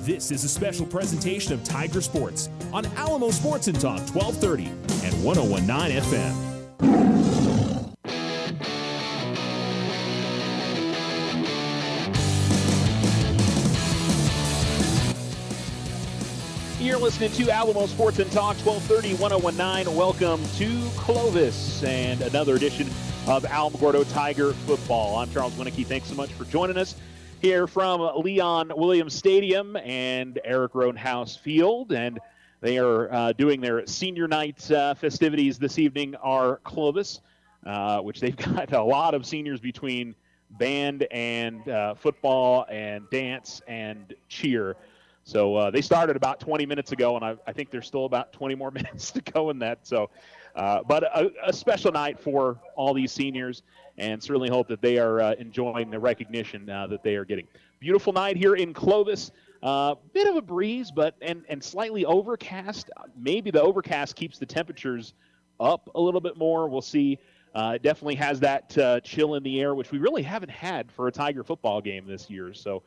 This is a special presentation of Tiger Sports on Alamo Sports and Talk 1230 and 101.9 FM. You're listening to Alamo Sports and Talk 1230, 101.9. Welcome to Clovis and another edition of Alamogordo Tiger Football. I'm Charles Winnicky. Thanks so much for joining us here from Leon Williams Stadium and Eric Rodenhouse Field. And they are doing their senior night festivities this evening are Clovis, which they've got a lot of seniors between band and football and dance and cheer. So they started about 20 minutes ago, and I think there's still about 20 more minutes to go in that. So, but a special night for all these seniors, and certainly hope that they are enjoying the recognition that they are getting. Beautiful night here in Clovis. Bit of a breeze, but and slightly overcast. Maybe the overcast keeps the temperatures up a little bit more. We'll see. It definitely has that chill in the air, which we really haven't had for a Tiger football game this year. So.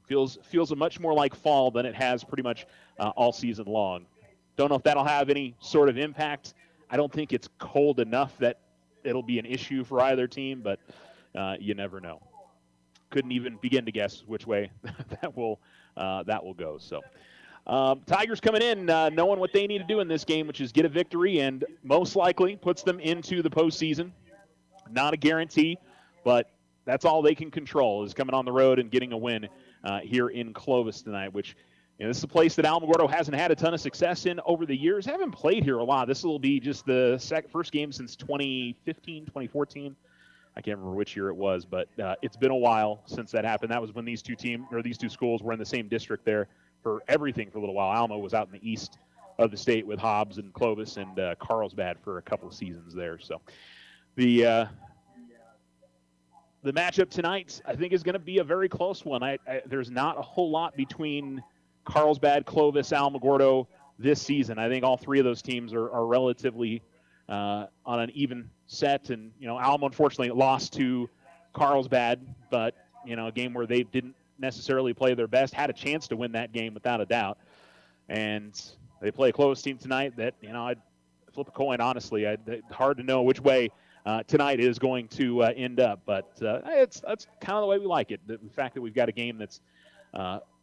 Feels much more like fall than it has pretty much all season long. Don't know if that'll have any sort of impact. I don't think it's cold enough that it'll be an issue for either team, but you never know. Couldn't even begin to guess which way that will go. So Tigers coming in, knowing what they need to do in this game, which is get a victory, and most likely puts them into the postseason. Not a guarantee, but that's all they can control is coming on the road and getting a win here in Clovis tonight, which this is a place that Alamogordo hasn't had a ton of success in over the years. Haven't played here a lot. This will be just the first game since 2015, 2014. I can't remember which year it was, but it's been a while since that happened. That was when these two schools were in the same district there for everything for a little while. Alamo was out in the east of the state with Hobbs and Clovis and Carlsbad for a couple of seasons there. So the matchup tonight, I think, is going to be a very close one. There's not a whole lot between Carlsbad, Clovis, Alamogordo this season. I think all three of those teams are relatively on an even set. And, Alamo, unfortunately, lost to Carlsbad, but, a game where they didn't necessarily play their best, had a chance to win that game without a doubt. And they play a Clovis team tonight that, I'd flip a coin, honestly. It's hard to know which way tonight is going to end up, but that's kind of the way we like it. The fact that we've got a game that's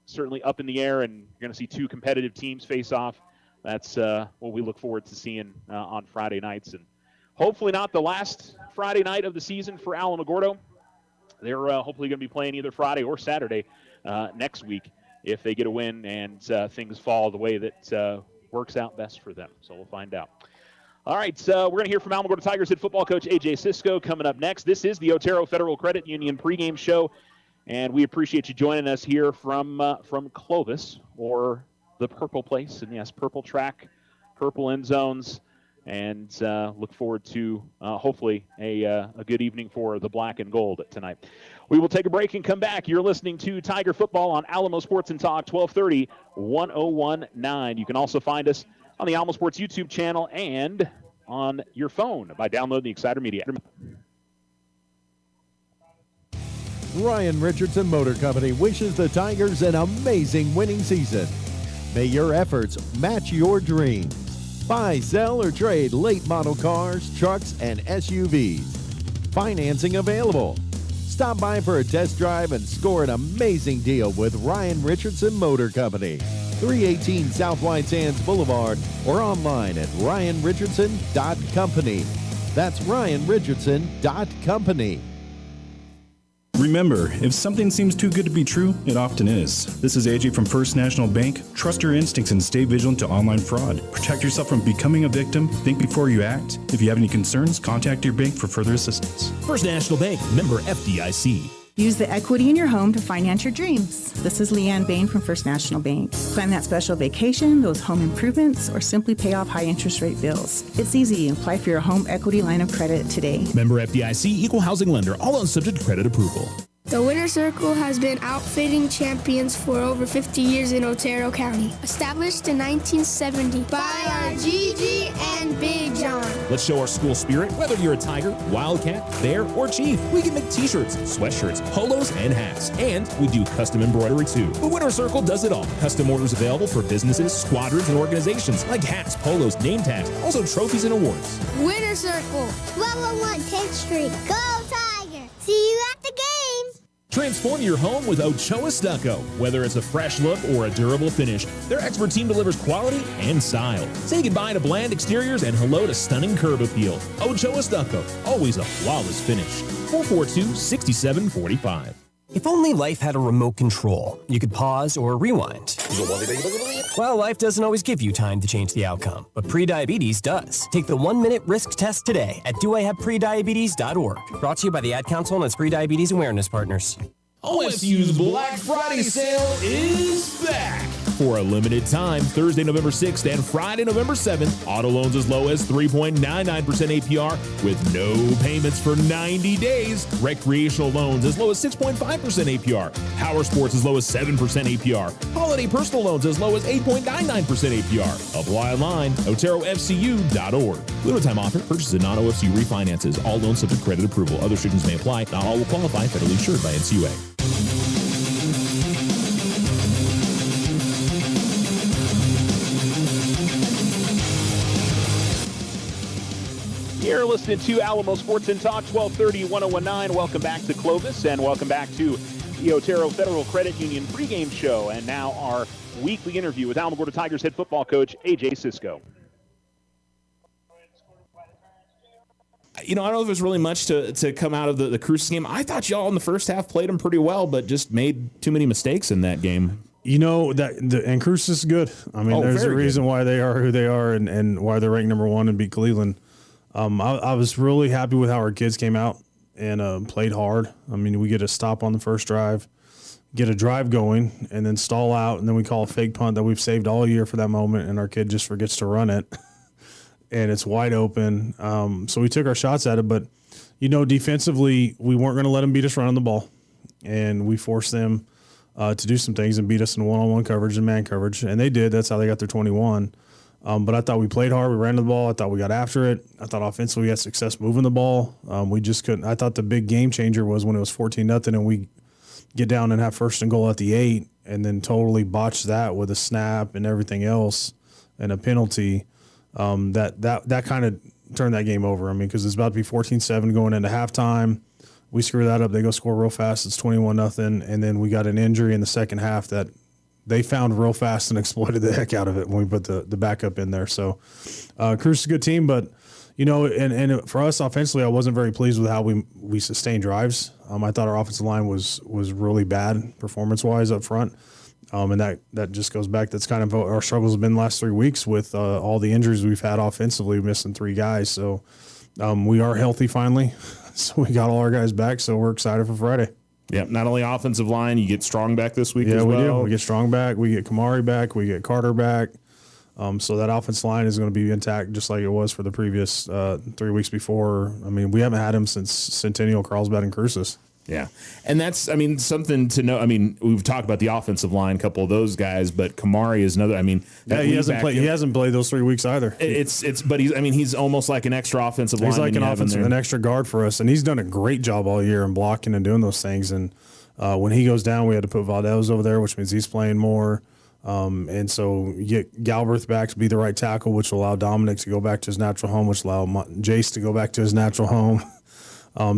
certainly up in the air, and you're going to see two competitive teams face off. That's what we look forward to seeing on Friday nights, and hopefully not the last Friday night of the season for Alamogordo. They're hopefully going to be playing either Friday or Saturday next week if they get a win and things fall the way that works out best for them. So we'll find out. All right, so we're going to hear from Alamogordo Tigers head football coach A.J. Cisco coming up next. This is the Otero Federal Credit Union pregame show, and we appreciate you joining us here from Clovis, or the Purple Place. And, yes, purple track, purple end zones, and look forward to hopefully a good evening for the black and gold tonight. We will take a break and come back. You're listening to Tiger Football on Alamo Sports and Talk, 1230, 101.9. You can also find us on the Alamo Sports YouTube channel and on your phone by downloading the Exciter Media. Ryan Richardson Motor Company wishes the Tigers an amazing winning season. May your efforts match your dreams. Buy, sell, or trade late model cars, trucks, and SUVs. Financing available. Stop by for a test drive and score an amazing deal with Ryan Richardson Motor Company. 318 South White Sands Boulevard, or online at ryanrichardson.company. That's ryanrichardson.company. Remember, if something seems too good to be true, it often is. This is AJ from First National Bank. Trust your instincts and stay vigilant to online fraud. Protect yourself from becoming a victim. Think before you act. If you have any concerns, contact your bank for further assistance. First National Bank, member FDIC. Use the equity in your home to finance your dreams. This is Leanne Bain from First National Bank. Plan that special vacation, those home improvements, or simply pay off high interest rate bills. It's easy. Apply for your home equity line of credit today. Member FDIC, equal housing lender. All loans subject to credit approval. The Winter Circle has been outfitting champions for over 50 years in Otero County. Established in 1970 by our Gigi and Big John. Let's show our school spirit, whether you're a Tiger, Wildcat, Bear, or Chief. We can make t-shirts, sweatshirts, polos, and hats. And we do custom embroidery too. The Winter Circle does it all. Custom orders available for businesses, squadrons, and organizations like hats, polos, name tags, also trophies and awards. Winter Circle. 1201 10th Street. Go Tiger! See you at the games! Transform your home with Ochoa Stucco. Whether it's a fresh look or a durable finish, their expert team delivers quality and style. Say goodbye to bland exteriors and hello to stunning curb appeal. Ochoa Stucco, always a flawless finish. 442-6745. If only life had a remote control, you could pause or rewind. Well, life doesn't always give you time to change the outcome, but prediabetes does. Take the 1-minute risk test today at doihaveprediabetes.org. Brought to you by the Ad Council and its Prediabetes Awareness Partners. OSU's Black Friday sale is back. For a limited time, Thursday, November 6th and Friday, November 7th, auto loans as low as 3.99% APR with no payments for 90 days. Recreational loans as low as 6.5% APR. Power sports as low as 7% APR. Holiday personal loans as low as 8.99% APR. Apply online, oterofcu.org. Limited time offer. Purchases and non-OFCU refinances. All loans subject to credit approval. Other restrictions may apply. Not all will qualify. Federally insured by NCUA. You're listening to Alamo Sports and Talk, 1230, 1019. Welcome back to Clovis, and welcome back to the Otero Federal Credit Union pregame show. And now our weekly interview with Alamogordo Tigers head football coach, A.J. Sisko. You know, I don't know if there's really much to come out of the Cruces game. I thought y'all in the first half played them pretty well, but just made too many mistakes in that game. You know, and Cruces is good. I mean, there's a reason why they are who they are and why they're ranked number 1 and beat Cleveland. I was really happy with how our kids came out and played hard. I mean, we get a stop on the first drive, get a drive going, and then stall out, and then we call a fake punt that we've saved all year for that moment, and our kid just forgets to run it, and it's wide open. So we took our shots at it, but, you know, defensively, we weren't going to let them beat us running the ball, and we forced them to do some things and beat us in one-on-one coverage and man coverage, and they did. That's how they got their 21. But I thought we played hard. We ran to the ball. I thought we got after it. I thought offensively we had success moving the ball. We just couldn't. I thought the big game changer was when it was 14-0 and we get down and have first and goal at the 8 and then totally botch that with a snap and everything else and a penalty. That kind of turned that game over. I mean, because it's about to be 14-7 going into halftime. We screw that up. They go score real fast. It's 21-0. And then we got an injury in the second half that they found real fast and exploited the heck out of it when we put the backup in there. So Cruz is a good team, but, you know, and for us offensively, I wasn't very pleased with how we sustained drives. I thought our offensive line was really bad performance-wise up front. And that just goes back. That's kind of our struggles have been the last 3 weeks with all the injuries we've had offensively, missing 3 guys. So we are healthy finally. So we got all our guys back, so we're excited for Friday. Yeah, not only offensive line, you get Strong back this week as well. Yeah, we do. We get Strong back. We get Kamari back. We get Carter back. So that offensive line is going to be intact just like it was for the previous 3 weeks before. I mean, we haven't had him since Centennial, Carlsbad, and Cruces. Yeah, and that's, I mean, something to know. I mean, we've talked about the offensive line, a couple of those guys, but Kamari is another. I mean, yeah, he hasn't played those 3 weeks either. But he's almost like an extra offensive line. He's like an extra guard for us, and he's done a great job all year in blocking and doing those things. And when he goes down, we had to put Valdez over there, which means he's playing more. And so you get Galbraith back to be the right tackle, which will allow Dominic to go back to his natural home, which will allow Jace to go back to his natural home.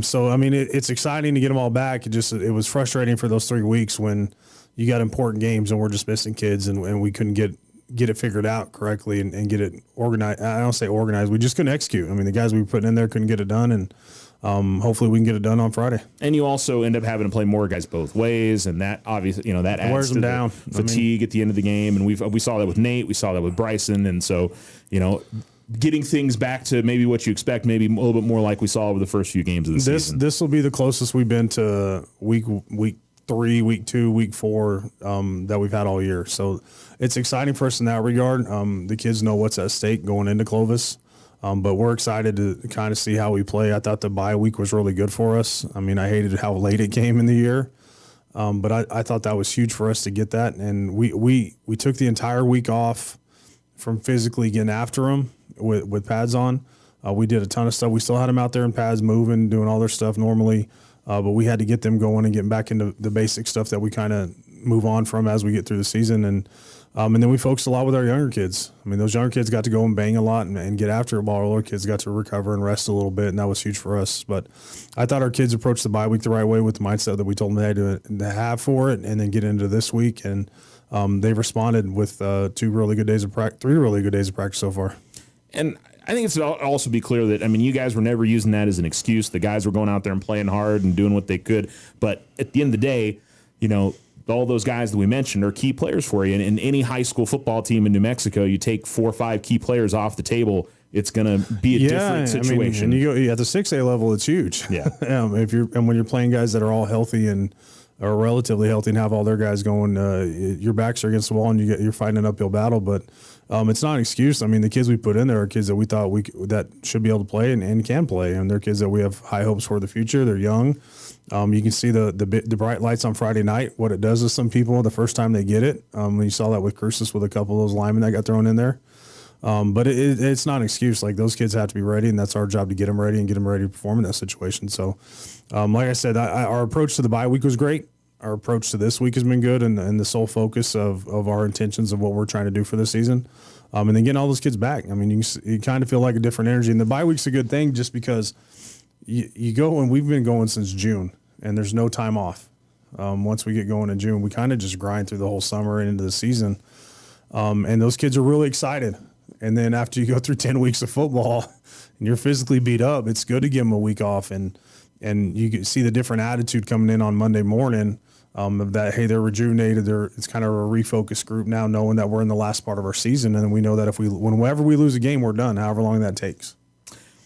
So, I mean, it's exciting to get them all back. It was frustrating for those 3 weeks when you got important games and we're just missing kids and we couldn't get it figured out correctly and get it organized. I don't say organized. We just couldn't execute. I mean, the guys we were putting in there couldn't get it done, and hopefully we can get it done on Friday. And you also end up having to play more guys both ways, and that obviously, that adds wears to them the down. Fatigue at the end of the game. And we saw that with Nate. We saw that with Bryson. And so, getting things back to maybe what you expect, maybe a little bit more like we saw over the first few games of the season. This will be the closest we've been to week 3, week 2, week 4 that we've had all year. So it's exciting for us in that regard. The kids know what's at stake going into Clovis. But we're excited to kind of see how we play. I thought the bye week was really good for us. I mean, I hated how late it came in the year. But I thought that was huge for us to get that. And we took the entire week off from physically getting after them with pads on. We did a ton of stuff. We still had them out there in pads moving, doing all their stuff normally. But we had to get them going and getting back into the basic stuff that we kind of move on from as we get through the season. And then we focused a lot with our younger kids. I mean, those younger kids got to go and bang a lot and get after it, while our older kids got to recover and rest a little bit, and that was huge for us. But I thought our kids approached the bye week the right way with the mindset that we told them they had to have for it, and then get into this week. And they've responded with 3 really good days of practice so far. And I think it's also be clear that, I mean, you guys were never using that as an excuse. The guys were going out there and playing hard and doing what they could. But at the end of the day, you know, all those guys that we mentioned are key players for you. And in any high school football team in New Mexico, you take 4 or 5 key players off the table, it's going to be a different situation. I mean, and you go at the 6A level, it's huge. Yeah. When you're playing guys that are all healthy and are relatively healthy and have all their guys going, your backs are against the wall and you're fighting an uphill battle. But it's not an excuse. I mean, the kids we put in there are kids that we thought that should be able to play and can play, and they're kids that we have high hopes for the future. They're young. You can see the bright lights on Friday night, what it does to some people the first time they get it. You saw that with Crucis with a couple of those linemen that got thrown in there. But it's not an excuse. Like, those kids have to be ready, and that's our job to get them ready and get them ready to perform in that situation. So, like I said, our approach to the bye week was great. Our approach to this week has been good, and the sole focus of our intentions of what we're trying to do for this season. And then getting all those kids back. I mean, you kind of feel like a different energy. And the bye week's a good thing just because you go, and we've been going since June, and there's no time off. Once we get going in June, we kind of just grind through the whole summer and into the season. And those kids are really excited. And then after you go through 10 weeks of football and you're physically beat up, it's good to give them a week off. And you can see the different attitude coming in on Monday morning of that, hey, they're rejuvenated. It's kind of a refocused group now, knowing that we're in the last part of our season. And we know that whenever we lose a game, we're done, however long that takes.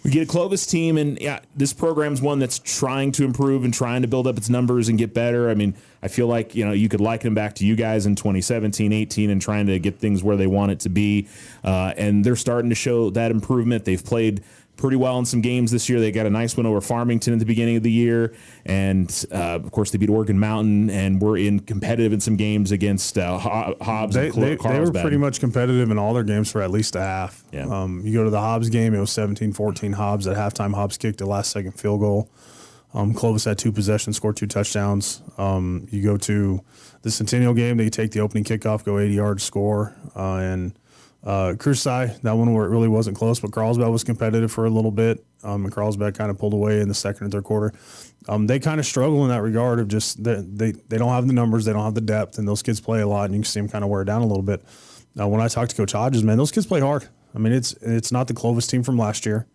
We get a Clovis team, and yeah, this program's one that's trying to improve and trying to build up its numbers and get better. I mean, I feel like, you could liken them back to you guys in 2017, 18, and trying to get things where they want it to be. And they're starting to show that improvement. They've played pretty well in some games this year. They got a nice win over Farmington at the beginning of the year. And, of course, they beat Oregon Mountain, and were competitive in some games against Hobbs and Carlsbad. They were pretty much competitive in all their games for at least a half. Yeah. You go to the Hobbs game, it was 17-14 Hobbs. At halftime, Hobbs kicked the last-second field goal. Clovis had 2 possessions, scored 2 touchdowns. You go to the Centennial game, they take the opening kickoff, go 80 yards, score. Cruci, that one where it really wasn't close, but Carlsbad was competitive for a little bit, and Carlsbad kind of pulled away in the second and third quarter. They kind of struggle in that regard of just they don't have the numbers, they don't have the depth, and those kids play a lot, and you can see them kind of wear down a little bit. When I talk to Coach Hodges, man, those kids play hard. I mean, it's not the Clovis team from last year.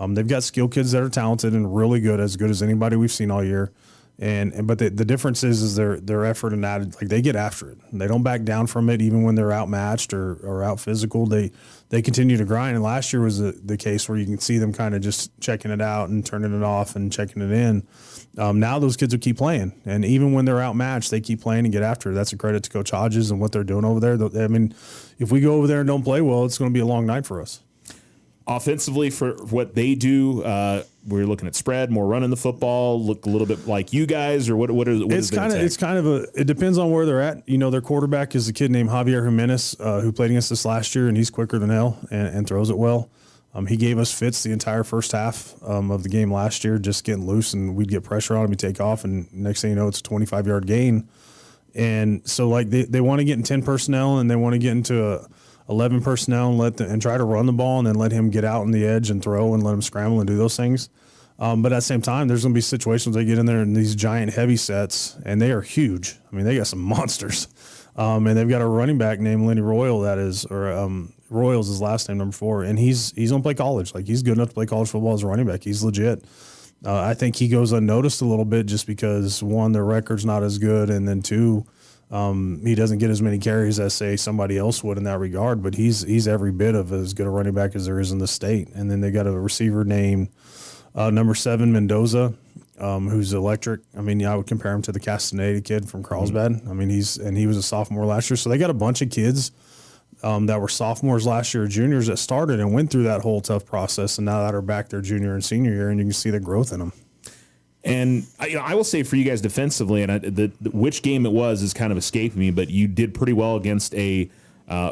They've got skilled kids that are talented and really good as anybody we've seen all year. But the difference is their effort and attitude. Like, they get after it. They don't back down from it, even when they're outmatched or out physical. They continue to grind. And last year was the case where you can see them kind of just checking it out and turning it off and checking it in. Now those kids will keep playing, and even when they're outmatched, they keep playing and get after it. That's a credit to Coach Hodges and what they're doing over there. I mean, if we go over there and don't play well, it's going to be a long night for us. Offensively, for what they do, we're looking at spread, more running the football, look a little bit like you guys, or what is it depends on where they're at. Their quarterback is a kid named Javier Jimenez, who played against us last year, and he's quicker than hell and throws it well. He gave us fits the entire first half of the game last year, just getting loose, and we'd get pressure on him, he'd take off, and next thing you know, it's a 25-yard gain. And so, like, they want to get in 10 personnel, and they want to get into 11 personnel and try to run the ball, and then let him get out on the edge and throw and let him scramble and do those things. But at the same time, there's going to be situations they get in there in these giant heavy sets, and they are huge. I mean, they got some monsters. And they've got a running back named Lenny Royal Royal's his last name, number 4, and he's going to play college. Like, he's good enough to play college football as a running back. He's legit. I think he goes unnoticed a little bit just because, 1, their record's not as good, and then 2, he doesn't get as many carries as, say, somebody else would in that regard, but he's every bit of as good a running back as there is in the state. And then they got a receiver named number 7, Mendoza, who's electric. I mean, I would compare him to the Castaneda kid from Carlsbad. I mean, he was a sophomore last year. So they got a bunch of kids that were sophomores last year, juniors that started and went through that whole tough process, and now that are back their junior and senior year, and you can see the growth in them. And I will say for you guys defensively, and which game it was is kind of escaping me, but you did pretty well against a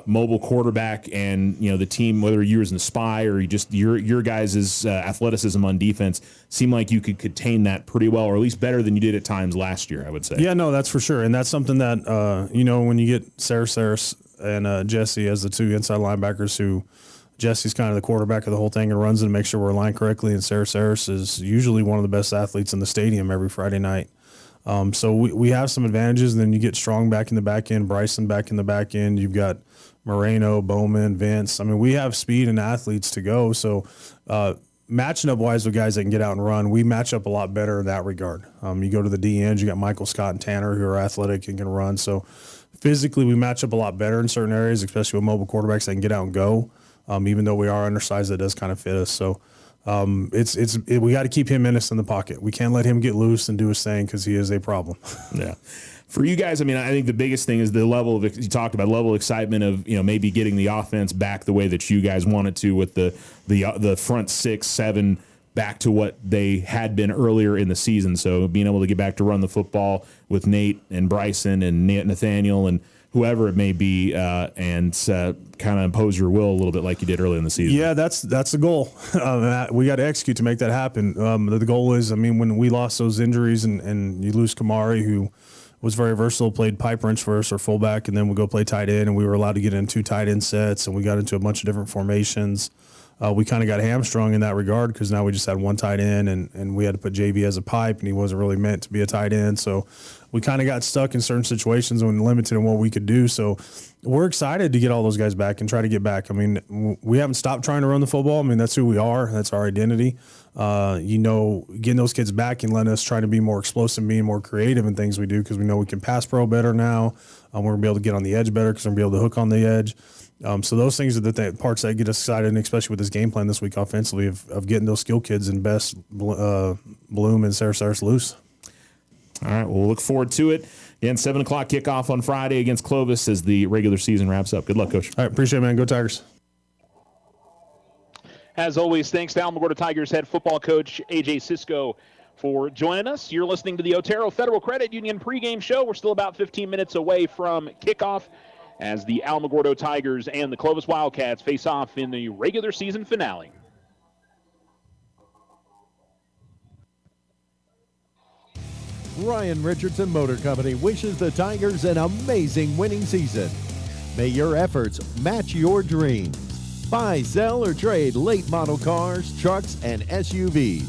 mobile quarterback, and the team, whether you was in the spy or your guys' athleticism on defense, seemed like you could contain that pretty well, or at least better than you did at times last year, I would say. Yeah, no, that's for sure, and that's something that when you get Saris and Jesse as the two inside linebackers, who Jesse's kind of the quarterback of the whole thing and runs it and makes sure we're aligned correctly, and Saris is usually one of the best athletes in the stadium every Friday night. So we have some advantages, and then you get Strong back in the back end, Bryson back in the back end. You've got Moreno, Bowman, Vince. I mean, we have speed and athletes to go. So matching up wise with guys that can get out and run, we match up a lot better in that regard. You go to the D ends, you got Michael Scott and Tanner, who are athletic and can run. So physically, we match up a lot better in certain areas, especially with mobile quarterbacks that can get out and go. Even though we are undersized, that does kind of fit us. So we got to keep him in the pocket. We can't let him get loose and do his thing, because he is a problem. Yeah. For you guys, I mean, I think the biggest thing is the level of, you talked about level of excitement of, maybe getting the offense back the way that you guys wanted to, with the front 6, 7 back to what they had been earlier in the season. So being able to get back to run the football with Nate and Bryson and Nathaniel and whoever it may be, and kind of impose your will a little bit like you did early in the season. Yeah, that's the goal. We got to execute to make that happen. The goal is, when we lost those injuries and you lose Kamari, who was very versatile, played pipe wrench for us or fullback, and then we go play tight end, and we were allowed to get in 2 tight end sets, and we got into a bunch of different formations. We kind of got hamstrung in that regard, because now we just had 1 tight end, and we had to put JV as a pipe, and he wasn't really meant to be a tight end. So we kind of got stuck in certain situations and limited in what we could do. So we're excited to get all those guys back and try to get back. We haven't stopped trying to run the football. That's who we are. That's our identity. Getting those kids back and letting us try to be more explosive, being more creative in things we do, because we know we can pass pro better now. We're going to be able to get on the edge better, because we're going to be able to hook on the edge. So those things are the parts that get us excited, and especially with this game plan this week offensively of getting those skill kids and Best, Bloom, and Saris loose. All right, we'll look forward to it. Again, 7 o'clock kickoff on Friday against Clovis as the regular season wraps up. Good luck, Coach. All right, appreciate it, man. Go Tigers. As always, thanks to Alamogordo Tigers head football coach A.J. Cisco for joining us. You're listening to the Otero Federal Credit Union pregame show. We're still about 15 minutes away from kickoff as the Alamogordo Tigers and the Clovis Wildcats face off in the regular season finale. Ryan Richardson Motor Company wishes the Tigers an amazing winning season. May your efforts match your dreams. Buy, sell, or trade late model cars, trucks, and SUVs.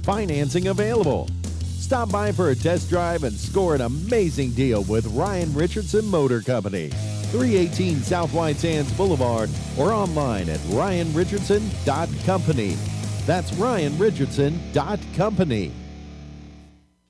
Financing available. Stop by for a test drive and score an amazing deal with Ryan Richardson Motor Company. 318 South White Sands Boulevard, or online at ryanrichardson.company. That's ryanrichardson.company.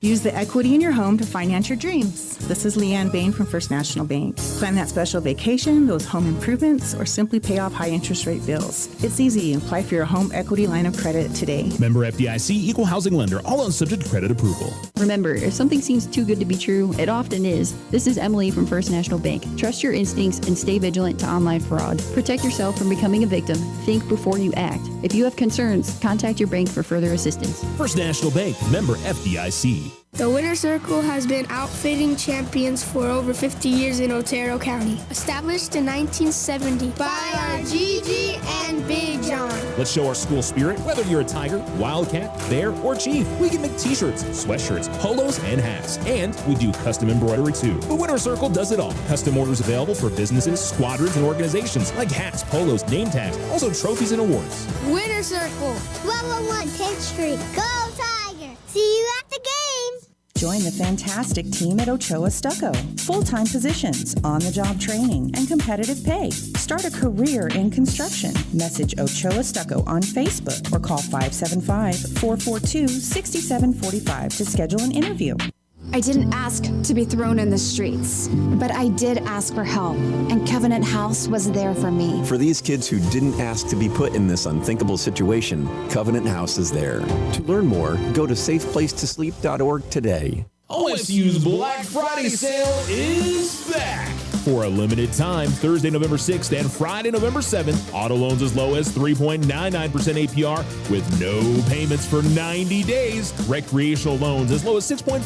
Use the equity in your home to finance your dreams. This is Leanne Bain from First National Bank. Plan that special vacation, those home improvements, or simply pay off high interest rate bills. It's easy. Apply for your home equity line of credit today. Member FDIC, equal housing lender, all loans subject to credit approval. Remember, if something seems too good to be true, it often is. This is Emily from First National Bank. Trust your instincts and stay vigilant to online fraud. Protect yourself from becoming a victim. Think before you act. If you have concerns, contact your bank for further assistance. First National Bank, member FDIC. The Winter Circle has been outfitting champions for over 50 years in Otero County. Established in 1970 by our Gigi and Big John. Let's show our school spirit. Whether you're a Tiger, Wildcat, Bear, or Chief, we can make t-shirts, sweatshirts, polos, and hats. And we do custom embroidery too. The Winter Circle does it all. Custom orders available for businesses, squadrons, and organizations like hats, polos, name tags, also trophies and awards. Winter Circle, 1201 10th Street. Go Tiger! See you at the games! Join the fantastic team at Ochoa Stucco. Full-time positions, on-the-job training, and competitive pay. Start a career in construction. Message Ochoa Stucco on Facebook or call 575-442-6745 to schedule an interview. I didn't ask to be thrown in the streets, but I did ask for help, and Covenant House was there for me. For these kids who didn't ask to be put in this unthinkable situation, Covenant House is there. To learn more, go to safeplacetosleep.org today. OSU's Black Friday sale is back. For a limited time, Thursday, November 6th and Friday, November 7th, auto loans as low as 3.99% APR with no payments for 90 days. Recreational loans as low as 6.5%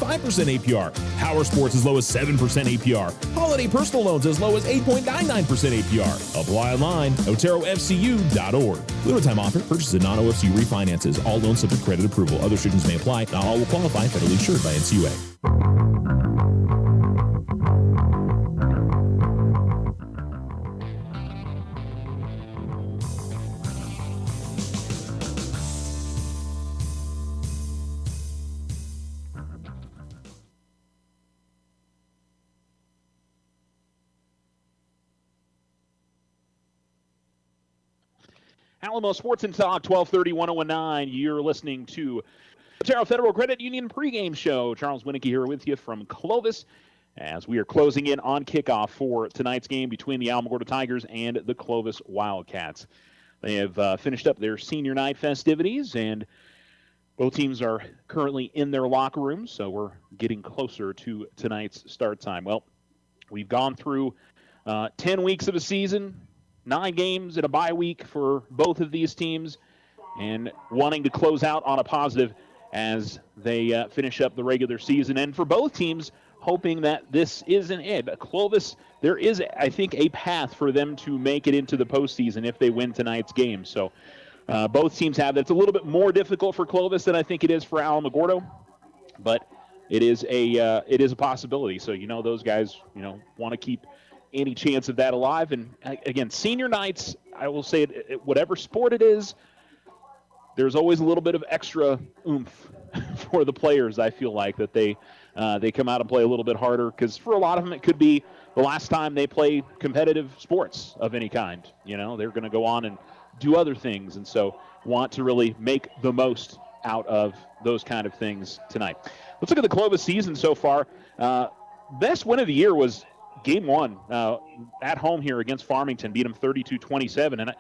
APR. Power sports as low as 7% APR. Holiday personal loans as low as 8.99% APR. Apply online, OteroFCU.org. Limited time offer. Purchases of non-OFC refinances. All loans subject to credit approval. Other restrictions may apply. Not all will qualify. Federally insured by NCUA. Alamo Sports and Talk, 1230, 1019. You're listening to Otero Federal Credit Union pregame show. Charles Winnicke here with you from Clovis as we are closing in on kickoff for tonight's game between the Alamogordo Tigers and the Clovis Wildcats. They have finished up their senior night festivities, and both teams are currently in their locker rooms, so we're getting closer to tonight's start time. Well, we've gone through 10 weeks of a season, 9 games and a bye week for both of these teams, and wanting to close out on a positive as they finish up the regular season. And for both teams, hoping that this isn't it. Clovis, there is, I think, a path for them to make it into the postseason if they win tonight's game. So both teams have that. It's a little bit more difficult for Clovis than I think it is for Alamogordo, but it is a possibility. So, those guys, want to keep any chance of that alive. And again, senior nights, I will say it, whatever sport it is, there's always a little bit of extra oomph for the players. I feel like that they come out and play a little bit harder, because for a lot of them it could be the last time they play competitive sports of any kind. They're going to go on and do other things, and so want to really make the most out of those kind of things tonight. Let's look at the Clovis season so far. Best win of the year was Game 1 at home here against Farmington, beat them 32-27, and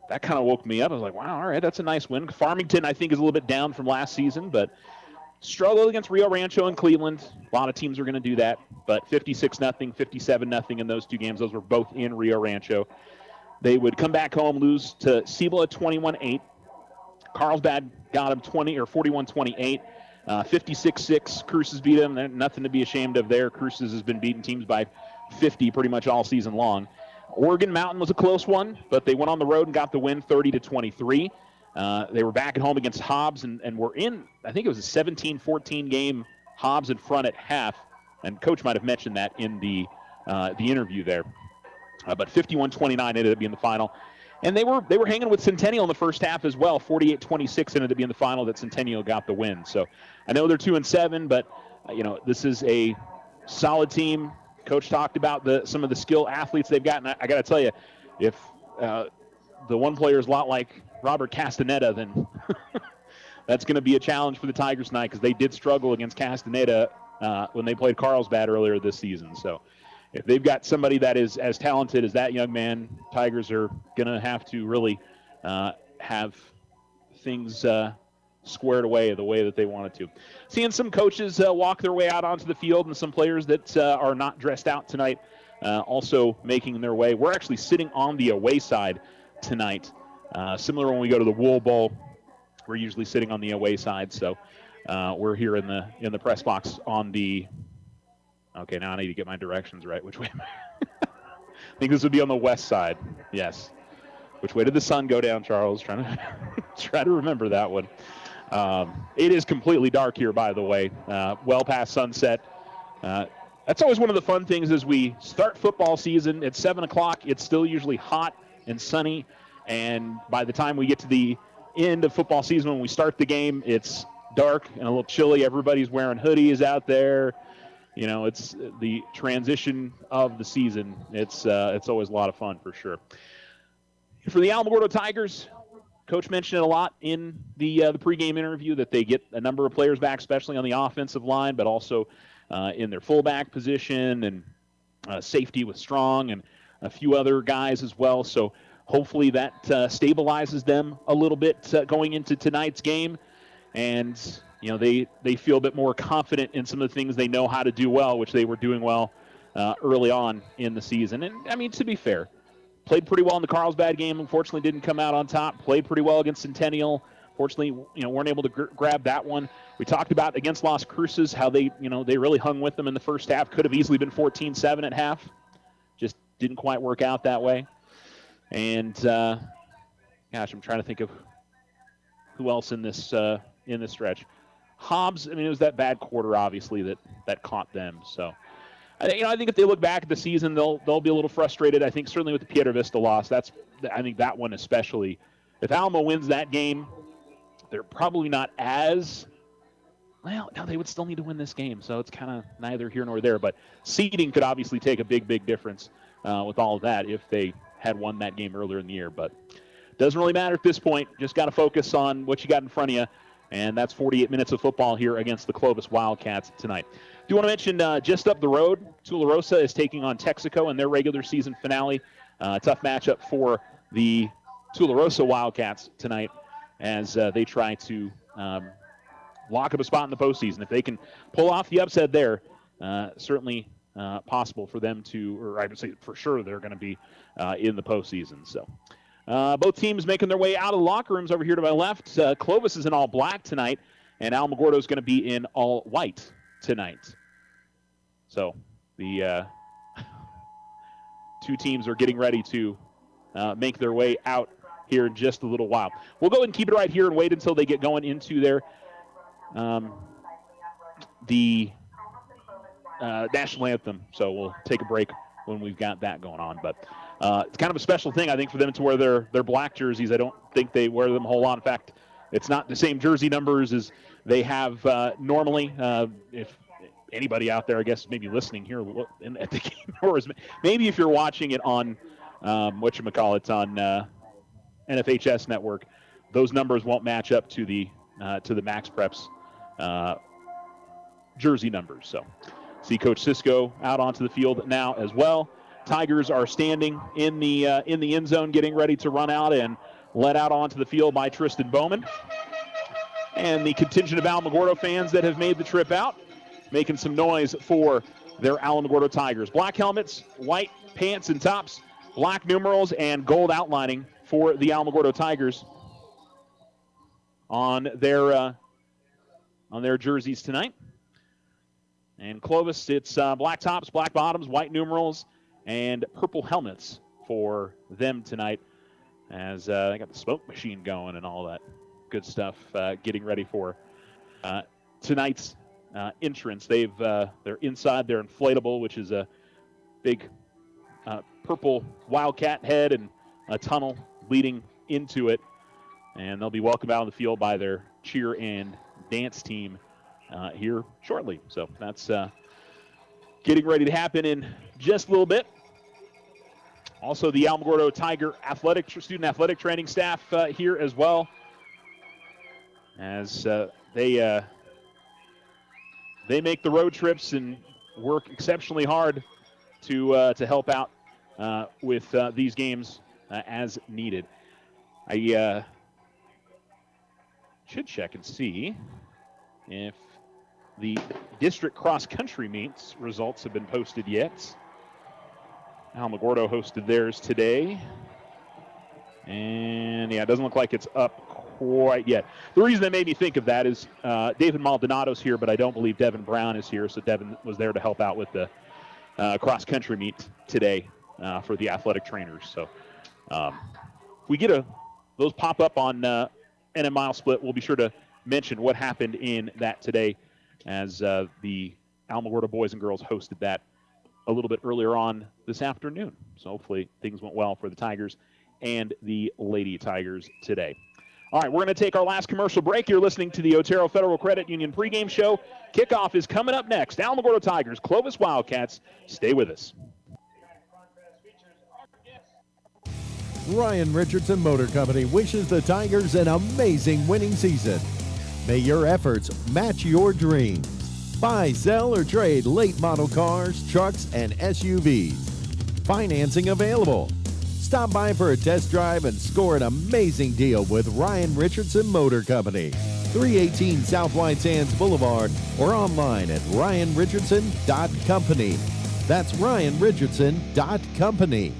that kind of woke me up. I was like, wow, all right, that's a nice win. Farmington, I think, is a little bit down from last season, but struggled against Rio Rancho and Cleveland. A lot of teams are going to do that, but 56-0, 57-0 in those two games. Those were both in Rio Rancho. They would come back home, lose to Cibola 21-8. Carlsbad got them 41-28. 56-6, Cruces beat them. Nothing to be ashamed of there. Cruces has been beating teams by 50 pretty much all season long. Oregon Mountain was a close one, but they went on the road and got the win 30-23. They were back at home against Hobbs and were in, I think it was a 17-14 game, Hobbs in front at half, and Coach might have mentioned that in the interview there. But 51-29 ended up being the final. And they were hanging with Centennial in the first half as well. 48-26 ended up being the final that Centennial got the win. So I know they're 2-7, but this is a solid team. Coach talked about some of the skill athletes they've got, and I got to tell you, if the one player is a lot like Robert Castaneda, then that's going to be a challenge for the Tigers tonight, because they did struggle against Castaneda when they played Carlsbad earlier this season. So if they've got somebody that is as talented as that young man, Tigers are going to have to really have things squared away the way that they wanted to. Seeing some coaches walk their way out onto the field, and some players that are not dressed out tonight also making their way. We're actually sitting on the away side tonight. Similar when we go to the Wool Bowl, we're usually sitting on the away side. So we're here in the press box on the. Okay, now I need to get my directions right. Which way am I? I think this would be on the west side. Yes. Which way did the sun go down, Charles? Trying to remember that one. It is completely dark here, by the way. Well past sunset. That's always one of the fun things as we start football season. At 7 o'clock, it's still usually hot and sunny. And by the time we get to the end of football season, when we start the game, it's dark and a little chilly. Everybody's wearing hoodies out there. It's the transition of the season. It's always a lot of fun for sure. For the Alamogordo Tigers, Coach mentioned it a lot in the pregame interview that they get a number of players back, especially on the offensive line, but also in their fullback position, and safety with Strong and a few other guys as well. So hopefully that stabilizes them a little bit going into tonight's game. And they feel a bit more confident in some of the things they know how to do well, which they were doing well early on in the season. And, I mean, to be fair, played pretty well in the Carlsbad game. Unfortunately, didn't come out on top. Played pretty well against Centennial. Fortunately, weren't able to grab that one. We talked about against Las Cruces how they really hung with them in the first half. Could have easily been 14-7 at half. Just didn't quite work out that way. And I'm trying to think of who else in this stretch. Hobbs. I mean, it was that bad quarter, obviously, that caught them. So, I think if they look back at the season, they'll be a little frustrated. I think certainly with the Piedra Vista loss, I think that one especially. If Alamo wins that game, they're probably not as well. No, they would still need to win this game, so it's kind of neither here nor there. But seeding could obviously take a big difference with all of that if they had won that game earlier in the year. But doesn't really matter at this point. Just got to focus on what you got in front of you, and that's 48 minutes of football here against the Clovis Wildcats tonight. Do want to mention just up the road, Tularosa is taking on Texaco in their regular season finale. Tough matchup for the Tularosa Wildcats tonight as they try to lock up a spot in the postseason. If they can pull off the upset there, certainly possible for them to, or I would say for sure they're going to be in the postseason. So both teams making their way out of the locker rooms over here to my left. Clovis is in all black tonight, and Alamogordo is going to be in all white tonight. So the two teams are getting ready to make their way out here in just a little while. We'll go ahead and keep it right here and wait until they get going into their the national anthem. So we'll take a break when we've got that going on. But it's kind of a special thing, I think, for them to wear their black jerseys. I don't think they wear them a whole lot. In fact, it's not the same jersey numbers as they have normally. If anybody out there, I guess, maybe listening here at the game, or maybe if you're watching it on on NFHS Network, those numbers won't match up to the Max Preps jersey numbers. So, see Coach Cisco out onto the field now as well. Tigers are standing in the end zone, getting ready to run out and let out onto the field by Tristan Bowman. And the contingent of Alamogordo fans that have made the trip out, making some noise for their Alamogordo Tigers. Black helmets, white pants and tops, black numerals, and gold outlining for the Alamogordo Tigers on their jerseys tonight. And Clovis, it's black tops, black bottoms, white numerals, and purple helmets for them tonight, as they got the smoke machine going and all that good stuff, getting ready for tonight's entrance. They're inside their inflatable, which is a big purple Wildcat head and a tunnel leading into it, and they'll be welcomed out on the field by their cheer and dance team here shortly. So that's getting ready to happen in just a little bit. Also, the Alamogordo Tiger student athletic training staff here as well, as they make the road trips and work exceptionally hard to help out with these games as needed. I should check and see if the district cross-country meets results have been posted yet. Alamogordo hosted theirs today. And, yeah, it doesn't look like it's up quite yet. The reason that made me think of that is David Maldonado's here, but I don't believe Devin Brown is here. So Devin was there to help out with the cross-country meet today for the athletic trainers. So if we get those pop up on NM Mile Split, we'll be sure to mention what happened in that today, as the Alamogordo boys and girls hosted that a little bit earlier on this afternoon. So hopefully things went well for the Tigers and the Lady Tigers today. All right, we're going to take our last commercial break. You're listening to the Otero Federal Credit Union pregame show. Kickoff is coming up next. Alamogordo Tigers, Clovis Wildcats. Stay with us. Ryan Richardson Motor Company wishes the Tigers an amazing winning season. May your efforts match your dreams. Buy, sell, or trade late model cars, trucks, and SUVs. Financing available. Stop by for a test drive and score an amazing deal with Ryan Richardson Motor Company. 318 South White Sands Boulevard or online at ryanrichardson.company. That's RyanRichardson.company.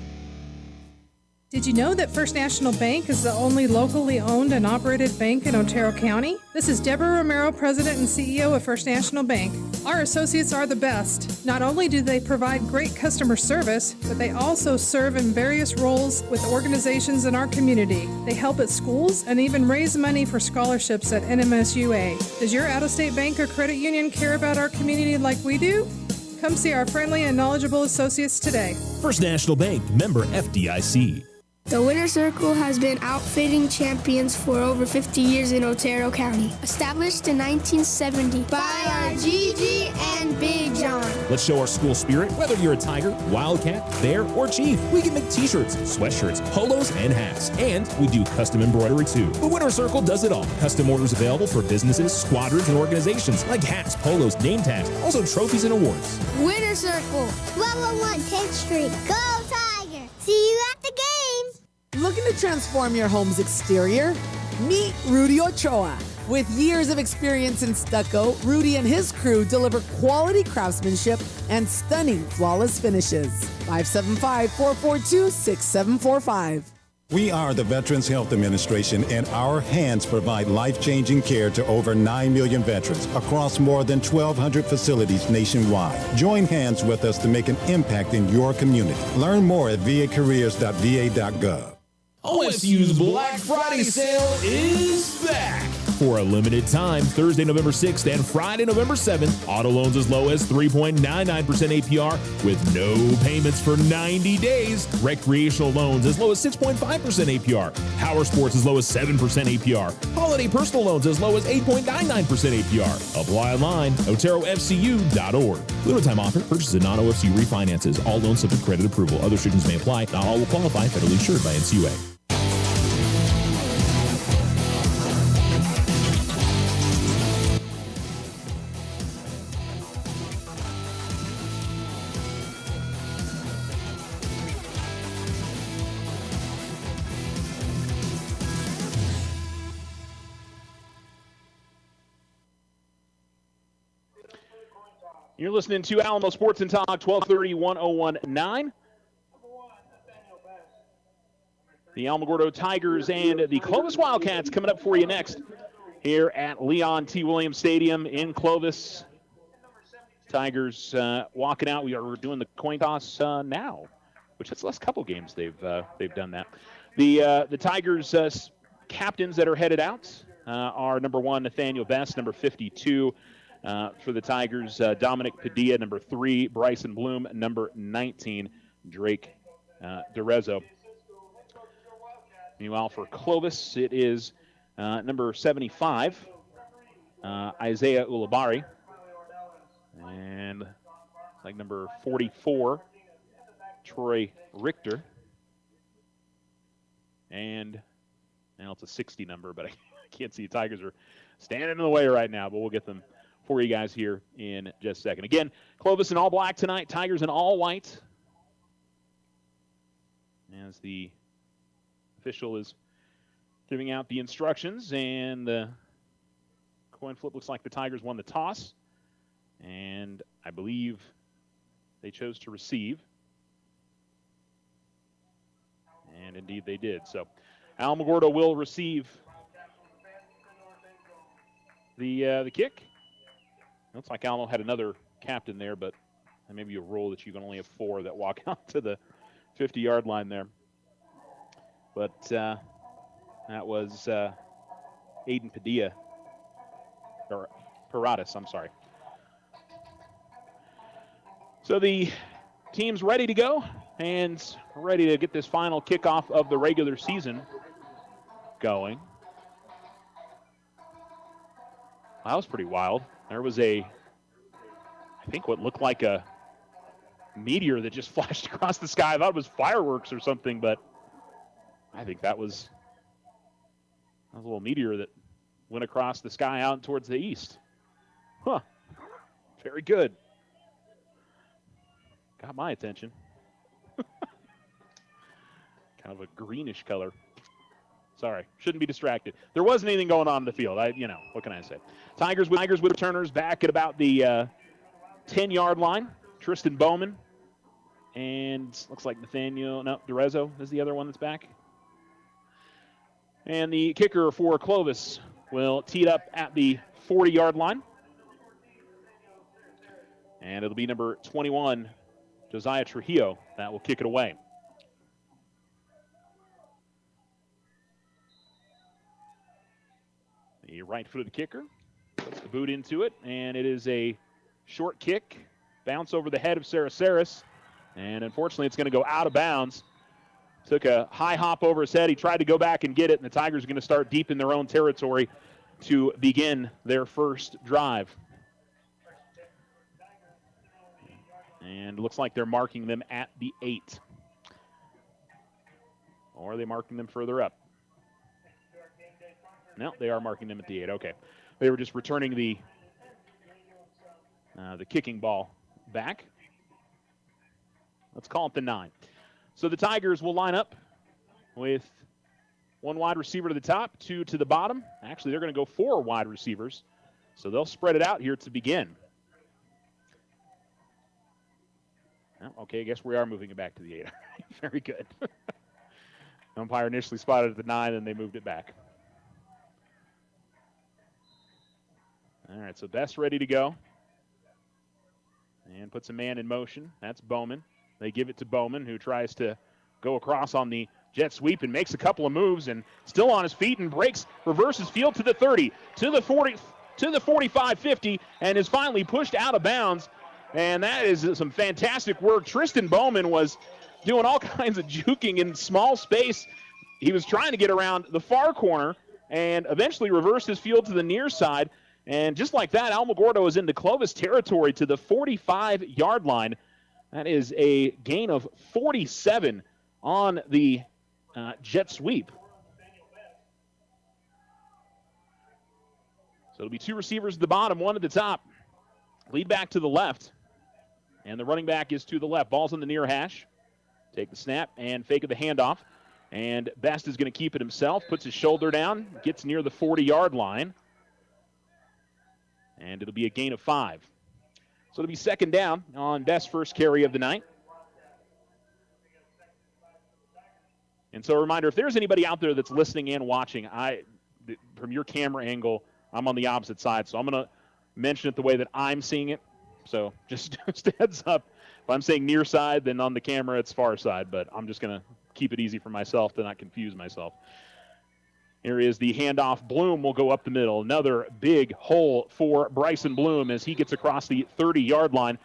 Did you know that First National Bank is the only locally owned and operated bank in Otero County? This is Deborah Romero, President and CEO of First National Bank. Our associates are the best. Not only do they provide great customer service, but they also serve in various roles with organizations in our community. They help at schools and even raise money for scholarships at NMSUA. Does your out-of-state bank or credit union care about our community like we do? Come see our friendly and knowledgeable associates today. First National Bank, member FDIC. The Winner Circle has been outfitting champions for over 50 years in Otero County. Established in 1970 by our Gigi and Big John. Let's show our school spirit. Whether you're a Tiger, Wildcat, Bear, or Chief, we can make t-shirts, sweatshirts, polos, and hats. And we do custom embroidery too. The Winner Circle does it all. Custom orders available for businesses, squadrons, and organizations like hats, polos, name tags, also trophies and awards. Winner Circle, 1201 10th Street. Go Tiger! See you at the game! Looking to transform your home's exterior? Meet Rudy Ochoa. With years of experience in stucco, Rudy and his crew deliver quality craftsmanship and stunning flawless finishes. 575-442-6745. We are the Veterans Health Administration, and our hands provide life-changing care to over 9 million veterans across more than 1,200 facilities nationwide. Join hands with us to make an impact in your community. Learn more at vacareers.va.gov. OSU's Black Friday sale is back. For a limited time, Thursday, November 6th and Friday, November 7th, auto loans as low as 3.99% APR with no payments for 90 days. Recreational loans as low as 6.5% APR. Power sports as low as 7% APR. Holiday personal loans as low as 8.99% APR. Apply online, oterofcu.org. Limited time offer. Purchase of non-OFC refinances. All loans subject to credit approval. Other restrictions may apply. Not all will qualify. Federally insured by NCUA. You're listening to Alamo Sports and Talk, 1230, 1019. The Alamogordo Tigers and the Clovis Wildcats coming up for you next here at Leon T. Williams Stadium in Clovis. Tigers walking out. We're doing the coin toss now, which is the last couple games they've done that. The Tigers captains that are headed out are number 1, Nathaniel Best, number 52. For the Tigers, Dominic Padilla, number 3, Bryson Bloom, number 19, Drake DeRezzo. Meanwhile, for Clovis, it is number 75, Isaiah Ulabari, and like number 44, Troy Richter, and now it's a 60 number, but I can't see. Tigers are standing in the way right now, but we'll get them for you guys here in just a second. Again, Clovis in all black tonight, Tigers in all white. As the official is giving out the instructions, and the coin flip looks like the Tigers won the toss, and I believe they chose to receive, and indeed they did. So Alamogordo will receive the kick. Looks like Alamo had another captain there, but maybe a rule that you can only have 4 that walk out to the 50-yard line there. But that was Aiden Padilla, or Paradas, I'm sorry. So the team's ready to go and ready to get this final kickoff of the regular season going. That was pretty wild. There was I think what looked like a meteor that just flashed across the sky. I thought it was fireworks or something, but I think that was a little meteor that went across the sky out towards the east. Huh. Very good. Got my attention. Kind of a greenish color. Sorry, shouldn't be distracted. There wasn't anything going on in the field. What can I say? Tigers with returners back at about the 10-yard line. Tristan Bowman And looks like Durezzo is the other one that's back. And the kicker for Clovis will tee it up at the 40-yard line. And it'll be number 21, Josiah Trujillo, that will kick it away. The right-footed kicker puts the boot into it, and it is a short kick, bounce over the head of Saraceris, and unfortunately it's going to go out of bounds. Took a high hop over his head. He tried to go back and get it, and the Tigers are going to start deep in their own territory to begin their first drive. And it looks like they're marking them at the 8. Or are they marking them further up? No, they are marking them at the 8. Okay. They were just returning the kicking ball back. Let's call it the 9. So the Tigers will line up with 1 wide receiver to the top, 2 to the bottom. Actually, they're going to go 4 wide receivers. So they'll spread it out here to begin. Oh, okay, I guess we are moving it back to the 8. Very good. Umpire initially spotted at the 9, and they moved it back. All right, so Best ready to go. And puts a man in motion. That's Bowman. They give it to Bowman, who tries to go across on the jet sweep and makes a couple of moves and still on his feet and reverses field to the 30, to the 40, to the 45, 50, and is finally pushed out of bounds. And that is some fantastic work. Tristan Bowman was doing all kinds of juking in small space. He was trying to get around the far corner and eventually reversed his field to the near side. And just like that, Alamogordo is into Clovis territory to the 45-yard line. That is a gain of 47 on the jet sweep. So it'll be 2 receivers at the bottom, 1 at the top. Lead back to the left. And the running back is to the left. Ball's in the near hash. Take the snap and fake of the handoff. And Best is going to keep it himself. Puts his shoulder down. Gets near the 40-yard line. And it'll be a gain of 5. So it'll be second down on Best's first carry of the night. And so a reminder, if there's anybody out there that's listening and watching, from your camera angle, I'm on the opposite side. So I'm going to mention it the way that I'm seeing it. So just a heads up. If I'm saying near side, then on the camera it's far side. But I'm just going to keep it easy for myself to not confuse myself. Here is the handoff. Bloom will go up the middle. Another big hole for Bryson Bloom as he gets across the 30-yard line.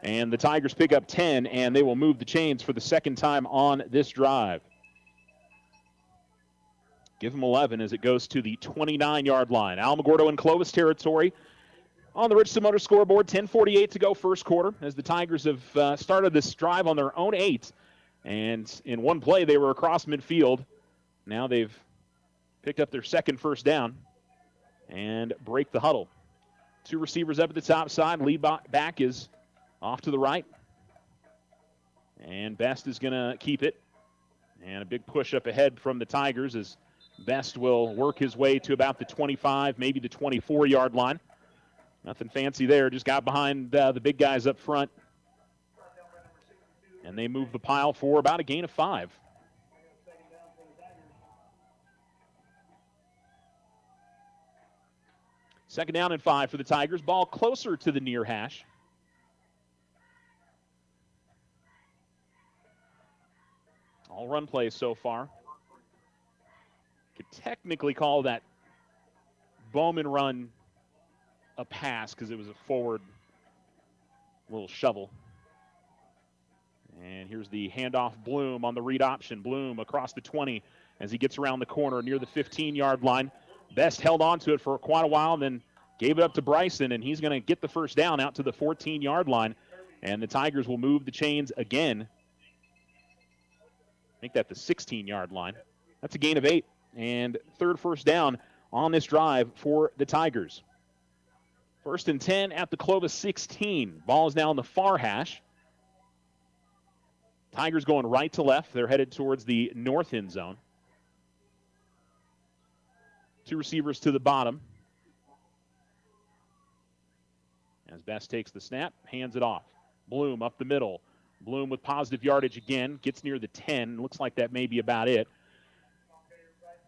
And the Tigers pick up 10, and they will move the chains for the second time on this drive. Give them 11 as it goes to the 29-yard line. Alamogordo in Clovis territory. On the Richardson Motor scoreboard, 10:48 to go first quarter as the Tigers have started this drive on their own 8. And in one play, they were across midfield. Now they've picked up their second first down and break the huddle. 2 receivers up at the top side. Lead back is off to the right. And Best is going to keep it. And a big push up ahead from the Tigers as Best will work his way to about the 25, maybe the 24-yard line. Nothing fancy there. Just got behind the big guys up front. And they move the pile for about a gain of 5. Second down and 5 for the Tigers. Ball closer to the near hash. All run plays so far. Could technically call that Bowman run a pass because it was a forward little shovel. And here's the handoff. Bloom on the read option. Bloom across the 20 as he gets around the corner near the 15-yard line. Best held on to it for quite a while, then gave it up to Bryson, and he's going to get the first down out to the 14-yard line. And the Tigers will move the chains again. Make that the 16-yard line. That's a gain of 8. And third first down on this drive for the Tigers. First and 10 at the Clovis 16. Ball is now in the far hash. Tigers going right to left. They're headed towards the north end zone. 2 receivers to the bottom. As Best takes the snap, hands it off. Bloom up the middle. Bloom with positive yardage again, gets near the 10. Looks like that may be about it,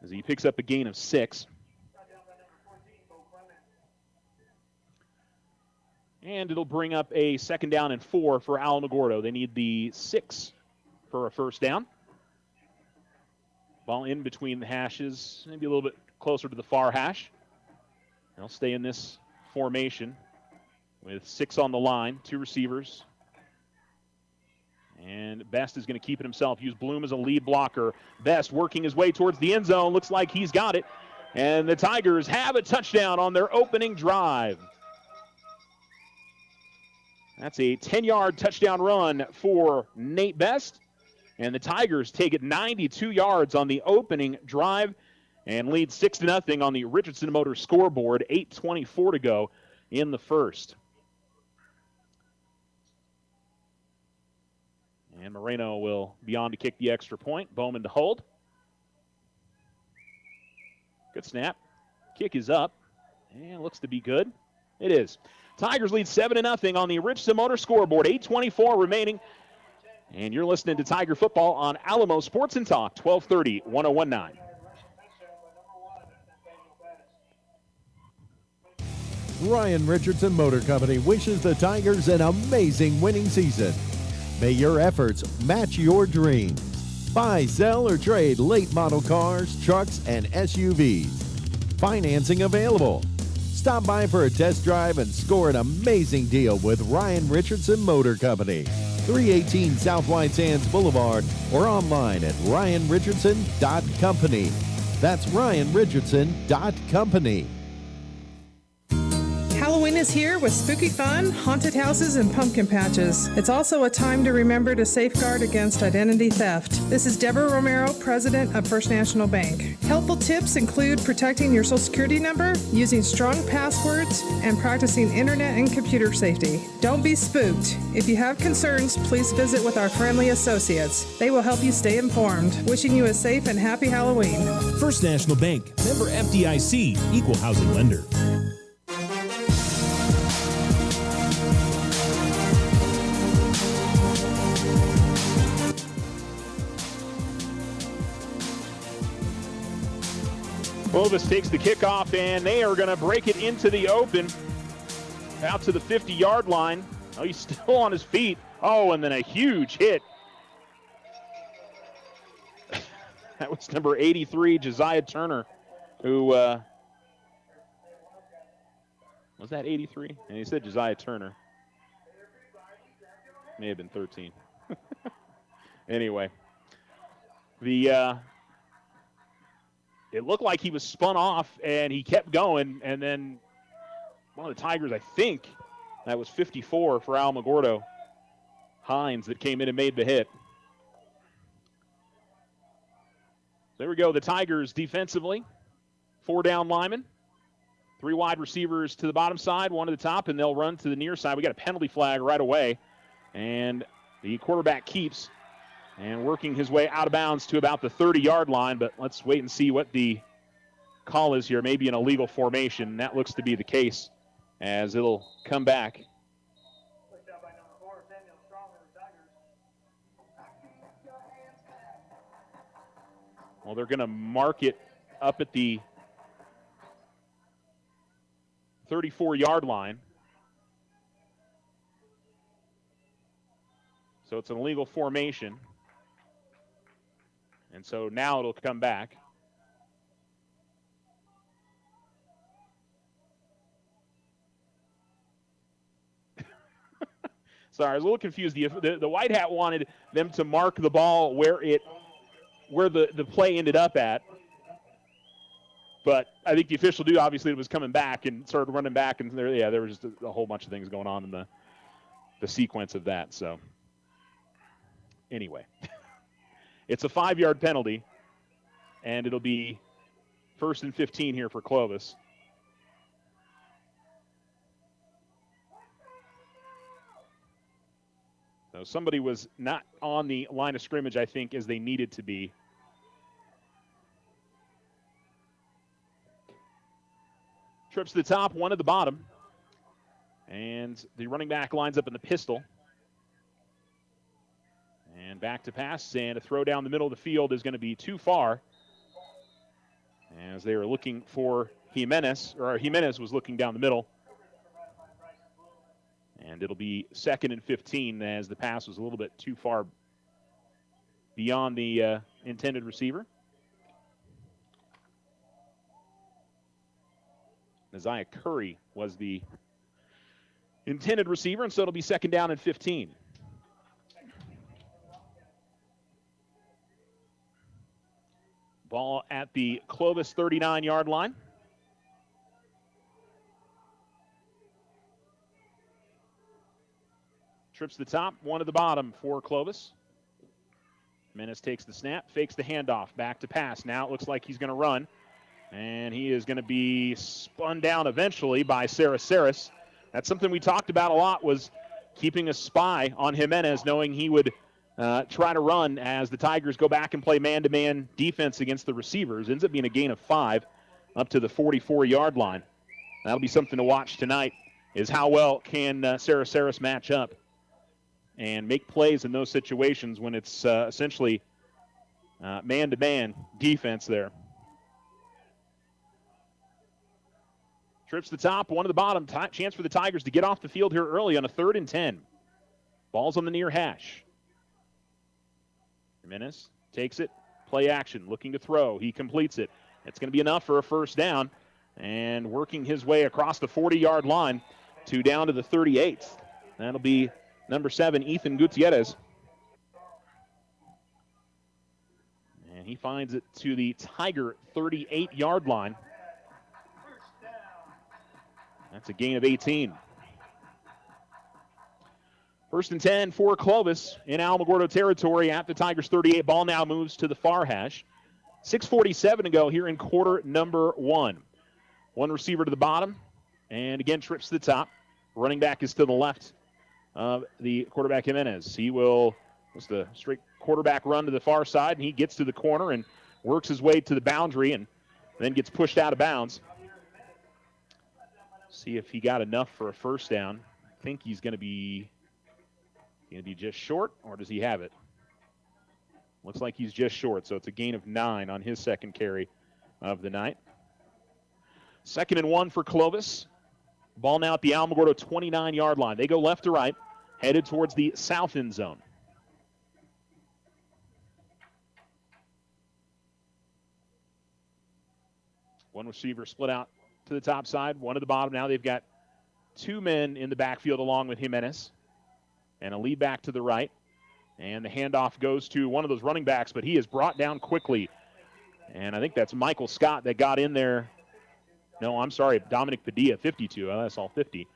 as he picks up a gain of 6. And it'll bring up a 2nd down and 4 for Alamogordo. They need the 6 for a first down. Ball in between the hashes, maybe a little bit closer to the far hash. They'll stay in this formation with 6 on the line, 2 receivers. And Best is going to keep it himself. Use Bloom as a lead blocker. Best working his way towards the end zone. Looks like he's got it. And the Tigers have a touchdown on their opening drive. That's a 10-yard touchdown run for Nate Best. And the Tigers take it 92 yards on the opening drive and lead 6-0 on the Richardson Motors scoreboard. 8:24 to go in the first. And Moreno will be on to kick the extra point. Bowman to hold. Good snap. Kick is up. And looks to be good. It is. Tigers lead 7-0 on the Richardson Motors scoreboard. 8:24 remaining. And you're listening to Tiger Football on Alamo Sports and Talk, 1230, 1019. Ryan Richardson Motor Company wishes the Tigers an amazing winning season. May your efforts match your dreams. Buy, sell, or trade late model cars, trucks, and SUVs. Financing available. Stop by for a test drive and score an amazing deal with Ryan Richardson Motor Company. 318 South White Sands Boulevard or online at ryanrichardson.company. That's ryanrichardson.company. Halloween is here with spooky fun, haunted houses, and pumpkin patches. It's also a time to remember to safeguard against identity theft. This is Deborah Romero, president of First National Bank. Helpful tips include protecting your Social Security number, using strong passwords, and practicing internet and computer safety. Don't be spooked. If you have concerns, please visit with our friendly associates. They will help you stay informed. Wishing you a safe and happy Halloween. First National Bank, member FDIC, equal housing lender. Clovis takes the kickoff, and they are going to break it into the open. Out to the 50-yard line. Oh, he's still on his feet. Oh, and then a huge hit. That was number 83, Josiah Turner, who was that 83? And he said Josiah Turner. May have been 13. Anyway, it looked like he was spun off, and he kept going, and then one of the Tigers, I think, that was 54 for Alamogordo, Hines, that came in and made the hit. There we go, the Tigers defensively. 4 down linemen, 3 wide receivers to the bottom side, 1 to the top, and they'll run to the near side. We got a penalty flag right away, and the quarterback keeps and working his way out of bounds to about the 30-yard line, but let's wait and see what the call is here. Maybe an illegal formation. That looks to be the case as it'll come back. Well, they're going to mark it up at the 34-yard line. So it's an illegal formation. And so now it'll come back. Sorry, I was a little confused. The white hat wanted them to mark the ball where the play ended up at. But I think the official knew, obviously, it was coming back and started running back. And there was just a whole bunch of things going on in the sequence of that. So anyway, it's a 5-yard penalty, and it'll be 1st and 15 here for Clovis. So somebody was not on the line of scrimmage, I think, as they needed to be. Trips to the top, 1 at the bottom. And the running back lines up in the pistol. And back to pass, and a throw down the middle of the field is going to be too far, as they are looking for Jimenez, or Jimenez was looking down the middle. And it'll be 2nd and 15 as the pass was a little bit too far beyond the intended receiver. Isaiah Curry was the intended receiver, and so it'll be 2nd down and 15. Ball at the Clovis 39-yard line. Trips the top, one at the bottom for Clovis. Menace takes the snap, fakes the handoff, back to pass. Now it looks like he's going to run, and he is going to be spun down eventually by Saris. That's something we talked about a lot, was keeping a spy on Jimenez, knowing he would try to run as the Tigers go back and play man-to-man defense against the receivers. Ends up being a gain of 5 up to the 44-yard line. That'll be something to watch tonight, is how well can Saris match up and make plays in those situations when it's essentially man-to-man defense there. Trips the top, one at the bottom. Chance for the Tigers to get off the field here early on a 3rd and 10. Ball's on the near hash. Jimenez takes it, play action, looking to throw. He completes it. It's going to be enough for a 1st down, and working his way across the 40-yard line to down to the 38th. That'll be number 7, Ethan Gutierrez. And he finds it to the Tiger 38-yard line. That's a gain of 18. 1st and 10 for Clovis in Alamogordo territory at the Tigers 38. Ball now moves to the far hash. 6:47 to go here in quarter number 1. One receiver to the bottom, and again trips to the top. Running back is to the left of the quarterback Jimenez. He will, it's the straight quarterback run to the far side, and he gets to the corner and works his way to the boundary and then gets pushed out of bounds. See if he got enough for a 1st down. I think he's going to be just short, or does he have it? Looks like he's just short, so it's a gain of 9 on his 2nd carry of the night. 2nd and 1 for Clovis. Ball now at the Alamogordo 29-yard line. They go left to right, headed towards the south end zone. One receiver split out to the top side, one at the bottom. Now they've got 2 men in the backfield along with Jimenez, and a lead back to the right. And the handoff goes to one of those running backs, but he is brought down quickly. And I think that's Michael Scott that got in there. No, I'm sorry, Dominic Padilla, 52. That's all 50.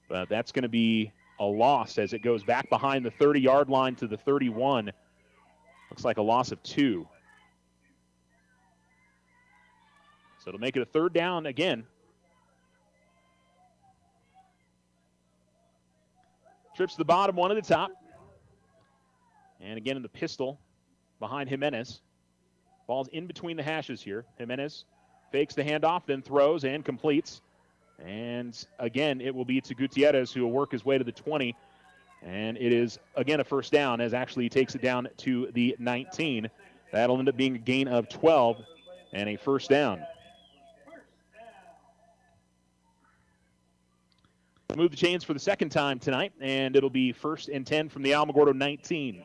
But that's going to be a loss as it goes back behind the 30-yard line to the 31. Looks like a loss of 2. So it'll make it a 3rd down again. Trips to the bottom, one at the top. And again in the pistol behind Jimenez. Ball's in between the hashes here. Jimenez fakes the handoff, then throws and completes. And again, it will be to Gutierrez, who will work his way to the 20. And it is, again, a 1st down, as actually he takes it down to the 19. That'll end up being a gain of 12 and a 1st down. Move the chains for the 2nd time tonight, and it'll be 1st and 10 from the Alamogordo 19.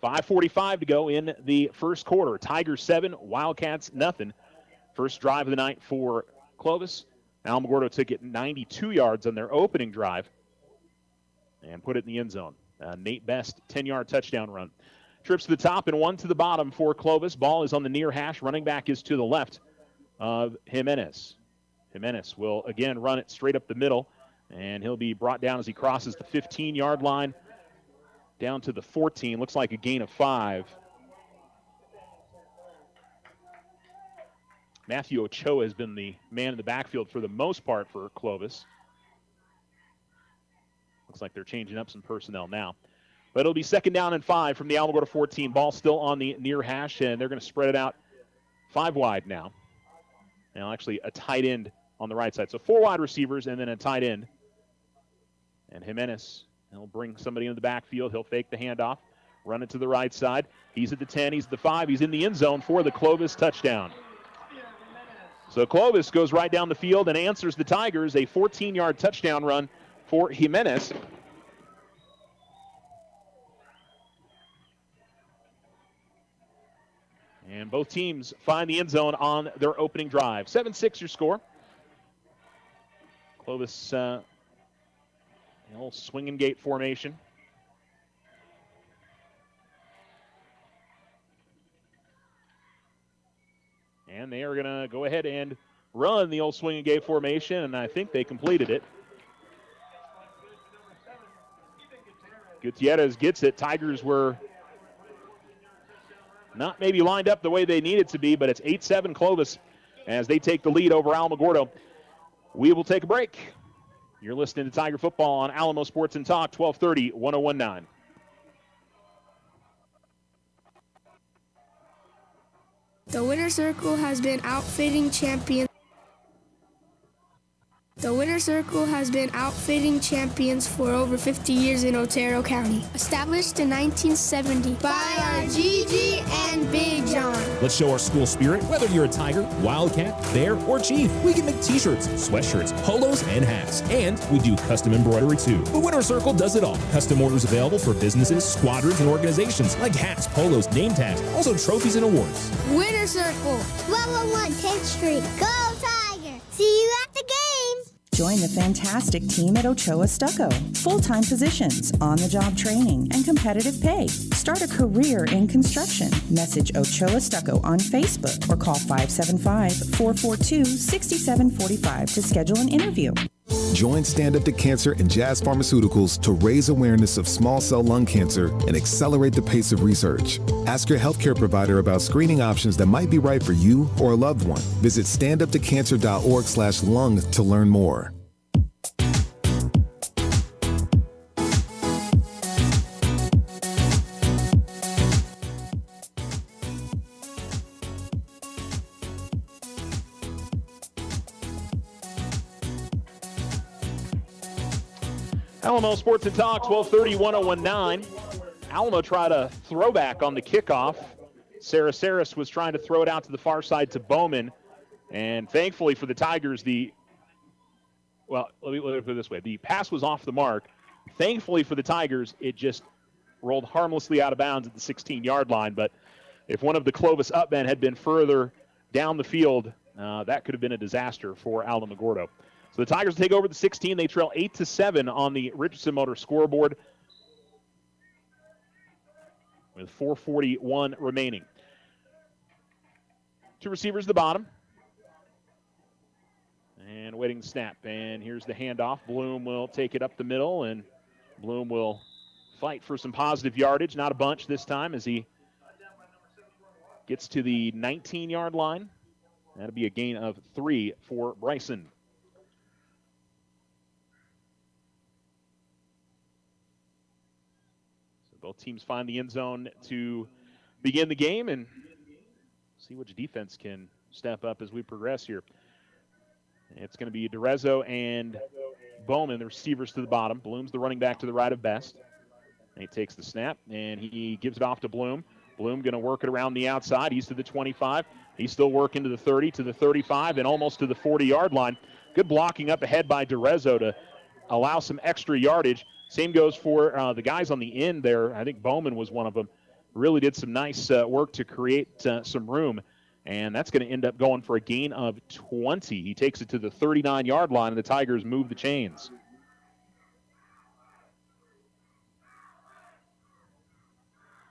5:45 to go in the 1st quarter. Tigers 7, Wildcats nothing. First drive of the night for Clovis. Alamogordo took it 92 yards on their opening drive and put it in the end zone. Nate Best, 10-yard touchdown run. Trips to the top and one to the bottom for Clovis. Ball is on the near hash. Running back is to the left of Jimenez. Jimenez will again run it straight up the middle, and he'll be brought down as he crosses the 15-yard line down to the 14. Looks like a gain of 5. Matthew Ochoa has been the man in the backfield for the most part for Clovis. Looks like they're changing up some personnel now. But it'll be 2nd down and 5 from the Alamogordo 14. Ball still on the near hash, and they're going to spread it out 5 wide now. Now actually a tight end on the right side. So 4 wide receivers and then a tight end. And Jimenez, he'll bring somebody into the backfield. He'll fake the handoff. Run it to the right side. He's at the 10, he's at the 5, he's in the end zone for the Clovis touchdown. So Clovis goes right down the field and answers the Tigers, a 14-yard touchdown run for Jimenez. And both teams find the end zone on their opening drive. 7-6 your score. Clovis, swinging gate formation. And they are going to go ahead and run the old swinging gate formation, and I think they completed it. Gutierrez gets it. Tigers were not maybe lined up the way they needed to be, but it's 8-7 Clovis as they take the lead over Alamogordo. We will take a break. You're listening to Tiger Football on Alamo Sports and Talk, 1230, 101.9. The Winner Circle has been outfitting champions. The Winner Circle has been outfitting champions for over 50 years in Otero County. Established in 1970 by our Gigi and Big John. Let's show our school spirit. Whether you're a Tiger, Wildcat, Bear, or Chief, we can make t-shirts, sweatshirts, polos, and hats. And we do custom embroidery too. The Winner Circle does it all. Custom orders available for businesses, squadrons, and organizations like hats, polos, name tags, also trophies and awards. Winner Circle, 1201 10th Street. Go Tiger! See you at the game! Join the fantastic team at Ochoa Stucco. Full-time positions, on-the-job training, and competitive pay. Start a career in construction. Message Ochoa Stucco on Facebook or call 575-442-6745 to schedule an interview. Join Stand Up to Cancer and Jazz Pharmaceuticals to raise awareness of small cell lung cancer and accelerate the pace of research. Ask your healthcare provider about screening options that might be right for you or a loved one. Visit standuptocancer.org/lung to learn more. Alamo Sports and Talk, 1230, 101.9. Alamo tried a throwback on the kickoff. Sarah Saris was trying to throw it out to the far side to Bowman. And thankfully for the Tigers, let me put it this way. The pass was off the mark. Thankfully for the Tigers, it just rolled harmlessly out of bounds at the 16-yard line. But if one of the Clovis up men had been further down the field, that could have been a disaster for Alamogordo. So the Tigers take over the 16. They trail 8-7 on the Richardson Motor scoreboard with 4:41 remaining. Two receivers at the bottom. And waiting the snap. And here's the handoff. Bloom will take it up the middle, and Bloom will fight for some positive yardage. Not a bunch this time as he gets to the 19-yard line. That'll be a gain of 3 for Bryson. Both teams find the end zone to begin the game and see which defense can step up as we progress here. It's going to be DeRezzo and Bowman, the receivers to the bottom. Bloom's the running back to the right of Best. And he takes the snap, and he gives it off to Bloom. Bloom going to work it around the outside. He's to the 25. He's still working to the 30, to the 35, and almost to the 40-yard line. Good blocking up ahead by DeRezzo to allow some extra yardage. Same goes for the guys on the end there. I think Bowman was one of them. Really did some nice work to create some room. And that's going to end up going for a gain of 20. He takes it to the 39-yard line, and the Tigers move the chains.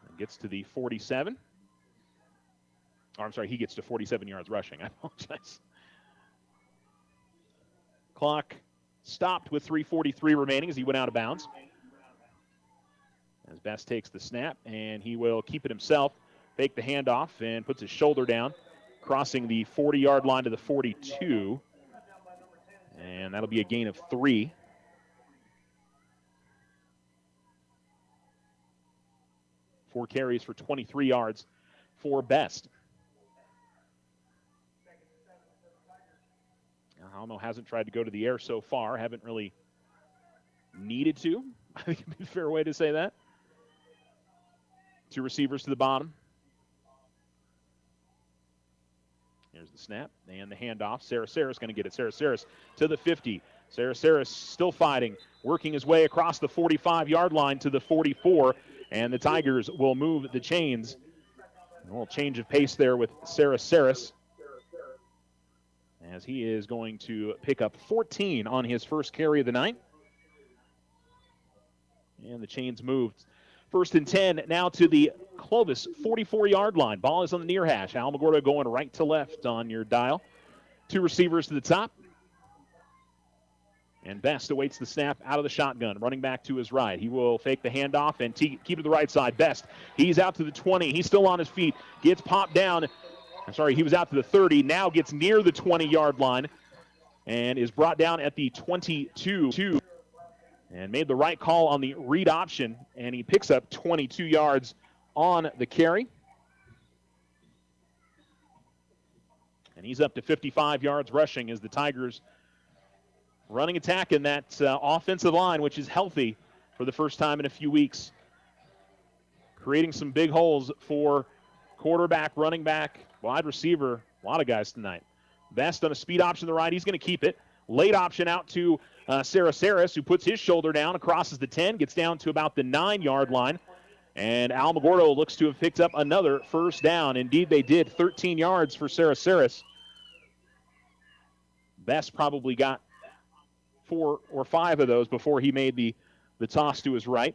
And gets to the 47. I'm sorry, he gets to 47 yards rushing. I apologize. Clock stopped with 3:43 remaining as he went out of bounds. As Best takes the snap, and he will keep it himself, fake the handoff, and puts his shoulder down, crossing the 40-yard line to the 42. And that'll be a gain of 3. Four carries for 23 yards for Best. Alamo hasn't tried to go to the air so far, haven't really needed to. I think it'd be a fair way to say that. Two receivers to the bottom. Here's the snap and the handoff. Saraceris going to get it. Saraceris to the 50. Saraceris still fighting, working his way across the 45-yard line to the 44, and the Tigers will move the chains. A little change of pace there with Saraceris, as he is going to pick up 14 on his first carry of the night. And the chains moved. 1st and 10 now to the Clovis 44-yard line. Ball is on the near hash. Alamogordo going right to left on your dial. Two receivers to the top. And Best awaits the snap out of the shotgun. Running back to his right. He will fake the handoff and keep to the right side. Best, he's out to the 20. He's still on his feet. Gets popped down. He was out to the 30. Now gets near the 20-yard line and is brought down at the 22. And made the right call on the read option, and he picks up 22 yards on the carry. And he's up to 55 yards rushing as the Tigers running attack in that offensive line, which is healthy for the first time in a few weeks. Creating some big holes for quarterback, running back, wide receiver, a lot of guys tonight. Best on a speed option to the right. He's going to keep it. Late option out to Saraceris, who puts his shoulder down, crosses the 10, gets down to about the 9-yard line. And Alamogordo looks to have picked up another first down. Indeed, they did. 13 yards for Saraceris. Best probably got 4 or 5 of those before he made the toss to his right.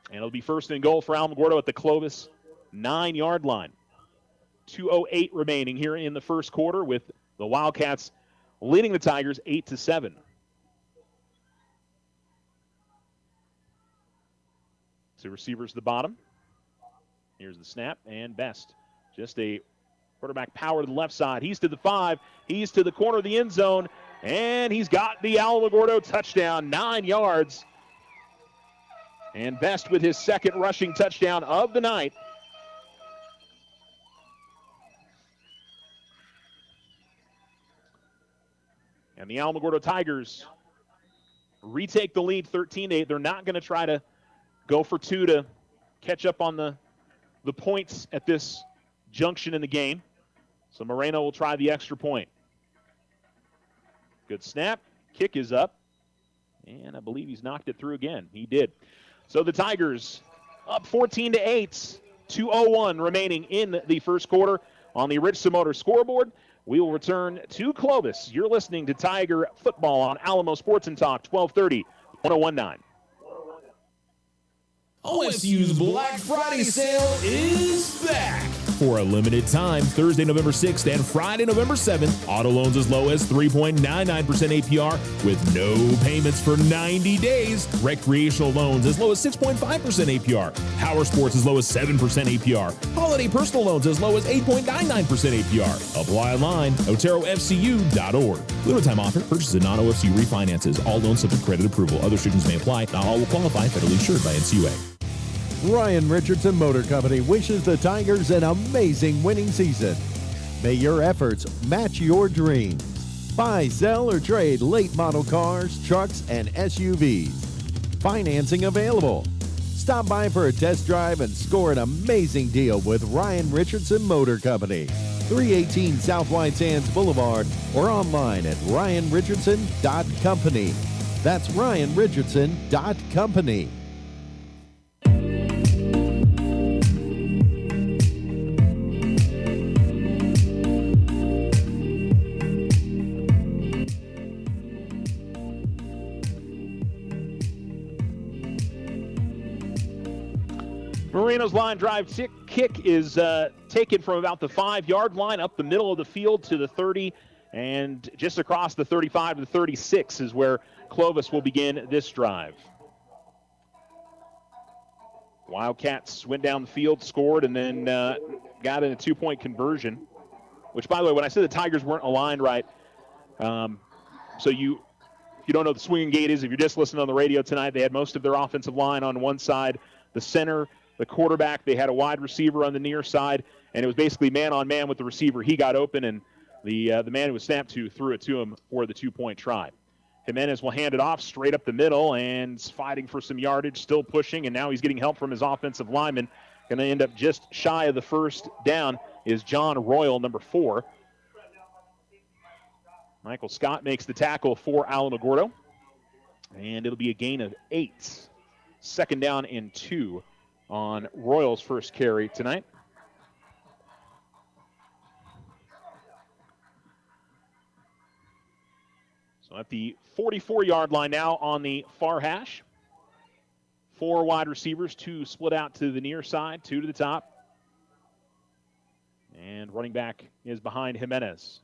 And it'll be 1st and goal for Alamogordo at the Clovis 9-yard line. 2:08 remaining here in the first quarter, with the Wildcats leading the Tigers 8-7. So receivers to the bottom. Here's the snap, and Best. Just a quarterback power to the left side. He's to the 5. He's to the corner of the end zone, and he's got the Alamogordo touchdown, 9 yards. And Best with his second rushing touchdown of the night. And the Alamogordo Tigers retake the lead 13-8. They're not going to try to go for 2 to catch up on the points at this junction in the game. So Moreno will try the extra point. Good snap. Kick is up. And I believe he's knocked it through again. He did. So the Tigers up 14-8. 2:01 remaining in the first quarter on the Richardson Motor scoreboard. We will return to Clovis. You're listening to Tiger Football on Alamo Sports and Talk, 1230, 1019. OSU's Black Friday sale is back. For a limited time, Thursday, November 6th and Friday, November 7th, auto loans as low as 3.99% APR with no payments for 90 days. Recreational loans as low as 6.5% APR. Power sports as low as 7% APR. Holiday personal loans as low as 8.99% APR. Apply online, oterofcu.org. Limited time offer. Purchase of non-OFC refinances. All loans subject to credit approval. Other restrictions may apply. Not all will qualify. Federally insured by NCUA. Ryan Richardson Motor Company wishes the Tigers an amazing winning season. May your efforts match your dreams. Buy, sell, or trade late model cars, trucks, and SUVs. Financing available. Stop by for a test drive and score an amazing deal with Ryan Richardson Motor Company. 318 South White Sands Boulevard or online at ryanrichardson.company. That's ryanrichardson.company. Moreno's line drive kick is taken from about the 5-yard line up the middle of the field to the 30, and just across the 35 to the 36 is where Clovis will begin this drive. Wildcats went down the field, scored, and then got in a 2-point conversion, which, by the way, when I said the Tigers weren't aligned right, so if you don't know what the swinging gate is, if you're just listening on the radio tonight, they had most of their offensive line on one side, the center, the quarterback. They had a wide receiver on the near side, and it was basically man-on-man with the receiver. He got open, and the man who was snapped to threw it to him for the 2-point try. Jimenez will hand it off straight up the middle and fighting for some yardage, still pushing, and now he's getting help from his offensive lineman. Going to end up just shy of the first down is John Royal, number 4. Michael Scott makes the tackle for Alamogordo, and it'll be a gain of 8. Second down and 2 on Royal's first carry tonight. So at the 44-yard line now on the far hash. 4 wide receivers, 2 split out to the near side, 2 to the top. And running back is behind Jimenez.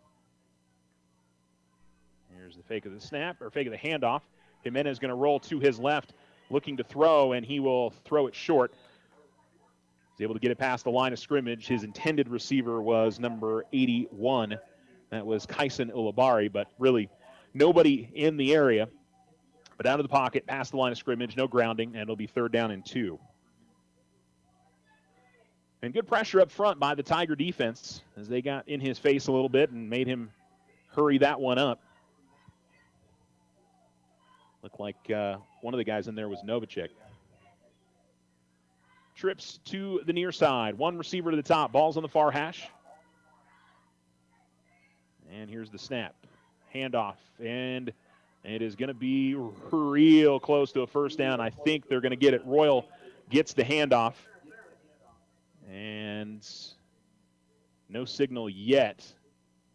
Here's the fake of the snap, or fake of the handoff. Jimenez going to roll to his left, looking to throw, and he will throw it short. He's able to get it past the line of scrimmage. His intended receiver was number 81. That was Kaisen Ulabari, but really nobody in the area. But out of the pocket, past the line of scrimmage, no grounding, and it'll be 3rd down and 2. And good pressure up front by the Tiger defense as they got in his face a little bit and made him hurry that one up. Looked like one of the guys in there was Novacek. Trips to the near side. 1 receiver to the top. Ball's on the far hash. And here's the snap. Handoff. And it is going to be real close to a first down. I think they're going to get it. Royal gets the handoff. And no signal yet.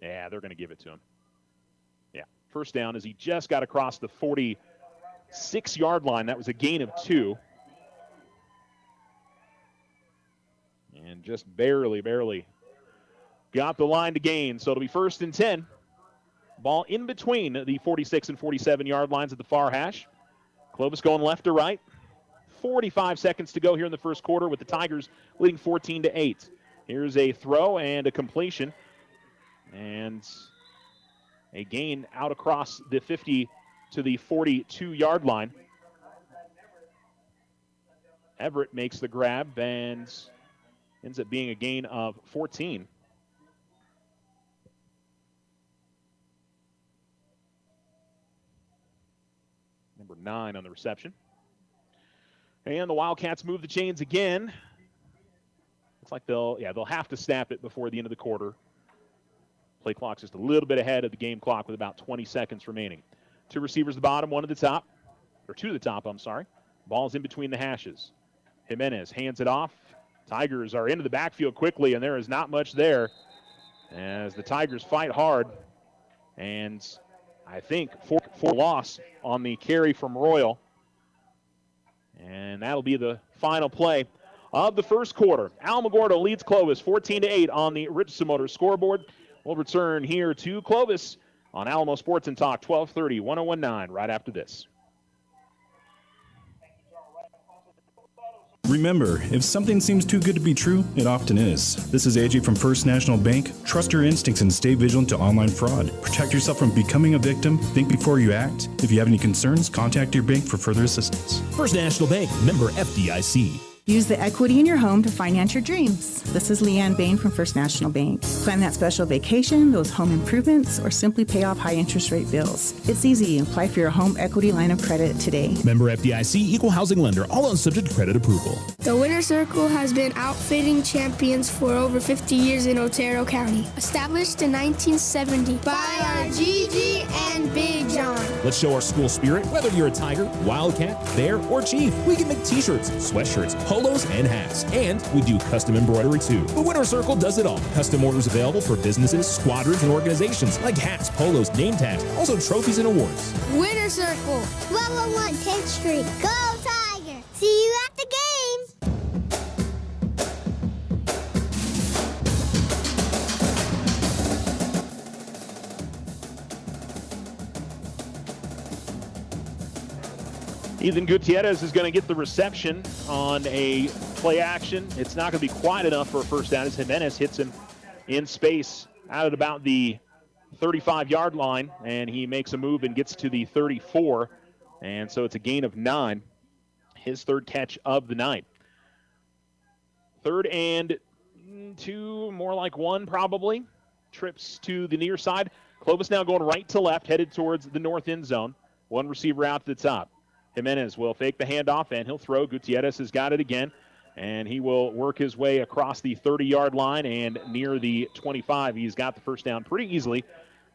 Yeah, they're going to give it to him. Yeah, first down as he just got across the 46-yard line. That was a gain of 2. And just barely got the line to gain. So it'll be 1st and 10. Ball in between the 46 and 47-yard lines at the far hash. Clovis going left to right. 45 seconds to go here in the first quarter with the Tigers leading 14-8. Here's a throw and a completion. And a gain out across the 50 to the 42-yard line. Everett makes the grab and ends up being a gain of 14. Number 9 on the reception. And the Wildcats move the chains again. Looks like they'll have to snap it before the end of the quarter. Play clock's just a little bit ahead of the game clock with about 20 seconds remaining. 2 receivers at the bottom, 1 at the top. Or 2 to the top, I'm sorry. Ball's in between the hashes. Jimenez hands it off. Tigers are into the backfield quickly, and there is not much there as the Tigers fight hard. And I think 4 loss on the carry from Royal. And that'll be the final play of the first quarter. Alamogordo leads Clovis 14-8 on the Richardson Motors scoreboard. We'll return here to Clovis on Alamo Sports and Talk 1230, 1019 right after this. Remember, if something seems too good to be true, it often is. This is AJ from First National Bank. Trust your instincts and stay vigilant to online fraud. Protect yourself from becoming a victim. Think before you act. If you have any concerns, contact your bank for further assistance. First National Bank, member FDIC. Use the equity in your home to finance your dreams. This is Leanne Bain from First National Bank. Plan that special vacation, those home improvements, or simply pay off high interest rate bills. It's easy. Apply for your home equity line of credit today. Member FDIC, equal housing lender, all loans subject to credit approval. The Winter Circle has been outfitting champions for over 50 years in Otero County. Established in 1970 by our Gigi and Big John. Let's show our school spirit. Whether you're a Tiger, Wildcat, Bear, or Chief, we can make t-shirts, sweatshirts, polos, and hats. And we do custom embroidery too. The Winter Circle does it all. Custom orders available for businesses, squadrons, and organizations like hats, polos, name tags, also trophies and awards. Winter Circle, 1201 10th Street. Go Tiger! See you at the games! Ethan Gutierrez is going to get the reception on a play action. It's not going to be quite enough for a first down as Jimenez hits him in space out at about the 35-yard line, and he makes a move and gets to the 34, and so it's a gain of 9, his 3rd catch of the night. 3rd and 2, more like 1 probably. Trips to the near side. Clovis now going right to left, headed towards the north end zone. One receiver out to the top. Jimenez will fake the handoff, and he'll throw. Gutierrez has got it again, and he will work his way across the 30-yard line and near the 25. He's got the first down pretty easily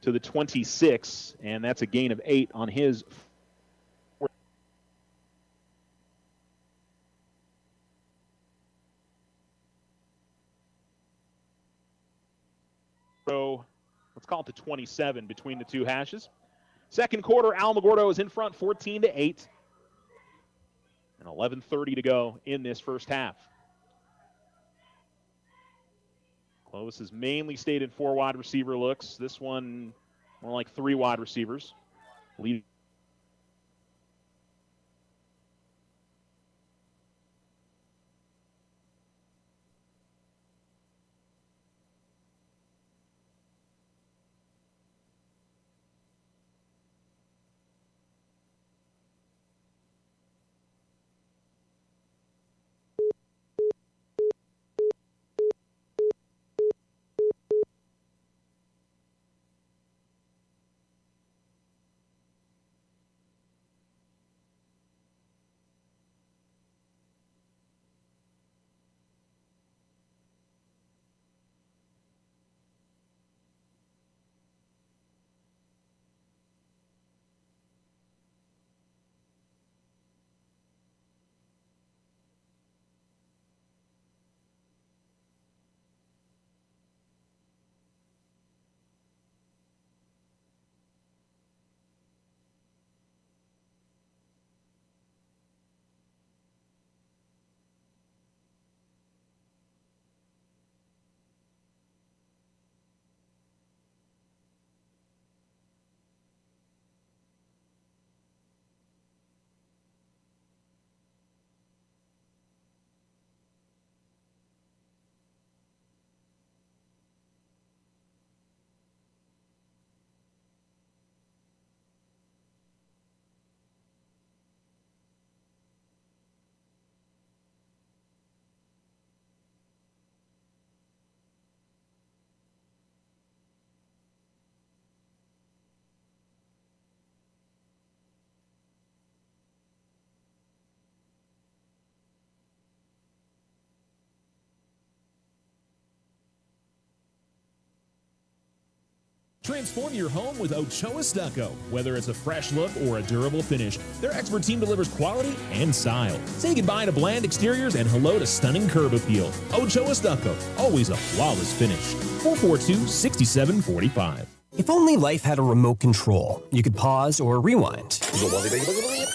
to the 26, and that's a gain of 8 on his. So let's call it the 27 between the two hashes. Second quarter, Alamogordo is in front 14-8. And 11:30 to go in this first half. Clovis has mainly stayed in 4 wide receiver looks. This one more like 3 wide receivers. Lead. Transform your home with Ochoa Stucco. Whether it's a fresh look or a durable finish, their expert team delivers quality and style. Say goodbye to bland exteriors and hello to stunning curb appeal. Ochoa Stucco, always a flawless finish. 442-6745. If only life had a remote control, you could pause or rewind.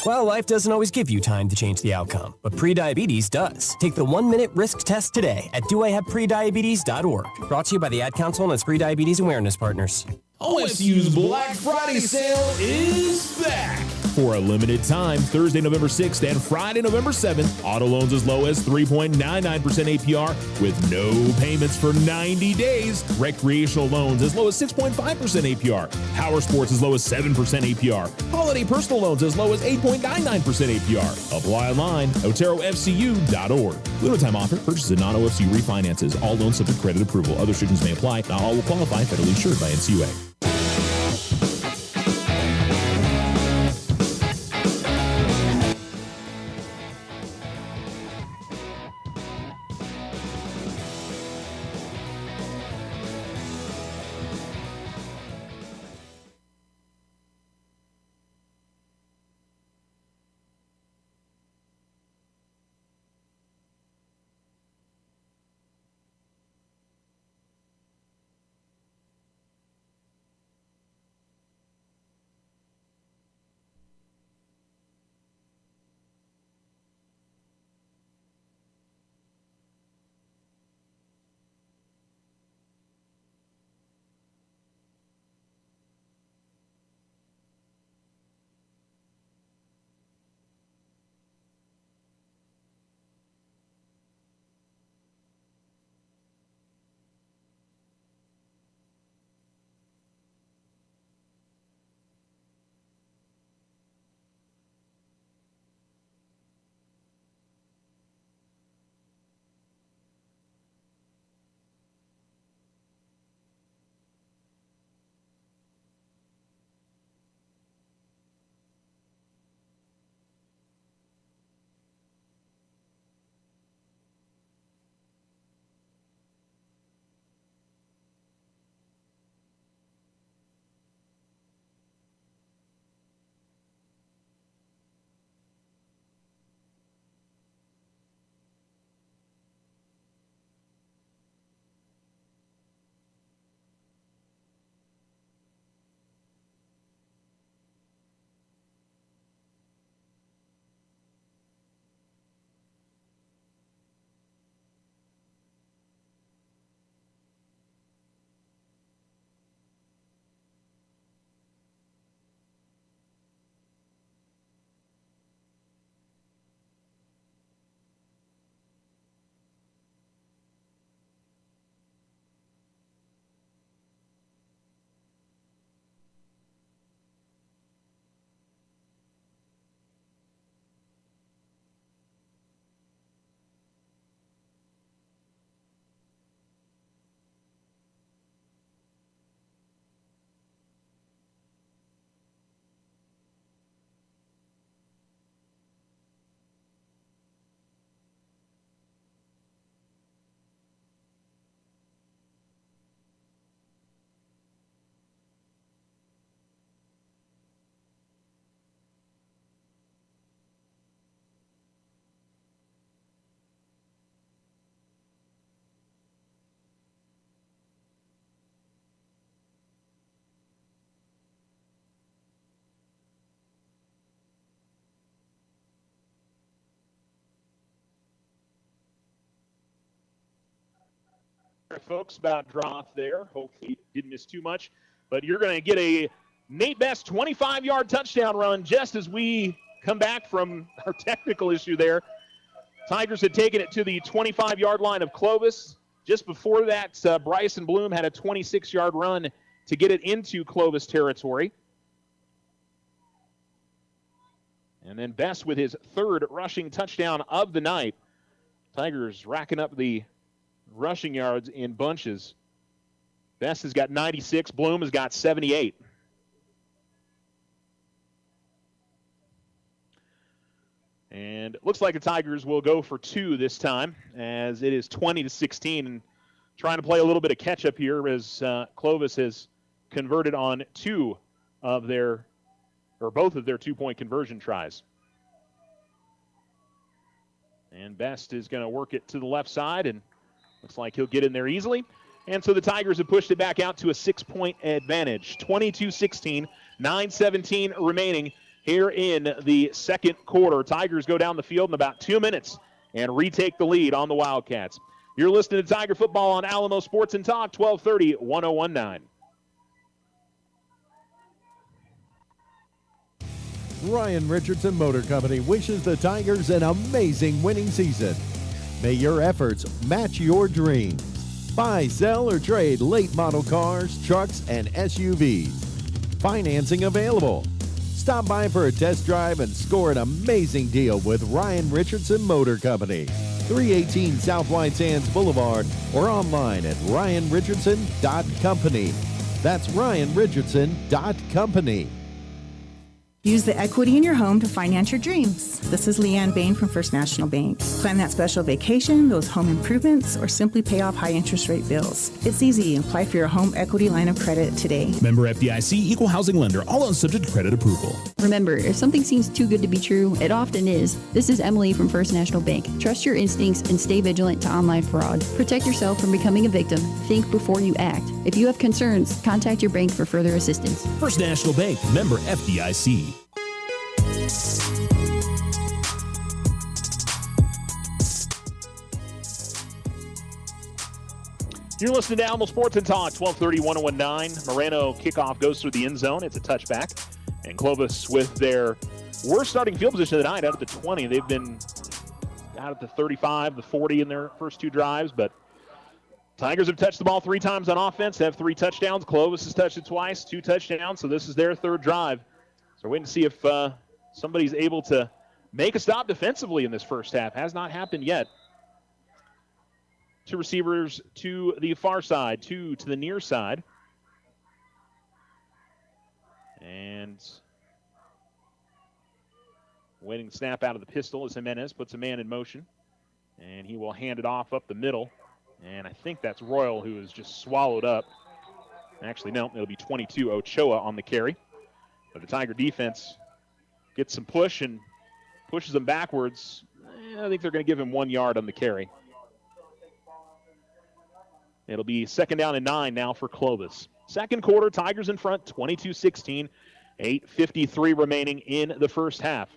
Well, life doesn't always give you time to change the outcome, but prediabetes does. Take the 1-minute risk test today at doihaveprediabetes.org. Brought to you by the Ad Council and its Prediabetes Awareness Partners. OSU's Black Friday sale is back. For a limited time, Thursday, November 6th and Friday, November 7th, auto loans as low as 3.99% APR with no payments for 90 days. Recreational loans as low as 6.5% APR. Power sports as low as 7% APR. Holiday personal loans as low as 8.99% APR. Apply online, oterofcu.org. Limited time offer. Purchases and non-OFC refinances. All loans subject to credit approval. Other restrictions may apply. Not all will qualify. Federally insured by NCUA. folks, about draw there. Hopefully you didn't miss too much. But you're going to get a Nate Best 25-yard touchdown run just as we come back from our technical issue there. Tigers had taken it to the 25-yard line of Clovis. Just before that, Bryson Bloom had a 26-yard run to get it into Clovis territory. And then Best with his third rushing touchdown of the night. Tigers racking up the rushing yards in bunches. Best has got 96. Bloom has got 78. And it looks like the Tigers will go for two this time, as it is 20-16. And trying to play a little bit of catch-up here as Clovis has converted on both of their two-point conversion tries. And Best is going to work it to the left side, and looks like he'll get in there easily. And so the Tigers have pushed it back out to a 6-point advantage. 22-16, 9:17 remaining here in the second quarter. Tigers go down the field in about 2 minutes and retake the lead on the Wildcats. You're listening to Tiger Football on Alamo Sports and Talk, 1230, 1019. Ryan Richardson Motor Company wishes the Tigers an amazing winning season. May your efforts match your dreams. Buy, sell, or trade late model cars, trucks, and SUVs. Financing available. Stop by for a test drive and score an amazing deal with Ryan Richardson Motor Company. 318 South White Sands Boulevard or online at ryanrichardson.company. That's ryanrichardson.company. Use the equity in your home to finance your dreams. This is Leanne Bain from First National Bank. Plan that special vacation, those home improvements, or simply pay off high interest rate bills. It's easy. Apply for your home equity line of credit today. Member FDIC, equal housing lender, all loans subject to credit approval. Remember, if something seems too good to be true, it often is. This is Emily from First National Bank. Trust your instincts and stay vigilant to online fraud. Protect yourself from becoming a victim. Think before you act. If you have concerns, contact your bank for further assistance. First National Bank, member FDIC. You're listening to Alamo Sports and Talk, 1230, 1019. Moreno kickoff goes through the end zone. It's a touchback. And Clovis with their worst starting field position of the night out at the 20. They've been out at the 35, the 40 in their first two drives, but Tigers have touched the ball 3 times on offense. They have 3 touchdowns. Clovis has touched it twice, 2 touchdowns, so this is their third drive. So we're waiting to see if somebody's able to make a stop defensively in this first half. Has not happened yet. 2 receivers to the far side, 2 to the near side. And waiting to snap out of the pistol as Jimenez puts a man in motion. And he will hand it off up the middle. And I think that's Royal, who is just swallowed up. Actually, no, it'll be 22, Ochoa on the carry. But the Tiger defense gets some push and pushes them backwards. I think they're going to give him 1 yard on the carry. It'll be 2nd down and 9 now for Clovis. Second quarter, Tigers in front, 22-16. 8:53 remaining in the first half.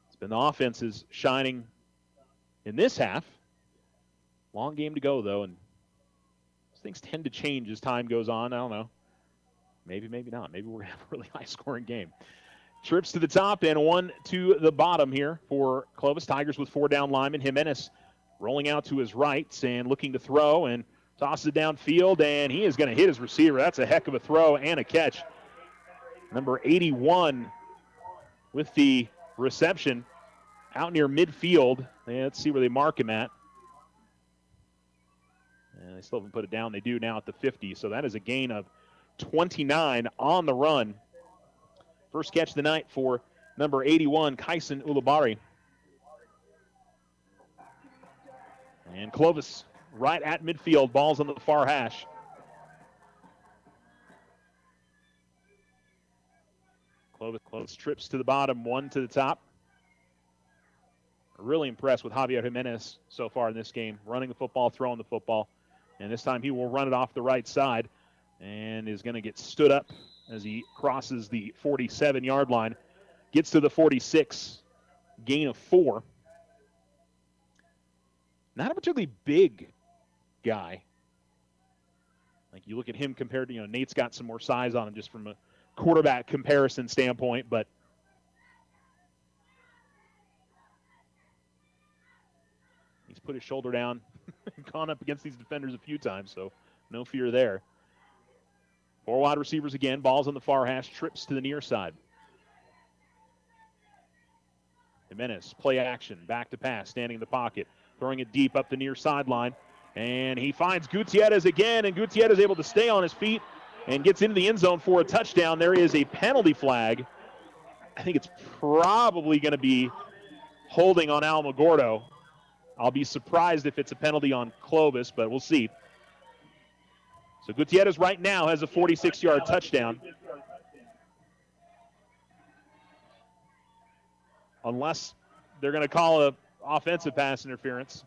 It's been the offenses shining in this half. Long game to go, though, and things tend to change as time goes on. I don't know. Maybe, maybe not. Maybe we're going to have a really high-scoring game. Trips to the top and 1 to the bottom here for Clovis. Tigers with 4 down linemen. Jimenez rolling out to his right and looking to throw and tosses it downfield, and he is going to hit his receiver. That's a heck of a throw and a catch. Number 81 with the reception out near midfield. Let's see where they mark him at. And they still haven't put it down. They do now at the 50, so that is a gain of 29 on the run. First catch of the night for number 81, Kaisen Ulubari. And Clovis right at midfield, ball's on the far hash. Clovis trips to the bottom, 1 to the top. Really impressed with Javier Jimenez so far in this game, running the football, throwing the football. And this time he will run it off the right side and is going to get stood up as he crosses the 47-yard line, gets to the 46, gain of 4. Not a particularly big guy. Like you look at him compared to, Nate's got some more size on him just from a quarterback comparison standpoint, but he's put his shoulder down and gone up against these defenders a few times, so no fear there. 4 wide receivers again. Ball's on the far hash. Trips to the near side. Jimenez, play action. Back to pass. Standing in the pocket. Throwing it deep up the near sideline. And he finds Gutierrez again, and Gutierrez able to stay on his feet and gets into the end zone for a touchdown. There is a penalty flag. I think it's probably going to be holding on Alamogordo. I'll be surprised if it's a penalty on Clovis, but we'll see. So Gutierrez right now has a 46-yard touchdown. Unless they're going to call an offensive pass interference.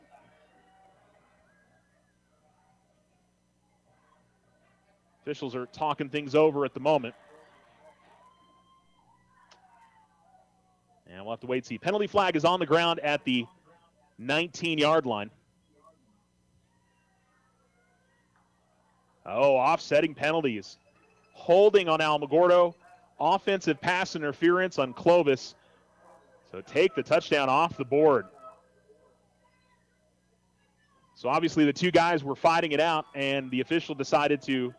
Officials are talking things over at the moment. And we'll have to wait and see. Penalty flag is on the ground at the 19-yard line. Oh, offsetting penalties. Holding on Alamogordo. Offensive pass interference on Clovis. So take the touchdown off the board. So obviously the two guys were fighting it out, and the official decided to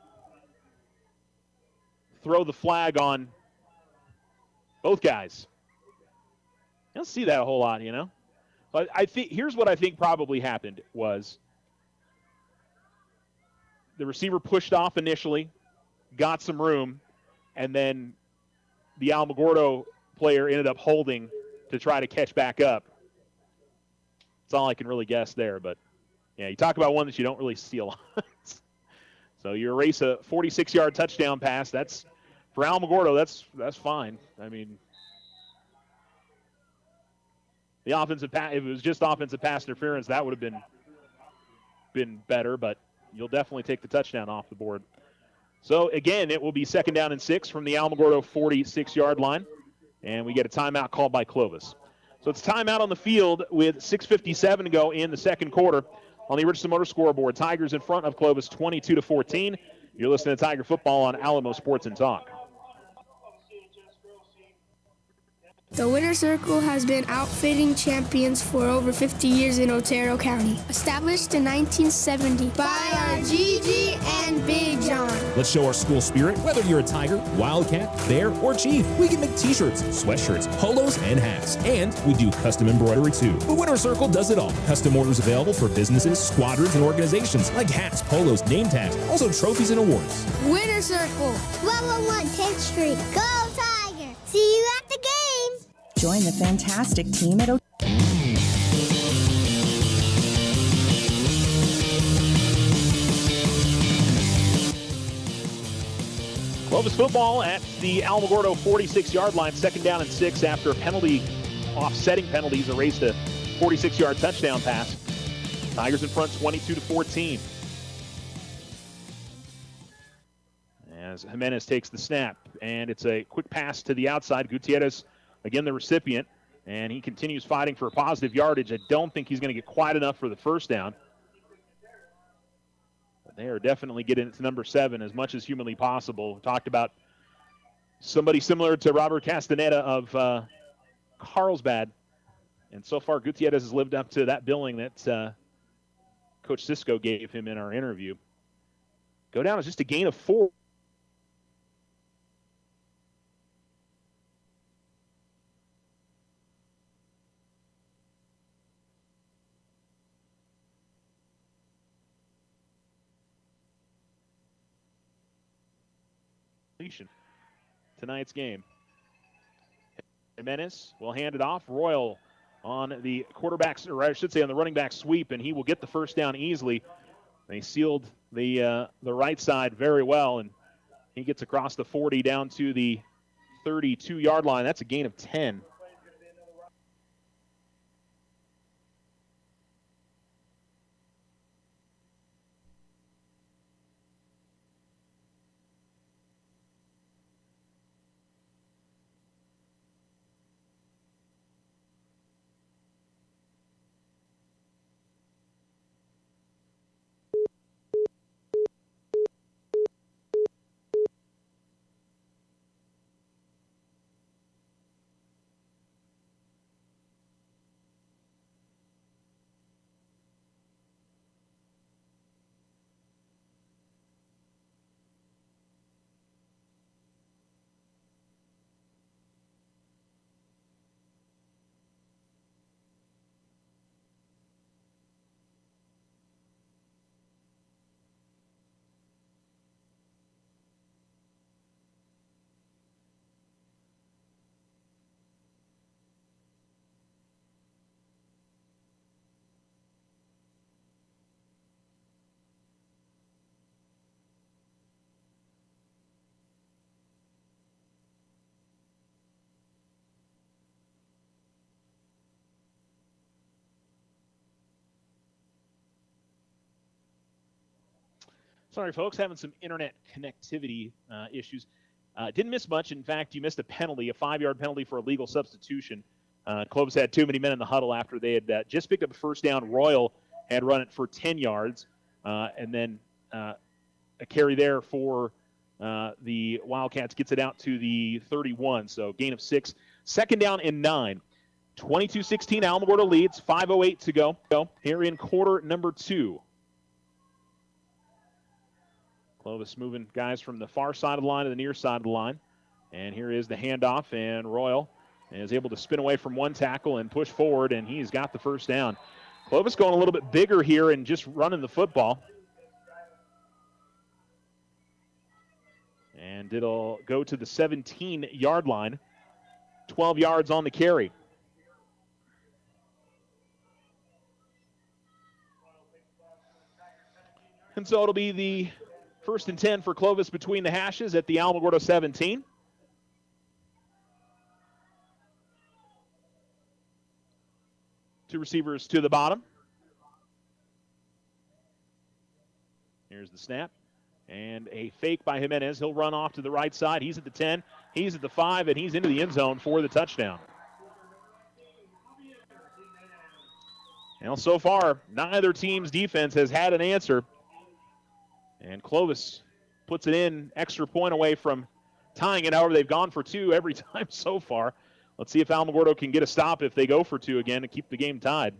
throw the flag on both guys. You don't see that a whole lot, But I think here's what I think probably happened was the receiver pushed off initially, got some room, and then the Alamogordo player ended up holding to try to catch back up. That's all I can really guess there. But, yeah, you talk about one that you don't really see a lot. So you erase a 46-yard touchdown pass. That's for Alamogordo, that's fine. I mean, the offensive pass, if it was just offensive pass interference, that would have been better, but you'll definitely take the touchdown off the board. So, again, it will be 2nd down and 6 from the Alamogordo 46-yard line, and we get a timeout called by Clovis. So it's timeout on the field with 6:57 to go in the second quarter on the Richardson Motor scoreboard. Tigers in front of Clovis 22-14. You're listening to Tiger Football on Alamo Sports and Talk. The Winter Circle has been outfitting champions for over 50 years in Otero County. Established in 1970 by our Gigi and Big John. Let's show our school spirit. Whether you're a Tiger, Wildcat, Bear, or Chief, we can make t-shirts, sweatshirts, polos, and hats. And we do custom embroidery too. The Winter Circle does it all. Custom orders available for businesses, squadrons, and organizations like hats, polos, name tags, also trophies and awards. Winter Circle, 1201 10th Street. Go Tiger! See you at the game! Join the fantastic team at Clovis football at the Alamogordo 46-yard line, 2nd down and 6 after a penalty, offsetting penalties, erased a 46-yard touchdown pass. Tigers in front 22-14. As Jimenez takes the snap, and it's a quick pass to the outside. Gutierrez, again, the recipient, and he continues fighting for a positive yardage. I don't think he's going to get quite enough for the first down. But they are definitely getting it to number 7 as much as humanly possible. We talked about somebody similar to Robert Castaneda of Carlsbad, and so far Gutierrez has lived up to that billing that Coach Cisco gave him in our interview. Go down as just a gain of 4. Tonight's game. Jimenez will hand it off. Royal on the quarterback's, or I should say on the running back sweep, and he will get the first down easily. They sealed the right side very well, and he gets across the 40 down to the 32-yard line. That's a gain of 10. Sorry, folks, having some internet connectivity issues. Didn't miss much. In fact, you missed a penalty, a 5-yard penalty for illegal substitution. Clovis had too many men in the huddle after they had just picked up a first down. Royal had run it for 10 yards, and then a carry there for the Wildcats gets it out to the 31, so gain of 6. Second down and 9. 22-16, Alamogordo leads, 5:08 to go here in quarter number 2. Clovis moving guys from the far side of the line to the near side of the line. And here is the handoff, and Royal is able to spin away from one tackle and push forward, and he's got the first down. Clovis going a little bit bigger here and just running the football. And it'll go to the 17-yard line. 12 yards on the carry. And so it'll be the 1st and 10 for Clovis between the hashes at the Alamogordo 17. Two receivers to the bottom. Here's the snap. And a fake by Jimenez. He'll run off to the right side. He's at the 10. He's at the 5, and he's into the end zone for the touchdown. Well, so far, neither team's defense has had an answer. And Clovis puts it in, extra point away from tying it. However, they've gone for 2 every time so far. Let's see if Alamogordo can get a stop if they go for 2 again to keep the game tied.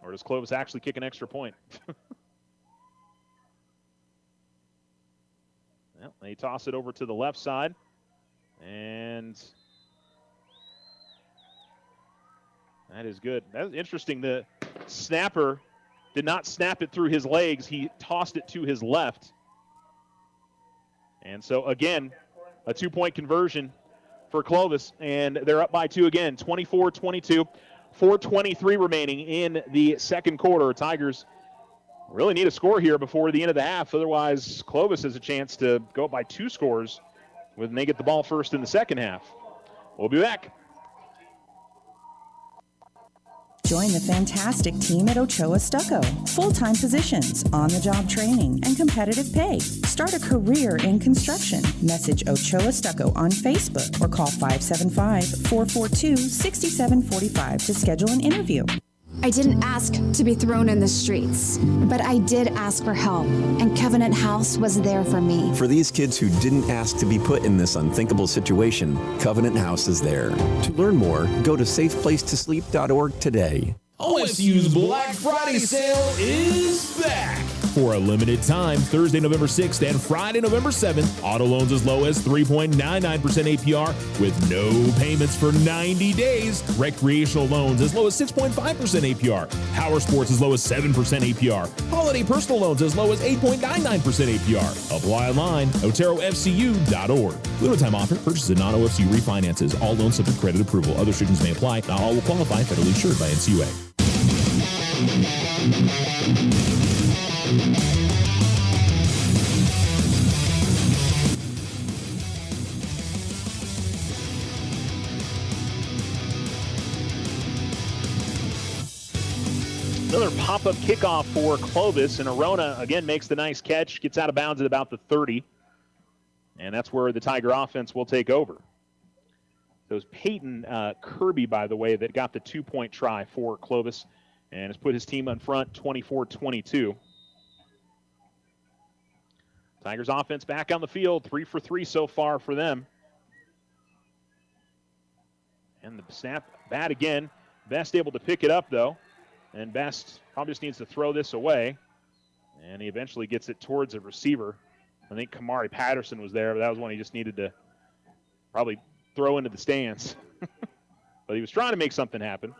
Or does Clovis actually kick an extra point? Well, they toss it over to the left side. And that is good. That is interesting. The snapper did not snap it through his legs. He tossed it to his left. And so, again, a 2-point conversion for Clovis. And they're up by 2 again, 24-22. 4:23 remaining in the second quarter. Tigers really need a score here before the end of the half. Otherwise, Clovis has a chance to go up by 2 scores when they get the ball first in the second half. We'll be back. Join the fantastic team at Ochoa Stucco. Full-time positions, on-the-job training, and competitive pay. Start a career in construction. Message Ochoa Stucco on Facebook or call 575-442-6745 to schedule an interview. I didn't ask to be thrown in the streets, but I did ask for help, and Covenant House was there for me. For these kids who didn't ask to be put in this unthinkable situation, Covenant House is there. To learn more, go to safeplacetosleep.org today. OSU's Black Friday sale is back. For a limited time, Thursday, November 6th and Friday, November 7th, auto loans as low as 3.99% APR with no payments for 90 days. Recreational loans as low as 6.5% APR. Power sports as low as 7% APR. Holiday personal loans as low as 8.99% APR. Apply online, oterofcu.org. Limited time offer. Purchase of non-OFCU refinances. All loans subject to credit approval. Other restrictions may apply. Not all will qualify. Federally insured by NCUA. Another pop-up kickoff for Clovis, and Arona again makes the nice catch, gets out of bounds at about the 30, and that's where the Tiger offense will take over. So it was Peyton Kirby, by the way, that got the 2-point try for Clovis and has put his team on front 24-22. Tigers offense back on the field, 3 for 3 so far for them. And the snap bad again. Best able to pick it up, though. And Best probably just needs to throw this away. And he eventually gets it towards a receiver. I think Kamari Patterson was there, but that was one he just needed to probably throw into the stands. But he was trying to make something happen.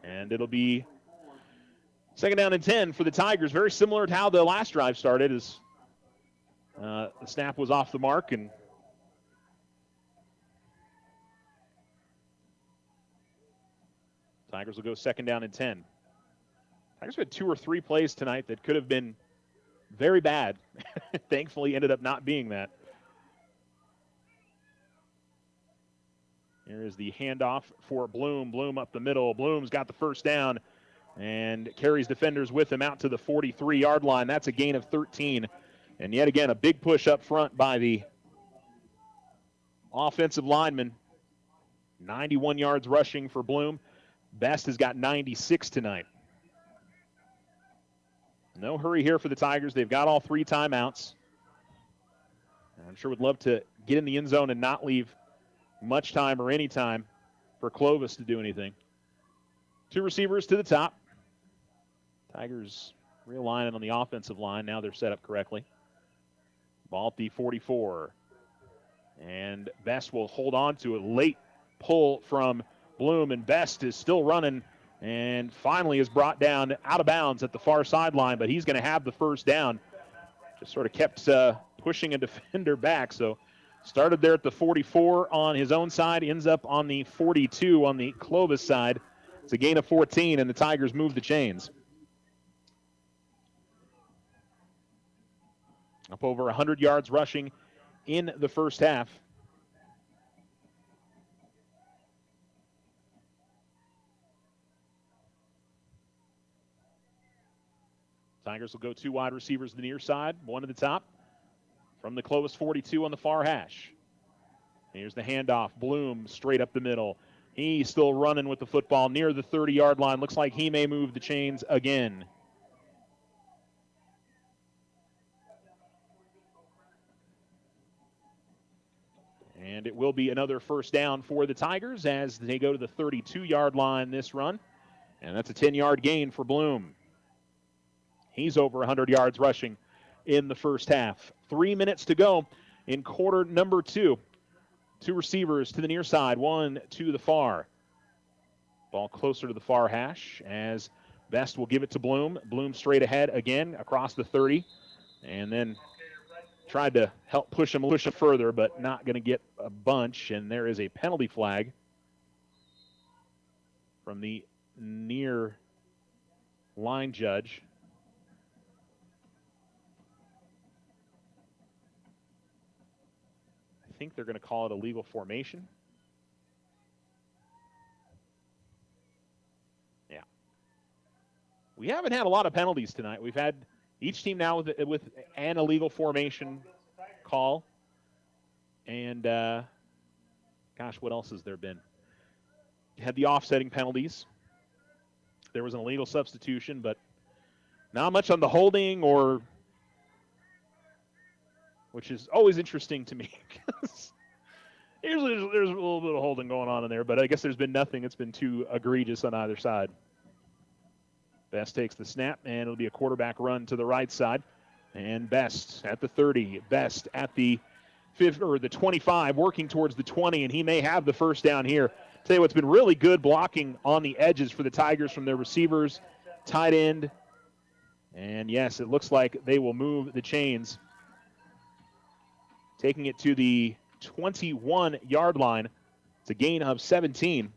And it'll be second down and 10 for the Tigers. Very similar to how the last drive started, as the snap was off the mark, and Tigers will go second down and 10. Tigers had 2 or 3 plays tonight that could have been very bad. Thankfully ended up not being that. Here is the handoff for Bloom. Bloom up the middle. Bloom's got the first down and carries defenders with him out to the 43-yard line. That's a gain of 13. And yet again, a big push up front by the offensive lineman. 91 yards rushing for Bloom. Best has got 96 tonight. No hurry here for the Tigers. They've got all 3 timeouts. I'm sure would love to get in the end zone and not leave much time or any time for Clovis to do anything. 2 receivers to the top. Tigers realigning on the offensive line. Now they're set up correctly. Ball at the 44. And Best will hold on to it. Late pull from Bloom, and Best is still running and finally is brought down out of bounds at the far sideline, but he's going to have the first down. Just sort of kept pushing a defender back. So started there at the 44 on his own side, ends up on the 42 on the Clovis side. It's a gain of 14, and the Tigers move the chains. Up over 100 yards rushing in the first half. Tigers will go 2 wide receivers to the near side, 1 at the top. From the Clovis 42 on the far hash. Here's the handoff. Bloom straight up the middle. He's still running with the football near the 30-yard line. Looks like he may move the chains again. And it will be another first down for the Tigers as they go to the 32-yard line this run. And that's a 10-yard gain for Bloom. He's over 100 yards rushing in the first half. 3 minutes to go in quarter number 2. 2 receivers to the near side, 1 to the far. Ball closer to the far hash as Best will give it to Bloom. Bloom straight ahead again across the 30. And then tried to help push him further, but not going to get a bunch. And there is a penalty flag from the near line judge. I think they're going to call it a legal formation. Yeah. We haven't had a lot of penalties tonight. We've had each team now with an illegal formation call. And, gosh, what else has there been? Had the offsetting penalties. There was an illegal substitution, but not much on the holding or... which is always interesting to me. Usually there's a little bit of holding going on in there, but I guess there's been nothing that's been too egregious on either side. Best takes the snap, and it'll be a quarterback run to the right side. And Best at the 30, Best at the 25, working towards the 20, and he may have the first down here. Tell you what's been really good blocking on the edges for the Tigers from their receivers, tight end. And yes, it looks like they will move the chains. Taking it to the 21-yard line. It's a gain of 17.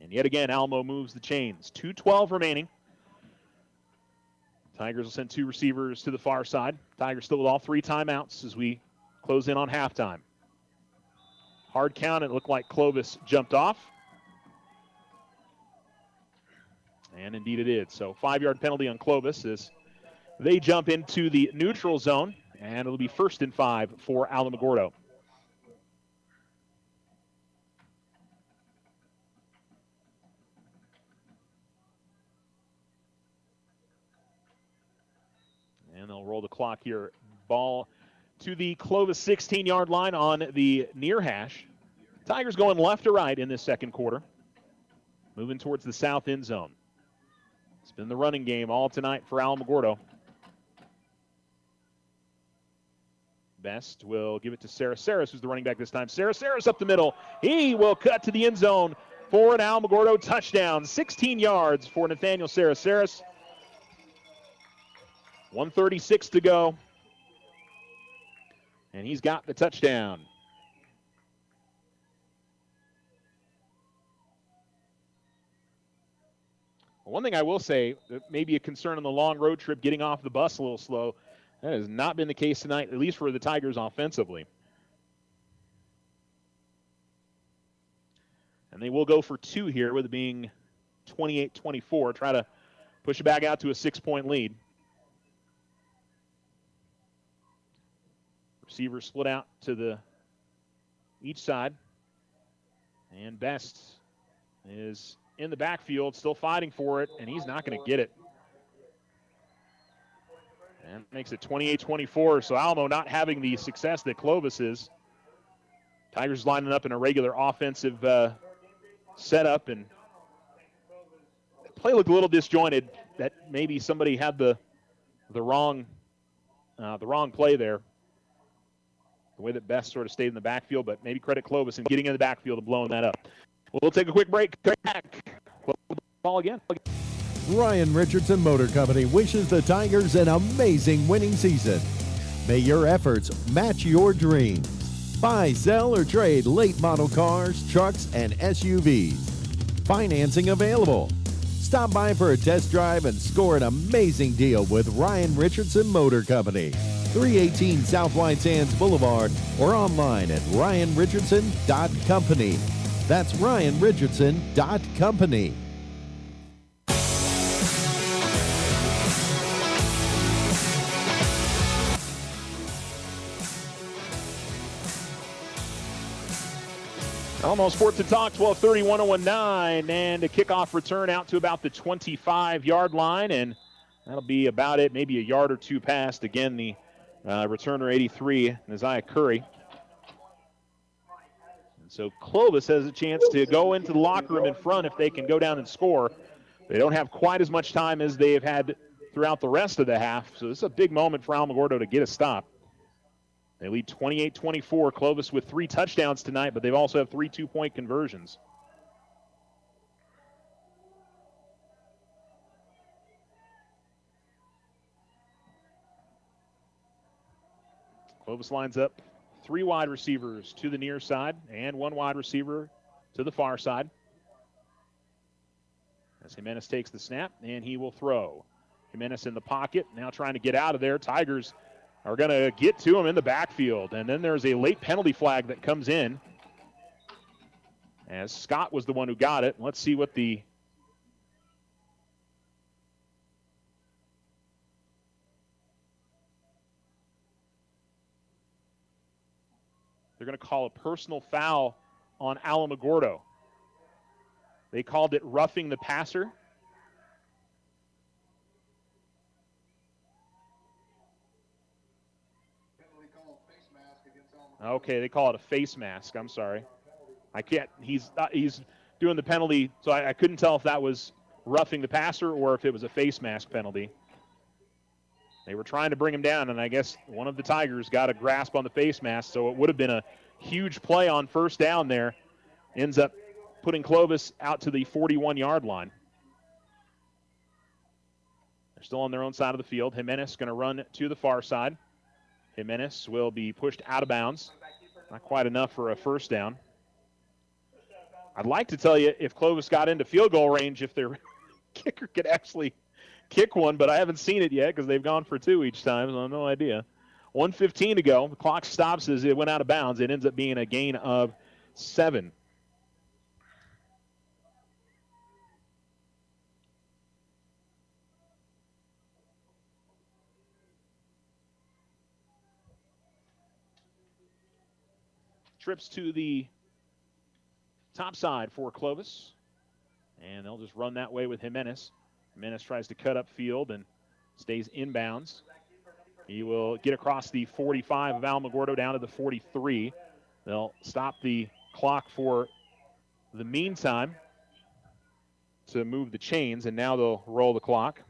And yet again, Alamo moves the chains. 2:12 remaining. Tigers will send 2 receivers to the far side. Tigers still with all 3 timeouts as we close in on halftime. Hard count. It looked like Clovis jumped off. And indeed it did. So 5-yard penalty on Clovis as they jump into the neutral zone. And it'll be 1st and 5 for Alamogordo. And they'll roll the clock here. Ball to the Clovis 16-yard line on the near hash. Tigers going left to right in this second quarter. Moving towards the south end zone. It's been the running game all tonight for Alamogordo. Best will give it to Saris, who's the running back this time. Saris up the middle. He will cut to the end zone for an Alamogordo touchdown. 16 yards for Nathaniel Saris. 1:36 to go. And he's got the touchdown. One thing I will say, maybe a concern on the long road trip, getting off the bus a little slow. That has not been the case tonight, at least for the Tigers offensively. And they will go for 2 here with it being 28-24. Try to push it back out to a 6-point lead. Receivers split out to each side. And Best is in the backfield, still fighting for it, and he's not going to get it. And makes it 28-24, so Alamo not having the success that Clovis is. Tigers lining up in a regular offensive setup, and the play looked a little disjointed. That maybe somebody had the wrong play there. The way that Best sort of stayed in the backfield, but maybe credit Clovis in getting in the backfield and blowing that up. We'll take a quick break. Come back. Ball again. Ryan Richardson Motor Company wishes the Tigers an amazing winning season. May your efforts match your dreams. Buy, sell, or trade late model cars, trucks, and SUVs. Financing available. Stop by for a test drive and score an amazing deal with Ryan Richardson Motor Company. 318 South White Sands Boulevard or online at ryanrichardson.company. That's ryanrichardson.company. Almost Sports and Talk, 12:30, 101.9, and a kickoff return out to about the 25-yard line, and that'll be about it, maybe a yard or two past. Again, the returner 83, Isaiah Curry. And so Clovis has a chance to go into the locker room in front if they can go down and score. They don't have quite as much time as they have had throughout the rest of the half, so this is a big moment for Alamogordo to get a stop. They lead 28-24. Clovis with 3 touchdowns tonight, but they've also have 3 two-point conversions. Clovis lines up 3 wide receivers to the near side and 1 wide receiver to the far side. As Jimenez takes the snap, and he will throw. Jimenez in the pocket, now trying to get out of there. Tigers are going to get to him in the backfield. And then there's a late penalty flag that comes in, as Scott was the one who got it. Let's see what they're going to call a personal foul on Alamogordo. They called it roughing the passer. Okay, they call it a face mask. I'm sorry. I can't. He's doing the penalty, so I couldn't tell if that was roughing the passer or if it was a face mask penalty. They were trying to bring him down, and I guess one of the Tigers got a grasp on the face mask, so it would have been a huge play on first down there. Ends up putting Clovis out to the 41-yard line. They're still on their own side of the field. Jimenez going to run to the far side. Jimenez will be pushed out of bounds. Not quite enough for a first down. I'd like to tell you if Clovis got into field goal range, if their kicker could actually kick one, but I haven't seen it yet because they've gone for 2 each time, so I have no idea. 1:15 to go. The clock stops as it went out of bounds. It ends up being a gain of 7. Trips to the top side for Clovis, and they'll just run that way with Jimenez. Jimenez tries to cut up field and stays inbounds. He will get across the 45 of Alamogordo down to the 43. They'll stop the clock for the meantime to move the chains, and now they'll roll the clock.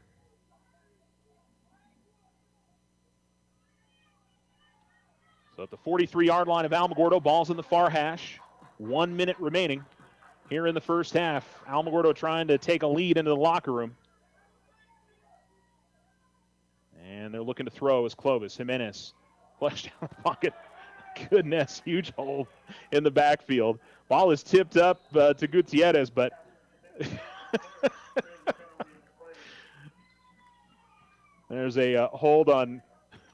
So at the 43-yard line of Alamogordo, ball's in the far hash. 1 minute remaining here in the first half. Alamogordo trying to take a lead into the locker room. And they're looking to throw as Clovis. Jimenez flushed down the pocket. Goodness, huge hole in the backfield. Ball is tipped up to Gutierrez, but there's a hold on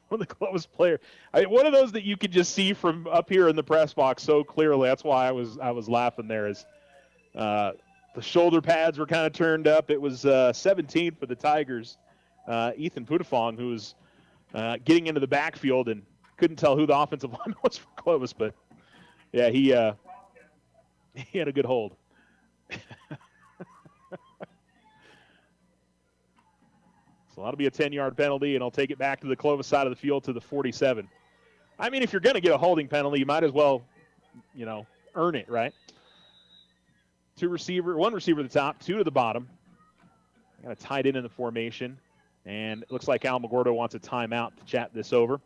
one of the Clovis players. One of those that you could just see from up here in the press box so clearly. That's why I was laughing there. Is The shoulder pads were kind of turned up. It was 17 for the Tigers. Ethan Putafong, who was getting into the backfield and couldn't tell who the offensive lineman was for Clovis, but yeah, he had a good hold. So that'll be a 10-yard penalty, and I'll take it back to the Clovis side of the field to the 47. I mean, if you're going to get a holding penalty, you might as well, earn it, right? One receiver at the top, two to the bottom. Got a tight end in the formation, and it looks like Alamogordo wants a timeout to chat this over.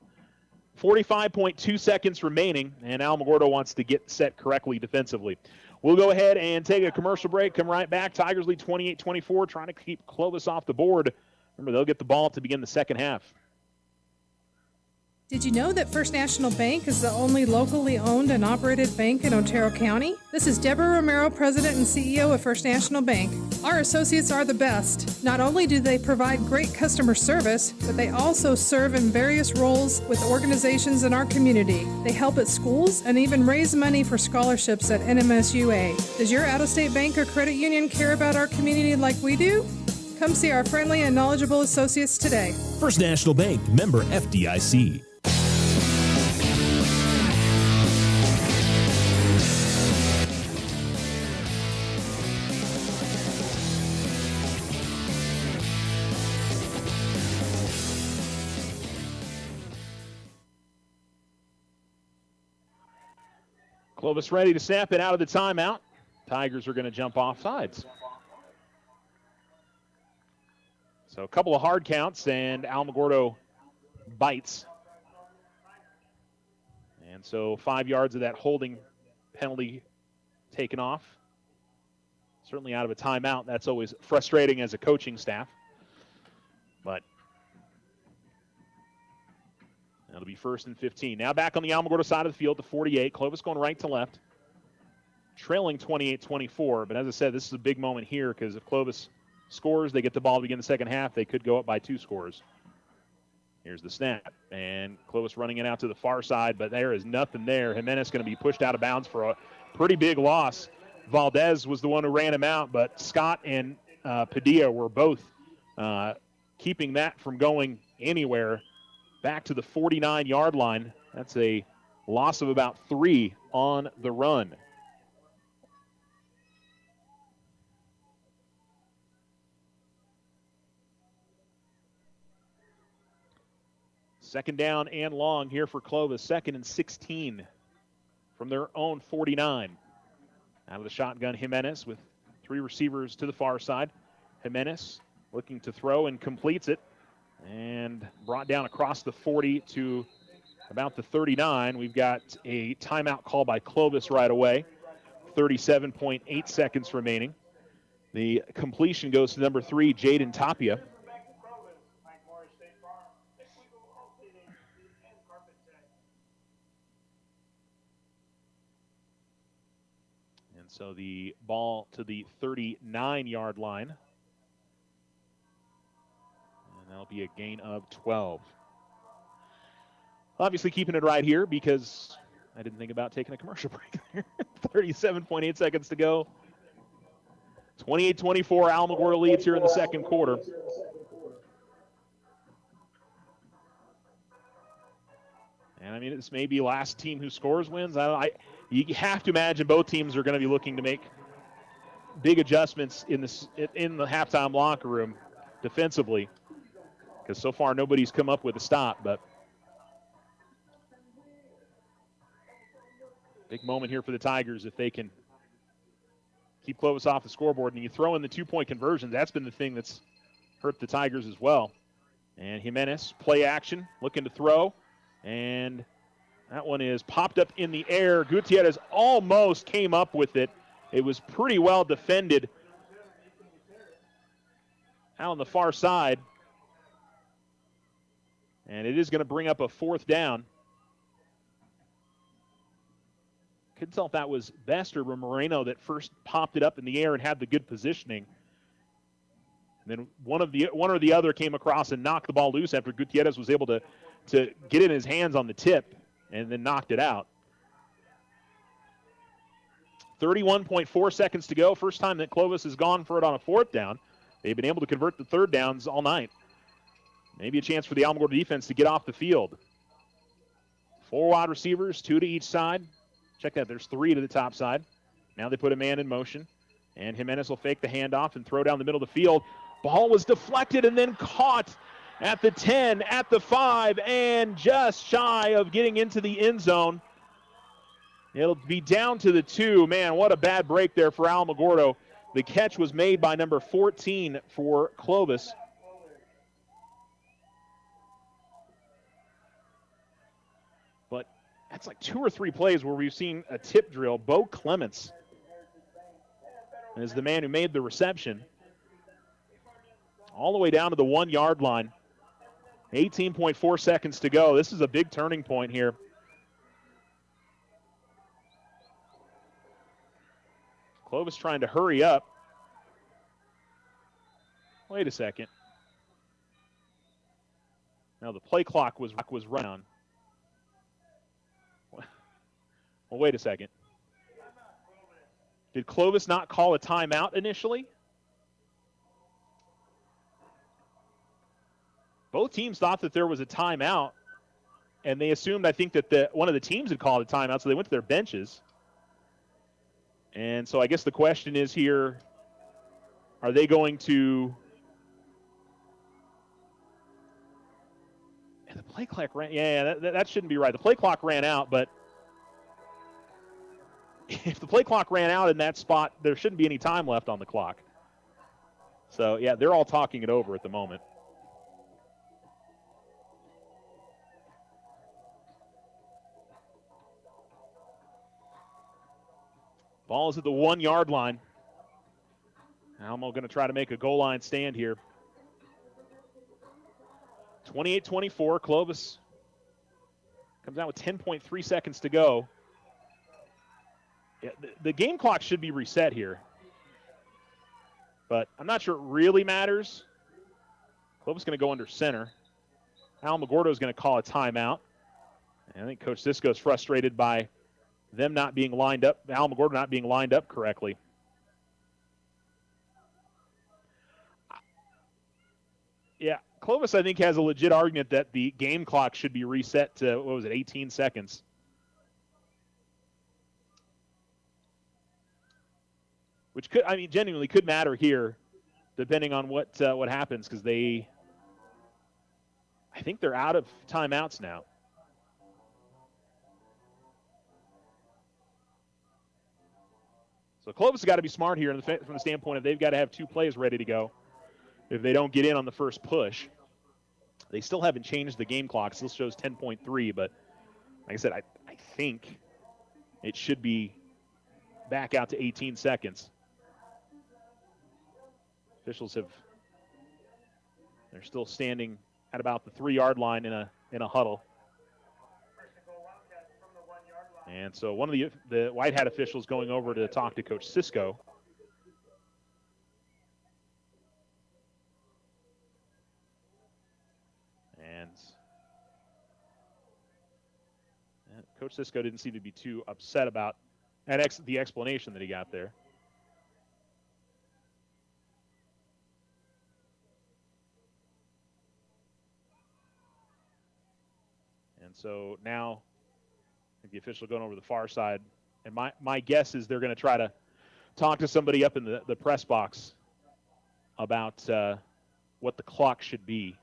45.2 seconds remaining, and Alamogordo wants to get set correctly defensively. We'll go ahead and take a commercial break, come right back. Tigers lead 28-24, trying to keep Clovis off the board. Remember, they'll get the ball to begin the second half. Did you know that First National Bank is the only locally owned and operated bank in Otero County? This is Deborah Romero, President and CEO of First National Bank. Our associates are the best. Not only do they provide great customer service, but they also serve in various roles with organizations in our community. They help at schools and even raise money for scholarships at NMSUA. Does your out-of-state bank or credit union care about our community like we do? Come see our friendly and knowledgeable associates today. First National Bank, member FDIC. Clovis ready to snap it out of the timeout. Tigers are going to jump off sides. So a couple of hard counts, and Alamogordo bites. And so 5 yards of that holding penalty taken off. Certainly out of a timeout. That's always frustrating as a coaching staff. But that'll be 1st and 15. Now back on the Alamogordo side of the field, the 48. Clovis going right to left. Trailing 28-24. But as I said, this is a big moment here because if Clovis scores, they get the ball to begin the second half. They could go up by 2 scores. Here's the snap. And Clovis running it out to the far side, but there is nothing there. Jimenez going to be pushed out of bounds for a pretty big loss. Valdez was the one who ran him out, but Scott and Padilla were both keeping that from going anywhere. Back to the 49-yard line. That's a loss of about 3 on the run. Second down and long here for Clovis. 2nd and 16 from their own 49. Out of the shotgun, Jimenez with 3 receivers to the far side. Jimenez looking to throw and completes it. And brought down across the 40 to about the 39. We've got a timeout call by Clovis right away. 37.8 seconds remaining. The completion goes to number 3, Jaden Tapia. So the ball to the 39-yard line. And that'll be a gain of 12. Obviously keeping it right here because I didn't think about taking a commercial break there. 37.8 seconds to go. 28-24, Alamogordo leads here in the second quarter. And I mean, this may be last team who scores wins. You have to imagine both teams are going to be looking to make big adjustments in the halftime locker room defensively, because so far nobody's come up with a stop. But big moment here for the Tigers if they can keep Clovis off the scoreboard. And you throw in the 2-point conversions. That's been the thing that's hurt the Tigers as well. And Jimenez, play action, looking to throw. And that one is popped up in the air. Gutierrez almost came up with it. It was pretty well defended out on the far side. And it is going to bring up a 4th down. Couldn't tell if that was Best or Moreno that first popped it up in the air and had the good positioning. And then one or the other came across and knocked the ball loose after Gutierrez was able to get in his hands on the tip and then knocked it out. 31.4 seconds to go. First time that Clovis has gone for it on a fourth down. They've been able to convert the third downs all night. Maybe a chance for the Alamogordo defense to get off the field. 4 wide receivers, 2 to each side. Check that, there's 3 to the top side. Now they put a man in motion. And Jimenez will fake the handoff and throw down the middle of the field. Ball was deflected and then caught at the 10, at the 5, and just shy of getting into the end zone. It'll be down to the 2. Man, what a bad break there for Alamogordo. The catch was made by number 14 for Clovis. But that's like 2 or 3 plays where we've seen a tip drill. Bo Clements is the man who made the reception. All the way down to the 1-yard line. 18.4 seconds to go. This is a big turning point here. Clovis trying to hurry up. Wait a second. Now the play clock was run on. Well, wait a second. Did Clovis not call a timeout initially? Both teams thought that there was a timeout, and they assumed, I think, that one of the teams had called a timeout, so they went to their benches. And so I guess the question is here, are they going to... And the play clock ran... Yeah, that shouldn't be right. The play clock ran out, but if the play clock ran out in that spot, there shouldn't be any time left on the clock. So, yeah, they're all talking it over at the moment. Ball is at the 1-yard line. Alamo going to try to make a goal line stand here. 28-24. Clovis comes out with 10.3 seconds to go. Yeah, the game clock should be reset here. But I'm not sure it really matters. Clovis is going to go under center. Alamogordo is going to call a timeout. And I think Coach Cisco is frustrated by them not being lined up, Alamogordo not being lined up correctly. Yeah, Clovis, I think, has a legit argument that the game clock should be reset to, 18 seconds. Which could, genuinely could matter here, depending on what happens, because I think they're out of timeouts now. So Clovis has got to be smart here from the standpoint of they've got to have 2 plays ready to go if they don't get in on the first push. They still haven't changed the game clock. Still shows 10.3, but like I said, I think it should be back out to 18 seconds. Officials they're still standing at about the 3-yard line in a huddle. And so one of the white hat officials going over to talk to Coach Cisco. And Coach Cisco didn't seem to be too upset about the explanation that he got there. And so now the official going over the far side. And my guess is they're going to try to talk to somebody up in the press box about what the clock should be.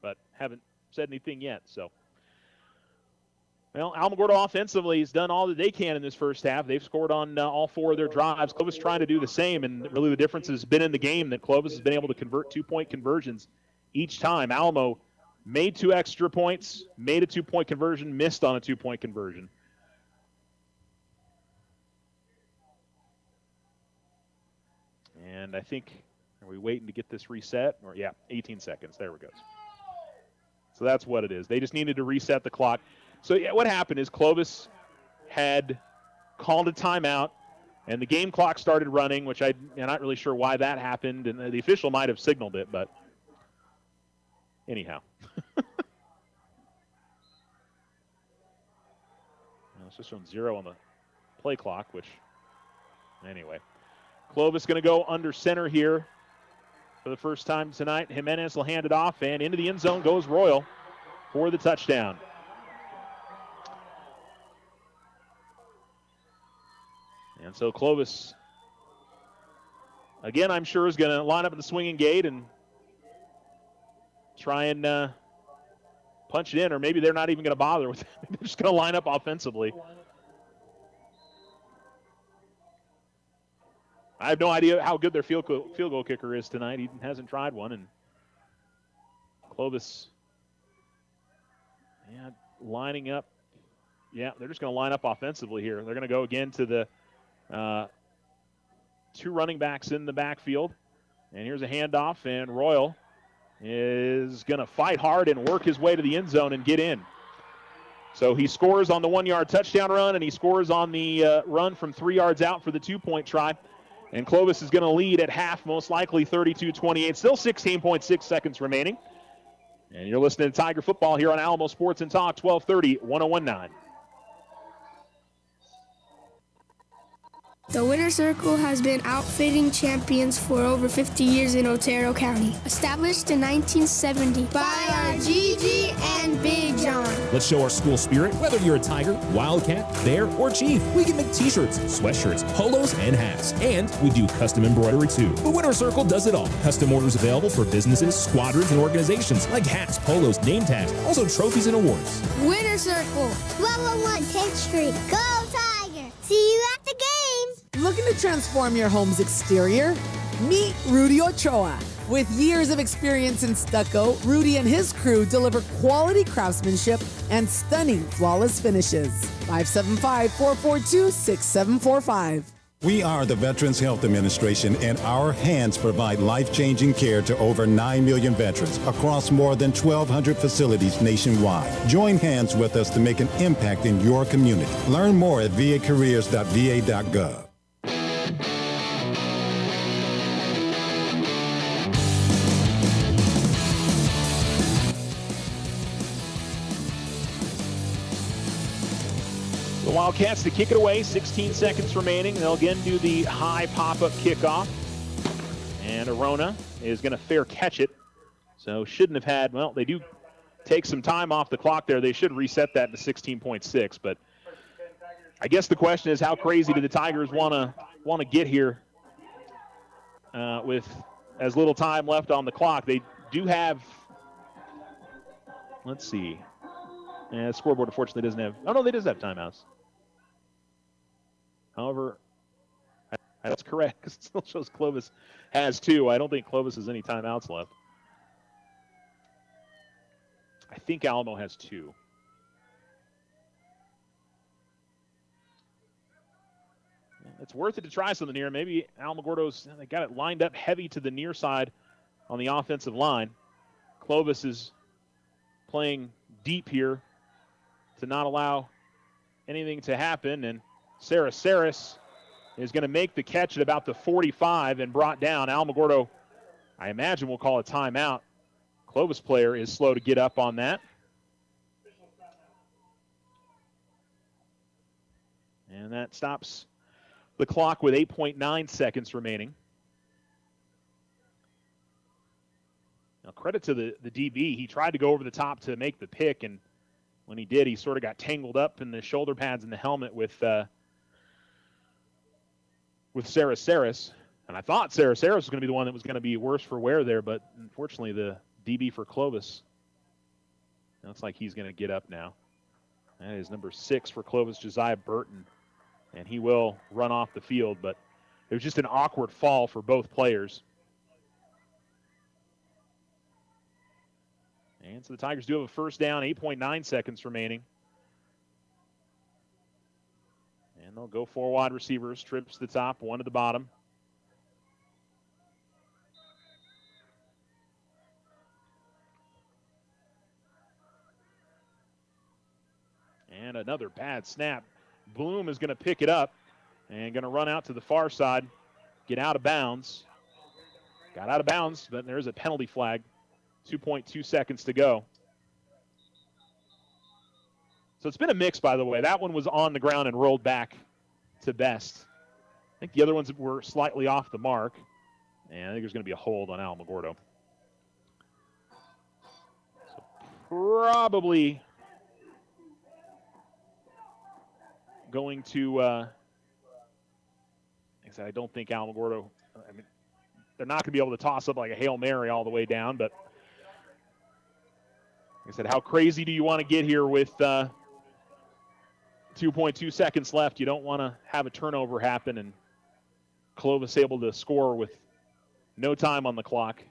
But haven't said anything yet, so. Well, Alamogordo offensively has done all that they can in this first half. They've scored on all 4 of their drives. Clovis trying to do the same, and really the difference has been in the game that Clovis has been able to convert 2-point conversions each time. Alamo made 2 extra points, made a 2-point conversion, missed on a 2-point conversion. And I think, are we waiting to get this reset? Or yeah, 18 seconds. There we go. So that's what it is. They just needed to reset the clock. So yeah, what happened is Clovis had called a timeout, and the game clock started running, which I'm not really sure why that happened, and the official might have signaled it, but Anyhow. It's just showing 0 on the play clock, which, anyway. Clovis going to go under center here for the first time tonight. Jimenez will hand it off, and into the end zone goes Royal for the touchdown. And so Clovis, again, I'm sure is going to line up in the swinging gate and try and punch it in, or maybe they're not even going to bother with it. They're just going to line up offensively. I have no idea how good their field goal kicker is tonight. He hasn't tried one, and Clovis, lining up. Yeah, they're just going to line up offensively here. They're going to go again to the 2 running backs in the backfield, and here's a handoff, and Royal is going to fight hard and work his way to the end zone and get in. So he scores on the 1-yard touchdown run, and he scores on the run from 3 yards out for the 2-point try. And Clovis is going to lead at half, most likely 32-28. Still 16.6 seconds remaining. And you're listening to Tiger Football here on Alamo Sports and Talk, 1230, 1019. The Winter Circle has been outfitting champions for over 50 years in Otero County. Established in 1970 by our Gigi and Big John. Let's show our school spirit. Whether you're a Tiger, Wildcat, Bear, or Chief, we can make t-shirts, sweatshirts, polos, and hats. And we do custom embroidery too. The Winter Circle does it all. Custom orders available for businesses, squadrons, and organizations like hats, polos, name tags, also trophies and awards. Winter Circle, 1201 10th Street. Go Tiger! See you at the game! Looking to transform your home's exterior? Meet Rudy Ochoa. With years of experience in stucco, Rudy and his crew deliver quality craftsmanship and stunning flawless finishes. 575-442-6745. We are the Veterans Health Administration, and our hands provide life-changing care to over 9 million veterans across more than 1,200 facilities nationwide. Join hands with us to make an impact in your community. Learn more at vacareers.va.gov. The Wildcats to kick it away, 16 seconds remaining. They'll again do the high pop-up kickoff. And Arona is going to fair catch it. So shouldn't have had, well, they do take some time off the clock there. They should reset that to 16.6. But I guess the question is, how crazy do the Tigers want to get here with as little time left on the clock? They do have, let's see. The scoreboard unfortunately doesn't have, oh no, they does have timeouts. However, that's correct, because it still shows Clovis has 2. I don't think Clovis has any timeouts left. I think Alamo has 2. It's worth it to try something here. Maybe Alamogordo's, they got it lined up heavy to the near side on the offensive line. Clovis is playing deep here to not allow anything to happen, and Sarah Saris is going to make the catch at about the 45 and brought down. Alamogordo, I imagine, will call a timeout. Clovis player is slow to get up on that. And that stops the clock with 8.9 seconds remaining. Now, credit to the DB. He tried to go over the top to make the pick, and when he did, he sort of got tangled up in the shoulder pads and the helmet with Sarah Saris. And I thought Sarah Saris was going to be the one that was going to be worse for wear there, but unfortunately the DB for Clovis, looks like he's going to get up now. That is number 6 for Clovis, Josiah Burton. And he will run off the field, but it was just an awkward fall for both players. And so the Tigers do have a first down, 8.9 seconds remaining. And they'll go 4 wide receivers, trips to the top, 1 to the bottom. And another bad snap. Bloom is going to pick it up and going to run out to the far side, get out of bounds. Got out of bounds, but there's a penalty flag. 2.2 seconds to go. So it's been a mix, by the way. That one was on the ground and rolled back to best. I think the other ones were slightly off the mark. And I think there's going to be a hold on Alamogordo. So probably going to, like I said, I don't think Alamogordo, I mean, they're not going to be able to toss up like a Hail Mary all the way down, but like I said, how crazy do you want to get here with 2.2 seconds left? You don't want to have a turnover happen and Clovis able to score with no time on the clock.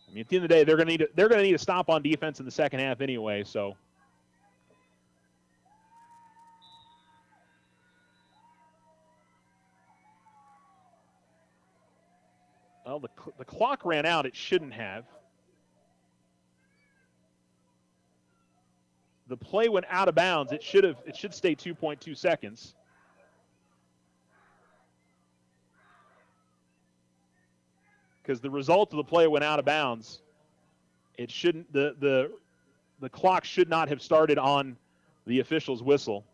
I mean, at the end of the day, they're going to need a stop on defense in the second half anyway, so. Well, the clock ran out. It shouldn't have. The play went out of bounds. It should stay 2.2 seconds. Because the result of the play went out of bounds. It shouldn't. The clock should not have started on the official's whistle.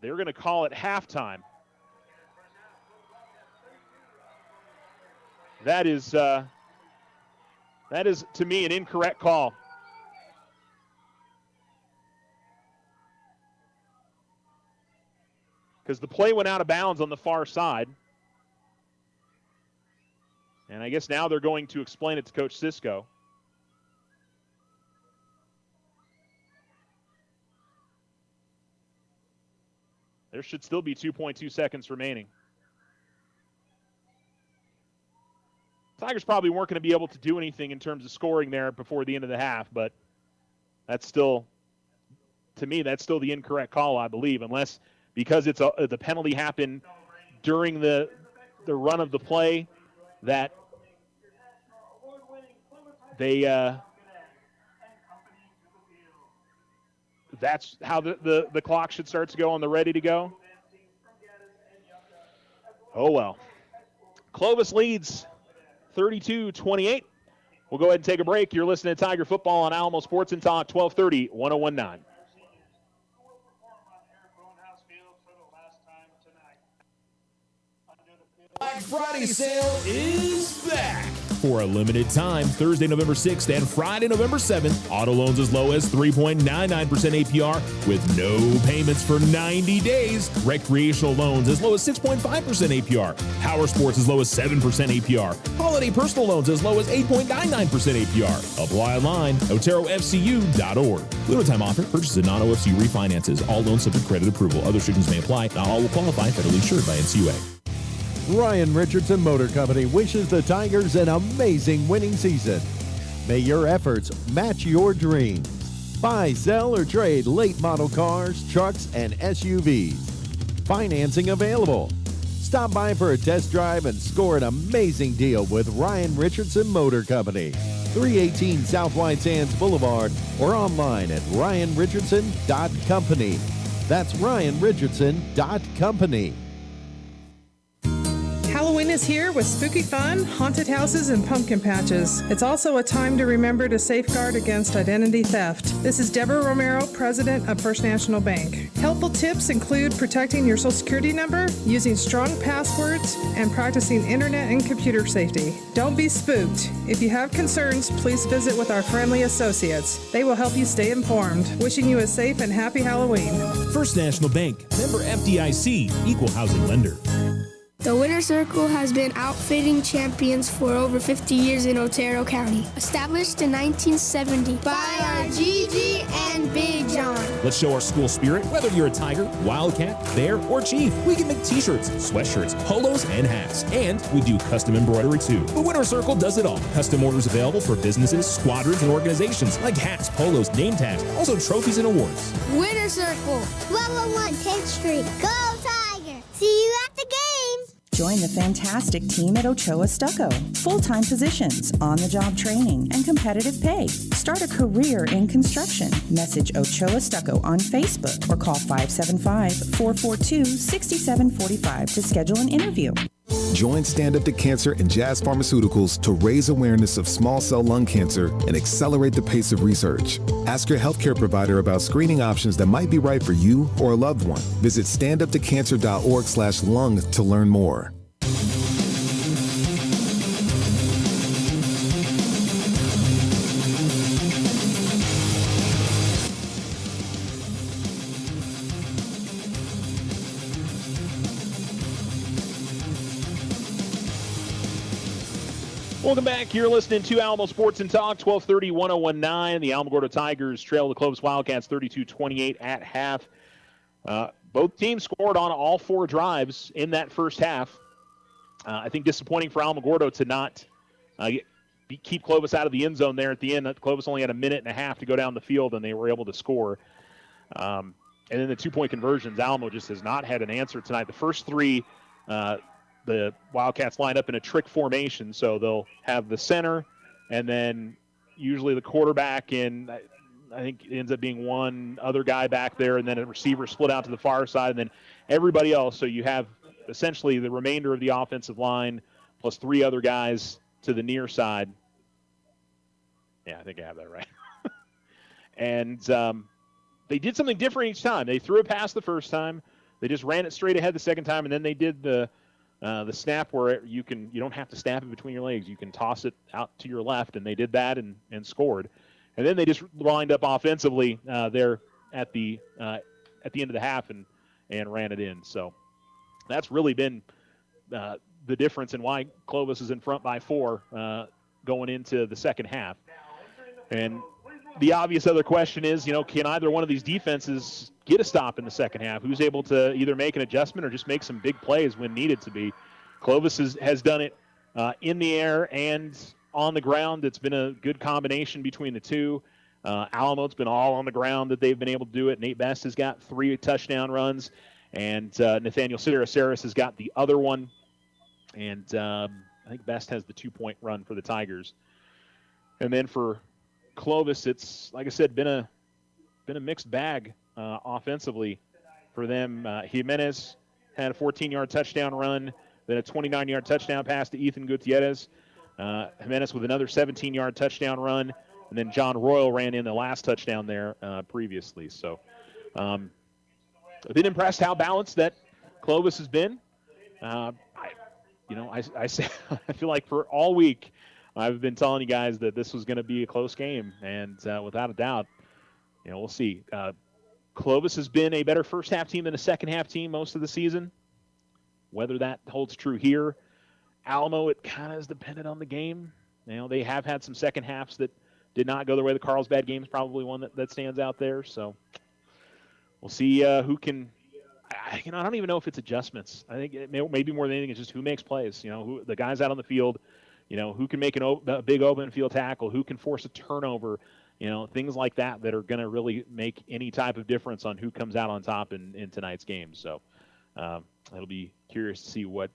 They're going to call it halftime. That is, to me, an incorrect call. Because the play went out of bounds on the far side. And I guess now they're going to explain it to Coach Cisco. There should still be 2.2 seconds remaining. Tigers probably weren't going to be able to do anything in terms of scoring there before the end of the half, but that's still, to me, that's still the incorrect call, I believe, unless because the penalty happened during the run of the play that they that's how the clock should start to go on the ready to go. Oh, well. Clovis leads 32-28. We'll go ahead and take a break. You're listening to Tiger Football on Alamo Sports and Talk, 1230, 1019. Black Friday sale is back. For a limited time, Thursday, November 6th and Friday, November 7th, auto loans as low as 3.99% APR with no payments for 90 days. Recreational loans as low as 6.5% APR. Power sports as low as 7% APR. Holiday personal loans as low as 8.99% APR. Apply online, OteroFCU.org. Limited time offer. Purchase of non-OFC refinances. All loans subject to credit approval. Other restrictions may apply. Not all will qualify. Federally insured by NCUA. Ryan Richardson Motor Company wishes the Tigers an amazing winning season. May your efforts match your dreams. Buy, sell, or trade late model cars, trucks, and SUVs. Financing available. Stop by for a test drive and score an amazing deal with Ryan Richardson Motor Company. 318 South White Sands Boulevard or online at ryanrichardson.company. That's ryanrichardson.company. Halloween is here with spooky fun, haunted houses, and pumpkin patches. It's also a time to remember to safeguard against identity theft. This is Deborah Romero, President of First National Bank. Helpful tips include protecting your Social Security number, using strong passwords, and practicing internet and computer safety. Don't be spooked. If you have concerns, please visit with our friendly associates. They will help you stay informed. Wishing you a safe and happy Halloween. First National Bank, member FDIC, equal housing lender. The Winter Circle has been outfitting champions for over 50 years in Otero County. Established in 1970 by our Gigi and Big John. Let's show our school spirit. Whether you're a Tiger, Wildcat, Bear, or Chief, we can make t-shirts, sweatshirts, polos, and hats. And we do custom embroidery too. The Winter Circle does it all. Custom orders available for businesses, squadrons, and organizations like hats, polos, name tags, also trophies and awards. Winter Circle, 1201 10th Street. Go Tiger! See you at the games! Join the fantastic team at Ochoa Stucco. Full-time positions, on-the-job training, and competitive pay. Start a career in construction. Message Ochoa Stucco on Facebook or call 575-442-6745 to schedule an interview. Join Stand Up to Cancer and Jazz Pharmaceuticals to raise awareness of small cell lung cancer and accelerate the pace of research. Ask your healthcare provider about screening options that might be right for you or a loved one. Visit standuptocancer.org/lung to learn more. Welcome back. You're listening to Alamo Sports and Talk, 1230, 1019. The Alamogordo Tigers trail the Clovis Wildcats 32-28 at half. Both teams scored on all four drives in that first half. I think disappointing for Alamogordo to not keep Clovis out of the end zone there at the end. Clovis only had a minute and a half to go down the field, and they were able to score. And then the two-point conversions, Alamo just has not had an answer tonight. The first three, the Wildcats line up in a trick formation, so they'll have the center and then usually the quarterback, and I think it ends up being one other guy back there, and then a receiver split out to the far side, and then everybody else. So you have essentially the remainder of the offensive line plus three other guys to the near side. Yeah, I think I have that right. And they did something different each time. They threw a pass the first time. They just ran it straight ahead the second time, and then they did the snap where you don't have to snap it between your legs. You can toss it out to your left, and they did that and scored. And then they just lined up offensively there at the end of the half and ran it in. So that's really been the difference in why Clovis is in front by 4 going into the second half. And the obvious other question is, can either one of these defenses get a stop in the second half? Who's able to either make an adjustment or just make some big plays when needed to be? Clovis has done it in the air and on the ground. It's been a good combination between the two. Alamo's been all on the ground that they've been able to do it. Nate Best has got 3 touchdown runs, and Nathaniel Saraceris has got the other one. And I think Best has the 2-point run for the Tigers. And then for Clovis, it's, like I said, been a mixed bag offensively for them. Jimenez had a 14-yard touchdown run, then a 29-yard touchdown pass to Ethan Gutierrez. Jimenez with another 17-yard touchdown run, and then John Royal ran in the last touchdown there previously. So I've been impressed how balanced that Clovis has been. I feel like for all week I've been telling you guys that this was going to be a close game, and without a doubt, we'll see. Clovis has been a better first-half team than a second-half team most of the season. Whether that holds true here, Alamo, it kind of is dependent on the game. They have had some second halves that did not go their way. The Carlsbad game is probably one that stands out there. So we'll see who can. I don't even know if it's adjustments. I think maybe more than anything, it's just who makes plays. Who the guys out on the field. Who can make a big open field tackle, who can force a turnover, things like that are going to really make any type of difference on who comes out on top in tonight's game. So it'll be curious to see what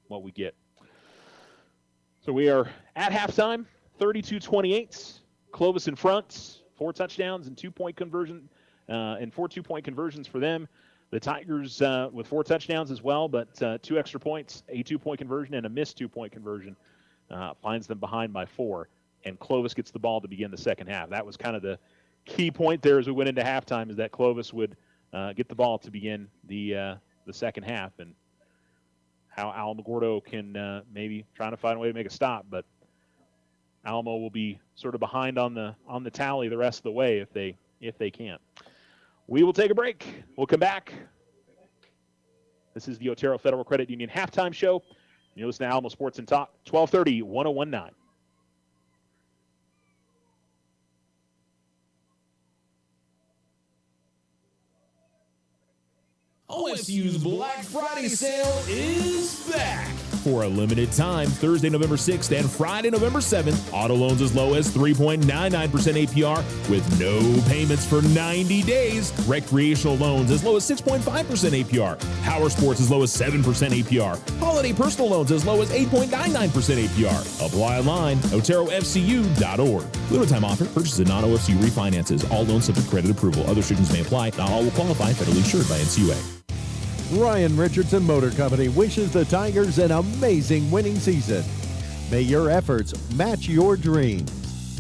we get. So we are at halftime, 32-28. Clovis in front, 4 touchdowns and 2-point conversion, and 4 2-point conversions for them. The Tigers with 4 touchdowns as well, but 2 extra points, a 2-point conversion, and a missed 2-point conversion. Finds them behind by 4, and Clovis gets the ball to begin the second half. That was kind of the key point there as we went into halftime, is that Clovis would get the ball to begin the second half, and how Alamogordo can maybe trying to find a way to make a stop, but Alamo will be sort of behind on the tally the rest of the way if they can't. We will take a break. We'll come back. This is the Otero Federal Credit Union halftime show. You're listening to Alamo Sports and Talk, 1230, 1019. OSU's Black Friday sale is back. For a limited time, Thursday, November 6th and Friday, November 7th, auto loans as low as 3.99% APR with no payments for 90 days. Recreational loans as low as 6.5% APR. Power sports as low as 7% APR. Holiday personal loans as low as 8.99% APR. Apply online, OteroFCU.org. Limited time offer. Purchase of non-OFC refinances. All loans subject to credit approval. Other restrictions may apply. Not all will qualify. Federally insured by NCUA. Ryan Richardson Motor Company wishes the Tigers an amazing winning season. May your efforts match your dreams.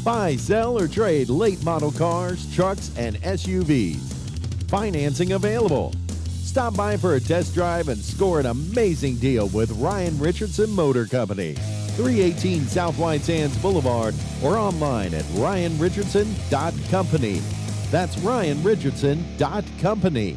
Buy, sell, or trade late model cars, trucks, and SUVs. Financing available. Stop by for a test drive and score an amazing deal with Ryan Richardson Motor Company. 318 South White Sands Boulevard or online at ryanrichardson.company. That's ryanrichardson.company.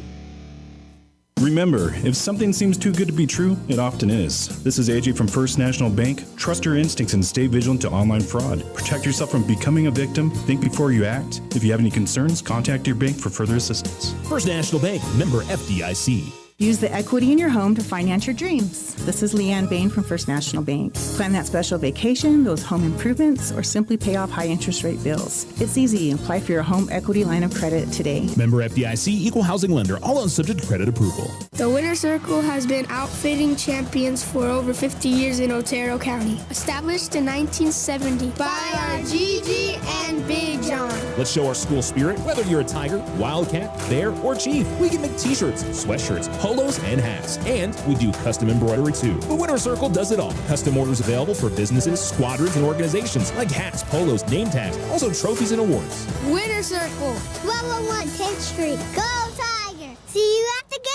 Remember, if something seems too good to be true, it often is. This is AJ from First National Bank. Trust your instincts and stay vigilant to online fraud. Protect yourself from becoming a victim. Think before you act. If you have any concerns, contact your bank for further assistance. First National Bank, member FDIC. Use the equity in your home to finance your dreams. This is Leanne Bain from First National Bank. Plan that special vacation, those home improvements, or simply pay off high interest rate bills. It's easy. Apply for your home equity line of credit today. Member FDIC, equal housing lender, all loans subject to credit approval. The Winter Circle has been outfitting champions for over 50 years in Otero County. Established in 1970 by our Gigi and Big John. Let's show our school spirit. Whether you're a Tiger, Wildcat, Bear, or Chief, we can make t-shirts, sweatshirts, polos, and hats. And we do custom embroidery too. The Winter Circle does it all. Custom orders available for businesses, squadrons, and organizations like hats, polos, name tags, also trophies and awards. Winter Circle, 1201 10th Street. Go Tiger! See you at the game!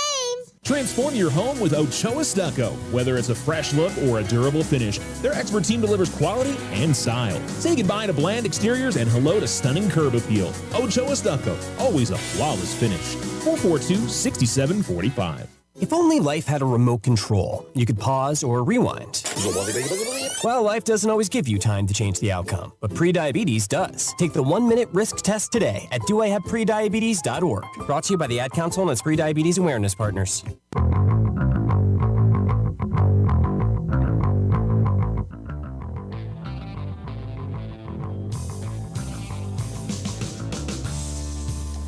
Transform your home with Ochoa Stucco. Whether it's a fresh look or a durable finish, their expert team delivers quality and style. Say goodbye to bland exteriors and hello to stunning curb appeal. Ochoa Stucco, always a flawless finish. 442-6745. If only life had a remote control, you could pause or rewind. Well, life doesn't always give you time to change the outcome, but prediabetes does. Take the 1-minute risk test today at doihaveprediabetes.org. Brought to you by the Ad Council and its Prediabetes Awareness Partners.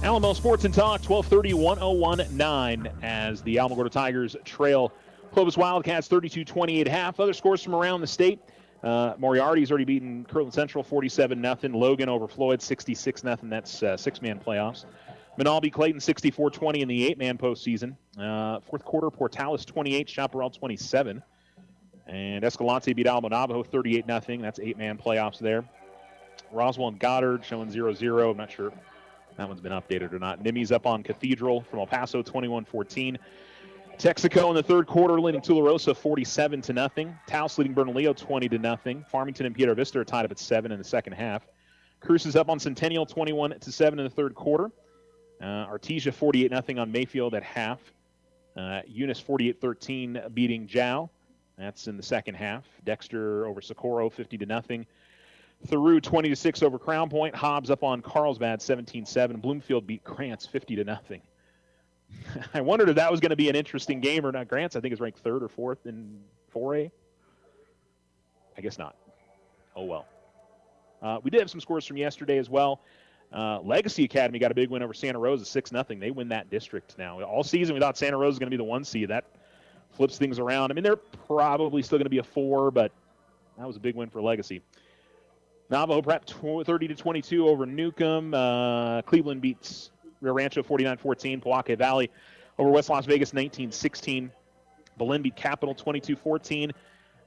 Alamo Sports and Talk, 1230-1019 as the Alamogordo Tigers trail Clovis Wildcats 32-28 half. Other scores from around the state. Moriarty's already beaten Kirtland Central 47-0. Logan over Floyd 66-0. That's six-man playoffs. Manal beat Clayton 64-20 in the eight-man postseason. Fourth quarter, Portales 28, Chaparral 27. And Escalante beat Alamo Navajo 38-0. That's eight-man playoffs there. Roswell and Goddard showing 0-0. I'm not sure that one's been updated or not. Nimmi's up on Cathedral from El Paso 21-14. Texaco in the third quarter leading Tularosa 47-0. Taos leading Bernalillo 20-0. Farmington and Piedra Vista are tied up at 7 in the second half. Cruz is up on Centennial 21-7 in the third quarter. Artesia 48-0 on Mayfield at half. Eunice 48-13 beating Jow. That's in the second half. Dexter over Socorro 50-0. Theroux 20-6 over Crown Point. Hobbs up on Carlsbad 17-7. Bloomfield beat Grants 50-0. I wondered if that was going to be an interesting game or not. Grants, I think, is ranked third or fourth in 4A. I guess not. Oh, well. We did have some scores from yesterday as well. Legacy Academy got a big win over Santa Rosa 6-0. They win that district now. All season we thought Santa Rosa was going to be the 1 seed. That flips things around. I mean, they're probably still going to be a 4, but that was a big win for Legacy. Navajo Prep 30-22 over Newcomb. Cleveland beats Rio Rancho 49-14. Poake Valley over West Las Vegas 19-16. Belen beat Capital 22-14.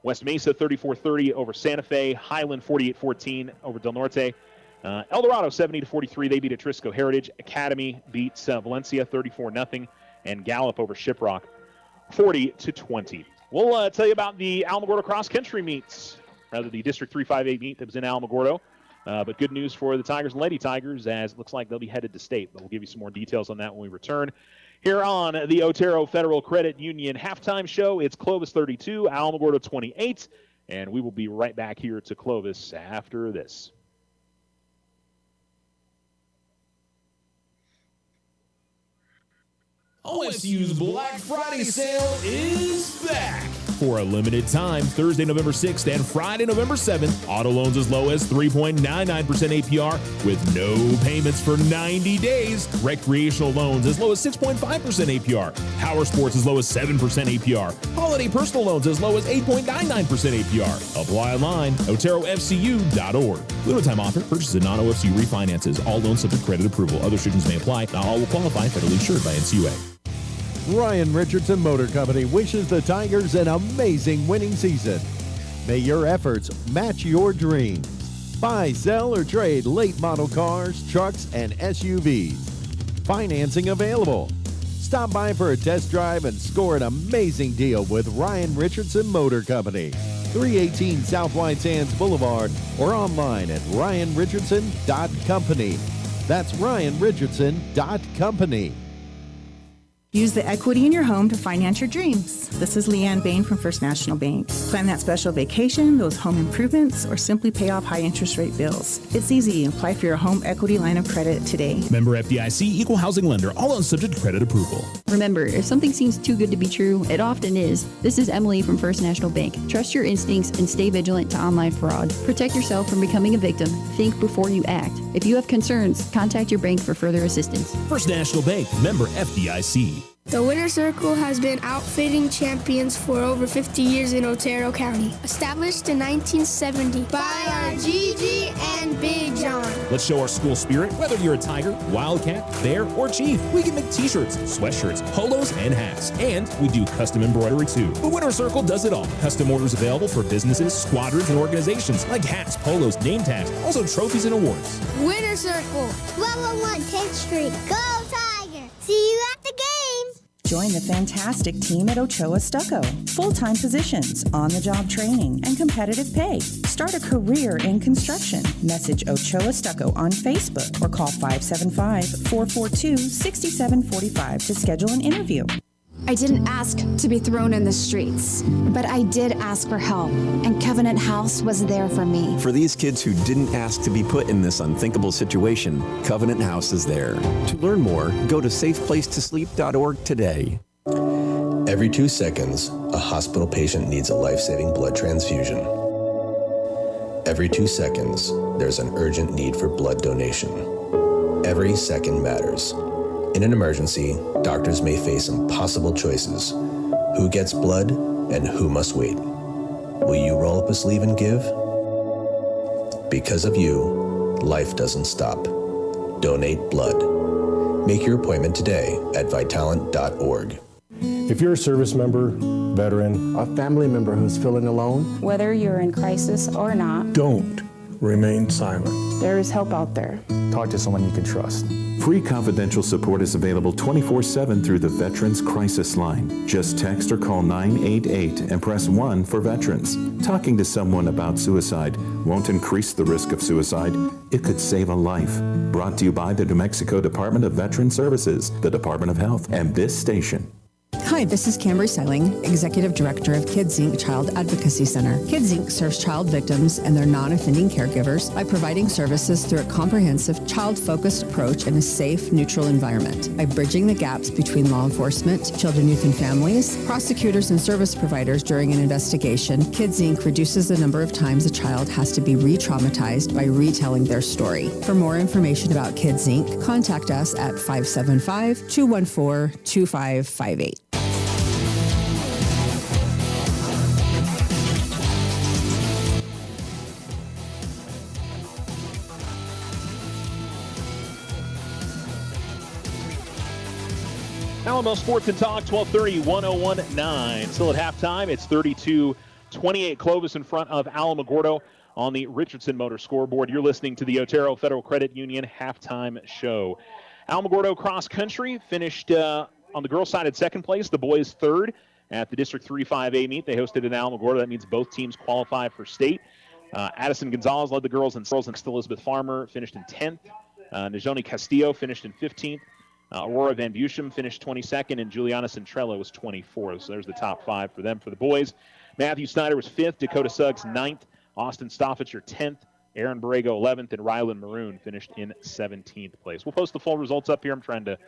West Mesa 34-30 over Santa Fe. Highland 48-14 over Del Norte. El Dorado 70-43. They beat Atrisco Heritage. Academy beats Valencia 34-0. And Gallup over Shiprock 40-20. We'll tell you about the Alamogordo cross country meets. Rather, the District 358 meet that was in Alamogordo. But good news for the Tigers and Lady Tigers, as it looks like they'll be headed to state. But we'll give you some more details on that when we return. Here on the Otero Federal Credit Union halftime show, it's Clovis 32, Alamogordo 28. And we will be right back here to Clovis after this. OSU's Black Friday sale is back. For a limited time, Thursday, November 6th and Friday, November 7th, auto loans as low as 3.99% APR with no payments for 90 days. Recreational loans as low as 6.5% APR. Power sports as low as 7% APR. Holiday personal loans as low as 8.99% APR. Apply online, OteroFCU.org. Limited time offer. Purchase of non-OFC refinances. All loans subject to credit approval. Other restrictions may apply. Not all will qualify. Federally insured by NCUA. Ryan Richardson Motor Company wishes the Tigers an amazing winning season. May your efforts match your dreams. Buy, sell, or trade late model cars, trucks, and SUVs. Financing available. Stop by for a test drive and score an amazing deal with Ryan Richardson Motor Company. 318 South White Sands Boulevard or online at ryanrichardson.company. That's ryanrichardson.company. Use the equity in your home to finance your dreams. This is Leanne Bain from First National Bank. Plan that special vacation, those home improvements, or simply pay off high interest rate bills. It's easy. Apply for your home equity line of credit today. Member FDIC, equal housing lender. All loans subject to credit approval. Remember, if something seems too good to be true, it often is. This is Emily from First National Bank. Trust your instincts and stay vigilant to online fraud. Protect yourself from becoming a victim. Think before you act. If you have concerns, contact your bank for further assistance. First National Bank, member FDIC. The Winner's Circle has been outfitting champions for over 50 years in Otero County. Established in 1970 by our Gigi and Big John. Let's show our school spirit. Whether you're a Tiger, Wildcat, Bear, or Chief, we can make t-shirts, sweatshirts, polos, and hats. And we do custom embroidery too. The Winner's Circle does it all. Custom orders available for businesses, squadrons, and organizations like hats, polos, name tags, also trophies and awards. Winner's Circle, 1201 10th Street. Go Tiger! See you at the game! Join the fantastic team at Ochoa Stucco. Full-time positions, on-the-job training, and competitive pay. Start a career in construction. Message Ochoa Stucco on Facebook or call 575-442-6745 to schedule an interview. I didn't ask to be thrown in the streets, but I did ask for help, and Covenant House was there for me. For these kids who didn't ask to be put in this unthinkable situation, Covenant House is there. To learn more, go to safeplacetosleep.org today. Every 2 seconds, a hospital patient needs a life-saving blood transfusion. Every 2 seconds, there's an urgent need for blood donation. Every second matters. In an emergency, doctors may face impossible choices. Who gets blood and who must wait? Will you roll up a sleeve and give? Because of you, life doesn't stop. Donate blood. Make your appointment today at Vitalant.org. If you're a service member, veteran, a family member who's feeling alone, whether you're in crisis or not, don't remain silent. There is help out there. Talk to someone you can trust. Free confidential support is available 24/7 through the Veterans Crisis Line. Just text or call 988 and press 1 for veterans. Talking to someone about suicide won't increase the risk of suicide. It could save a life. Brought to you by the New Mexico Department of Veteran Services, the Department of Health, and this station. Hi, this is Cambry Seiling, Executive Director of Kids Inc. Child Advocacy Center. Kids Inc. serves child victims and their non-offending caregivers by providing services through a comprehensive, child-focused approach in a safe, neutral environment. By bridging the gaps between law enforcement, children, youth, and families, prosecutors, and service providers during an investigation, Kids Inc. reduces the number of times a child has to be re-traumatized by retelling their story. For more information about Kids Inc., contact us at 575-214-2558. Alamo Sports and Talk, 1230, 101.9. Still at halftime. It's 32-28 Clovis in front of Alamogordo on the Richardson Motor scoreboard. You're listening to the Otero Federal Credit Union halftime show. Alamogordo cross country finished on the girls' side at second place. The boys third at the District 3-5A meet. They hosted in Alamogordo. That means both teams qualify for state. Addison Gonzalez led the girls, and Elizabeth Farmer finished in 10th. Najoni Castillo finished in 15th. Aurora Van Busham finished 22nd, and Juliana Centrello was 24th. So there's the top five for them. For the boys, Matthew Snyder was 5th, Dakota Suggs 9th, Austin Stauffacher 10th, Aaron Borrego 11th, and Rylan Maroon finished in 17th place. We'll post the full results up here. I'm trying to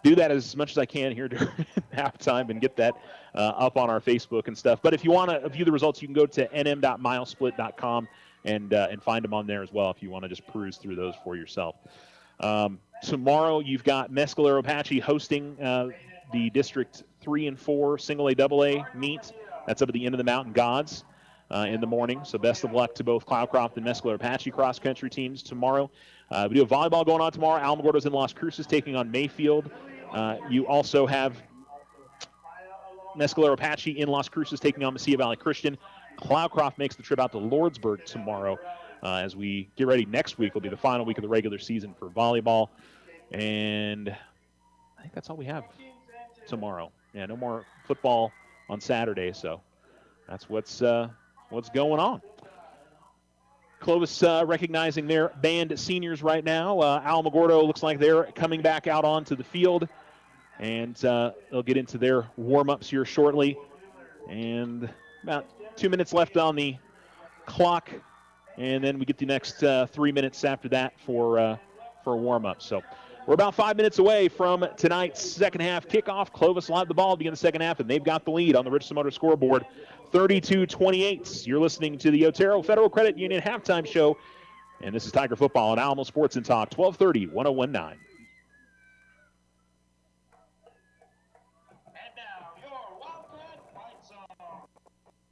do that as much as I can here during halftime and get that up on our Facebook and stuff. But if you want to view the results, you can go to nm.milesplit.com and find them on there as well if you want to just peruse through those for yourself. Tomorrow you've got Mescalero Apache hosting the District 3 and 4 single A, double A meet. That's up at the end of the Mountain Gods in the morning. So best of luck to both Cloudcroft and Mescalero Apache cross-country teams tomorrow. We do have volleyball going on tomorrow. Alamogordo's in Las Cruces taking on Mayfield. You also have Mescalero Apache in Las Cruces taking on Mesilla Valley Christian. Cloudcroft makes the trip out to Lordsburg tomorrow as we get ready. Next week will be the final week of the regular season for volleyball. And I think that's all we have tomorrow. Yeah, no more football on Saturday, so that's what's going on. Clovis recognizing their band seniors right now. Alamogordo looks like they're coming back out onto the field, and they'll get into their warm-ups here shortly. And about 2 minutes left on the clock, and then we get the next 3 minutes after that for warm-up. So we're about 5 minutes away from tonight's second half kickoff. Clovis will have the ball to begin the second half, and they've got the lead on the Richardson Motor scoreboard, 32-28. You're listening to the Otero Federal Credit Union halftime show, and this is Tiger Football on Alamo Sports and Talk, 1230, 1019.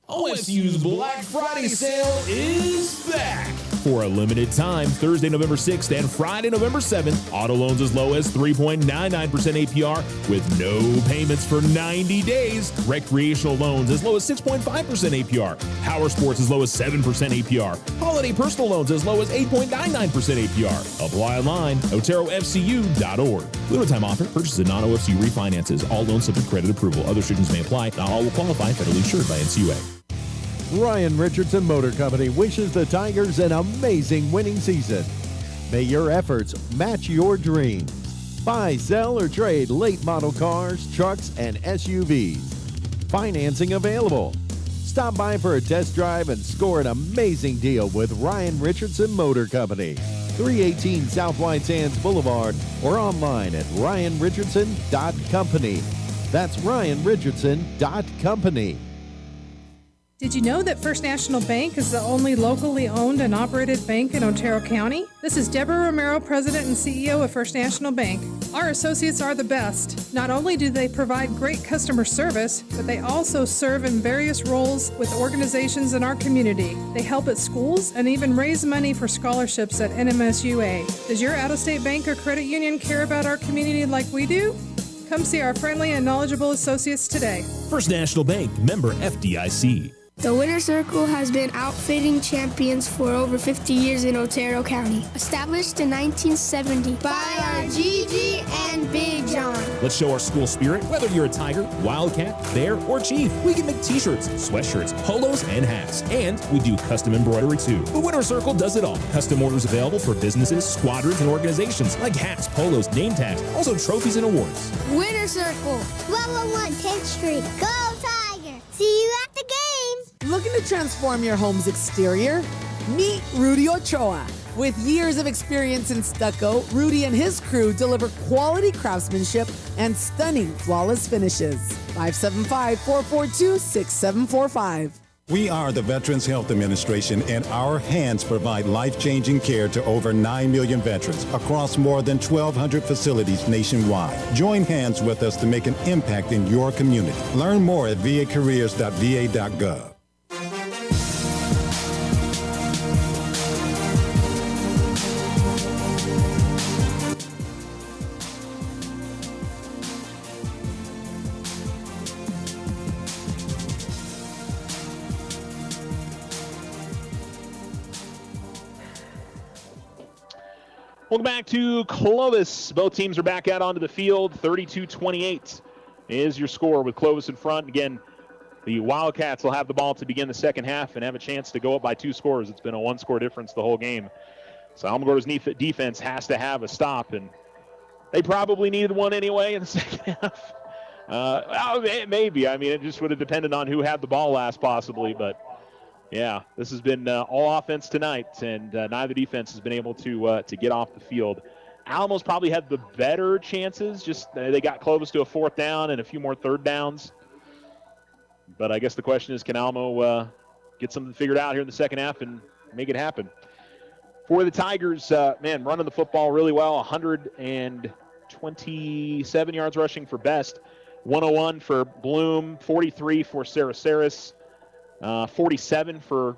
OSU's Black Friday sale is back. For a limited time, Thursday, November 6th and Friday, November 7th, auto loans as low as 3.99% APR with no payments for 90 days. Recreational loans as low as 6.5% APR. Power sports as low as 7% APR. Holiday personal loans as low as 8.99% APR. Apply online, oterofcu.org. Limited time offer. Purchases non-OFC refinances. All loans subject to credit approval. Other restrictions may apply. Not all will qualify. Federally insured by NCUA. Ryan Richardson Motor Company wishes the Tigers an amazing winning season. May your efforts match your dreams. Buy, sell, or trade late model cars, trucks, and SUVs. Financing available. Stop by for a test drive and score an amazing deal with Ryan Richardson Motor Company. 318 South White Sands Boulevard or online at ryanrichardson.company. That's ryanrichardson.company. Did you know that First National Bank is the only locally owned and operated bank in Otero County? This is Deborah Romero, President and CEO of First National Bank. Our associates are the best. Not only do they provide great customer service, but they also serve in various roles with organizations in our community. They help at schools and even raise money for scholarships at NMSUA. Does your out-of-state bank or credit union care about our community like we do? Come see our friendly and knowledgeable associates today. First National Bank, member FDIC. The Winner Circle has been outfitting champions for over 50 years in Otero County. Established in 1970 by our Gigi and Big John. Let's show our school spirit. Whether you're a Tiger, Wildcat, Bear, or Chief, we can make t-shirts, sweatshirts, polos, and hats. And we do custom embroidery too. The Winner Circle does it all. Custom orders available for businesses, squadrons, and organizations like hats, polos, name tags, also trophies and awards. Winner Circle, 1201 10th Street. Go Tiger! See you at the games! Looking to transform your home's exterior? Meet Rudy Ochoa. With years of experience in stucco, Rudy and his crew deliver quality craftsmanship and stunning flawless finishes. 575-442-6745. We are the Veterans Health Administration, and our hands provide life-changing care to over 9 million veterans across more than 1,200 facilities nationwide. Join hands with us to make an impact in your community. Learn more at vacareers.va.gov. Welcome back to Clovis. Both teams are back out onto the field. 32-28 is your score with Clovis in front. Again, the Wildcats will have the ball to begin the second half and have a chance to go up by 2 scores. It's been a 1-score difference the whole game. So Alamogordo's defense has to have a stop, and they probably needed one anyway in the second half. Maybe. I mean, it just would have depended on who had the ball last possibly, but yeah, this has been all offense tonight, and neither defense has been able to get off the field. Alamo's probably had the better chances. Just they got Clovis to a 4th down and a few more 3rd downs. But I guess the question is, can Alamo get something figured out here in the second half and make it happen? For the Tigers, running the football really well, 127 yards rushing for Best, 101 for Bloom, 43 for Saraceris, 47 for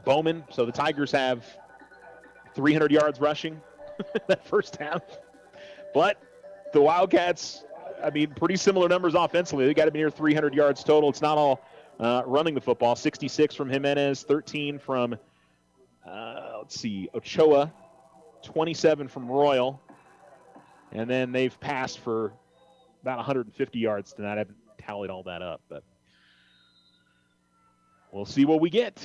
Bowman. So the Tigers have 300 yards rushing that first half. But the Wildcats, pretty similar numbers offensively. They got to be near 300 yards total. It's not all running the football. 66 from Jimenez, 13 from, Ochoa, 27 from Royal. And then they've passed for about 150 yards tonight. I haven't tallied all that up, but we'll see what we get.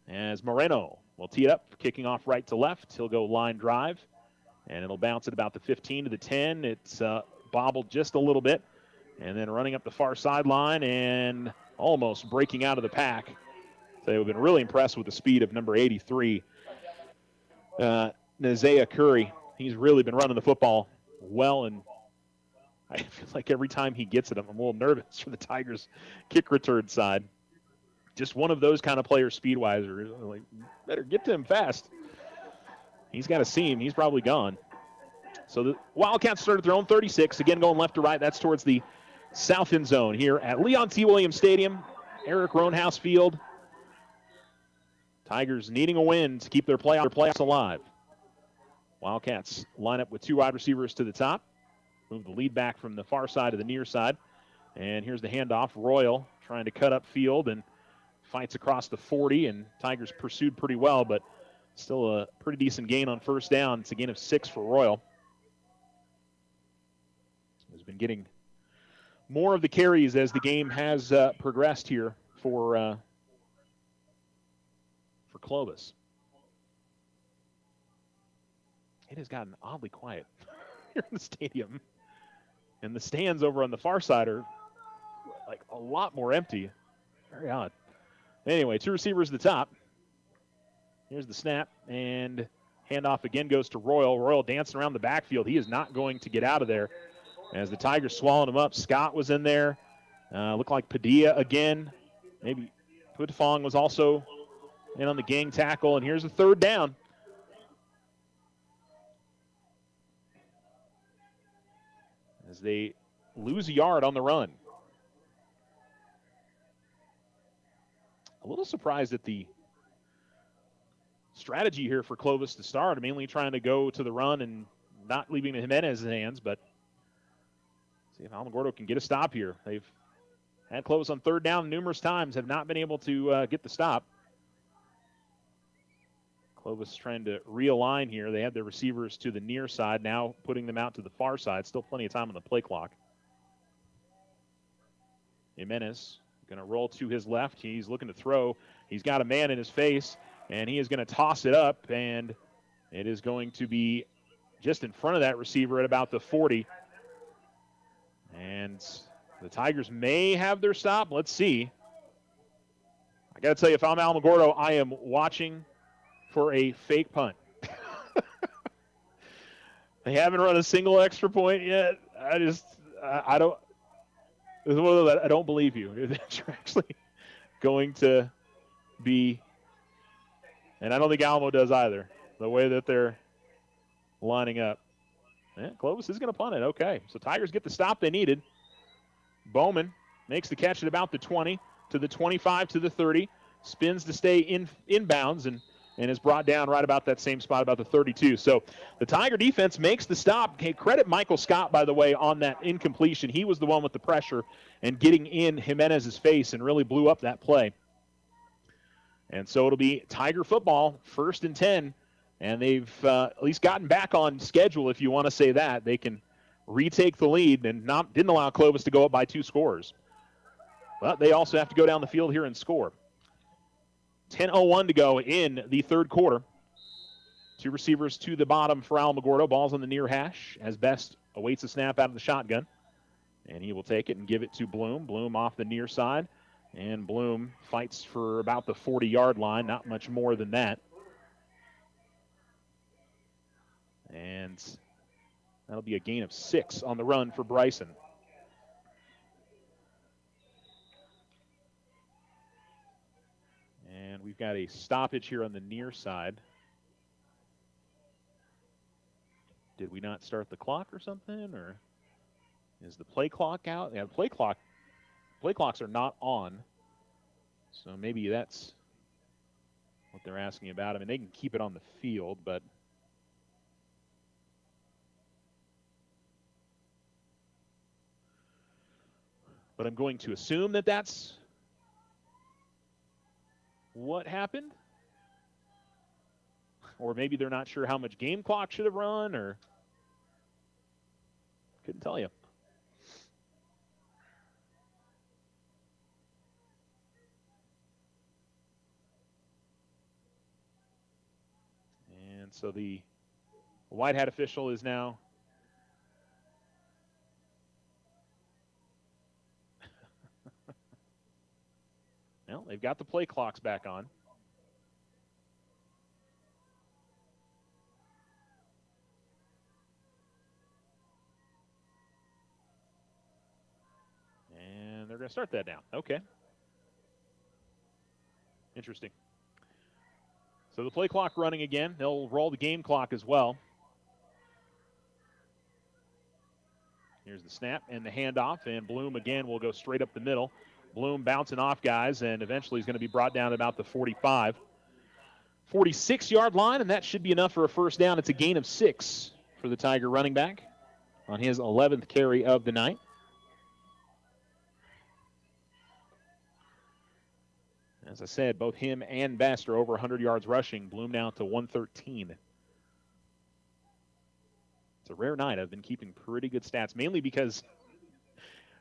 As Moreno will tee it up, kicking off right to left. He'll go line drive, and it'll bounce at about the 15 to the 10. It's bobbled just a little bit, and then running up the far sideline and almost breaking out of the pack. They've been really impressed with the speed of number 83, Nazea Curry. He's really been running the football well, and I feel like every time he gets it, I'm a little nervous for the Tigers' kick return side. Just one of those kind of players speed-wise. Like, better get to him fast. He's got a seam. He's probably gone. So the Wildcats started their own 36. Again, going left to right. That's towards the south end zone here at Leon T. Williams Stadium, Eric Roanhouse Field. Tigers needing a win to keep their playoffs alive. Wildcats line up with 2 wide receivers to the top. Move the lead back from the far side to the near side. And here's the handoff. Royal trying to cut up field and fights across the 40, and Tigers pursued pretty well, but still a pretty decent gain on first down. It's a gain of 6 for Royal. Has been getting more of the carries as the game has progressed here for Clovis. It has gotten oddly quiet here in the stadium, and the stands over on the far side are like a lot more empty. Very odd. Anyway, 2 receivers at the top. Here's the snap, and handoff again goes to Royal. Royal dancing around the backfield. He is not going to get out of there as the Tigers swallowed him up. Scott was in there. Looked like Padilla again. Maybe Putfong was also in on the gang tackle, and here's the 3rd down. As they lose a yard on the run. A little surprised at the strategy here for Clovis to start, mainly trying to go to the run and not leaving Jimenez's hands, but see if Alamogordo can get a stop here. They've had Clovis on 3rd down numerous times, have not been able to get the stop. Clovis trying to realign here. They have their receivers to the near side, now putting them out to the far side. Still plenty of time on the play clock. Jimenez going to roll to his left. He's looking to throw. He's got a man in his face, and he is going to toss it up, and it is going to be just in front of that receiver at about the 40. And the Tigers may have their stop. Let's see. I got to tell you, if I'm Alamogordo, I am watching for a fake punt. They haven't run a single extra point yet. I don't. It's one of those I don't believe you. You're actually going to be, and I don't think Alamo does either, the way that they're lining up. Yeah, Clovis is going to punt it. Okay, so Tigers get the stop they needed. Bowman makes the catch at about the 20 to the 25 to the 30, spins to stay inbounds and is brought down right about that same spot, about the 32. So the Tiger defense makes the stop. Okay, credit Michael Scott, by the way, on that incompletion. He was the one with the pressure and getting in Jimenez's face and really blew up that play. And so it'll be Tiger football, 1st and 10. And they've at least gotten back on schedule, if you want to say that. They can retake the lead and didn't allow Clovis to go up by 2 scores. But they also have to go down the field here and score. 10:01 to go in the 3rd quarter. 2 receivers to the bottom for Alamogordo. Ball's on the near hash as Best awaits a snap out of the shotgun. And he will take it and give it to Bloom. Bloom off the near side. And Bloom fights for about the 40-yard line, not much more than that. And that'll be a gain of 6 on the run for Bryson. And we've got a stoppage here on the near side. Did we not start the clock or something, or is the play clock out? Yeah, the play clocks are not on, so maybe that's what they're asking about. I mean, they can keep it on the field, but I'm going to assume that that's what happened. Or maybe they're not sure how much game clock should have run, or couldn't tell you. And so the white hat official is now well, they've got the play clocks back on. And they're going to start that now. Okay. Interesting. So the play clock running again. They'll roll the game clock as well. Here's the snap and the handoff, and Bloom again will go straight up the middle. Bloom bouncing off guys, and eventually he's going to be brought down about the 45. 46-yard line, and that should be enough for a first down. It's a gain of 6 for the Tiger running back on his 11th carry of the night. As I said, both him and Best are over 100 yards rushing. Bloom now to 113. It's a rare night. I've been keeping pretty good stats, mainly because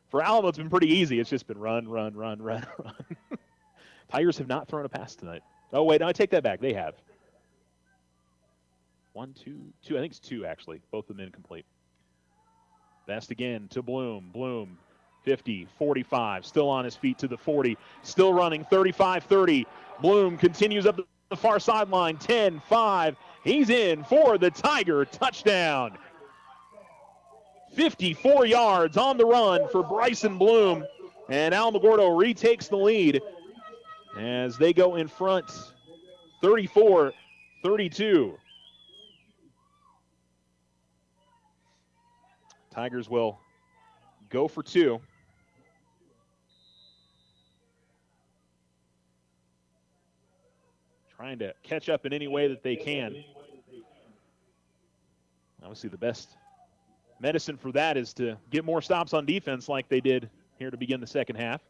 for Alamo it's been pretty easy. It's just been run, run, run, run, run. Tigers have not thrown a pass tonight. Oh, wait, no, I take that back. They have. 1, 2, 2. I think it's 2, actually. Both of them incomplete. Best again to Bloom. Bloom, 50, 45, still on his feet to the 40. Still running, 35-30. Bloom continues up the far sideline, 10-5. He's in for the Tiger touchdown. 54 yards on the run for Bryson Bloom. And Alamogordo retakes the lead as they go in front, 34-32. Tigers will go for 2. Trying to catch up in any way that they can. Obviously, the best medicine for that is to get more stops on defense like they did here to begin the second half.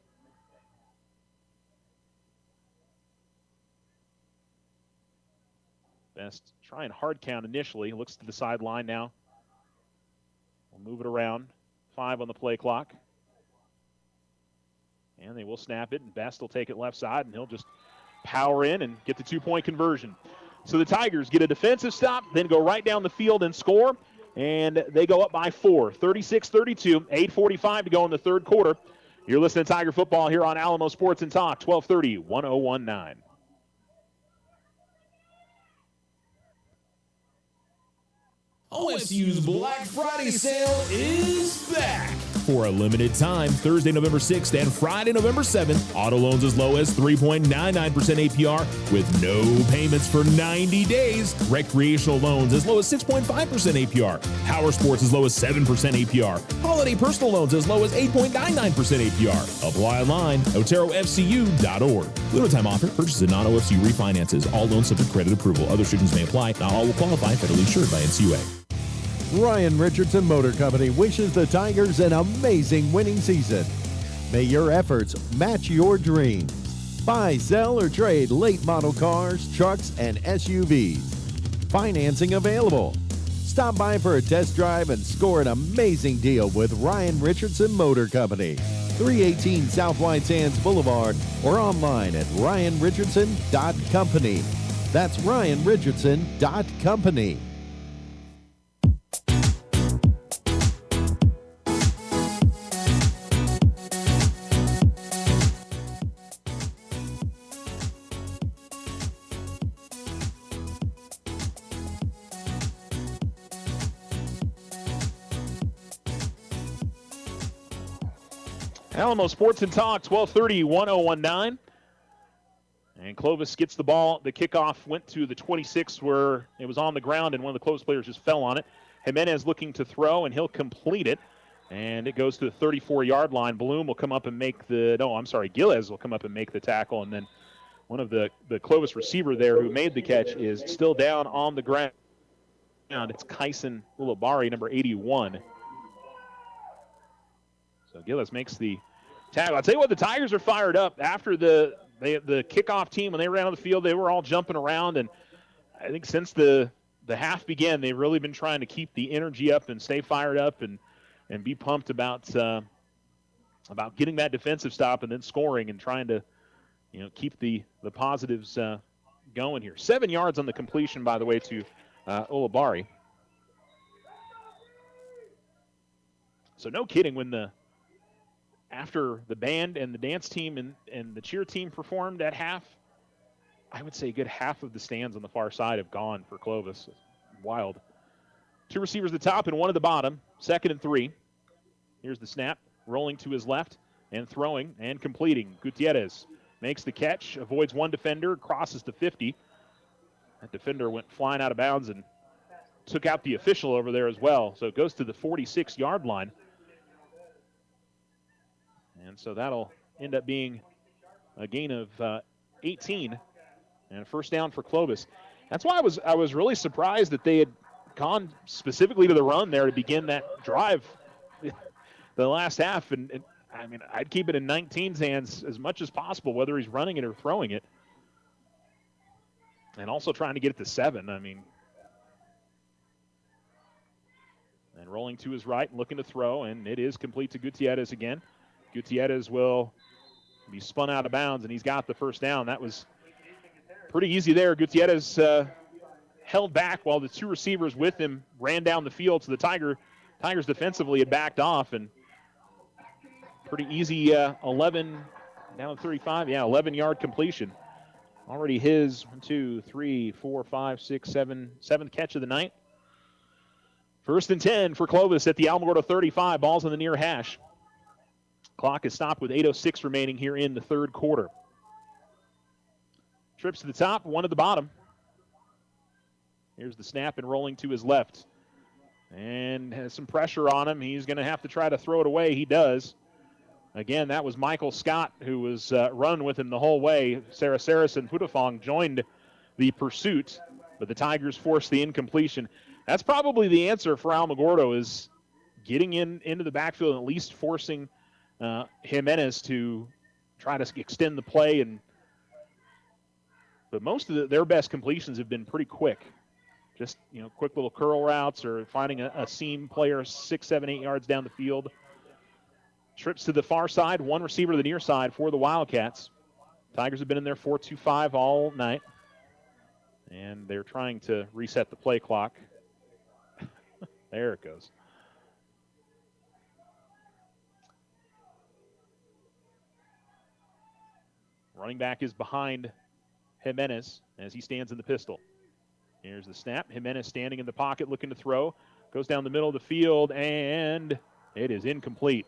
Best trying hard count initially. Looks to the sideline now. We'll move it around. 5 on the play clock. And they will snap it, and Best will take it left side, and he'll just power in and get the 2-point conversion. So the Tigers get a defensive stop, then go right down the field and score, and they go up by 4, 36-32, 8:45 to go in the third quarter. You're listening to Tiger Football here on Alamo Sports and Talk, 1230, 1019. OSU's Black Friday sale is back. For a limited time, Thursday, November 6th and Friday, November 7th, auto loans as low as 3.99% APR with no payments for 90 days. Recreational loans as low as 6.5% APR. Power sports as low as 7% APR. Holiday personal loans as low as 8.99% APR. Apply online, OteroFCU.org. Limited time offer. Purchases and non-OFCU refinances. All loans subject to credit approval. Other restrictions may apply. Not all will qualify. Federally insured by NCUA. Ryan Richardson Motor Company wishes the Tigers an amazing winning season. May your efforts match your dreams. Buy, sell, or trade late model cars, trucks, and SUVs. Financing available. Stop by for a test drive and score an amazing deal with Ryan Richardson Motor Company. 318 South White Sands Boulevard or online at ryanrichardson.company. That's ryanrichardson.company. Alamo Sports and Talk, 1230, 1019. And Clovis gets the ball. The kickoff went to the 26 where it was on the ground, and one of the Clovis players just fell on it. Jimenez looking to throw, and he'll complete it. And it goes to the 34-yard line. Bloom will come up and make the – no, I'm sorry, Gilles will come up and make the tackle. And then one of the Clovis receiver there who made the catch is still down on the ground. It's Kyson Ulabari, number 81. So Gilles makes the tackle. I'll tell you what, the Tigers are fired up. After the kickoff team, when they ran on the field, they were all jumping around. And I think since the half began, they've really been trying to keep the energy up and stay fired up and be pumped about getting that defensive stop and then scoring and trying to, keep the positives going here. 7 yards on the completion, by the way, to Ulabari. So no kidding, when after the band and the dance team and the cheer team performed at half, I would say a good half of the stands on the far side have gone for Clovis. Wild. 2 receivers at the top and 1 at the bottom. 2nd and 3. Here's the snap. Rolling to his left and throwing and completing. Gutierrez makes the catch, avoids 1 defender, crosses to 50. That defender went flying out of bounds and took out the official over there as well. So it goes to the 46-yard line. And so that'll end up being a gain of 18 and a first down for Clovis. That's why I was really surprised that they had gone specifically to the run there to begin that drive the last half. And I mean, I'd keep it in 19's hands as much as possible, whether he's running it or throwing it. And also trying to get it to 7. I mean, and rolling to his right and looking to throw, and it is complete to Gutierrez again. Gutierrez will be spun out of bounds, and he's got the first down. That was pretty easy there. Gutierrez held back while the 2 receivers with him ran down the field. So the Tigers defensively had backed off, and pretty easy 11 down to 35. Yeah, 11-yard completion. Already his 1, 2, 3, 4, 5, 6, 7, 7th catch of the night. 1st and 10 for Clovis at the Alamogordo 35. Ball's on the near hash. Clock is stopped with 8:06 remaining here in the 3rd quarter. Trips to the top, 1 at the bottom. Here's the snap and rolling to his left. And has some pressure on him. He's going to have to try to throw it away. He does. Again, that was Michael Scott who was running with him the whole way. Sarah Saris and Putafong joined the pursuit, but the Tigers forced the incompletion. That's probably the answer for Alamogordo, is getting into the backfield and at least forcing Jimenez to try to extend the play. But most of their best completions have been pretty quick. Just, quick little curl routes or finding a seam player 6, 7, 8 yards down the field. Trips to the far side, 1 receiver to the near side for the Wildcats. Tigers have been in there 4-2-5 all night. And they're trying to reset the play clock. There it goes. Running back is behind Jimenez as he stands in the pistol. Here's the snap. Jimenez standing in the pocket looking to throw. Goes down the middle of the field, and it is incomplete.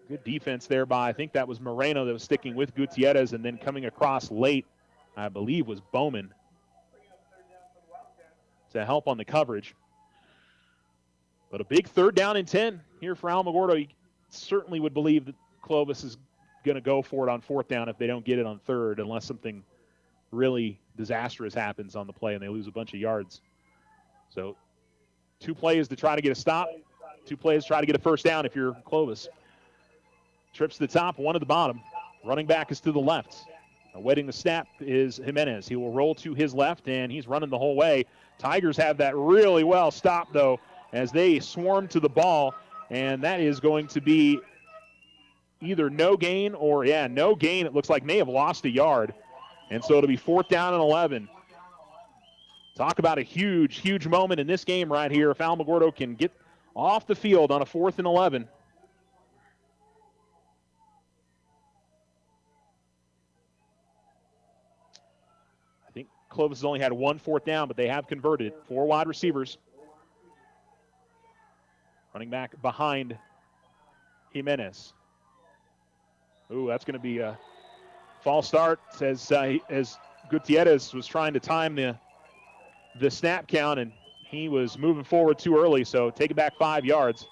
Good defense there by, I think that was Moreno that was sticking with Gutierrez, and then coming across late, I believe, was Bowman to help on the coverage. But a big 3rd down and 10 here for Alamogordo. You certainly would believe that Clovis is going to go for it on 4th down if they don't get it on 3rd, unless something really disastrous happens on the play and they lose a bunch of yards. So 2 plays to try to get a stop, 2 plays to try to get a first down if you're Clovis. Trips to the top, 1 at the bottom. Running back is to the left. Awaiting the snap is Jimenez. He will roll to his left, and he's running the whole way. Tigers have that really well stopped, though, as they swarm to the ball, and that is going to be either no gain or, no gain. It looks like may have lost a yard, and so it'll be 4th down and 11. Talk about a huge, huge moment in this game right here. If Alamogordo can get off the field on a 4th and 11. I think Clovis has only had 1 4th down, but they have converted. 4 wide receivers. Running back behind Jimenez. Ooh, that's going to be a false start as Gutierrez was trying to time the snap count, and he was moving forward too early, so take it back 5 yards.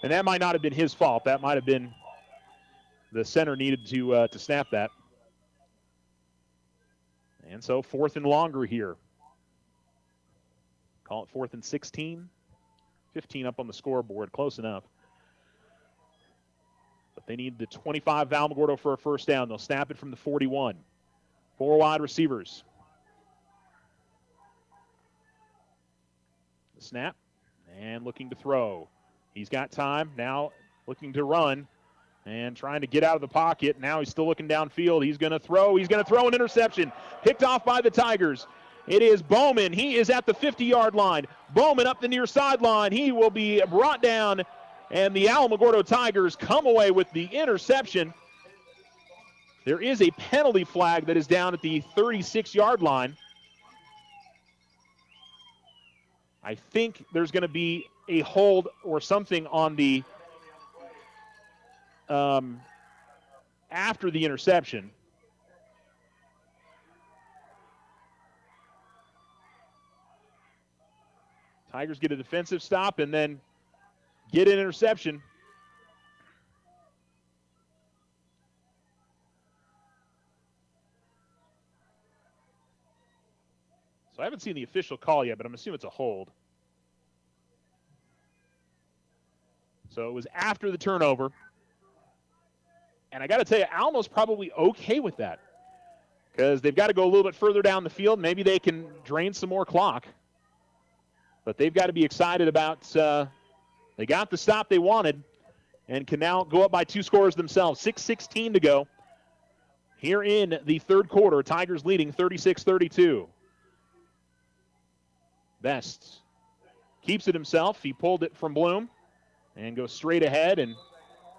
And that might not have been his fault. That might have been the center needed to snap that. And so 4th and longer here. Call it 4th and 16. 15 up on the scoreboard, close enough. But they need the 25 of Alamogordo for a first down. They'll snap it from the 41. 4 wide receivers. The snap, and looking to throw. He's got time, now looking to run, and trying to get out of the pocket. Now he's still looking downfield. He's going to throw an interception. Picked off by the Tigers. It is Bowman. He is at the 50-yard line. Bowman up the near sideline. He will be brought down, and the Alamogordo Tigers come away with the interception. There is a penalty flag that is down at the 36-yard line. I think there's going to be a hold or something on the after the interception. Tigers get a defensive stop and then get an interception. So I haven't seen the official call yet, but I'm assuming it's a hold. So it was after the turnover. And I got to tell you, Almo's probably okay with that because they've got to go a little bit further down the field. Maybe they can drain some more clock. But they've got to be excited about they got the stop they wanted and can now go up by 2 scores themselves. 6:16 to go here in the third quarter. Tigers leading 36-32. Best keeps it himself. He pulled it from Bloom and goes straight ahead, and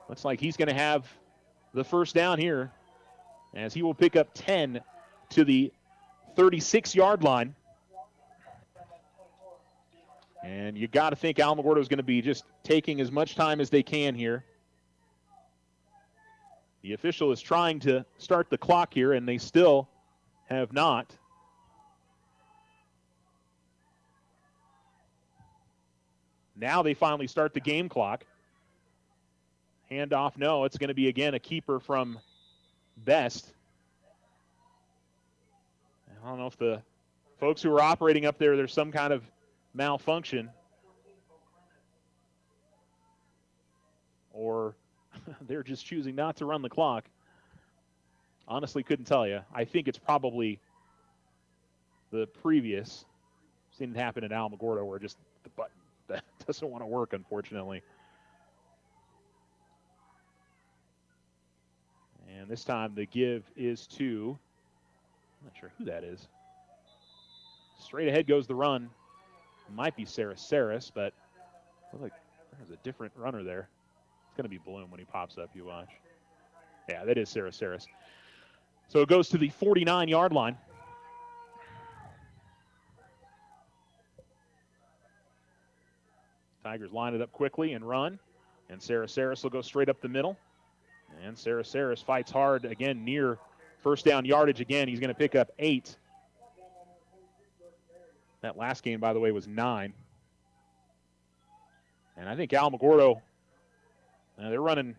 looks like he's going to have the first down here as he will pick up 10 to the 36-yard line. And you got to think Alamogordo is going to be just taking as much time as they can here. The official is trying to start the clock here, and they still have not. Now they finally start the game clock. Handoff, no. It's going to be, again, a keeper from Best. I don't know if the folks who are operating up there, there's some kind of malfunction, or they're just choosing not to run the clock. Honestly, couldn't tell you. I think it's probably the previous. Seen it happen at Alamogordo where just the button that doesn't want to work, unfortunately. And this time the give is to, I'm not sure who that is. Straight ahead goes the run. Might be Saris, but look like there's a different runner there. It's going to be Bloom when he pops up, you watch. Yeah, that is Saris. So it goes to the 49-yard line. Tigers line it up quickly and run, and Saris will go straight up the middle. And Saris fights hard again near first down yardage again. He's going to pick up 8. That last game, by the way, was 9. And I think Alamogordo, they're running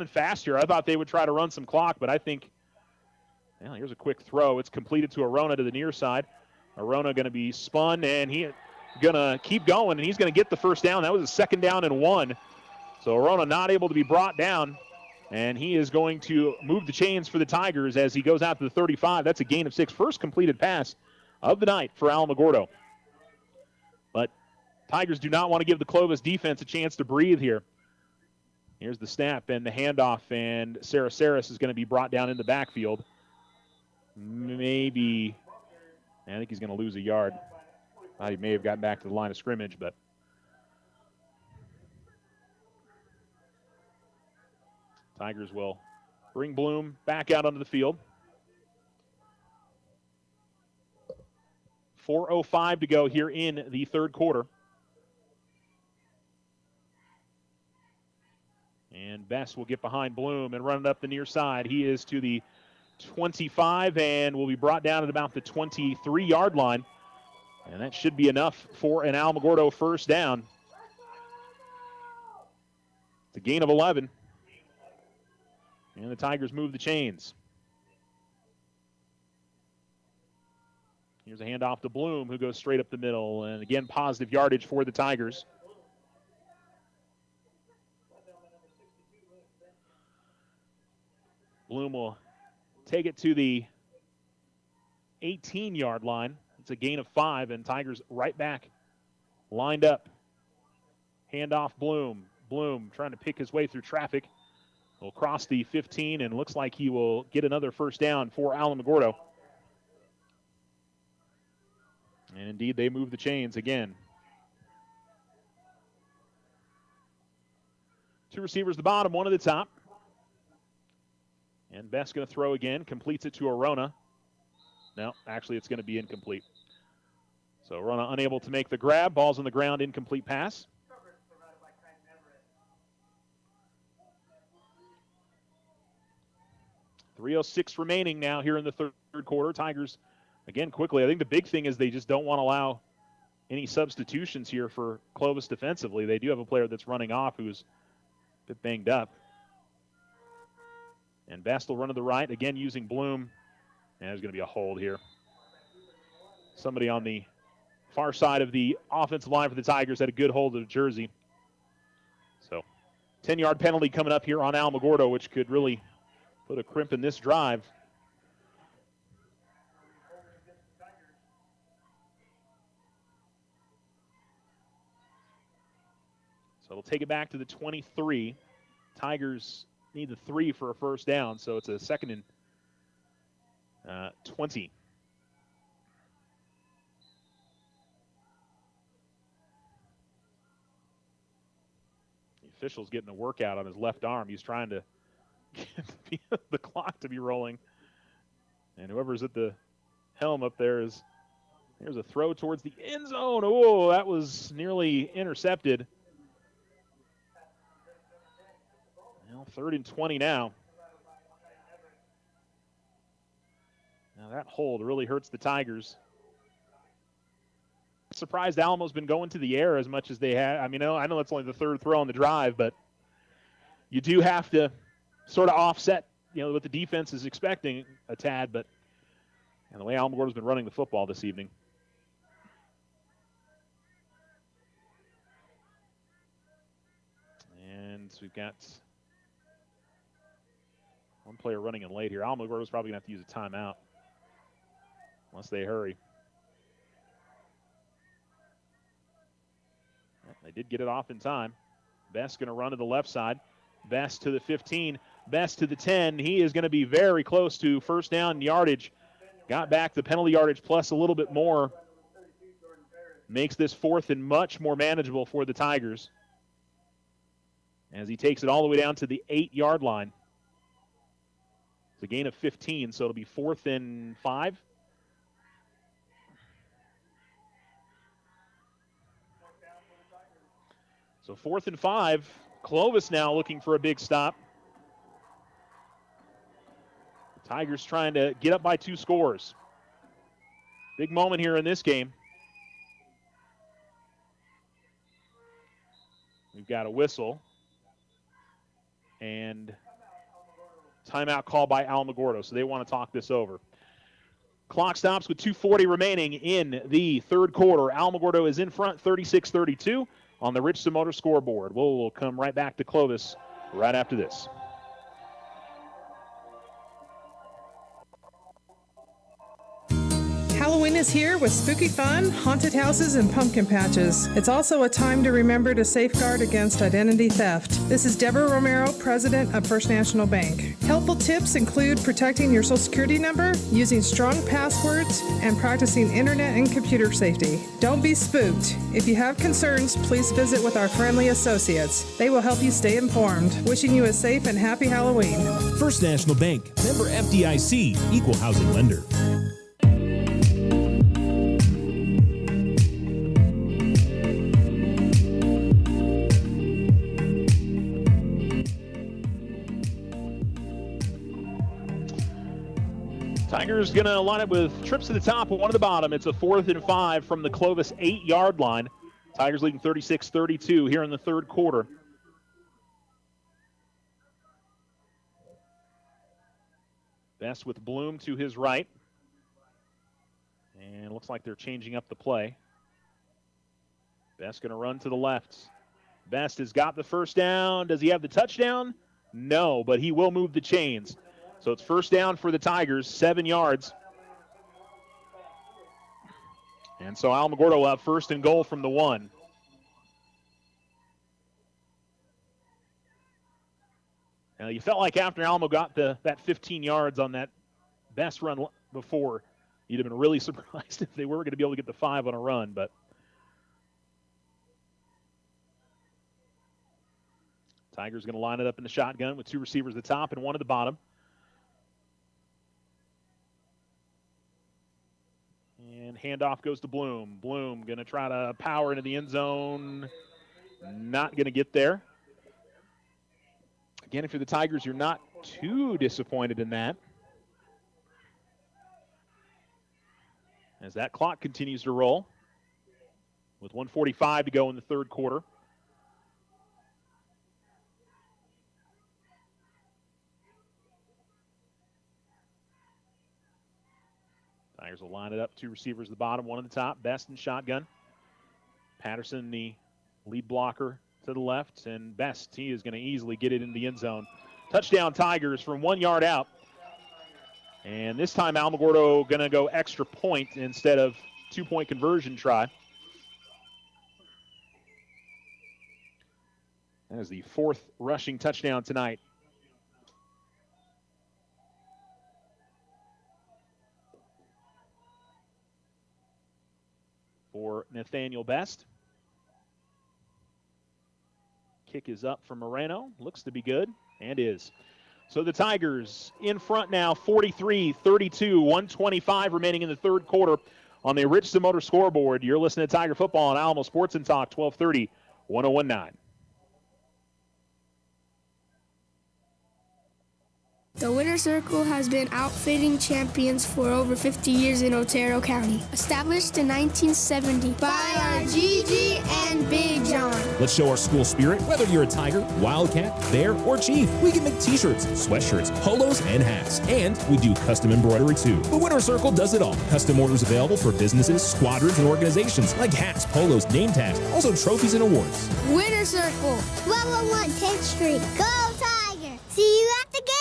fast here. I thought they would try to run some clock, but I think, well, here's a quick throw. It's completed to Arona to the near side. Arona going to be spun, and he's going to keep going, and he's going to get the first down. That was a 2nd down and 1. So Arona not able to be brought down, and he is going to move the chains for the Tigers as he goes out to the 35. That's a gain of 6. First completed pass of the night for Alamogordo. But Tigers do not want to give the Clovis defense a chance to breathe here. Here's the snap and the handoff, and Saris is going to be brought down in the backfield. Maybe, I think he's going to lose a yard. He may have gotten back to the line of scrimmage, but Tigers will bring Bloom back out onto the field. 4:05 to go here in the third quarter. And Best will get behind Bloom and run it up the near side. He is to the 25 and will be brought down at about the 23-yard line. And that should be enough for an Alamogordo first down. It's a gain of 11. And the Tigers move the chains. Here's a handoff to Bloom, who goes straight up the middle. And again, positive yardage for the Tigers. Bloom will take it to the 18-yard line. It's a gain of 5, and Tigers right back, lined up. Handoff Bloom. Bloom trying to pick his way through traffic. Will cross the 15, and looks like he will get another first down for Alamogordo. And indeed, they move the chains again. 2 receivers at the bottom, 1 at the top. And Best going to throw again, completes it to Arona. No, actually it's going to be incomplete. So Arona unable to make the grab. Ball's on the ground, incomplete pass. .306 remaining now here in the third quarter. Tigers, again, quickly. I think the big thing is they just don't want to allow any substitutions here for Clovis defensively. They do have a player that's running off who's a bit banged up. And Best will run to the right, again using Bloom. And there's going to be a hold here. Somebody on the far side of the offensive line for the Tigers had a good hold of the jersey. So 10-yard penalty coming up here on Alamogordo, which could really put a crimp in this drive. So it'll take it back to the 23. Tigers need the 3 for a first down, so it's a 2nd and 20. The official's getting a workout on his left arm. He's trying to get the clock to be rolling. And whoever's at the helm up there is, here's a throw towards the end zone. Oh, that was nearly intercepted. Well, 3rd and 20 now. Now that hold really hurts the Tigers. Surprised Alamo's been going to the air as much as they have. I mean, I know that's only the 3rd throw on the drive, but you do have to sort of offset, what the defense is expecting a tad, but and the way Alamogordo's been running the football this evening. And so we've got one player running in late here. Alamogordo's probably going to have to use a timeout unless they hurry. They did get it off in time. Best going to run to the left side. Best to the 15. Best to the 10. He is going to be very close to first down yardage. Got back the penalty yardage plus a little bit more. Makes this 4th and much more manageable for the Tigers as he takes it all the way down to the 8-yard line. It's a gain of 15, so it'll be 4th and 5. So 4th and 5. Clovis now looking for a big stop. Tigers trying to get up by 2 scores. Big moment here in this game. We've got a whistle. And timeout call by Alamogordo, so they want to talk this over. Clock stops with 2:40 remaining in the third quarter. Alamogordo is in front 36-32 on the Richardson Motor scoreboard. We'll come right back to Clovis right after this. Halloween is here with spooky fun, haunted houses, and pumpkin patches. It's also a time to remember to safeguard against identity theft. This is Deborah Romero, President of First National Bank. Helpful tips include protecting your Social Security number, using strong passwords, and practicing internet and computer safety. Don't be spooked. If you have concerns, please visit with our friendly associates. They will help you stay informed. Wishing you a safe and happy Halloween. First National Bank, member FDIC, equal housing lender. Tigers going to line up with trips to the top and one to the bottom. It's a 4th and 5 from the Clovis 8-yard line. Tigers leading 36-32 here in the third quarter. Best with Bloom to his right. And it looks like they're changing up the play. Best going to run to the left. Best has got the first down. Does he have the touchdown? No, but he will move the chains. So it's first down for the Tigers, 7 yards. And so Alamogordo will have first and goal from the 1. Now you felt like after Alamo got that 15 yards on that best run before, you'd have been really surprised if they were going to be able to get the 5 on a run, but Tigers going to line it up in the shotgun with 2 receivers at the top and 1 at the bottom. And handoff goes to Bloom. Bloom going to try to power into the end zone. Not going to get there. Again, if you're the Tigers, you're not too disappointed in that, as that clock continues to roll with 1:45 to go in the third quarter. Tigers will line it up, 2 receivers at the bottom, 1 at the top. Best in shotgun. Patterson, the lead blocker, to the left, and Best, he is going to easily get it in the end zone. Touchdown Tigers from 1 yard out. And this time Alamogordo going to go extra point instead of 2-point conversion try. That is the 4th rushing touchdown tonight. For Nathaniel Best. Kick is up from Moreno. Looks to be good, and is. So the Tigers in front now, 43-32, 1:25 remaining in the third quarter on the Richardson Motor scoreboard. You're listening to Tiger Football on Alamo Sports and Talk, 1230, 1019. The Winter Circle has been outfitting champions for over 50 years in Otero County. Established in 1970 by our Gigi and Big John. Let's show our school spirit. Whether you're a Tiger, Wildcat, Bear, or Chief, we can make t-shirts, sweatshirts, polos, and hats. And we do custom embroidery too. The Winter Circle does it all. Custom orders available for businesses, squadrons, and organizations like hats, polos, name tags, also trophies and awards. Winter Circle, 1201 10th Street. Go Tiger! See you at the game!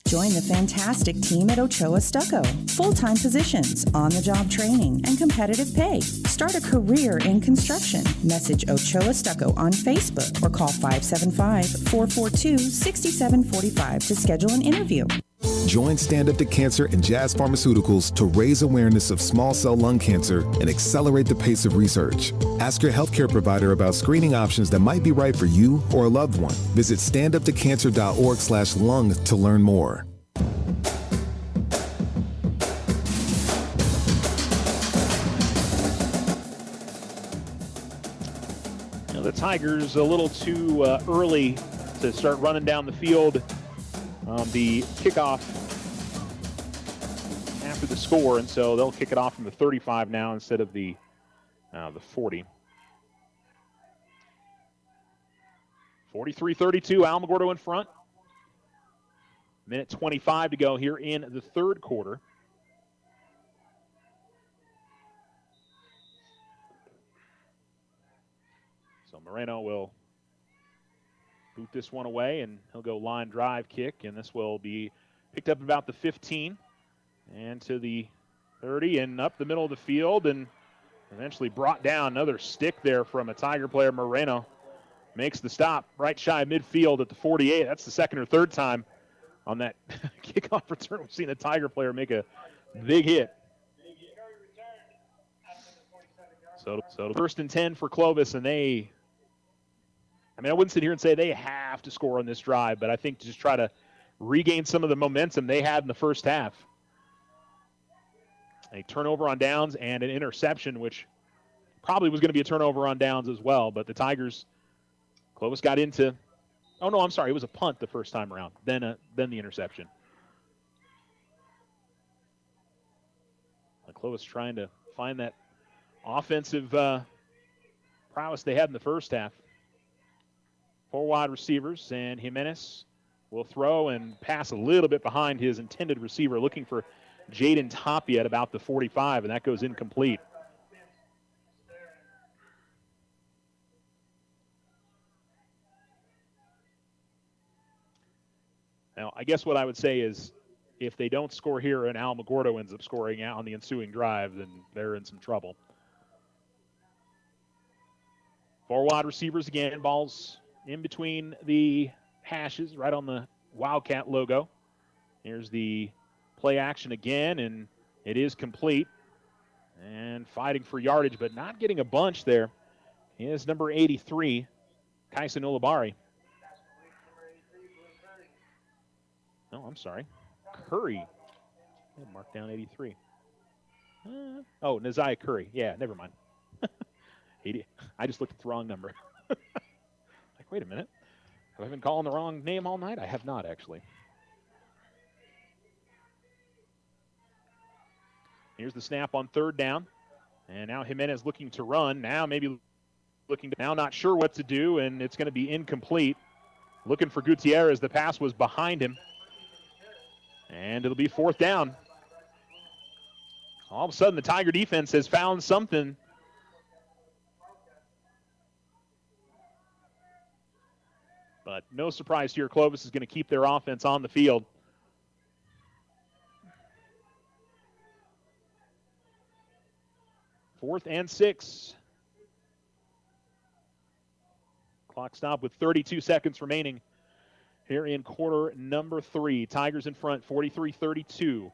Join the fantastic team at Ochoa Stucco. Full-time positions, on-the-job training, and competitive pay. Start a career in construction. Message Ochoa Stucco on Facebook or call 575-442-6745 to schedule an interview. Join Stand Up to Cancer and Jazz Pharmaceuticals to raise awareness of small cell lung cancer and accelerate the pace of research. Ask your healthcare provider about screening options that might be right for you or a loved one. Visit standuptocancer.org/lung to learn more. The Tigers a little too early to start running down the field on the kickoff after the score, and so they'll kick it off from the 35 now instead of the 40. 43-32, Alamogordo in front. Minute 25 to go here in the third quarter. So Moreno will boot this one away, and he'll go line drive kick, and this will be picked up about the 15 and to the 30 and up the middle of the field, and eventually brought down. Another stick there from a Tiger player. Moreno makes the stop right shy of midfield at the 48. That's the second or third time on that kickoff return we've seen a Tiger player make a big hit. So first and 10 for Clovis, and I wouldn't sit here and say they have to score on this drive, but I think to just try to regain some of the momentum they had in the first half. A turnover on downs and an interception, which probably was going to be a turnover on downs as well, but the Tigers, Clovis got into, oh no, I'm sorry, it was a punt the first time around, then the interception. Clovis trying to find that offensive prowess they had in the first half. 4 wide receivers, and Jimenez will throw and pass a little bit behind his intended receiver, looking for Jaden Tapia at about the 45, and that goes incomplete. Now, I guess what I would say is if they don't score here and Alamogordo ends up scoring out on the ensuing drive, then they're in some trouble. 4 wide receivers again, balls in between the hashes, right on the Wildcat logo. Here's the play action again, and it is complete. And fighting for yardage, but not getting a bunch there is number 83, Kaisen Olabari. No, I'm sorry. Curry. Mark down 83. Naziah Curry. Yeah, never mind. 80. I just looked at the wrong number. Like, wait a minute. Have I been calling the wrong name all night? I have not, actually. Here's the snap on 3rd down. And now Jimenez looking to run. Now maybe looking to, now not sure what to do, and it's going to be incomplete. Looking for Gutierrez. The pass was behind him. And it'll be 4th down. All of a sudden, the Tiger defense has found something. But no surprise here, Clovis is going to keep their offense on the field. Fourth and 6. Clock stop with 32 seconds remaining here in quarter number 3. Tigers in front, 43-32.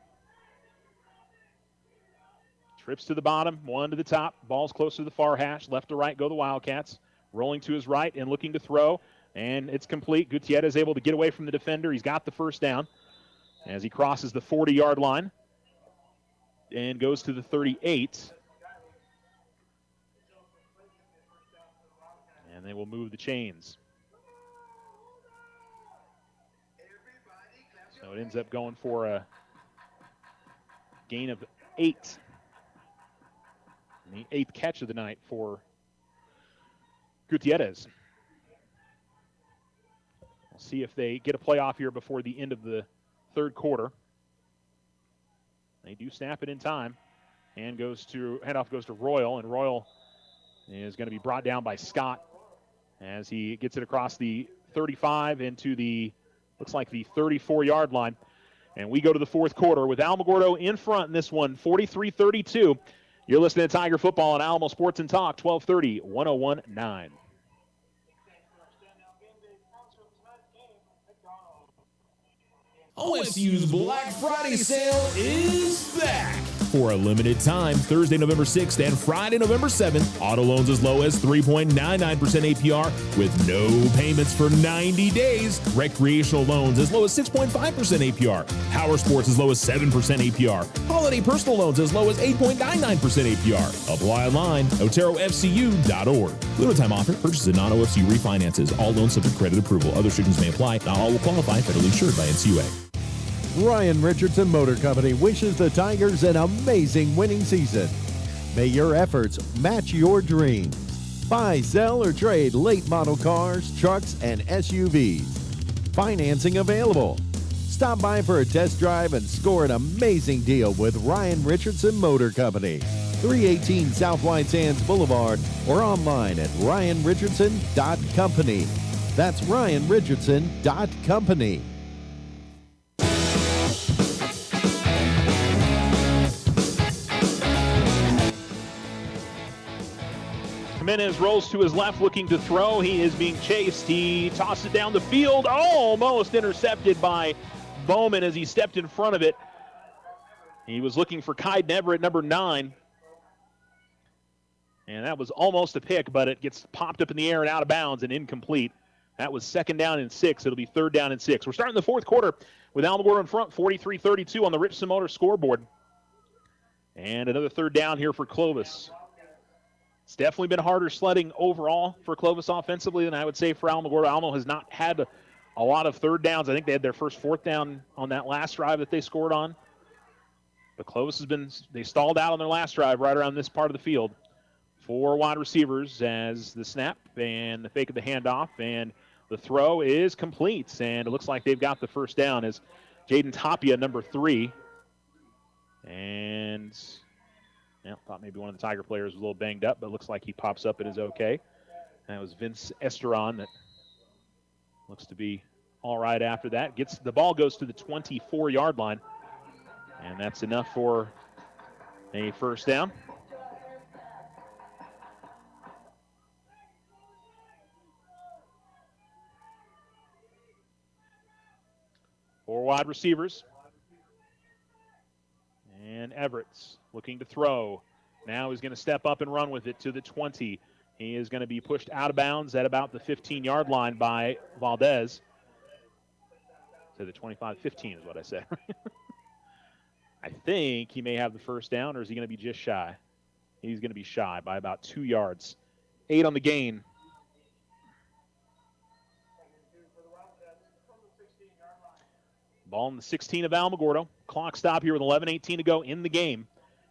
Trips to the bottom, 1 to the top. Ball's close to the far hash. Left to right go the Wildcats. Rolling to his right and looking to throw. And it's complete. Gutierrez is able to get away from the defender. He's got the first down as he crosses the 40-yard line and goes to the 38. And they will move the chains. So it ends up going for a gain of 8. And the 8th catch of the night for Gutierrez. We'll see if they get a playoff here before the end of the 3rd quarter. They do snap it in time. Handoff goes to Royal, and Royal is going to be brought down by Scott as he gets it across the 35 into the, looks like the 34-yard line. And we go to the 4th quarter with Alamogordo in front in this one, 43-32. You're listening to Tiger Football on Alamo Sports and Talk, 1230, 101.9. OSU's Black Friday sale is back. For a limited time, Thursday, November 6th and Friday, November 7th, auto loans as low as 3.99% APR with no payments for 90 days. Recreational loans as low as 6.5% APR. Power sports as low as 7% APR. Holiday personal loans as low as 8.99% APR. Apply online, oterofcu.org. Limited time offer. Purchases of non-OFC refinances. All loans subject to credit approval. Other restrictions may apply. Not all will qualify. Federally insured by NCUA. Ryan Richardson Motor Company wishes the Tigers an amazing winning season. May your efforts match your dreams. Buy, sell, or trade late model cars, trucks, and SUVs. Financing available. Stop by for a test drive and score an amazing deal with Ryan Richardson Motor Company. 318 South White Sands Boulevard or online at ryanrichardson.company. That's ryanrichardson.company. Jimenez rolls to his left looking to throw. He is being chased. He tosses it down the field. Almost intercepted by Bowman as he stepped in front of it. He was looking for Kaiden Everett, number 9. And that was almost a pick, but it gets popped up in the air and out of bounds and incomplete. That was 2nd down and 6. It'll be 3rd down and 6. We're starting the 4th quarter with Alamogordo in front, 43-32 on the Richardson Motor scoreboard. And another 3rd down here for Clovis. It's definitely been harder sledding overall for Clovis offensively than I would say for Alamogordo. Alamo has not had a lot of 3rd downs. I think they had their first 4th down on that last drive that they scored on. But Clovis they stalled out on their last drive right around this part of the field. 4 wide receivers as the snap and the fake of the handoff, and the throw is complete. And it looks like they've got the first down as Jaden Tapia, number 3. And thought maybe one of the Tiger players was a little banged up, but it looks like he pops up and is okay. That was Vince Esteron that looks to be all right after that. The ball goes to the 24-yard line, and that's enough for a first down. Four wide receivers. And Everett's looking to throw. Now he's going to step up and run with it to the 20. He is going to be pushed out of bounds at about the 15-yard line by Valdez. So the 25-15 is what I said. I think he may have the first down, or is he going to be just shy? He's going to be shy by about 2 yards. 8 on the gain. Ball in the 16 of Alamogordo. Clock stop here with 11:18 to go in the game.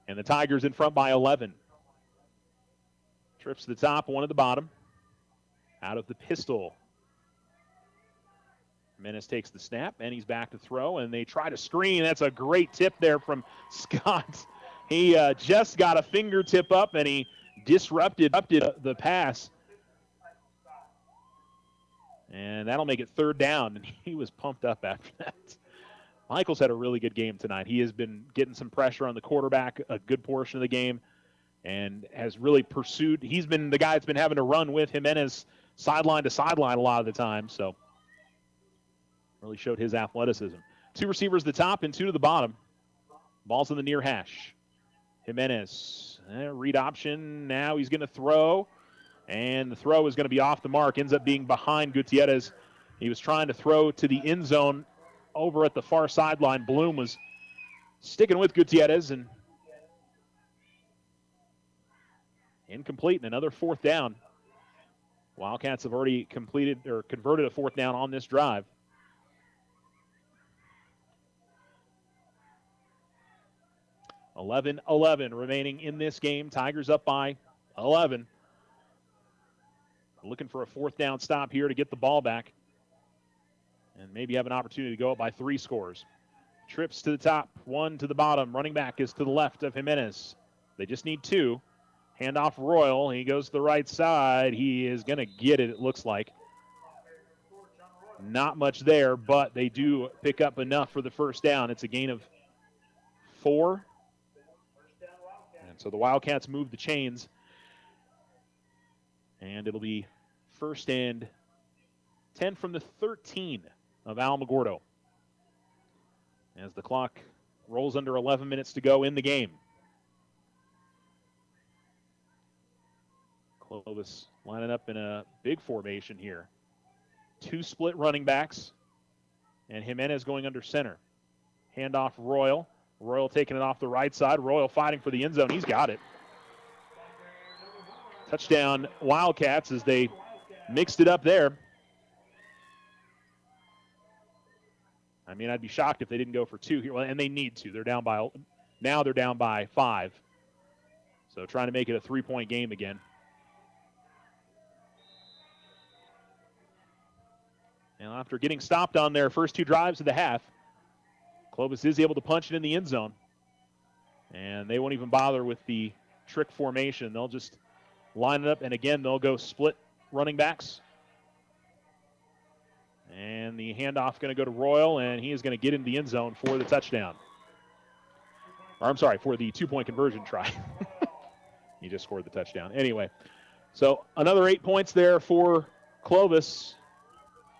And the Tigers in front by 11. Trips to the top, one at the bottom. Out of the pistol. Menace takes the snap, and he's back to throw, and they try to screen. That's a great tip there from Scott. He just got a fingertip up, and he disrupted the pass. And that'll make it third down, and he was pumped up after that. Michaels had a really good game tonight. He has been getting some pressure on the quarterback a good portion of the game and has really pursued. He's been the guy that's been having to run with Jimenez sideline to sideline a lot of the time, so really showed his athleticism. 2 receivers at the top and 2 to the bottom. Ball's in the near hash. Jimenez, read option. Now he's going to throw, and the throw is going to be off the mark. Ends up being behind Gutierrez. He was trying to throw to the end zone over at the far sideline. Bloom was sticking with Gutierrez, and incomplete, and another fourth down. Wildcats have already converted a fourth down on this drive. (11-11) remaining in this game. Tigers up by 11. Looking for a fourth down stop here to get the ball back and maybe have an opportunity to go up by 3 scores. Trips to the top, 1 to the bottom. Running back is to the left of Jimenez. They just need 2. Handoff Royal. He goes to the right side. He is going to get it looks like. Not much there, but they do pick up enough for the first down. It's a gain of 4. And so the Wildcats move the chains. And it'll be first and 10 from the 13 of Alamogordo as the clock rolls under 11 minutes to go in the game. Clovis lining up in a big formation here. 2 split running backs, and Jimenez going under center. Handoff Royal. Royal taking it off the right side. Royal fighting for the end zone. He's got it. Touchdown Wildcats as they mixed it up there. I mean, I'd be shocked if they didn't go for 2 here, and they need to. They're down by 5. So trying to make it a 3-point game again. And after getting stopped on their first 2 drives of the half, Clovis is able to punch it in the end zone. And they won't even bother with the trick formation. They'll just line it up, and again, they'll go split running backs. And the handoff going to go to Royal, and he is going to get into the end zone for the touchdown. Or I'm sorry, for the 2-point conversion try. He just scored the touchdown. Anyway, so another 8 points there for Clovis.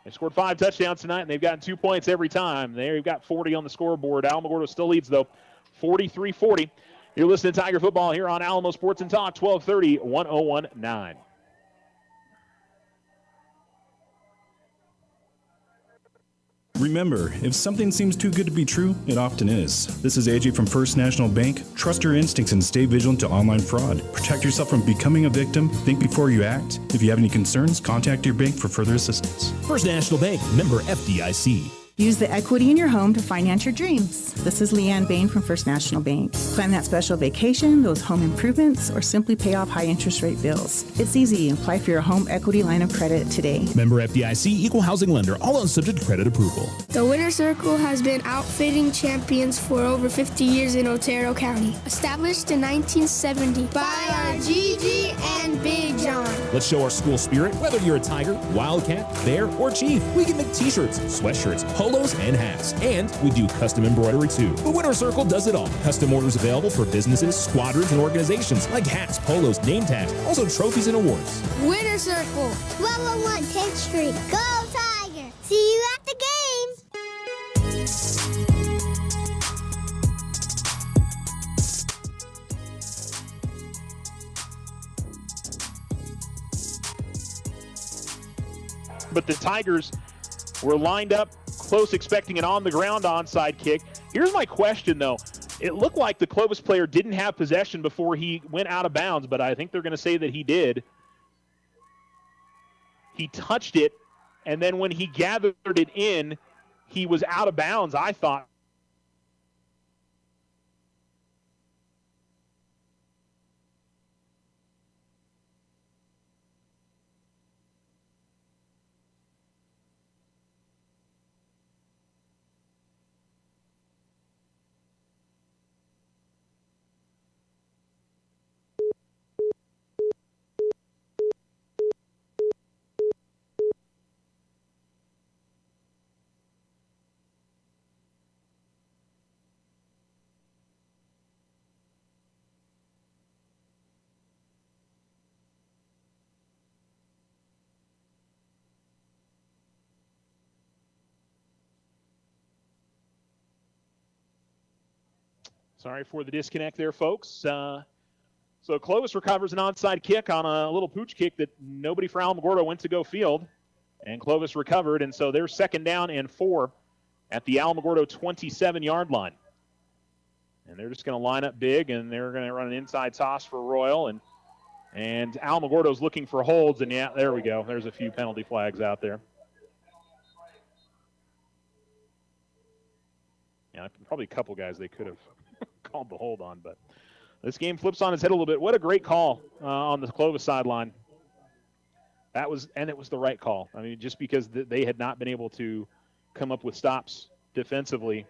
They scored 5 touchdowns tonight, and they've gotten 2 points every time. They've got 40 on the scoreboard. Alamogordo still leads, though, 43-40. You're listening to Tiger Football here on Alamo Sports and Talk, 1230, 1019. Remember, if something seems too good to be true, it often is. This is AJ from First National Bank. Trust your instincts and stay vigilant to online fraud. Protect yourself from becoming a victim. Think before you act. If you have any concerns, contact your bank for further assistance. First National Bank, member FDIC. Use the equity in your home to finance your dreams. This is Leanne Bain from First National Bank. Plan that special vacation, those home improvements, or simply pay off high interest rate bills. It's easy. Apply for your home equity line of credit today. Member FDIC, equal housing lender, all loans subject to credit approval. The Winter Circle has been outfitting champions for over 50 years in Otero County. Established in 1970 by our Gigi and Big John. Let's show our school spirit. Whether you're a Tiger, Wildcat, Bear, or Chief, we can make t-shirts, sweatshirts, polos, and hats. And we do custom embroidery too. The Winter Circle does it all. Custom orders available for businesses, squadrons, and organizations like hats, polos, name tags, also trophies and awards. Winter Circle, 1201 10th Street. Go Tiger! See you at the game! But the Tigers were lined up close, expecting an on-the-ground onside kick. Here's my question, though. It looked like the Clovis player didn't have possession before he went out of bounds, but I think they're going to say that he did. He touched it, and then when he gathered it in, he was out of bounds, I thought. Sorry for the disconnect there, folks. So Clovis recovers an onside kick on a little pooch kick that nobody for Alamogordo went to go field. And Clovis recovered, and so they're 2nd down and 4 at the Alamogordo 27-yard line. And they're just going to line up big, and they're going to run an inside toss for Royal. And Alamogordo's looking for holds, and yeah, there we go. There's a few penalty flags out there. Yeah, probably a couple guys they could have called the hold on, but this game flips on its head a little bit. What a great call on the Clovis sideline. It was the right call. I mean, just because they had not been able to come up with stops defensively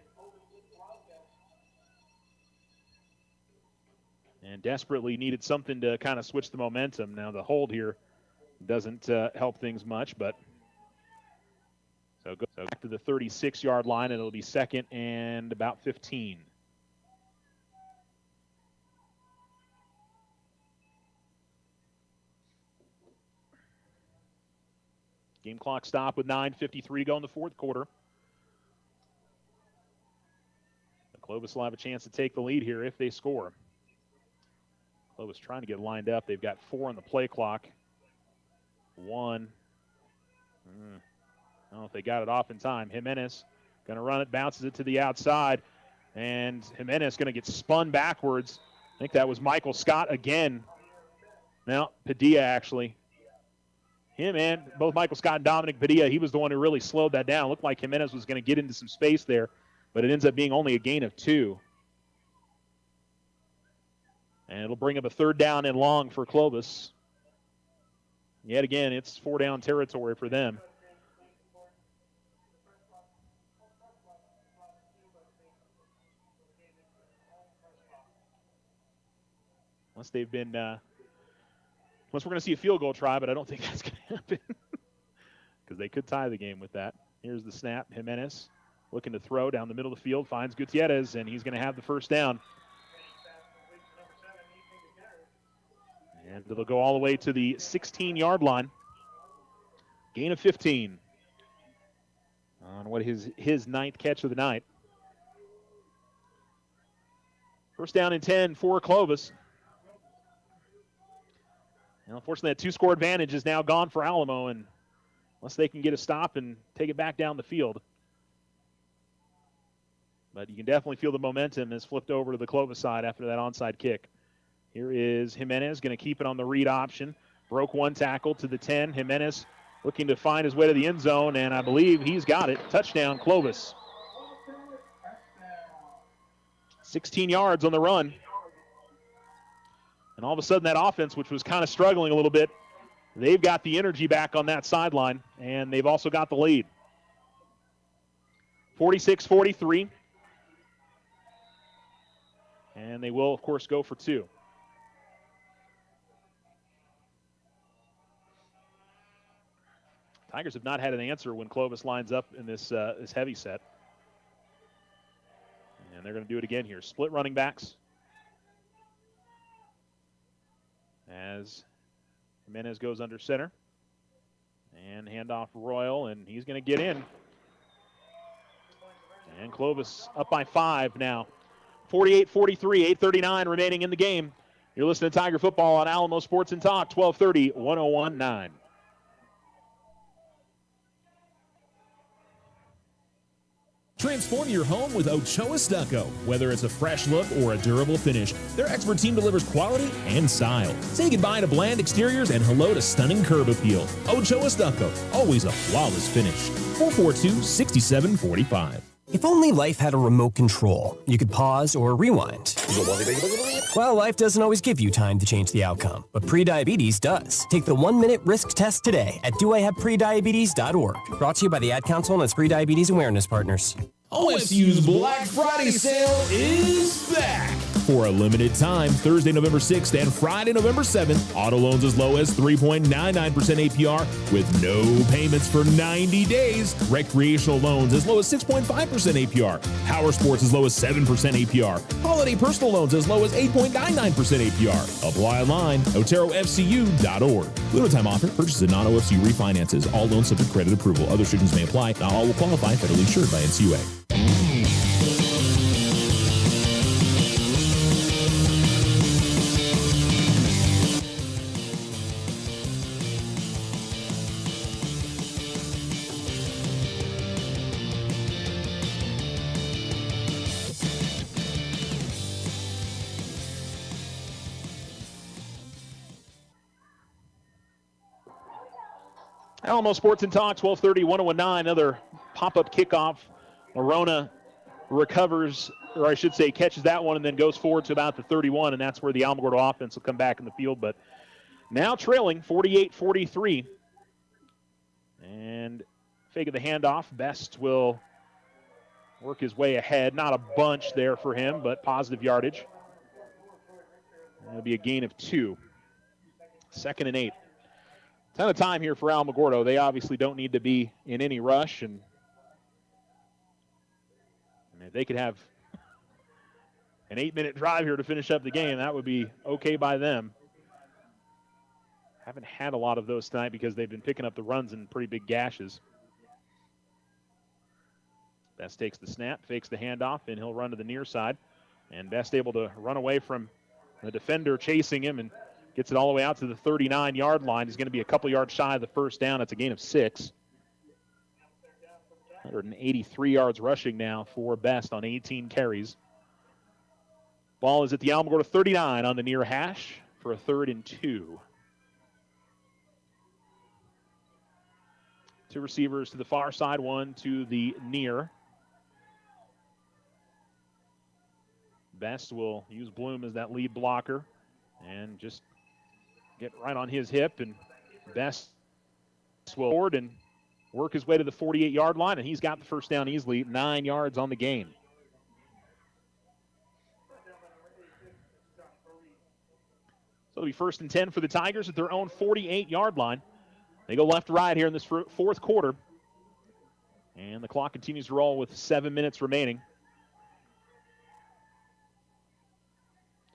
and desperately needed something to kind of switch the momentum. Now the hold here doesn't help things much, but so go back to the 36-yard line, and it'll be 2nd and about 15. Game clock stop with 9:53 to go in the 4th quarter. The Clovis will have a chance to take the lead here if they score. Clovis trying to get lined up. They've got 4 on the play clock. 1. I don't know if they got it off in time. Jimenez going to run it, bounces it to the outside, and Jimenez going to get spun backwards. I think that was Michael Scott again. Now, Padilla actually. Him and both Michael Scott and Dominic Padilla, he was the one who really slowed that down. Looked like Jimenez was going to get into some space there, but it ends up being only a gain of 2. And it'll bring up a 3rd down and long for Clovis. Yet again, it's 4-down territory for them. Unless they've been, unless we're going to see a field goal try, but I don't think that's going to happen because they could tie the game with that. Here's the snap. Jimenez looking to throw down the middle of the field, finds Gutierrez, and he's going to have the 1st down. And it'll go all the way to the 16-yard line. Gain of 15 on what his 9th catch of the night. 1st down and 10 for Clovis. And unfortunately, that 2-score advantage is now gone for Alamo, and unless they can get a stop and take it back down the field. But you can definitely feel the momentum has flipped over to the Clovis side after that onside kick. Here is Jimenez going to keep it on the read option. Broke one tackle to the 10. Jimenez looking to find his way to the end zone, and I believe he's got it. Touchdown, Clovis. 16 yards on the run. And all of a sudden that offense, which was kind of struggling a little bit, they've got the energy back on that sideline, and they've also got the lead. 46-43. And they will, of course, go for two. Tigers have not had an answer when Clovis lines up in this heavy set. And they're going to do it again here. Split running backs. As Jimenez goes under center. And handoff Royal, and he's going to get in. And Clovis up by 5 now. 48-43, 8:39 remaining in the game. You're listening to Tiger Football on Alamo Sports and Talk, 1230, 101.9. Transform your home with Ochoa Stucco. Whether it's a fresh look or a durable finish, their expert team delivers quality and style. Say goodbye to bland exteriors and hello to stunning curb appeal. Ochoa Stucco, always a flawless finish. 442-6745. If only life had a remote control, you could pause or rewind. Well, life doesn't always give you time to change the outcome, but prediabetes does. Take the 1-minute risk test today at doihaveprediabetes.org. Brought to you by the Ad Council and its Prediabetes Awareness Partners. OSU's Black Friday sale is back. For a limited time, Thursday, November 6th and Friday, November 7th, auto loans as low as 3.99% APR with no payments for 90 days. Recreational loans as low as 6.5% APR. Power sports as low as 7% APR. Holiday personal loans as low as 8.99% APR. Apply online, oterofcu.org. Limited time offer. Purchase of non-OFCU refinances. All loans subject to credit approval. Other restrictions may apply. Not all will qualify. Federally insured by NCUA. Alamo Sports and Talk, 1230, 101.9. Another pop-up kickoff. Arona recovers, or I should say catches that one and then goes forward to about the 31, and that's where the Alamogordo offense will come back in the field. But now trailing 48-43. And fake of the handoff. Best will work his way ahead. Not a bunch there for him, but positive yardage. That'll be a gain of 2. 2nd and 8. Ton of time here for Alamogordo. They obviously don't need to be in any rush, and if they could have an 8-minute drive here to finish up the game, that would be okay by them. Haven't had a lot of those tonight because they've been picking up the runs in pretty big gashes. Best takes the snap, fakes the handoff, and he'll run to the near side. And Best able to run away from the defender chasing him and gets it all the way out to the 39-yard line. He's going to be a couple yards shy of the first down. That's a gain of 6. 183 yards rushing now for Best on 18 carries. Ball is at the Alamogordo 39 on the near hash for a 3rd and 2. 2 receivers to the far side, 1 to the near. Best will use Bloom as that lead blocker and just get right on his hip, and Best will forward and work his way to the 48-yard line, and he's got the first down easily, 9 yards on the gain. So it'll be 1st and 10 for the Tigers at their own 48-yard line. They go left to right here in this fourth quarter, and the clock continues to roll with 7 minutes remaining.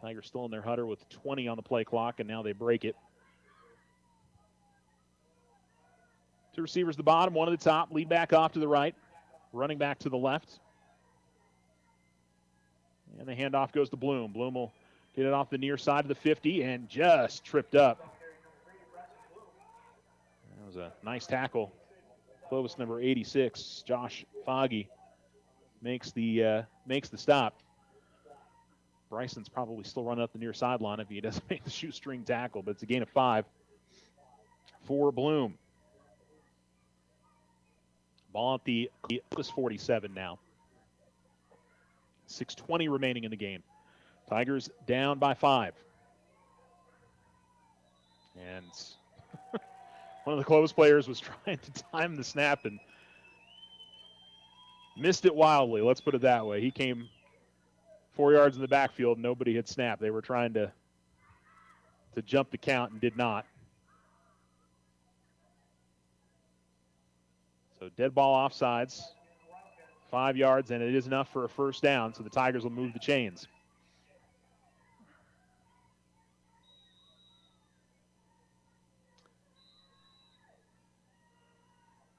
Tigers still in their huddle with 20 on the play clock, and now they break it. 2 receivers at the bottom, 1 at the top. Lead back off to the right, running back to the left. And the handoff goes to Bloom. Bloom will get it off the near side of the 50 and just tripped up. That was a nice tackle. Clovis number 86, Josh Foggy, makes the stop. Bryson's probably still running up the near sideline if he doesn't make the shoestring tackle, but it's a gain of 5 for Bloom. Ball at the Clovis 47 now. 6:20 remaining in the game. Tigers down by 5. And one of the Clovis players was trying to time the snap and missed it wildly. Let's put it that way. He came 4 yards in the backfield. Nobody had snapped. They were trying to jump the count and did not. So dead ball offsides, 5 yards, and it is enough for a first down, so the Tigers will move the chains.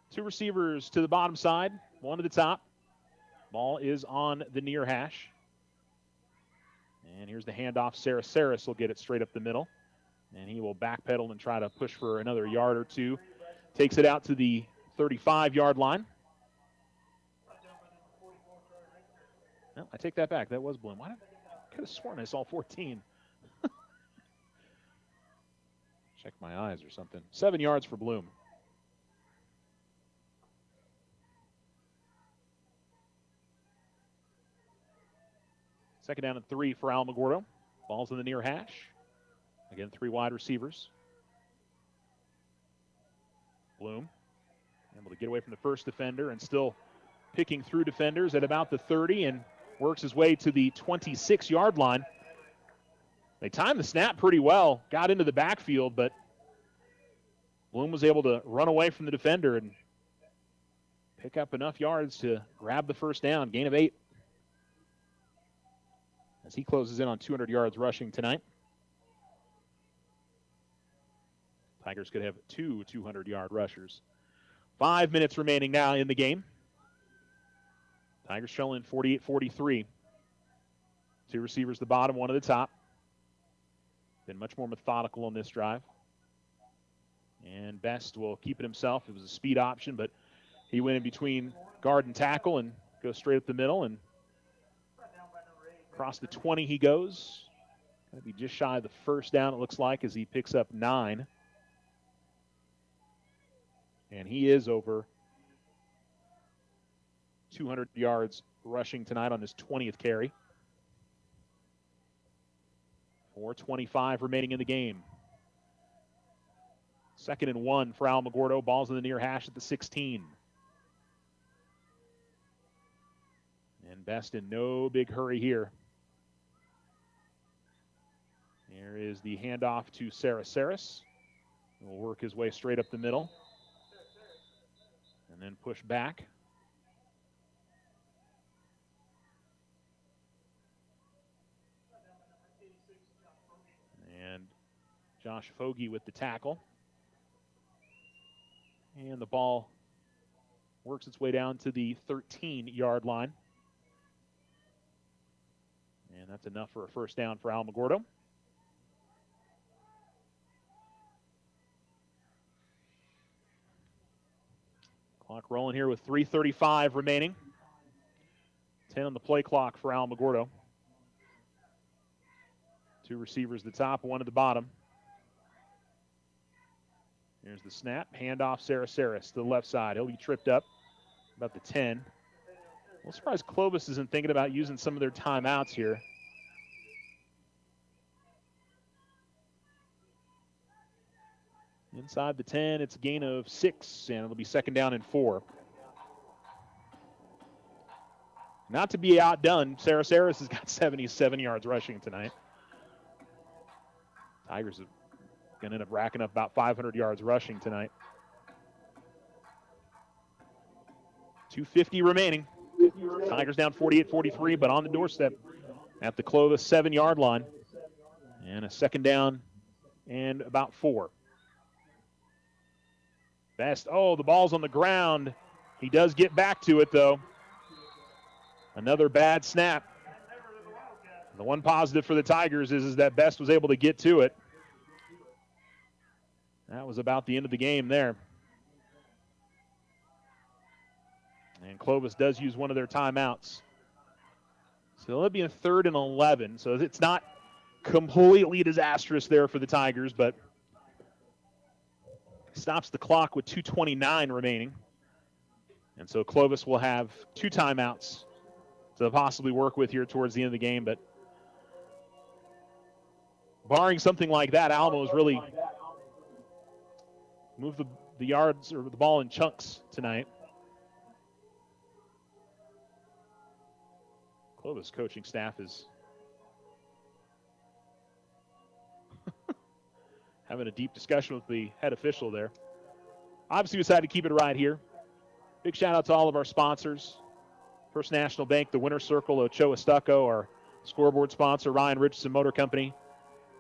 Two receivers to the bottom side, one to the top. Ball is on the near hash. And here's the handoff. Saris will get it straight up the middle. And he will backpedal and try to push for another yard or two. Takes it out to the 35-yard line. No, I take that back. That was Bloom. I could have sworn I saw 14. Check my eyes or something. 7 yards for Bloom. Second down and 3 for Alamogordo. Ball's in the near hash. Again, 3 wide receivers. Bloom able to get away from the first defender and still picking through defenders at about the 30 and works his way to the 26-yard line. They timed the snap pretty well, got into the backfield, but Bloom was able to run away from the defender and pick up enough yards to grab the first down, gain of 8. As he closes in on 200 yards rushing tonight. Tigers could have 2 200-yard rushers. 5 minutes remaining now in the game. Tigers trailing 48-43. 2 receivers the bottom, 1 at the top. Been much more methodical on this drive. And Best will keep it himself. It was a speed option, but he went in between guard and tackle and goes straight up the middle. And across the 20 he goes. Going to be just shy of the first down, it looks like, as he picks up 9. And he is over 200 yards rushing tonight on his 20th carry. 4:25 remaining in the game. 2nd and 1 for Alamogordo. Ball's in the near hash at the 16. And Best in no big hurry here. Here is the handoff to Saris. He'll work his way straight up the middle. And then push back. And Josh Fogarty with the tackle. And the ball works its way down to the 13-yard line. And that's enough for a first down for Alamogordo. Clock rolling here with 3:35 remaining. 10 on the play clock for Alamogordo. 2 receivers at the top, 1 at the bottom. Here's the snap. Handoff, Saris to the left side. He'll be tripped up about the 10. I'm surprised Clovis isn't thinking about using some of their timeouts here. Inside the 10, it's a gain of 6, and it'll be 2nd down and 4. Not to be outdone, Saris has got 77 yards rushing tonight. Tigers are going to end up racking up about 500 yards rushing tonight. 2:50 remaining. Tigers down 48-43, but on the doorstep at the Clovis 7-yard line. And a 2nd down and about 4. Best, the ball's on the ground. He does get back to it, though. Another bad snap. The one positive for the Tigers is that Best was able to get to it. That was about the end of the game there. And Clovis does use one of their timeouts. So it'll be a 3rd and 11. So it's not completely disastrous there for the Tigers, but stops the clock with 2:29 remaining. And so Clovis will have 2 timeouts to possibly work with here towards the end of the game. But barring something like that, Alamo has really moved the yards or the ball in chunks tonight. Clovis coaching staff is having a deep discussion with the head official there. Obviously, we decided to keep it right here. Big shout out to all of our sponsors. First National Bank, the Winner Circle, Ochoa Stucco, our scoreboard sponsor, Ryan Richardson Motor Company,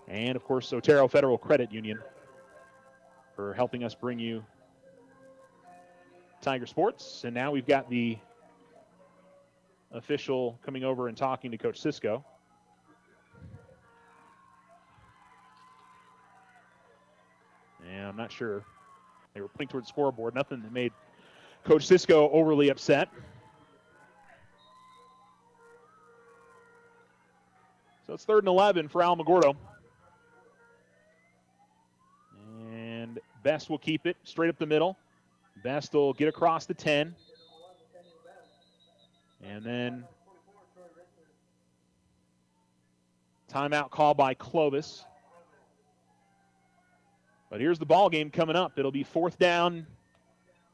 and of course, Otero Federal Credit Union for helping us bring you Tiger Sports. And now we've got the official coming over and talking to Coach Cisco. And I'm not sure. They were pointing towards the scoreboard. Nothing that made Coach Cisco overly upset. So it's 3rd and 11 for Alamogordo. And Best will keep it straight up the middle. Best will get across the 10. And then timeout call by Clovis. But here's the ball game coming up. It'll be 4th down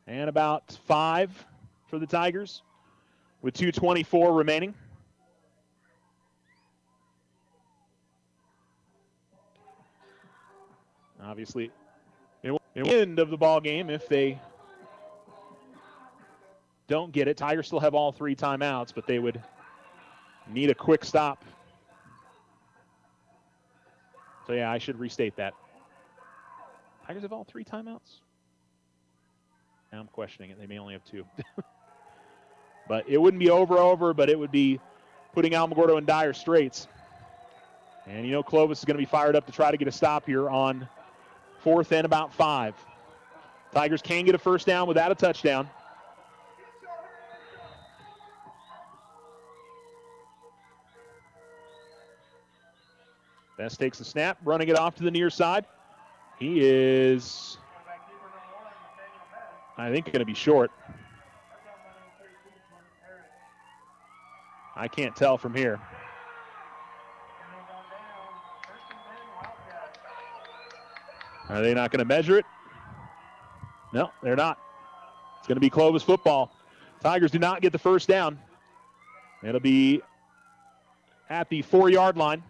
and about 5 for the Tigers with 2:24 remaining. Obviously, it will be the end of the ball game if they don't get it. Tigers still have all 3 timeouts, but they would need a quick stop. So, yeah, I should restate that. Tigers have all 3 timeouts? Now I'm questioning it. They may only have 2. But it wouldn't be over, but it would be putting Alamogordo in dire straits. And you know Clovis is going to be fired up to try to get a stop here on 4th and about 5. Tigers can get a first down without a touchdown. Best takes the snap, running it off to the near side. He is, I think, going to be short. I can't tell from here. Are they not going to measure it? No, they're not. It's going to be Clovis football. Tigers do not get the first down. It'll be at the 4-yard line.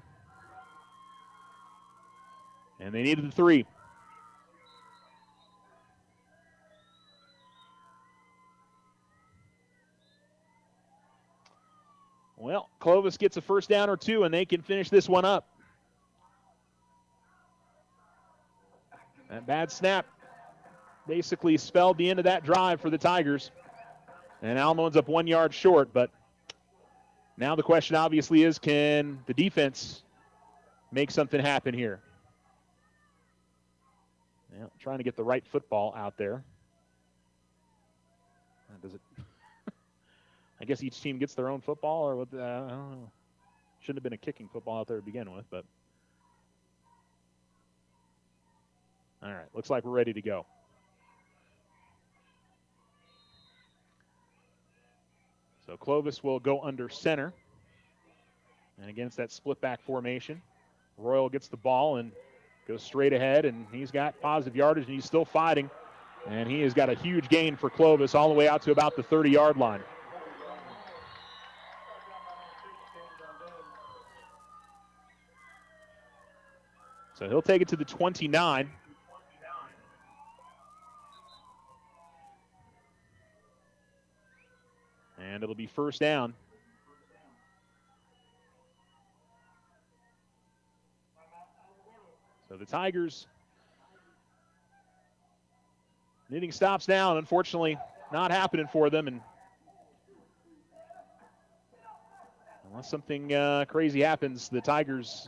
And they needed the 3. Well, Clovis gets a first down or 2, and they can finish this one up. That bad snap basically spelled the end of that drive for the Tigers. And Alamo ends up 1 yard short, but now the question obviously is, can the defense make something happen here? Yeah, trying to get the right football out there. Does it? I guess each team gets their own football, or what? I don't know. Shouldn't have been a kicking football out there to begin with, but all right. Looks like we're ready to go. So Clovis will go under center, and against that split back formation, Royal gets the ball and goes straight ahead, and he's got positive yardage, and he's still fighting. And he has got a huge gain for Clovis all the way out to about the 30-yard line. So he'll take it to the 29. And it'll be first down. So the Tigers needing stops now, and unfortunately not happening for them. And unless something crazy happens, the Tigers'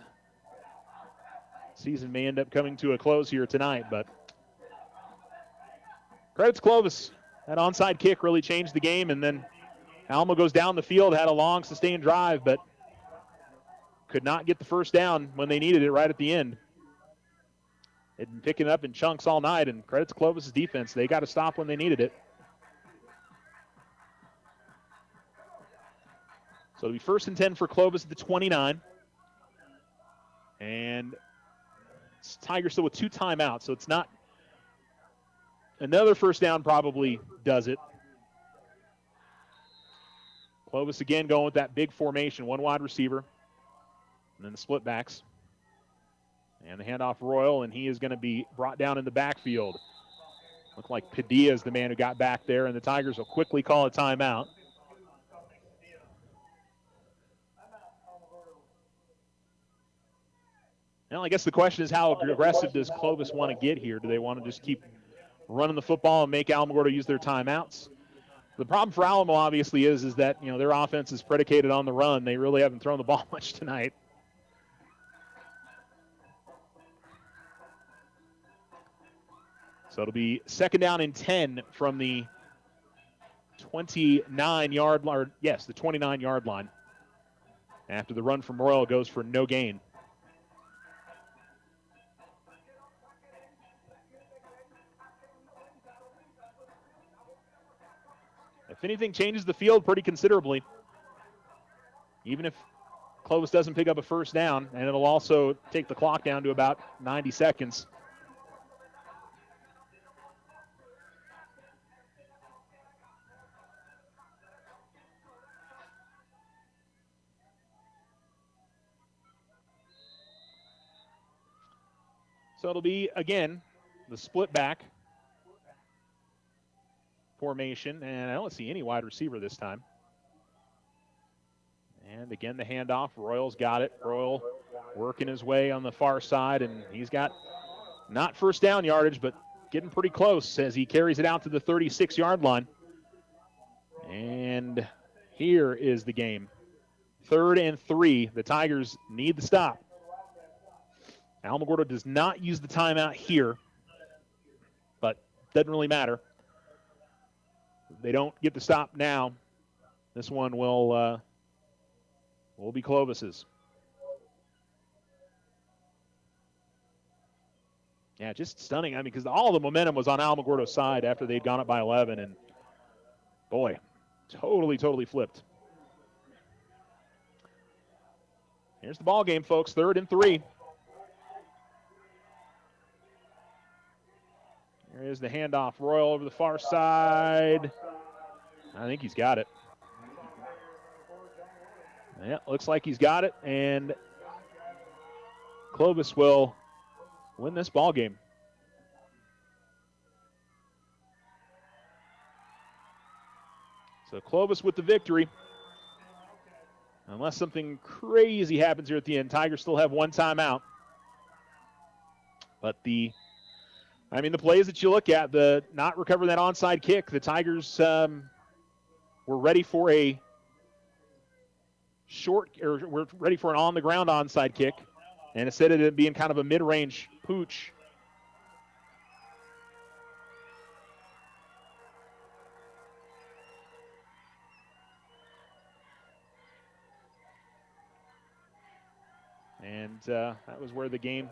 season may end up coming to a close here tonight. But credit to Clovis. That onside kick really changed the game, and then Alamo goes down the field, had a long, sustained drive, but could not get the first down when they needed it right at the end. They'd been picking it up in chunks all night, and credit to Clovis' defense. They got to stop when they needed it. So it'll be 1st and 10 for Clovis at the 29. And Tigers still with 2 timeouts, so it's not another first down probably does it. Clovis again going with that big formation, 1 wide receiver, and then the split backs. And the handoff Royal, and he is going to be brought down in the backfield. Looked like Padilla is the man who got back there, and the Tigers will quickly call a timeout. Well, I guess the question is how aggressive does Clovis want to get here? Do they want to just keep running the football and make Alamogordo use their timeouts? The problem for Alamo obviously is that, their offense is predicated on the run. They really haven't thrown the ball much tonight. So it'll be 2nd down and 10 from the 29-yard line. Yes, the 29-yard line. After the run from Royal goes for no gain. If anything, changes the field pretty considerably. Even if Clovis doesn't pick up a first down, and it'll also take the clock down to about 90 seconds. So it'll be, again, the split back formation, and I don't see any wide receiver this time. And again, the handoff. Royal's got it. Royal working his way on the far side, and he's got not first down yardage, but getting pretty close as he carries it out to the 36-yard line. And here is the game. 3rd and 3. The Tigers need the stop. Alamogordo does not use the timeout here, but doesn't really matter. If they don't get the stop now, this one will be Clovis's. Yeah, just stunning. I mean, because all the momentum was on Alamogordo's side after they'd gone up by 11, and boy, totally flipped. Here's the ball game, folks. 3rd and 3. There is the handoff. Royal over the far side. I think he's got it. Yeah, looks like he's got it, and Clovis will win this ball game. So Clovis with the victory. Unless something crazy happens here at the end, Tigers still have 1 timeout. But the plays that you look at, the not recovering that onside kick, the Tigers were ready for a we're ready for an on-the-ground onside kick, and instead of it being kind of a mid-range pooch, and that was where the game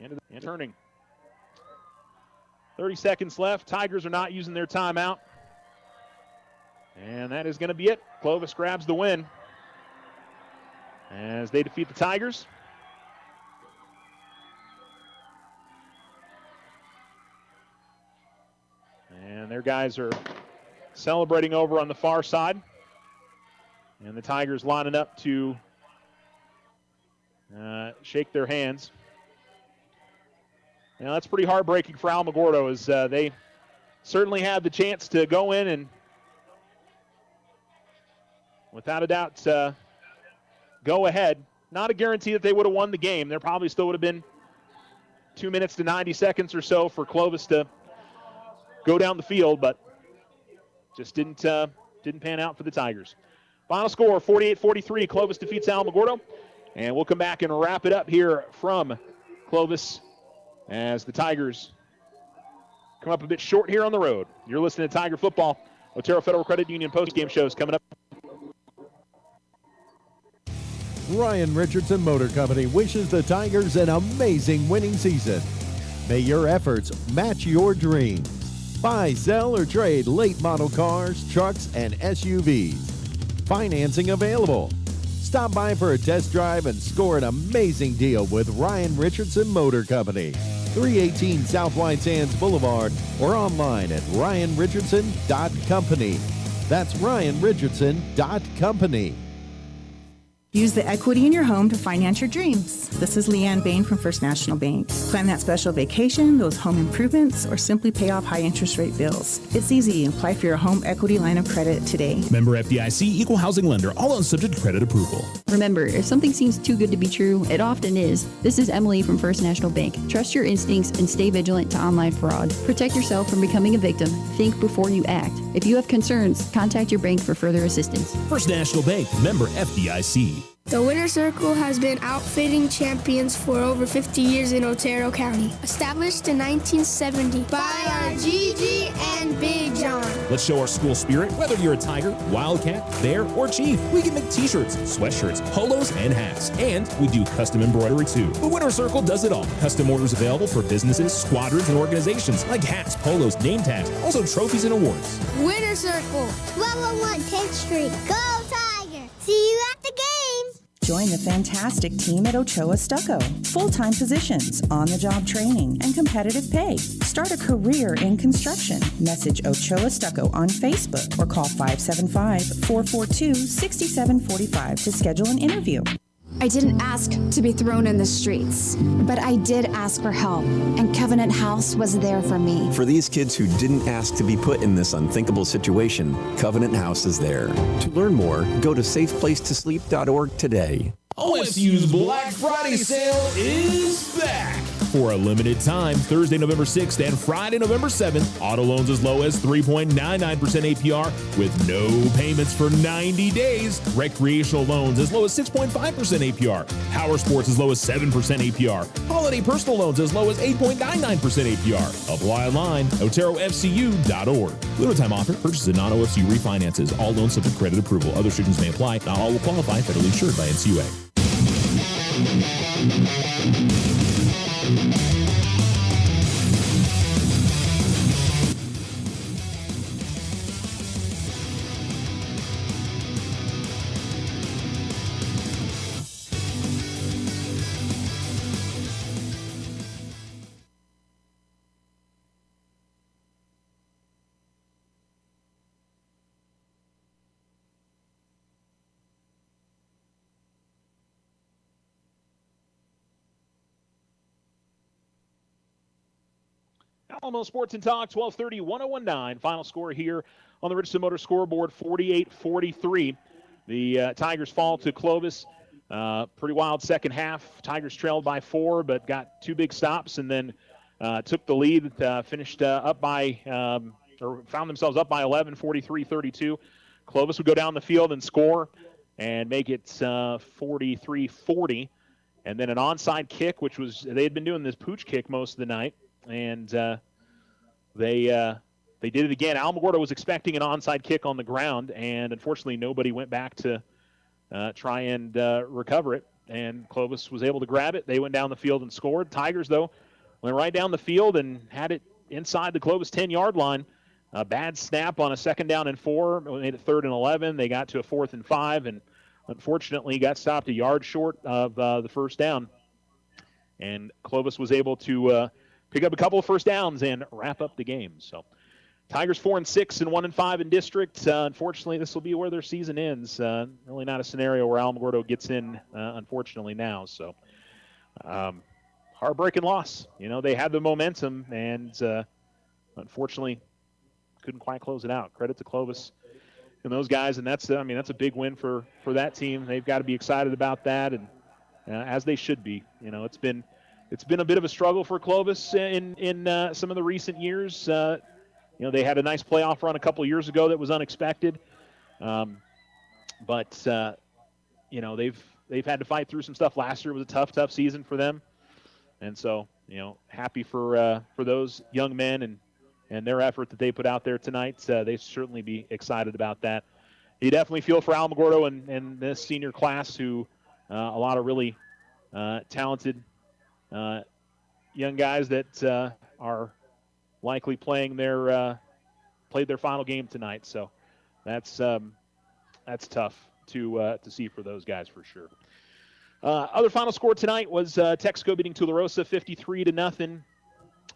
ended. And turning. 30 seconds left. Tigers are not using their timeout. And that is going to be it. Clovis grabs the win as they defeat the Tigers. And their guys are celebrating over on the far side. And the Tigers lining up to shake their hands. Now, that's pretty heartbreaking for Alamogordo, as they certainly had the chance to go in and, without a doubt, go ahead. Not a guarantee that they would have won the game. There probably still would have been 2 minutes to 90 seconds or so for Clovis to go down the field, but just didn't pan out for the Tigers. Final score, 48-43. Clovis defeats Alamogordo. And we'll come back and wrap it up here from Clovis as the Tigers come up a bit short here on the road. You're listening to Tiger Football. Otero Federal Credit Union postgame shows coming up. Ryan Richardson Motor Company wishes the Tigers an amazing winning season. May your efforts match your dreams. Buy, sell, or trade late model cars, trucks, and SUVs. Financing available. Stop by for a test drive and score an amazing deal with Ryan Richardson Motor Company. 318 South White Sands Boulevard or online at ryanrichardson.company. That's ryanrichardson.company. Use the equity in your home to finance your dreams. This is Leanne Bain from First National Bank. Plan that special vacation, those home improvements, or simply pay off high interest rate bills. It's easy. Apply for your home equity line of credit today. Member FDIC, equal housing lender, all loans subject to credit approval. Remember, if something seems too good to be true, it often is. This is Emily from First National Bank. Trust your instincts and stay vigilant to online fraud. Protect yourself from becoming a victim. Think before you act. If you have concerns, contact your bank for further assistance. First National Bank, member FDIC. The Winter Circle has been outfitting champions for over 50 years in Otero County. Established in 1970 by our Gigi and Big John. Let's show our school spirit. Whether you're a Tiger, Wildcat, Bear, or Chief, we can make t-shirts, sweatshirts, polos, and hats. And we do custom embroidery too. The Winter Circle does it all. Custom orders available for businesses, squadrons, and organizations like hats, polos, name tags, also trophies and awards. Winter Circle, 1201 10th Street. Go Tiger! See you at the game! Join the fantastic team at Ochoa Stucco. Full-time positions, on-the-job training, and competitive pay. Start a career in construction. Message Ochoa Stucco on Facebook or call 575-442-6745 to schedule an interview. I didn't ask to be thrown in the streets, but I did ask for help, and Covenant House was there for me. For these kids who didn't ask to be put in this unthinkable situation, Covenant House is there. To learn more, go to safeplacetosleep.org today. OSU's Black Friday sale is back. For a limited time, Thursday, November 6th and Friday, November 7th, auto loans as low as 3.99% APR with no payments for 90 days. Recreational loans as low as 6.5% APR. Power sports as low as 7% APR. Holiday personal loans as low as 8.99% APR. Apply online, oterofcu.org. Limited time offer. Purchases non-OFC refinances. All loans subject to credit approval. Other restrictions may apply. Not all will qualify. Federally insured by NCUA. Alamo Sports and Talk, 1230, 1019. Final score here on the Richardson Motor scoreboard, 48-43. The Tigers fall to Clovis. Pretty wild second half. Tigers trailed by 4, but got 2 big stops and then took the lead, finished up by, or found themselves up by 11, 43-32. Clovis would go down the field and score and make it 43-40. And then an onside kick, which was, they had been doing this pooch kick most of the night. And they did it again. Alamogordo was expecting an onside kick on the ground, and unfortunately nobody went back to try and recover it. And Clovis was able to grab it. They went down the field and scored. Tigers, though, went right down the field and had it inside the Clovis 10-yard line. A bad snap on a 2nd down and 4. Made it 3rd and 11. They got to a 4th and 5, and unfortunately got stopped a yard short of the first down. And Clovis was able to pick up a couple of first downs and wrap up the game. So Tigers 4-6 and 1-5 in district. Unfortunately, this will be where their season ends. Really not a scenario where Alamogordo gets in, unfortunately, now. So heartbreaking loss. You know, they had the momentum and unfortunately couldn't quite close it out. Credit to Clovis and those guys, and that's a big win for that team. They've got to be excited about that, and as they should be. You know, it's been a bit of a struggle for Clovis in some of the recent years. You know, they had a nice playoff run a couple of years ago that was unexpected, but you know, they've had to fight through some stuff. Last year was a tough season for them, and so, you know, happy for those young men and their effort that they put out there tonight. They certainly be excited about that. You definitely feel for Alamogordo and this senior class, who a lot of really talented young guys that are likely played their final game tonight. So that's tough to see for those guys for sure. Other final score tonight was Texaco beating Tularosa 53-0.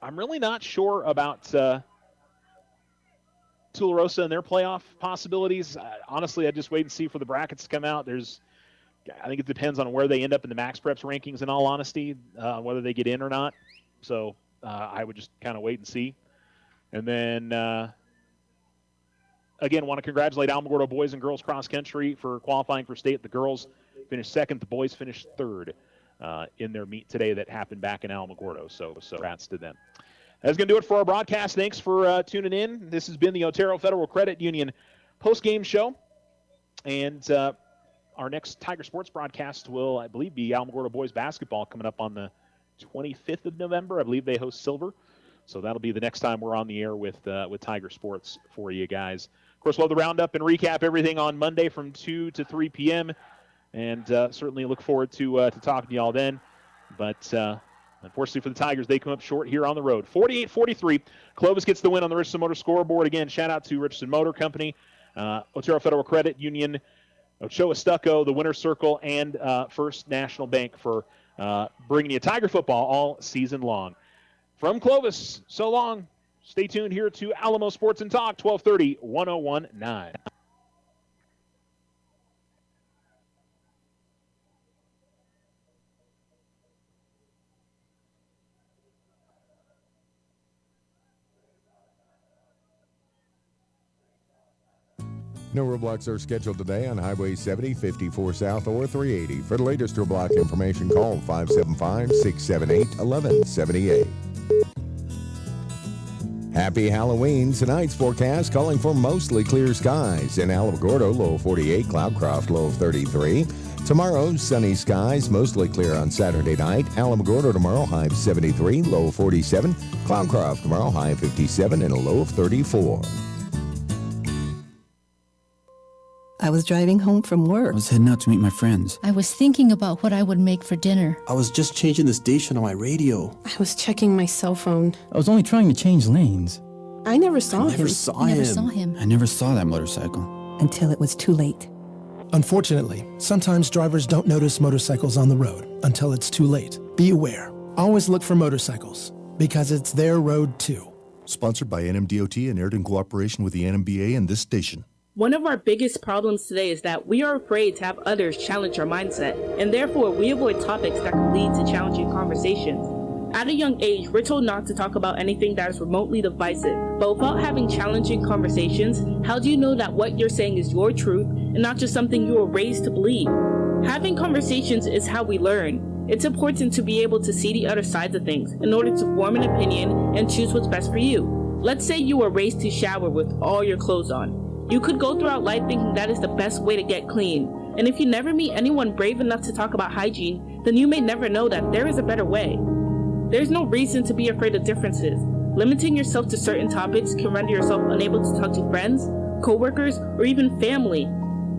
I'm really not sure about Tularosa and their playoff possibilities. Honestly, I just wait and see for the brackets to come out. I think it depends on where they end up in the Max Preps rankings, in all honesty, whether they get in or not. So I would just kind of wait and see. And then, again, want to congratulate Alamogordo boys and girls cross country for qualifying for state. The girls finished second. The boys finished third in their meet today that happened back in Alamogordo. So congrats to them. That's going to do it for our broadcast. Thanks for tuning in. This has been the Otero Federal Credit Union post-game show. And our next Tiger Sports broadcast will, I believe, be Alamogordo boys basketball coming up on the 25th of November. I believe they host Silver. So that'll be the next time we're on the air with Tiger Sports for you guys. Of course, we'll have the roundup and recap everything on Monday from 2 to 3 p.m. And certainly look forward to talking to y'all then. But unfortunately for the Tigers, they come up short here on the road. 48-43. Clovis gets the win on the Richardson Motor scoreboard. Again, shout out to Richardson Motor Company, Otero Federal Credit Union, Ochoa Stucco, the Winner's Circle, and First National Bank for bringing you Tiger football all season long. From Clovis, so long. Stay tuned here to Alamo Sports and Talk, 1230, 101.9. No roadblocks are scheduled today on Highway 70, 54 South, or 380. For the latest roadblock information, call 575-678-1178. Happy Halloween. Tonight's forecast calling for mostly clear skies. In Alamogordo, low of 48, Cloudcroft, low of 33. Tomorrow, sunny skies, mostly clear on Saturday night. Alamogordo tomorrow, high of 73, low of 47. Cloudcroft tomorrow, high of 57 and a low of 34. I was driving home from work. I was heading out to meet my friends. I was thinking about what I would make for dinner. I was just changing the station on my radio. I was checking my cell phone. I was only trying to change lanes. I never saw him. Never saw him. I never saw that motorcycle. Until it was too late. Unfortunately, sometimes drivers don't notice motorcycles on the road until it's too late. Be aware. Always look for motorcycles, because it's their road too. Sponsored by NMDOT and aired in cooperation with the NMBA and this station. One of our biggest problems today is that we are afraid to have others challenge our mindset, and therefore we avoid topics that could lead to challenging conversations. At a young age, we're told not to talk about anything that is remotely divisive, but without having challenging conversations, how do you know that what you're saying is your truth and not just something you were raised to believe? Having conversations is how we learn. It's important to be able to see the other sides of things in order to form an opinion and choose what's best for you. Let's say you were raised to shower with all your clothes on. You could go throughout life thinking that is the best way to get clean. And if you never meet anyone brave enough to talk about hygiene, then you may never know that there is a better way. There's no reason to be afraid of differences. Limiting yourself to certain topics can render yourself unable to talk to friends, coworkers, or even family.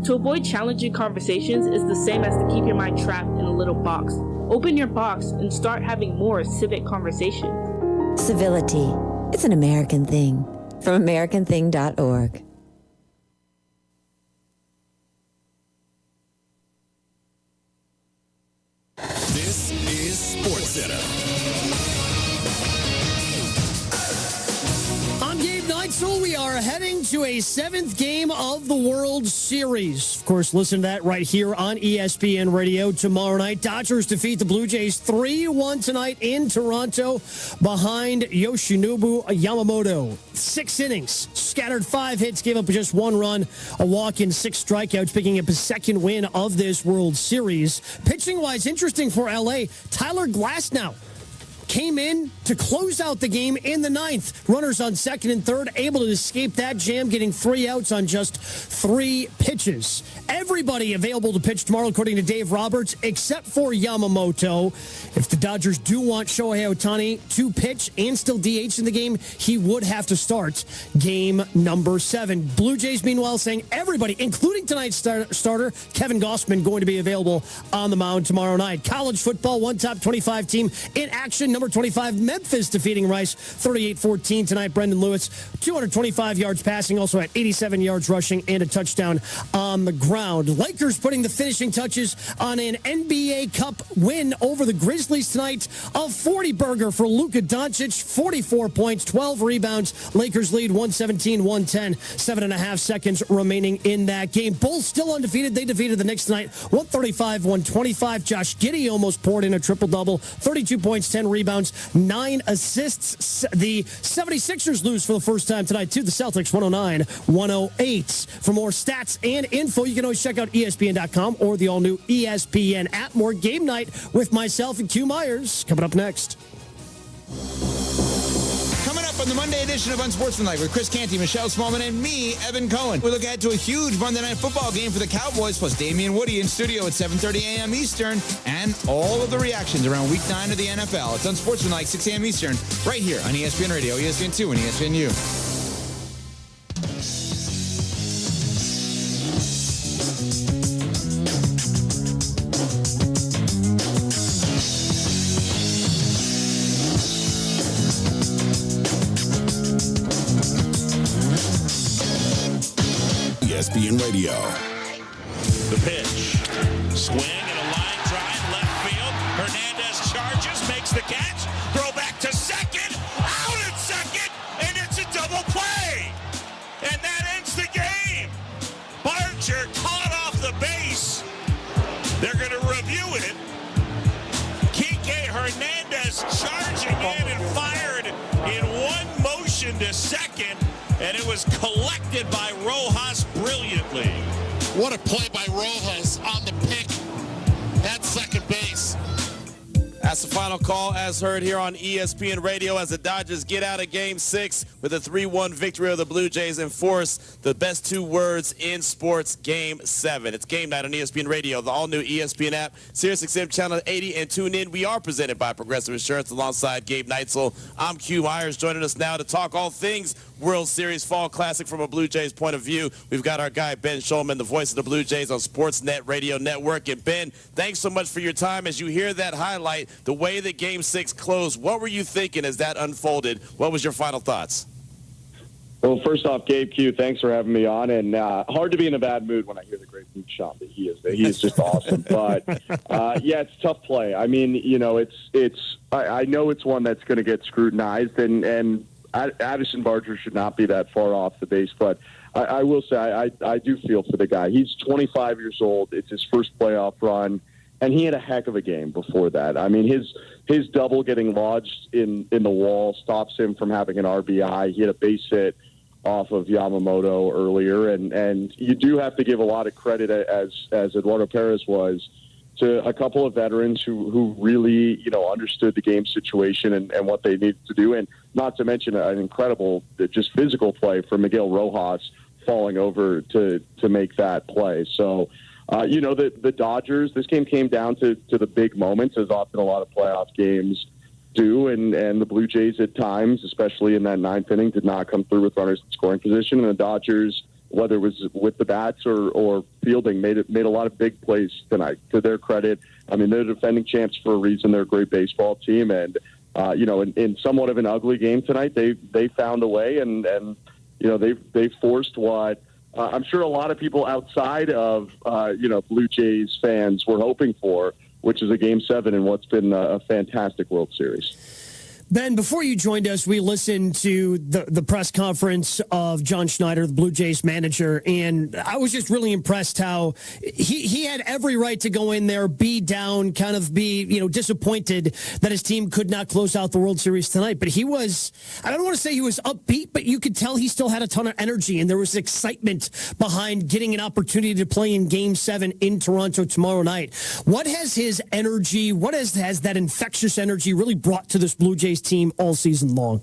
To avoid challenging conversations is the same as to keep your mind trapped in a little box. Open your box and start having more civic conversations. Civility. It's an American thing. From AmericanThing.org. This is SportsCenter. I'm Gabe Neitzel. We are heading to a 7th game of the World Series. Of course, listen to that right here on ESPN Radio tomorrow night. Dodgers defeat the Blue Jays 3-1 tonight in Toronto behind Yoshinobu Yamamoto. 6 innings, scattered 5 hits, gave up just 1 run, a walk and 6 strikeouts, picking up his 2nd win of this World Series. Pitching-wise, interesting for LA, Tyler Glasnow came in to close out the game in the 9th. Runners on 2nd and 3rd, able to escape that jam, getting 3 outs on just 3 pitches. Everybody available to pitch tomorrow, according to Dave Roberts, except for Yamamoto. If the Dodgers do want Shohei Ohtani to pitch and still DH in the game, he would have to start game number 7. Blue Jays, meanwhile, saying everybody, including tonight's starter, Kevin Gausman, going to be available on the mound tomorrow night. College football, one top 25 team in action. Number number 25, Memphis defeating Rice 38-14 tonight. Brendan Lewis, 225 yards passing, also had 87 yards rushing and a touchdown on the ground. Lakers putting the finishing touches on an NBA Cup win over the Grizzlies tonight. A 40-burger for Luka Doncic, 44 points, 12 rebounds. Lakers lead 117-110, 7.5 seconds remaining in that game. Bulls still undefeated. They defeated the Knicks tonight, 135-125. Josh Giddey almost poured in a triple-double, 32 points, 10 rebounds, 9 assists. The 76ers lose for the first time tonight to the Celtics, 109-108. For more stats and info, you can always check out ESPN.com or the all-new ESPN app. More game night with myself and Q Myers coming up next. Coming up on the Monday edition of Unsportsmanlike with Chris Canty, Michelle Smallman, and me, Evan Cohen. We look ahead to a huge Monday Night Football game for the Cowboys, plus Damian Woody in studio at 7:30 a.m. Eastern, and all of the reactions around Week 9 of the NFL. It's Unsportsmanlike, 6 a.m. Eastern, right here on ESPN Radio, ESPN2, and ESPNU. ESPN Radio. The pitch. Swing and a line drive left field. Hernandez charges, makes the catch. Throw back to second. Out at second. And it's a double play. And that ends the game. Barger caught off the base. They're going to review it. Kike Hernandez charging in and fired in one motion to second. And it was collected by Rojas brilliantly. What a play by Rojas on the pick at second base. That's the final call as heard here on ESPN Radio as the Dodgers get out of Game 6 with a 3-1 victory of the Blue Jays and force the best two words in sports, Game 7. It's game night on ESPN Radio, the all-new ESPN app, SiriusXM Channel 80, and tune in. We are presented by Progressive Insurance alongside Gabe Neitzel. I'm Q Myers joining us now to talk all things World Series Fall Classic from a Blue Jays point of view. We've got our guy Ben Schulman, the voice of the Blue Jays on Sportsnet Radio Network. And Ben, thanks so much for your time. As you hear that highlight, the way that Game 6 closed, what were you thinking as that unfolded? What was your final thoughts? Well, first off, Gabe Q, thanks for having me on. And hard to be in a bad mood when I hear the great Luke Schomp that he is. He is just awesome. But, yeah, it's tough play. I mean, you know, I know it's one that's going to get scrutinized, and Addison Barger should not be that far off the base. But I will say I do feel for the guy. He's 25 years old. It's his first playoff run. And he had a heck of a game before that. I mean, his double getting lodged in the wall stops him from having an RBI. He had a base hit off of Yamamoto earlier. And you do have to give a lot of credit, as Eduardo Perez was, to a couple of veterans who really, you know, understood the game situation and what they needed to do. And not to mention an incredible just physical play for Miguel Rojas falling over to make that play. So, you know, the Dodgers, this game came down to the big moments, as often a lot of playoff games do, and the Blue Jays at times, especially in that ninth inning, did not come through with runners in scoring position. And the Dodgers, whether it was with the bats or fielding, made a lot of big plays tonight. To their credit, I mean, they're defending champs for a reason. They're a great baseball team, and you know, in somewhat of an ugly game tonight, they found a way, and you know, they forced what I'm sure a lot of people outside of you know, Blue Jays fans were hoping for, which is a Game 7 in what's been a fantastic World Series. Ben, before you joined us, we listened to the press conference of John Schneider, the Blue Jays manager, and I was just really impressed how he had every right to go in there, be down, kind of be, you know, disappointed that his team could not close out the World Series tonight. But he was, I don't want to say he was upbeat, but you could tell he still had a ton of energy, and there was excitement behind getting an opportunity to play in Game 7 in Toronto tomorrow night. What has his energy, what has that infectious energy really brought to this Blue Jays team all season long?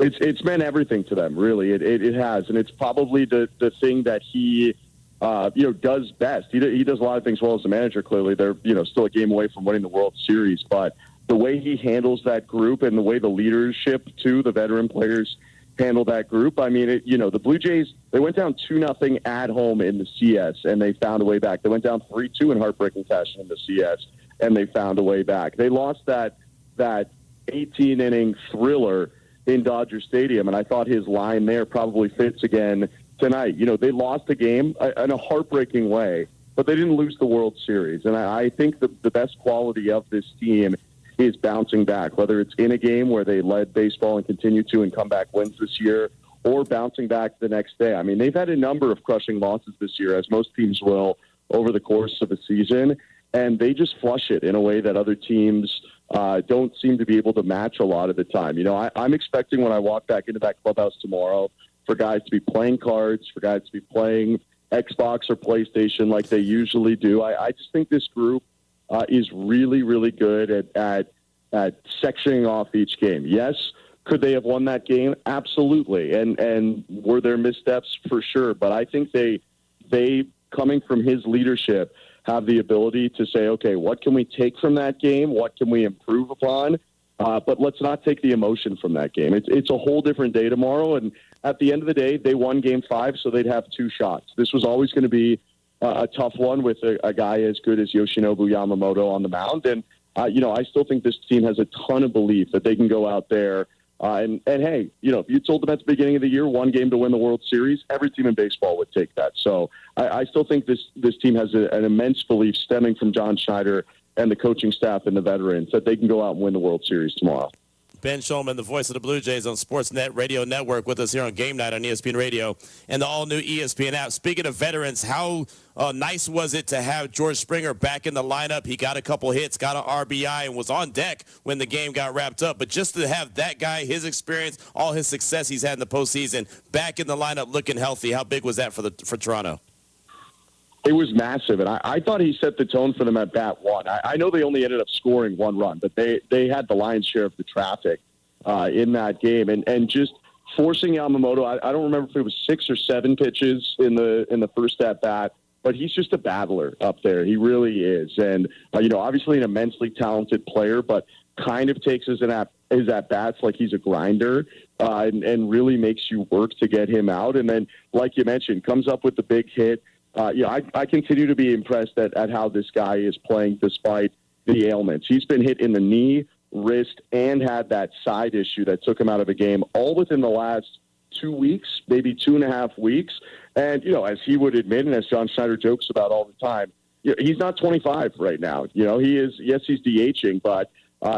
It's meant everything to them, really. It has, and it's probably the thing that he you know, does best. He does a lot of things well as a manager. Clearly, they're, you know, still a game away from winning the World Series, but the way he handles that group and the way the leadership too, the veteran players handle that group. I mean, you know, the Blue Jays, they went down 2-0 at home in the CS, and they found a way back. They went down 3-2 in heartbreaking fashion in the CS, and they found a way back. They lost that that 18-inning thriller in Dodger Stadium, and I thought his line there probably fits again tonight. You know, they lost the game in a heartbreaking way, but they didn't lose the World Series. And I think the best quality of this team is bouncing back, whether it's in a game where they led baseball and continue to and comeback wins this year, or bouncing back the next day. I mean, they've had a number of crushing losses this year, as most teams will over the course of a season, and they just flush it in a way that other teams don't seem to be able to match a lot of the time. You know, I'm expecting when I walk back into that clubhouse tomorrow for guys to be playing cards, for guys to be playing Xbox or PlayStation like they usually do. I just think this group is really, really good at sectioning off each game. Yes, could they have won that game? Absolutely. And were there missteps? For sure. But I think they coming from his leadership, have the ability to say, okay, what can we take from that game? What can we improve upon? But let's not take the emotion from that game. It's a whole different day tomorrow. And at the end of the day, they won Game 5, so they'd have 2 shots. This was always going to be a tough one with a guy as good as Yoshinobu Yamamoto on the mound. And, you know, I still think this team has a ton of belief that they can go out there. And hey, you know, if you told them at the beginning of the year 1 game to win the World Series, every team in baseball would take that. So I still think this team has an immense belief stemming from John Schneider and the coaching staff and the veterans that they can go out and win the World Series tomorrow. Ben Shulman, the voice of the Blue Jays on Sportsnet Radio Network, with us here on Game Night on ESPN Radio and the all-new ESPN app. Speaking of veterans, how nice was it to have George Springer back in the lineup? He got a couple hits, got an RBI, and was on deck when the game got wrapped up. But just to have that guy, his experience, all his success he's had in the postseason, back in the lineup looking healthy, how big was that for Toronto? It was massive, and I thought he set the tone for them at bat one. I know they only ended up scoring 1 run, but they had the lion's share of the traffic in that game, and just forcing Yamamoto. I don't remember if it was 6 or 7 pitches in the first at bat, but he's just a battler up there. He really is, and you know, obviously an immensely talented player, but kind of takes his at bats like he's a grinder, and really makes you work to get him out. And then, like you mentioned, comes up with the big hit. I continue to be impressed at how this guy is playing despite the ailments. He's been hit in the knee, wrist, and had that side issue that took him out of a game all within the last 2 weeks, maybe 2.5 weeks. And, you know, as he would admit, and as John Schneider jokes about all the time, he's not 25 right now. You know, he is, yes, he's DHing, but,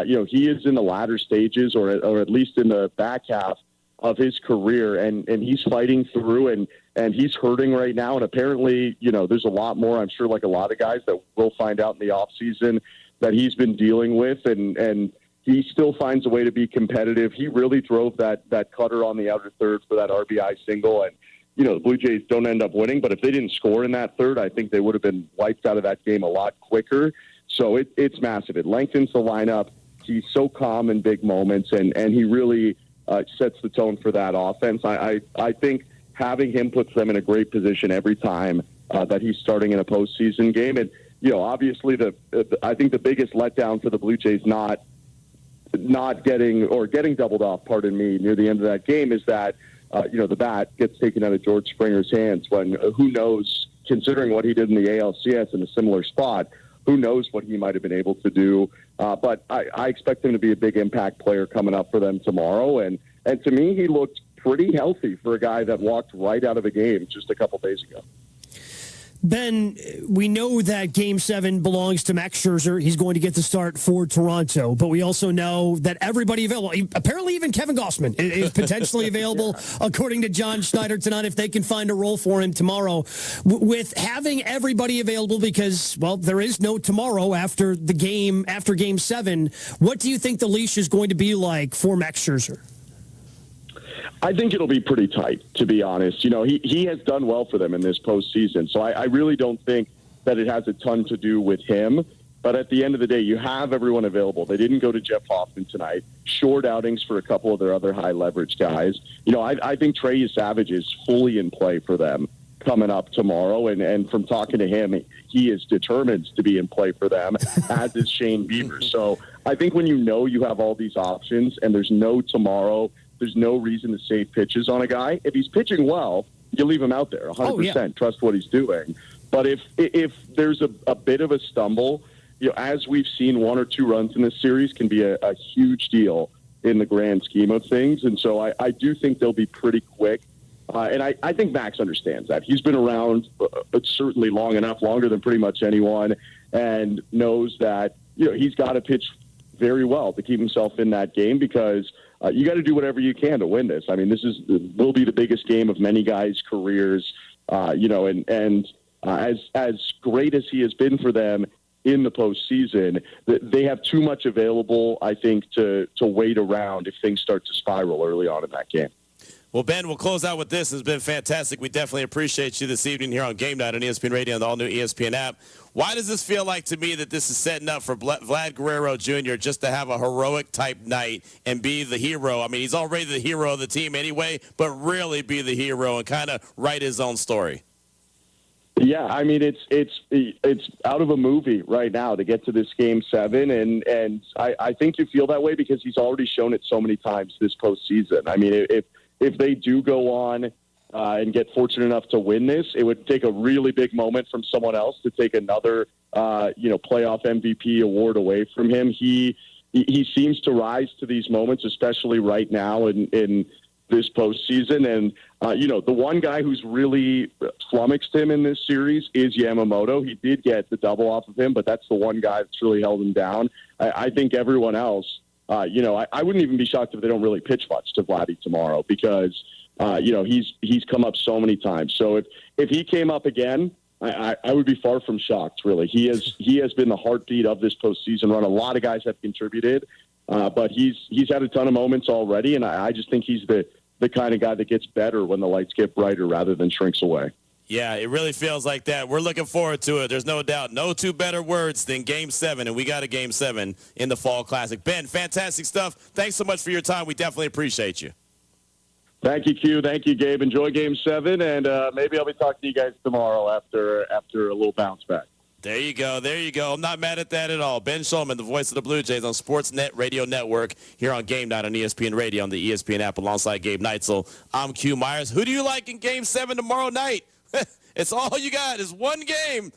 you know, he is in the latter stages or at least in the back half of his career, and he's fighting through, and he's hurting right now. And apparently, you know, there's a lot more, I'm sure, like a lot of guys that we'll find out in the offseason that he's been dealing with, and he still finds a way to be competitive. He really drove that cutter on the outer third for that RBI single, and, you know, the Blue Jays don't end up winning, but if they didn't score in that third, I think they would have been wiped out of that game a lot quicker. So it's massive. It lengthens the lineup. He's so calm in big moments, and he really sets the tone for that offense. I think having him puts them in a great position every time that he's starting in a postseason game. And, you know, obviously I think the biggest letdown for the Blue Jays not getting doubled off, pardon me, near the end of that game is that, you know, the bat gets taken out of George Springer's hands when who knows, considering what he did in the ALCS in a similar spot, who knows what he might have been able to do. But I expect him to be a big impact player coming up for them tomorrow. And to me, he looked pretty healthy for a guy that walked right out of a game just a couple days ago. Ben, we know that Game 7 belongs to Max Scherzer. He's going to get the start for Toronto. But we also know that everybody available, apparently even Kevin Gossman, is potentially available, according to John Schneider tonight, if they can find a role for him tomorrow. With having everybody available because, well, there is no tomorrow after Game 7, what do you think the leash is going to be like for Max Scherzer? I think it'll be pretty tight, to be honest. You know, he has done well for them in this postseason, so I really don't think that it has a ton to do with him. But at the end of the day, you have everyone available. They didn't go to Jeff Hoffman tonight. Short outings for a couple of their other high-leverage guys. You know, I think Trey Savage is fully in play for them coming up tomorrow. And from talking to him, he is determined to be in play for them, as is Shane Bieber. So I think when you know you have all these options and there's no tomorrow, there's no reason to save pitches on a guy. If he's pitching well, you leave him out there 100%. Trust what he's doing. But if there's a bit of a stumble as we've seen, 1 or 2 runs in this series can be a huge deal in the grand scheme of things. And so I do think they'll be pretty quick. And I think Max understands that. He's been around certainly long enough, longer than pretty much anyone, and knows that he's got to pitch very well to keep himself in that game, because you got to do whatever you can to win this. I mean, will be the biggest game of many guys' careers, and as great as he has been for them in the postseason, they have too much available, I think, to wait around if things start to spiral early on in that game. Well, Ben, we'll close out with this. It's been fantastic. We definitely appreciate you this evening here on Game Night on ESPN Radio and the all-new ESPN app. Why does this feel like to me that this is setting up for Vlad Guerrero Jr. just to have a heroic-type night and be the hero? I mean, he's already the hero of the team anyway, but really be the hero and kind of write his own story. Yeah, I mean, it's out of a movie right now to get to this Game 7, and I think you feel that way because he's already shown it so many times this postseason. I mean, if they do go on and get fortunate enough to win this, it would take a really big moment from someone else to take another, playoff MVP award away from him. He seems to rise to these moments, especially right now in this postseason. And, the one guy who's really flummoxed him in this series is Yamamoto. He did get the double off of him, but that's the one guy that's really held him down. I think everyone else, I wouldn't even be shocked if they don't really pitch much to Vladdy tomorrow because, he's come up so many times. So if he came up again, I would be far from shocked, really. He has been the heartbeat of this postseason run. A lot of guys have contributed, but he's had a ton of moments already, and I just think he's the kind of guy that gets better when the lights get brighter rather than shrinks away. Yeah, it really feels like that. We're looking forward to it. There's no doubt. No two better words than Game 7, and we got a Game 7 in the Fall Classic. Ben, fantastic stuff. Thanks so much for your time. We definitely appreciate you. Thank you, Q. Thank you, Gabe. Enjoy Game 7, and maybe I'll be talking to you guys tomorrow after a little bounce back. There you go. There you go. I'm not mad at that at all. Ben Shulman, the voice of the Blue Jays on Sportsnet Radio Network here on Game Night on ESPN Radio on the ESPN app alongside Gabe Neitzel. I'm Q Myers. Who do you like in Game 7 tomorrow night? It's all you got is one game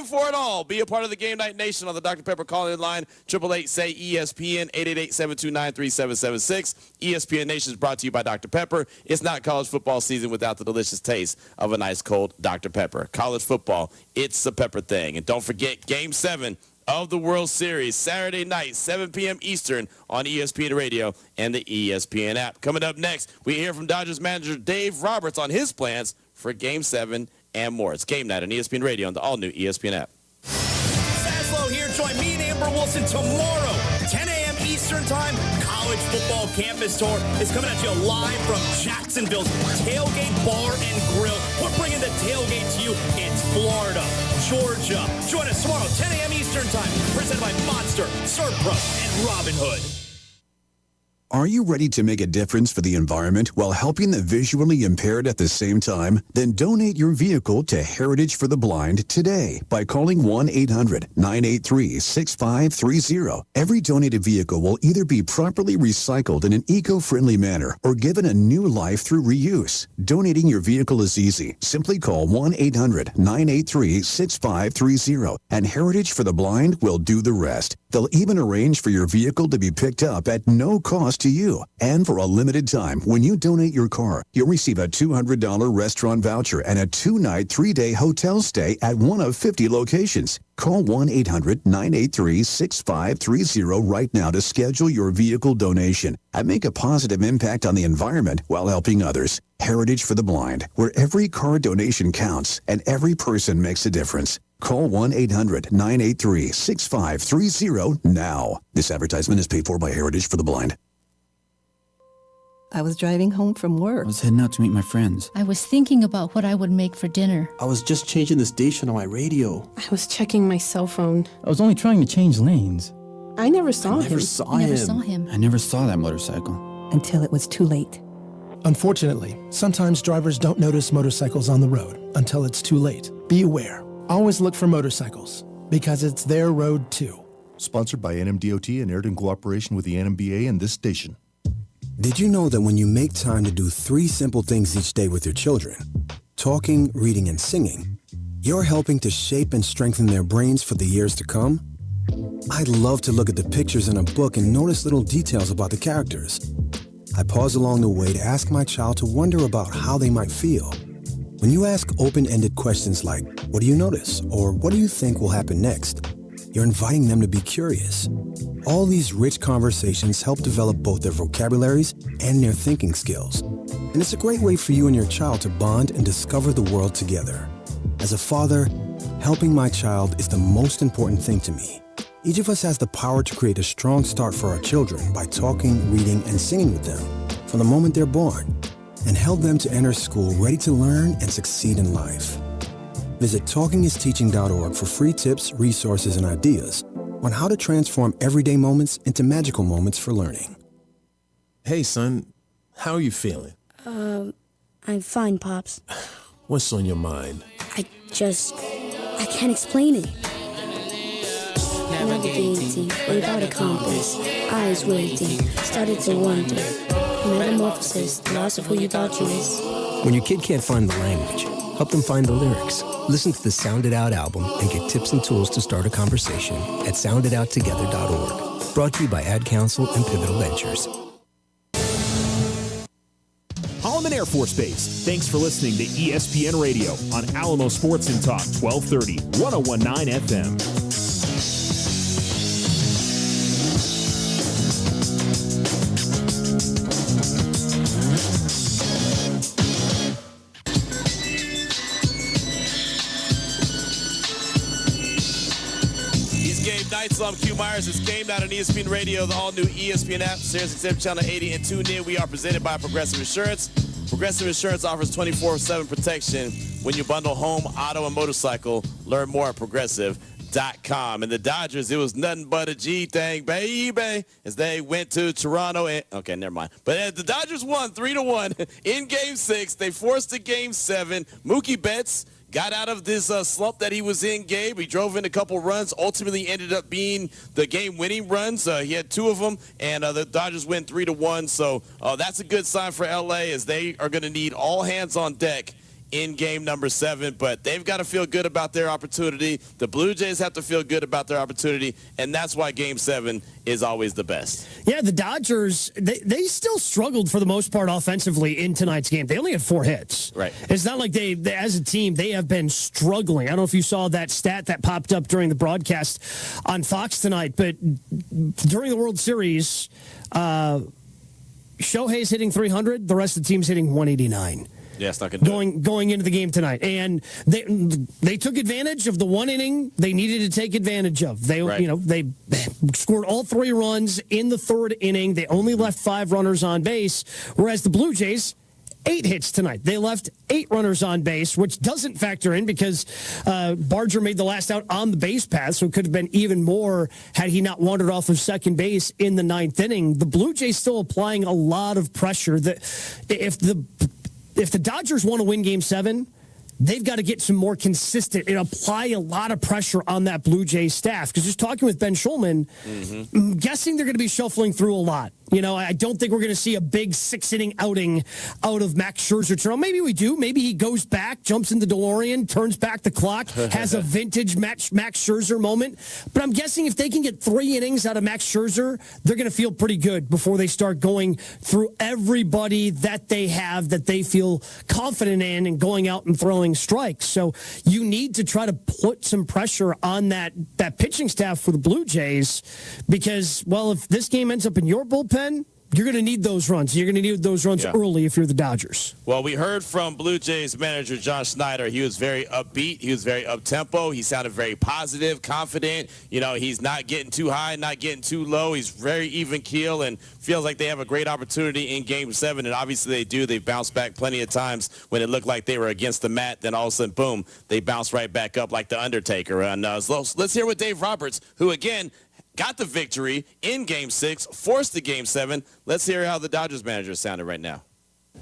for it all. Be a part of the Game Night Nation on the Dr. Pepper calling line, 888-SAY-ESPN, 888-729-3776. ESPN Nation is brought to you by Dr. Pepper. It's not college football season without the delicious taste of a nice cold Dr. Pepper. College football, it's a pepper thing. And don't forget Game 7 of the World Series, Saturday night, 7 p.m. Eastern on ESPN Radio and the ESPN app. Coming up next, we hear from Dodgers manager Dave Roberts on his plans for Game 7 and more. It's Game Night on ESPN Radio and the all-new ESPN app. Saslow here. Join me and Amber Wilson tomorrow, 10 a.m. Eastern Time. College football campus tour is coming at you live from Jacksonville's Tailgate Bar and Grill. We're bringing the tailgate to you. It's Florida, Georgia. Join us tomorrow, 10 a.m. Eastern Time. Presented by Monster, Serpro, and Robin Hood. Are you ready to make a difference for the environment while helping the visually impaired at the same time? Then donate your vehicle to Heritage for the Blind today by calling 1-800-983-6530. Every donated vehicle will either be properly recycled in an eco-friendly manner or given a new life through reuse. Donating your vehicle is easy. Simply call 1-800-983-6530 and Heritage for the Blind will do the rest. They'll even arrange for your vehicle to be picked up at no cost to you. And for a limited time, when you donate your car, you'll receive a $200 restaurant voucher and a 2-night, 3-day hotel stay at one of 50 locations. Call 1-800-983-6530 right now to schedule your vehicle donation and make a positive impact on the environment while helping others. Heritage for the Blind, where every car donation counts and every person makes a difference. Call 1-800-983-6530 now. This advertisement is paid for by Heritage for the Blind. I was driving home from work. I was heading out to meet my friends. I was thinking about what I would make for dinner. I was just changing the station on my radio. I was checking my cell phone. I was only trying to change lanes. I never saw him. Never saw him. I never saw that motorcycle. Until it was too late. Unfortunately, sometimes drivers don't notice motorcycles on the road until it's too late. Be aware. Always look for motorcycles, because it's their road too. Sponsored by NMDOT and aired in cooperation with the NMBA and this station. Did you know that when you make time to do 3 simple things each day with your children, talking, reading, and singing, you're helping to shape and strengthen their brains for the years to come? I love to look at the pictures in a book and notice little details about the characters. I pause along the way to ask my child to wonder about how they might feel. When you ask open-ended questions like, what do you notice? Or what do you think will happen next? You're inviting them to be curious. All these rich conversations help develop both their vocabularies and their thinking skills. And it's a great way for you and your child to bond and discover the world together. As a father, helping my child is the most important thing to me. Each of us has the power to create a strong start for our children by talking, reading, and singing with them from the moment they're born, and help them to enter school ready to learn and succeed in life. Visit talkingisteaching.org for free tips, resources, and ideas on how to transform everyday moments into magical moments for learning. Hey, son, how are you feeling? I'm fine, Pops. What's on your mind? I can't explain it. Navigating without a compass, eyes waiting, started to wonder. Metamorphosis, the loss of who you thought you was. When your kid can't find the language, help them find the lyrics. Listen to the Sound It Out album and get tips and tools to start a conversation at sounditouttogether.org. Brought to you by Ad Council and Pivotal Ventures. Holloman Air Force Base. Thanks for listening to ESPN Radio on Alamo Sports and Talk, 1230, 1019 FM. I'm Q Myers. It's Game Night on ESPN Radio, the all-new ESPN app, Sirius XM Channel 80, and tune in. We are presented by Progressive Insurance. Progressive Insurance offers 24/7 protection when you bundle home, auto, and motorcycle. Learn more at Progressive.com. And the Dodgers, it was nothing but a G thing, baby, as they went to Toronto. Okay, never mind. But the Dodgers won 3-1 in Game 6. They forced a Game 7. Mookie Betts got out of this slump that he was in, Gabe. He drove in a couple runs, ultimately ended up being the game-winning runs. He had 2 of them, and the Dodgers win 3-1. So that's a good sign for L.A. as they are going to need all hands on deck in game number 7, but they've got to feel good about their opportunity. The Blue Jays have to feel good about their opportunity, and that's why game 7 is always the best. Yeah, the Dodgers, they still struggled for the most part offensively in tonight's game. They only had 4 hits. Right. It's not like they as a team, they have been struggling. I don't know if you saw that stat that popped up during the broadcast on Fox tonight, but during the World Series, Shohei's hitting 300, the rest of the team's hitting 189. Yeah, it's not going into the game tonight, and they took advantage of the one inning they needed to take advantage of. They scored all 3 runs in the 3rd inning. They only left 5 runners on base, whereas the Blue Jays 8 hits tonight. They left 8 runners on base, which doesn't factor in because Barger made the last out on the base path, so it could have been even more had he not wandered off of second base in the 9th inning. The Blue Jays still applying a lot of pressure. If the Dodgers want to win Game 7, they've got to get some more consistent and apply a lot of pressure on that Blue Jays staff. Because just talking with Ben Schulman, I'm guessing they're going to be shuffling through a lot. You know, I don't think we're going to see a big 6-inning outing out of Max Scherzer tomorrow. Maybe we do. Maybe he goes back, jumps in the DeLorean, turns back the clock, has a vintage Max Scherzer moment. But I'm guessing if they can get 3 innings out of Max Scherzer, they're going to feel pretty good before they start going through everybody that they have that they feel confident in and going out and throwing strikes. So you need to try to put some pressure on that pitching staff for the Blue Jays because, well, if this game ends up in your bullpen, you're going to need those runs. You're going to need those runs early if you're the Dodgers. Well, we heard from Blue Jays manager John Schneider. He was very upbeat. He was very up-tempo. He sounded very positive, confident. You know, he's not getting too high, not getting too low. He's very even keel and feels like they have a great opportunity in Game 7. And obviously they do. They've bounced back plenty of times when it looked like they were against the mat. Then all of a sudden, boom, they bounce right back up like the Undertaker. And let's hear what Dave Roberts, who, again, got the victory in Game 6, forced the Game 7. Let's hear how the Dodgers manager sounded right now.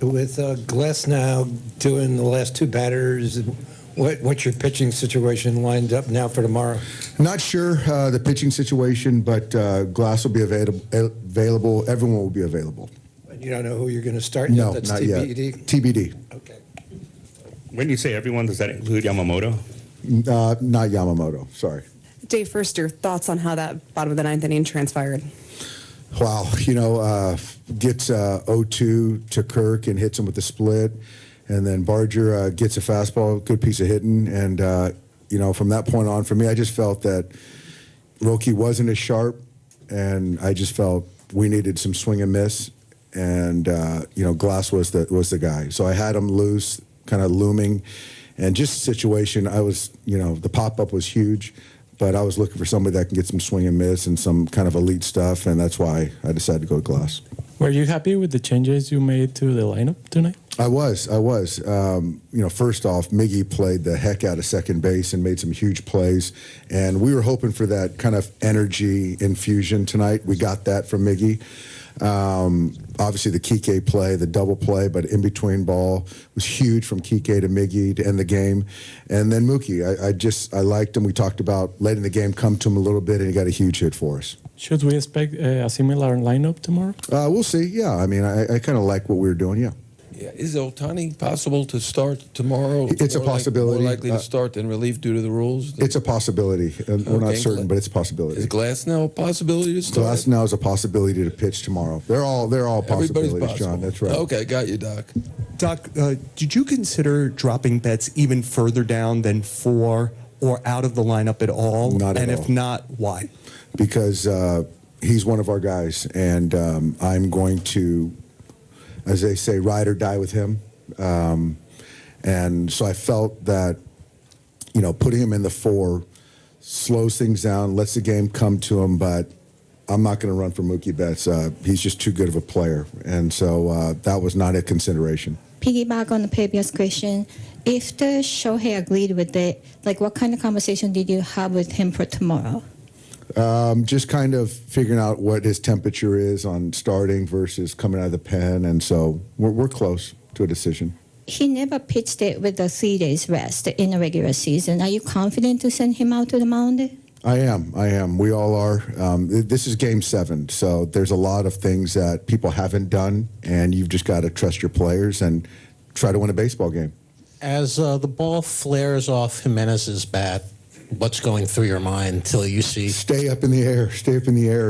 With Glass now doing the last 2 batters, what's your pitching situation lined up now for tomorrow? Not sure the pitching situation, but Glass will be available. Everyone will be available. You don't know who you're going to start yet? No, that's not TBD? Yet. TBD. Okay. When you say everyone, does that include Yamamoto? Not Yamamoto, sorry. Dave, first, your thoughts on how that bottom of the ninth inning transpired? Wow, gets 0-2 to Kirk and hits him with the split. And then Barger gets a fastball, good piece of hitting. And, from that point on, for me, I just felt that Roki wasn't as sharp. And I just felt we needed some swing and miss. And, Glass was the guy. So I had him loose, kind of looming. And just the situation, I was, the pop-up was huge. But I was looking for somebody that can get some swing and miss and some kind of elite stuff, and that's why I decided to go to Glass. Were you happy with the changes you made to the lineup tonight? I was. First off, Miggy played the heck out of second base and made some huge plays, and we were hoping for that kind of energy infusion tonight. We got that from Miggy. Obviously, the Kike play, the double play, but in between ball was huge from Kike to Miggy to end the game. And then Mookie, I liked him. We talked about letting the game come to him a little bit, and he got a huge hit for us. Should we expect a similar lineup tomorrow? We'll see. Yeah, I mean, I kind of like what we were doing. Yeah. Yeah. Is Ohtani possible to start tomorrow? It's a possibility. More likely to start than relief due to the rules? It's a possibility. We're not certain, but it's a possibility. Is Glasnow a possibility to start? Glasnow is a possibility to pitch tomorrow. They're all possibilities, John. That's right. Okay, got you, Doc. Doc, did you consider dropping Betts even further down than 4 or out of the lineup at all? Not at all. And if not, why? Because he's one of our guys, and I'm going to, as they say, ride or die with him. And so I felt that, putting him in the 4 slows things down, lets the game come to him, but I'm not going to run for Mookie Betts. He's just too good of a player. And so that was not a consideration. Piggyback on the previous question, if the Shohei agreed with it, what kind of conversation did you have with him for tomorrow? Just kind of figuring out what his temperature is on starting versus coming out of the pen, and so we're close to a decision. He never pitched it with a 3 days rest in a regular season. Are you confident to send him out to the mound? I am. We all are. This is Game 7, so there's a lot of things that people haven't done, and you've just got to trust your players and try to win a baseball game. As the ball flares off Jimenez's bat, what's going through your mind till you see? Stay up in the air.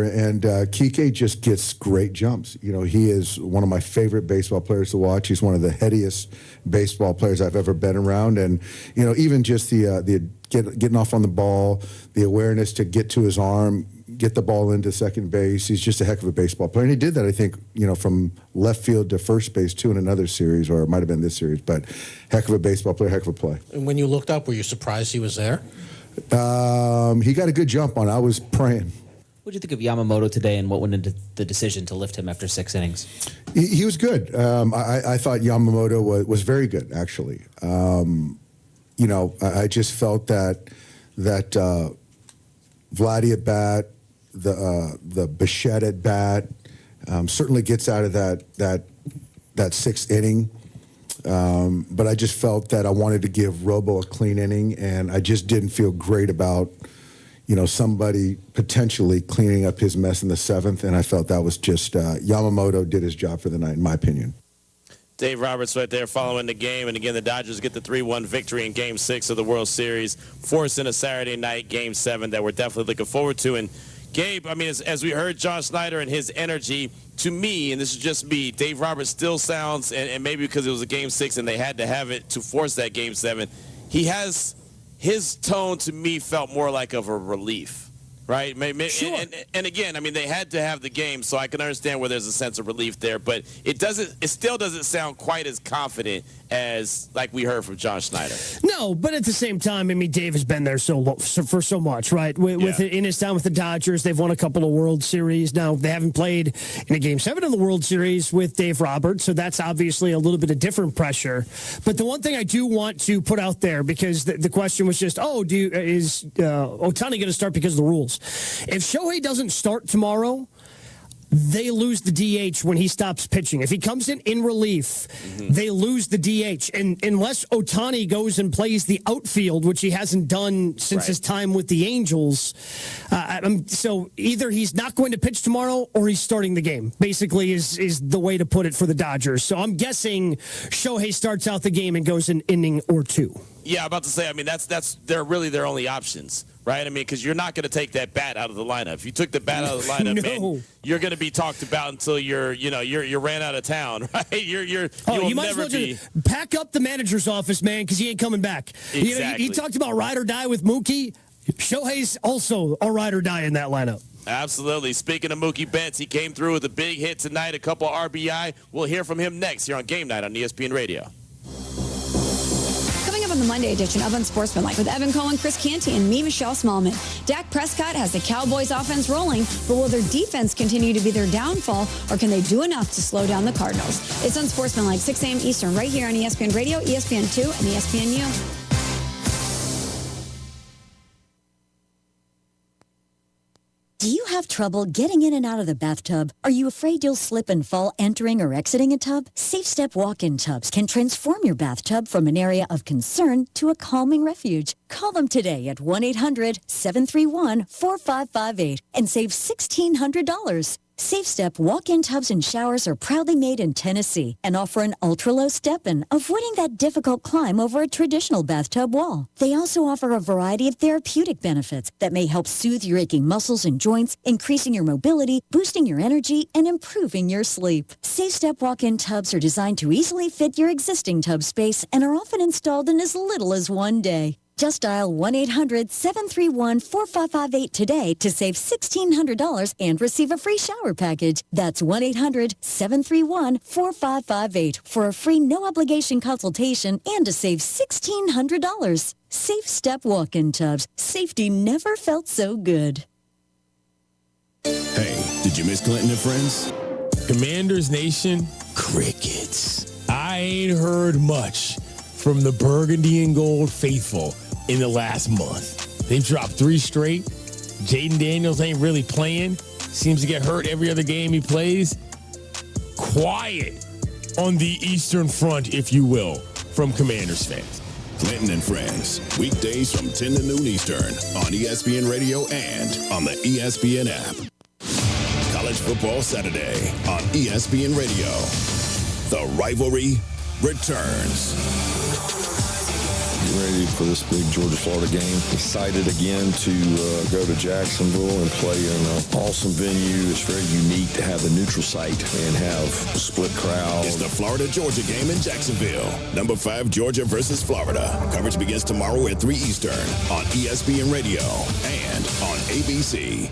And Kike just gets great jumps. He is one of my favorite baseball players to watch. He's one of the headiest baseball players I've ever been around. And, even just the getting off on the ball, the awareness to get to his arm, get the ball into second base. He's just a heck of a baseball player. And he did that, I think, from left field to first base, too, in another series, or it might have been this series. But heck of a baseball player, heck of a play. And when you looked up, were you surprised he was there? He got a good jump on it. I was praying. What did you think of Yamamoto today, and what went into the decision to lift him after 6 innings? He was good. I thought Yamamoto was very good, actually. I just felt that Vladdy at bat, the Bichette at bat, certainly gets out of that 6th inning. But I just felt that I wanted to give Robo a clean inning, and I just didn't feel great about, somebody potentially cleaning up his mess in the 7th, and I felt that was just Yamamoto did his job for the night, in my opinion. Dave Roberts right there following the game. And again, the Dodgers get the 3-1 victory in Game 6 of the World Series, forcing a Saturday night Game 7 that we're definitely looking forward to. And Gabe, I mean, as we heard John Snyder and his energy, to me, and this is just me, Dave Roberts still sounds, and maybe because it was a Game 6 and they had to have it to force that Game 7, his tone to me felt more like of a relief. Right? Sure. And again, I mean, they had to have the game, so I can understand where there's a sense of relief there, but it still doesn't sound quite as confident as like we heard from John Schneider. No, but at the same time, I mean, Dave has been there for so much, right? In his time with the Dodgers, they've won a couple of World Series. Now, they haven't played in a Game 7 of the World Series with Dave Roberts, so that's obviously a little bit of different pressure. But the one thing I do want to put out there, because the question was just, is Ohtani going to start because of the rules? If Shohei doesn't start tomorrow, they lose the DH when he stops pitching. If he comes in relief, they lose the DH. And unless Ohtani goes and plays the outfield, which he hasn't done since his time with the Angels, so either he's not going to pitch tomorrow or he's starting the game, basically is the way to put it for the Dodgers. So I'm guessing Shohei starts out the game and goes an inning or 2. Yeah, I'm about to say, I mean, they're really their only options, right? I mean, because you're not going to take that bat out of the lineup. If you took the bat out of the lineup, man, you're going to be talked about until you ran out of town, right? You might as well just pack up the manager's office, man, because he ain't coming back. Exactly. He talked about ride or die with Mookie. Shohei's also a ride or die in that lineup. Absolutely. Speaking of Mookie Betts, he came through with a big hit tonight, a couple RBI. We'll hear from him next here on Game Night on ESPN Radio. Coming up on the Monday edition of Unsportsmanlike with Evan Cohen, Chris Canty, and me, Michelle Smallman. Dak Prescott has the Cowboys offense rolling, but will their defense continue to be their downfall, or can they do enough to slow down the Cardinals? It's Unsportsmanlike, 6 a.m. Eastern, right here on ESPN Radio, ESPN2, and ESPNU. Do you have trouble getting in and out of the bathtub? Are you afraid you'll slip and fall entering or exiting a tub? Safe Step walk-in tubs can transform your bathtub from an area of concern to a calming refuge. Call them today at 1-800-731-4558 and save $1,600. Safe Step walk-in tubs and showers are proudly made in Tennessee and offer an ultra-low step-in, avoiding that difficult climb over a traditional bathtub wall. They also offer a variety of therapeutic benefits that may help soothe your aching muscles and joints, increasing your mobility, boosting your energy, and improving your sleep. Safe Step walk-in tubs are designed to easily fit your existing tub space and are often installed in as little as one day. Just dial 1-800-731-4558 today to save $1,600 and receive a free shower package. That's 1-800-731-4558 for a free no-obligation consultation and to save $1,600. Safe Step walk-in tubs. Safety never felt so good. Hey, did you miss Clinton and Friends? Commanders Nation, crickets. I ain't heard much from the Burgundy and Gold faithful in the last month. They've dropped 3 straight. Jaden Daniels ain't really playing. Seems to get hurt every other game he plays. Quiet on the Eastern Front, if you will, from Commanders fans. Clinton and Friends, weekdays from 10 to noon Eastern on ESPN Radio and on the ESPN app. College Football Saturday on ESPN Radio. The rivalry returns. Ready for this big Georgia-Florida game. Excited again to go to Jacksonville and play in an awesome venue. It's very unique to have a neutral site and have a split crowd. It's the Florida-Georgia game in Jacksonville. Number 5, Georgia versus Florida. Coverage begins tomorrow at 3 Eastern on ESPN Radio and on ABC.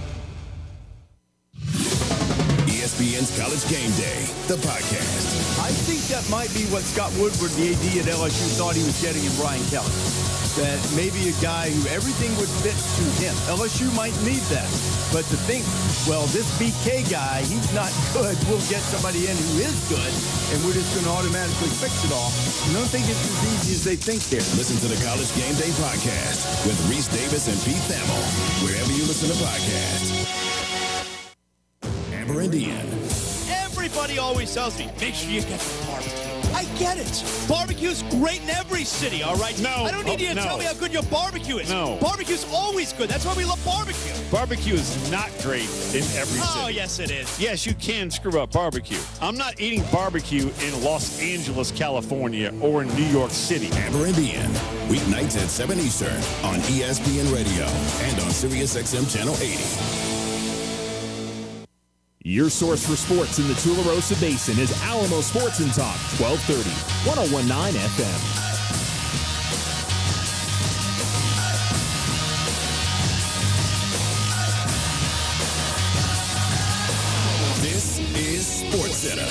ESPN's College Game Day, the podcast. I think that might be what Scott Woodward, the AD at LSU, thought he was getting in Brian Kelly. That maybe a guy who everything would fit to him. LSU might need that. But to think, well, this BK guy, he's not good. We'll get somebody in who is good, and we're just going to automatically fix it all. I don't think it's as easy as they think there. Listen to the College Game Day podcast with Reese Davis and Pete Thamel, wherever you listen to podcasts. Amber Indian. Everybody always tells me, make sure you get the barbecue. I get it. Barbecue's great in every city, all right? No. I don't need you to tell me how good your barbecue is. No. Barbecue's always good. That's why we love barbecue. Barbecue is not great in every city. Oh, yes, it is. Yes, you can screw up barbecue. I'm not eating barbecue in Los Angeles, California, or in New York City. Amber Indian, weeknights at 7 Eastern on ESPN Radio and on SiriusXM Channel 80. Your source for sports in the Tularosa Basin is Alamo Sports and Talk, 1230, 1019 FM. This is SportsCenter.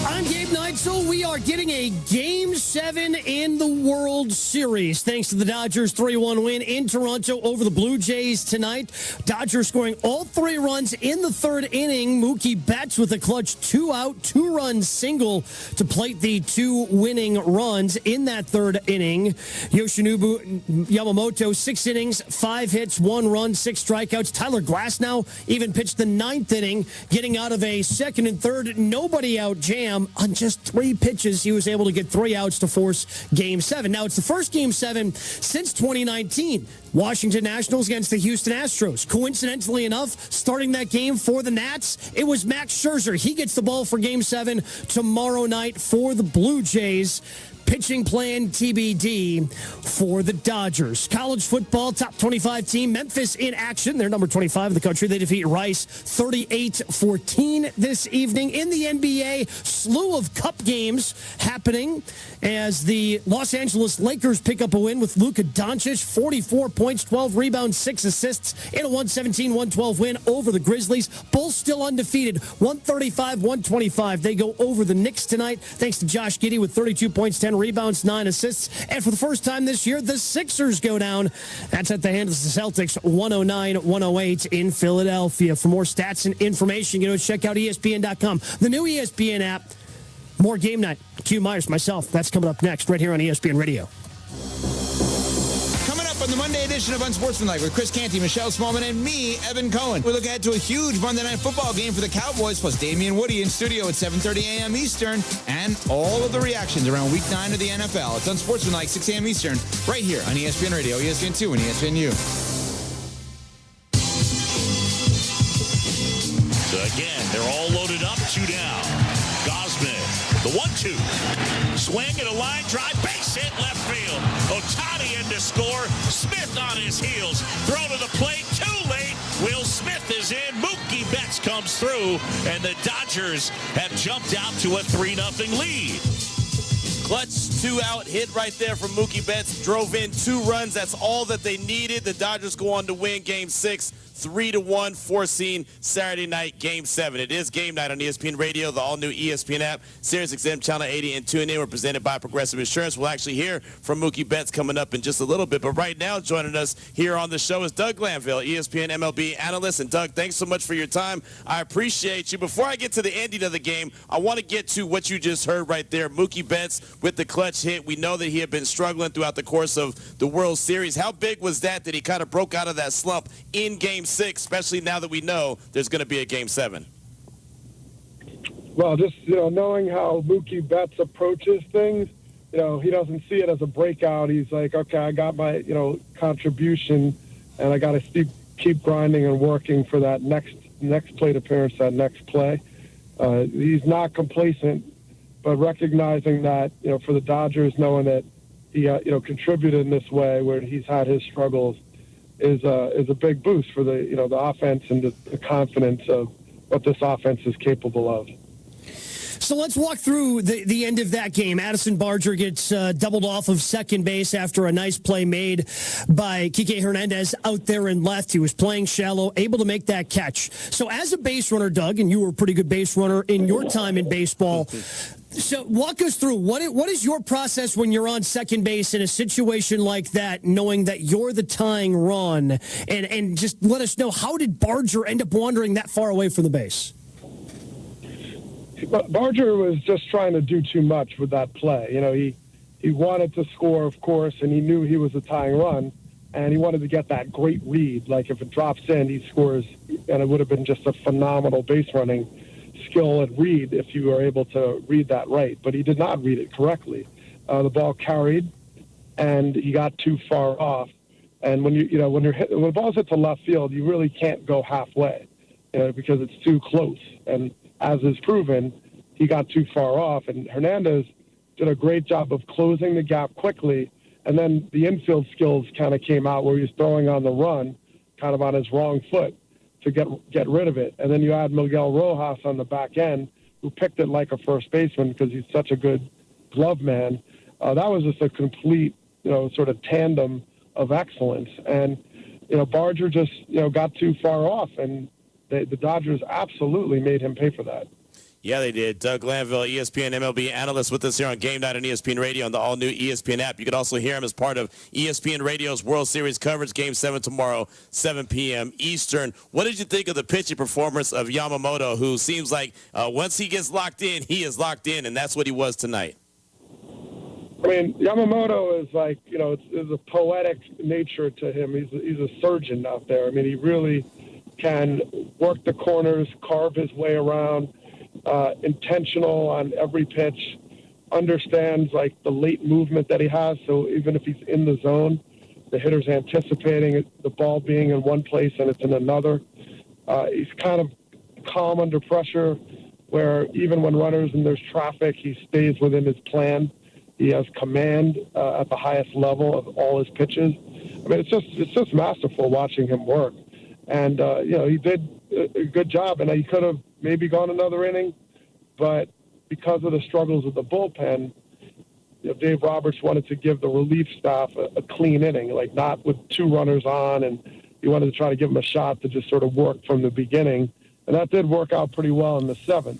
On game night, so we are getting a Game 7 in the World Series. Thanks to the Dodgers' 3-1 win in Toronto over the Blue Jays tonight. Dodgers scoring all 3 runs in the 3rd inning. Mookie Betts with a clutch 2-out, 2-run single to plate the 2 winning runs in that 3rd inning. Yoshinobu Yamamoto, 6 innings, 5 hits, 1 run, 6 strikeouts. Tyler Glasnow even pitched the 9th inning, getting out of a 2nd and 3rd nobody out jam. On just 3 pitches, he was able to get 3 outs to force Game 7. Now, it's the first Game 7 since 2019. Washington Nationals against the Houston Astros. Coincidentally enough, starting that game for the Nats, it was Max Scherzer. He gets the ball for Game 7 tomorrow night for the Blue Jays. pitching plan TBD for the Dodgers. College football, top 25 team, Memphis in action. They're number 25 in the country. They defeat Rice 38-14 this evening. In the NBA, slew of cup games happening as the Los Angeles Lakers pick up a win with Luka Doncic, 44 points, 12 rebounds, 6 assists in a 117-112 win over the Grizzlies. Bulls still undefeated, 135-125. They go over the Knicks tonight thanks to Josh Giddey with 32 points, 10 rebounds, 9 assists. And for the first time this year, the Sixers go down. That's at the hands of the Celtics, 109-108 in Philadelphia. For more stats and information, you know, check out ESPN.com. The new ESPN app. More game night. Q Myers, myself. That's coming up next right here on ESPN Radio. Coming up on the Monday edition of Unsportsmanlike with Chris Canty, Michelle Smallman, and me, Evan Cohen. We look ahead to a huge Monday Night Football game for the Cowboys, plus Damian Woody in studio at 7:30 a.m. Eastern, and all of the reactions around Week 9 of the NFL. It's Unsportsmanlike, 6 a.m. Eastern, right here on ESPN Radio, ESPN2, and ESPNU. So again, they're all loaded up, 2 down. Gosman, the 1-2. Swing and a line drive, base hit left field. Ohtani in to score. Smith on his heels. Throw to the plate, too late. Will Smith is in. Mookie Betts comes through, and the Dodgers have jumped out to a 3-0 lead. Clutch 2-out hit right there from Mookie Betts. Drove in 2 runs. That's all that they needed. The Dodgers go on to win Game 6. 3-1, forcing Saturday night Game 7. It is game night on ESPN Radio, the all-new ESPN app, SiriusXM Channel 80, and tune in. We're presented by Progressive Insurance. We'll actually hear from Mookie Betts coming up in just a little bit. But right now, joining us here on the show is Doug Glanville, ESPN MLB analyst. And Doug, thanks so much for your time. I appreciate you. Before I get to the ending of the game, I want to get to what you just heard right there. Mookie Betts with the clutch hit. We know that he had been struggling throughout the course of the World Series. How big was that he kind of broke out of that slump in Game 6, especially now that we know there's going to be a Game 7? Well, just, knowing how Mookie Betts approaches things, he doesn't see it as a breakout. He's like, okay, I got my, contribution, and I got to keep grinding and working for that next plate appearance, that next play. He's not complacent, but recognizing that, for the Dodgers, knowing that he, contributed in this way where he's had his struggles, is a big boost for the the offense and the confidence of what this offense is capable of. So let's walk through the end of that game. Addison Barger gets doubled off of second base after a nice play made by Kike Hernandez out there in left. He was playing shallow, able to make that catch. So as a base runner, Doug, and you were a pretty good base runner in your time in baseball, so walk us through, what is your process when you're on second base in a situation like that, knowing that you're the tying run, and just let us know, how did Barger end up wandering that far away from the base? Barger was just trying to do too much with that play. He wanted to score, of course, and he knew he was a tying run, and he wanted to get that great read. Like if it drops in, he scores, and it would have been just a phenomenal base running skill at read if you were able to read that right. But he did not read it correctly. The ball carried, and he got too far off. And when when the ball hits to left field, you really can't go halfway, because it's too close. And as is proven, he got too far off. And Hernandez did a great job of closing the gap quickly. And then the infield skills kind of came out where he was throwing on the run, kind of on his wrong foot to get rid of it. And then you add Miguel Rojas on the back end, who picked it like a first baseman because he's such a good glove man. That was just a complete, sort of tandem of excellence. And, Barger just, got too far off, and the Dodgers absolutely made him pay for that. Yeah, they did. Doug Glanville, ESPN MLB analyst, with us here on Game Night on ESPN Radio on the all-new ESPN app. You can also hear him as part of ESPN Radio's World Series coverage. Game 7 tomorrow, 7 p.m. Eastern. What did you think of the pitching performance of Yamamoto, who seems like once he gets locked in, he is locked in, and that's what he was tonight? I mean, Yamamoto is like, there's a poetic nature to him. He's a surgeon out there. I mean, he really can work the corners, carve his way around, intentional on every pitch, understands like the late movement that he has. So even if he's in the zone, the hitter's anticipating the ball being in one place and it's in another. He's kind of calm under pressure, where even when runners and there's traffic, he stays within his plan. He has command at the highest level of all his pitches. I mean, it's just masterful watching him work. And, he did a good job, and he could have maybe gone another inning, but because of the struggles of the bullpen, Dave Roberts wanted to give the relief staff a clean inning, like not with 2 runners on, and he wanted to try to give them a shot to just sort of work from the beginning. And that did work out pretty well in the 7th.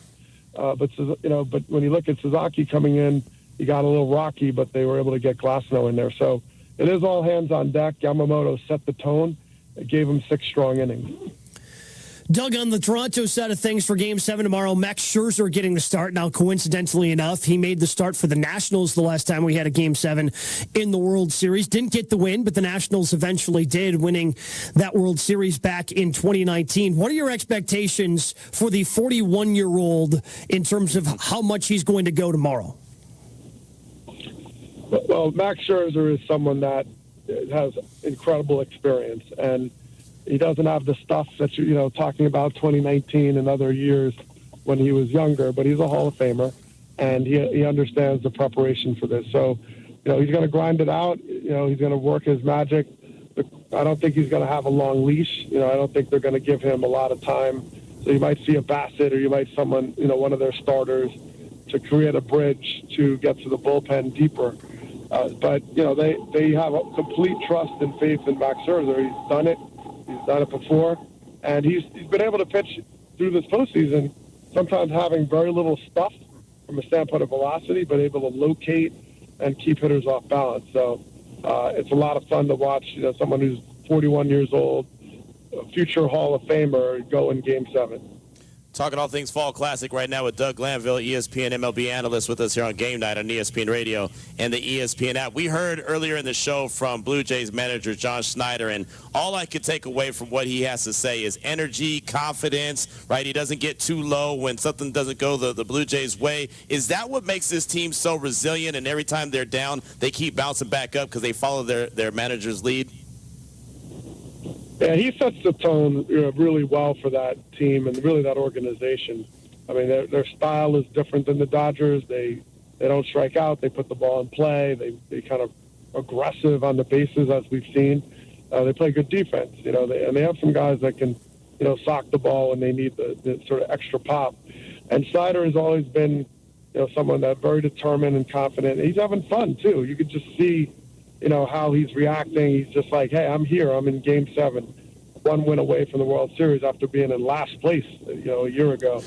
But when you look at Sasaki coming in, he got a little rocky, but they were able to get Glasnow in there. So it is all hands on deck. Yamamoto set the tone. It gave him 6 strong innings. Doug, on the Toronto side of things for Game 7 tomorrow, Max Scherzer getting the start. Now, coincidentally enough, he made the start for the Nationals the last time we had a Game 7 in the World Series. Didn't get the win, but the Nationals eventually did, winning that World Series back in 2019. What are your expectations for the 41-year-old in terms of how much he's going to go tomorrow? Well, Max Scherzer is someone that has incredible experience, and he doesn't have the stuff that you're talking about 2019 and other years when he was younger, but he's a Hall of Famer, and he understands the preparation for this. So, he's going to grind it out. He's going to work his magic. I don't think he's going to have a long leash. I don't think they're going to give him a lot of time. So you might see a Bassett or you might someone, one of their starters to create a bridge to get to the bullpen deeper. But they have a complete trust and faith in Max Scherzer. He's done it. He's done it before, and he's been able to pitch through this postseason, sometimes having very little stuff from a standpoint of velocity, but able to locate and keep hitters off balance. So it's a lot of fun to watch. Someone who's 41 years old, a future Hall of Famer, go in Game 7. Talking all things Fall Classic right now with Doug Glanville, ESPN MLB analyst, with us here on Game Night on ESPN Radio and the ESPN app. We heard earlier in the show from Blue Jays manager John Schneider, and all I could take away from what he has to say is energy, confidence, right? He doesn't get too low when something doesn't go the Blue Jays' way. Is that what makes this team so resilient, and every time they're down, they keep bouncing back up because they follow their manager's lead? Yeah, he sets the tone really well for that team and really that organization. I mean, their style is different than the Dodgers. They don't strike out. They put the ball in play. They kind of aggressive on the bases, as we've seen. They play good defense, and they have some guys that can, sock the ball when they need the sort of extra pop. And Snyder has always been, someone that's very determined and confident. He's having fun, too. You could just see how he's reacting. He's just like, hey, I'm here. I'm in Game 7. 1 win away from the World Series after being in last place, a year ago.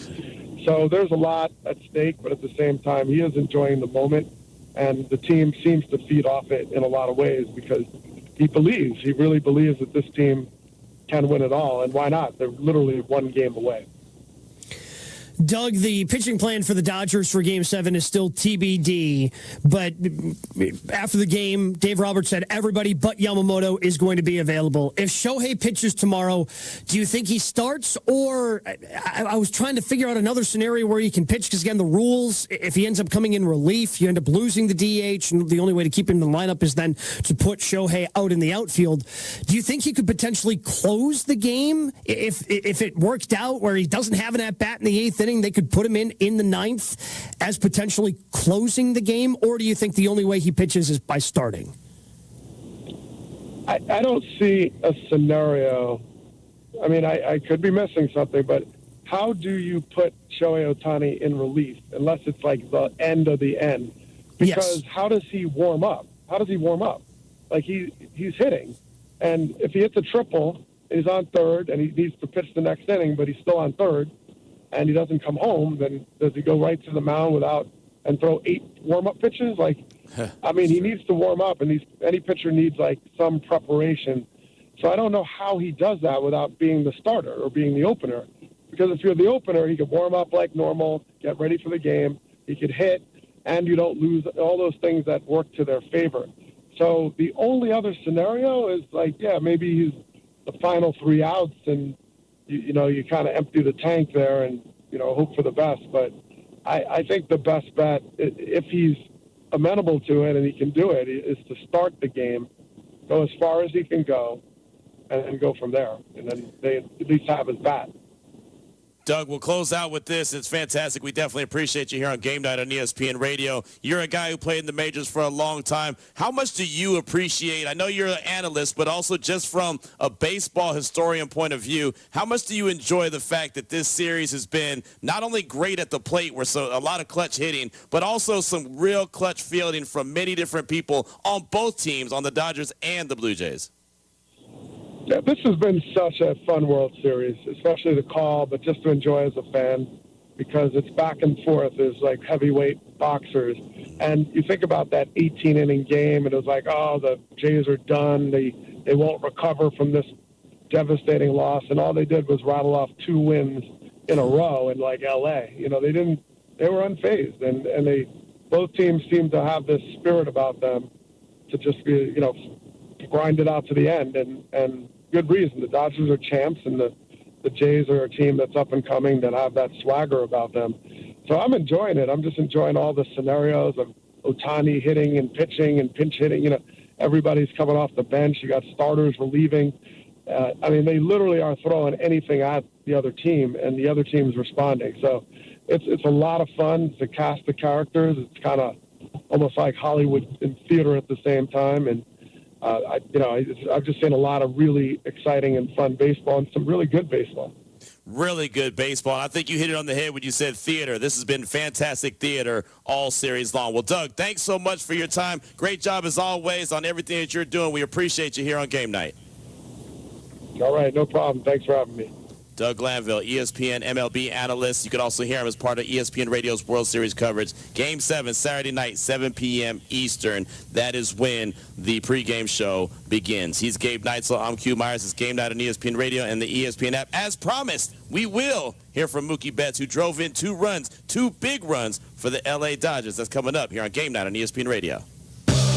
So there's a lot at stake, but at the same time, he is enjoying the moment, and the team seems to feed off it in a lot of ways because he really believes that this team can win it all, and why not? They're literally 1 game away. Doug, the pitching plan for the Dodgers for Game 7 is still TBD, but after the game, Dave Roberts said everybody but Yamamoto is going to be available. If Shohei pitches tomorrow, do you think he starts? Or I was trying to figure out another scenario where he can pitch, because, again, the rules, if he ends up coming in relief, you end up losing the DH, and the only way to keep him in the lineup is then to put Shohei out in the outfield. Do you think he could potentially close the game if it worked out where he doesn't have an at-bat in the 8th inning? They could put him in the 9th as potentially closing the game, or do you think the only way he pitches is by starting? I don't see a scenario. I mean, I could be missing something, but how do you put Shohei Ohtani in relief unless it's like the end of the end? Because How does he warm up? Like he's hitting, and if he hits a triple, he's on third, and he needs to pitch the next inning, but he's still on third, and he doesn't come home, then does he go right to the mound and throw 8 warm-up pitches? Like, I mean, he needs to warm up, and any pitcher needs, like, some preparation. So I don't know how he does that without being the starter or being the opener. Because if you're the opener, he could warm up like normal, get ready for the game, he could hit, and you don't lose all those things that work to their favor. So the only other scenario is, like, maybe he's the final 3 outs, and you kind of empty the tank there and, hope for the best. But I think the best bet, if he's amenable to it and he can do it, is to start the game, go as far as he can go, and then go from there. And then they at least have his bat. Doug, we'll close out with this. It's fantastic. We definitely appreciate you here on Game Night on ESPN Radio. You're a guy who played in the majors for a long time. How much do you appreciate, I know you're an analyst, but also just from a baseball historian point of view, how much do you enjoy the fact that this series has been not only great at the plate, where a lot of clutch hitting, but also some real clutch fielding from many different people on both teams, on the Dodgers and the Blue Jays? Yeah, this has been such a fun World Series, especially the call, but just to enjoy as a fan, because it's back and forth. There's like heavyweight boxers. And you think about that 18-inning game, and it was like, oh, the Jays are done. They won't recover from this devastating loss. And all they did was rattle off 2 wins in a row in like L.A. You know, they were unfazed. And both teams seemed to have this spirit about them to just be, you know, grind it out to the end, and good reason. The Dodgers are champs, and the Jays are a team that's up and coming that have that swagger about them. So I'm enjoying it. I'm just enjoying all the scenarios of Ohtani hitting and pitching and pinch hitting. You know, everybody's coming off the bench. You got starters relieving. I mean, they literally are throwing anything at the other team, and the other team's responding. So it's a lot of fun to cast the characters. It's kind of almost like Hollywood and theater at the same time, and I've just seen a lot of really exciting and fun baseball, and some really good baseball. Really good baseball. And I think you hit it on the head when you said theater. This has been fantastic theater all series long. Well, Doug, thanks so much for your time. Great job as always on everything that you're doing. We appreciate you here on Game Night. All right, no problem. Thanks for having me. Doug Glanville, ESPN MLB analyst. You can also hear him as part of ESPN Radio's World Series coverage. Game 7, Saturday night, 7 p.m. Eastern. That is when the pregame show begins. He's Gabe Neitzel. I'm Q Myers. It's Game Night on ESPN Radio and the ESPN app. As promised, we will hear from Mookie Betts, who drove in 2 runs, 2 big runs for the L.A. Dodgers. That's coming up here on Game Night on ESPN Radio.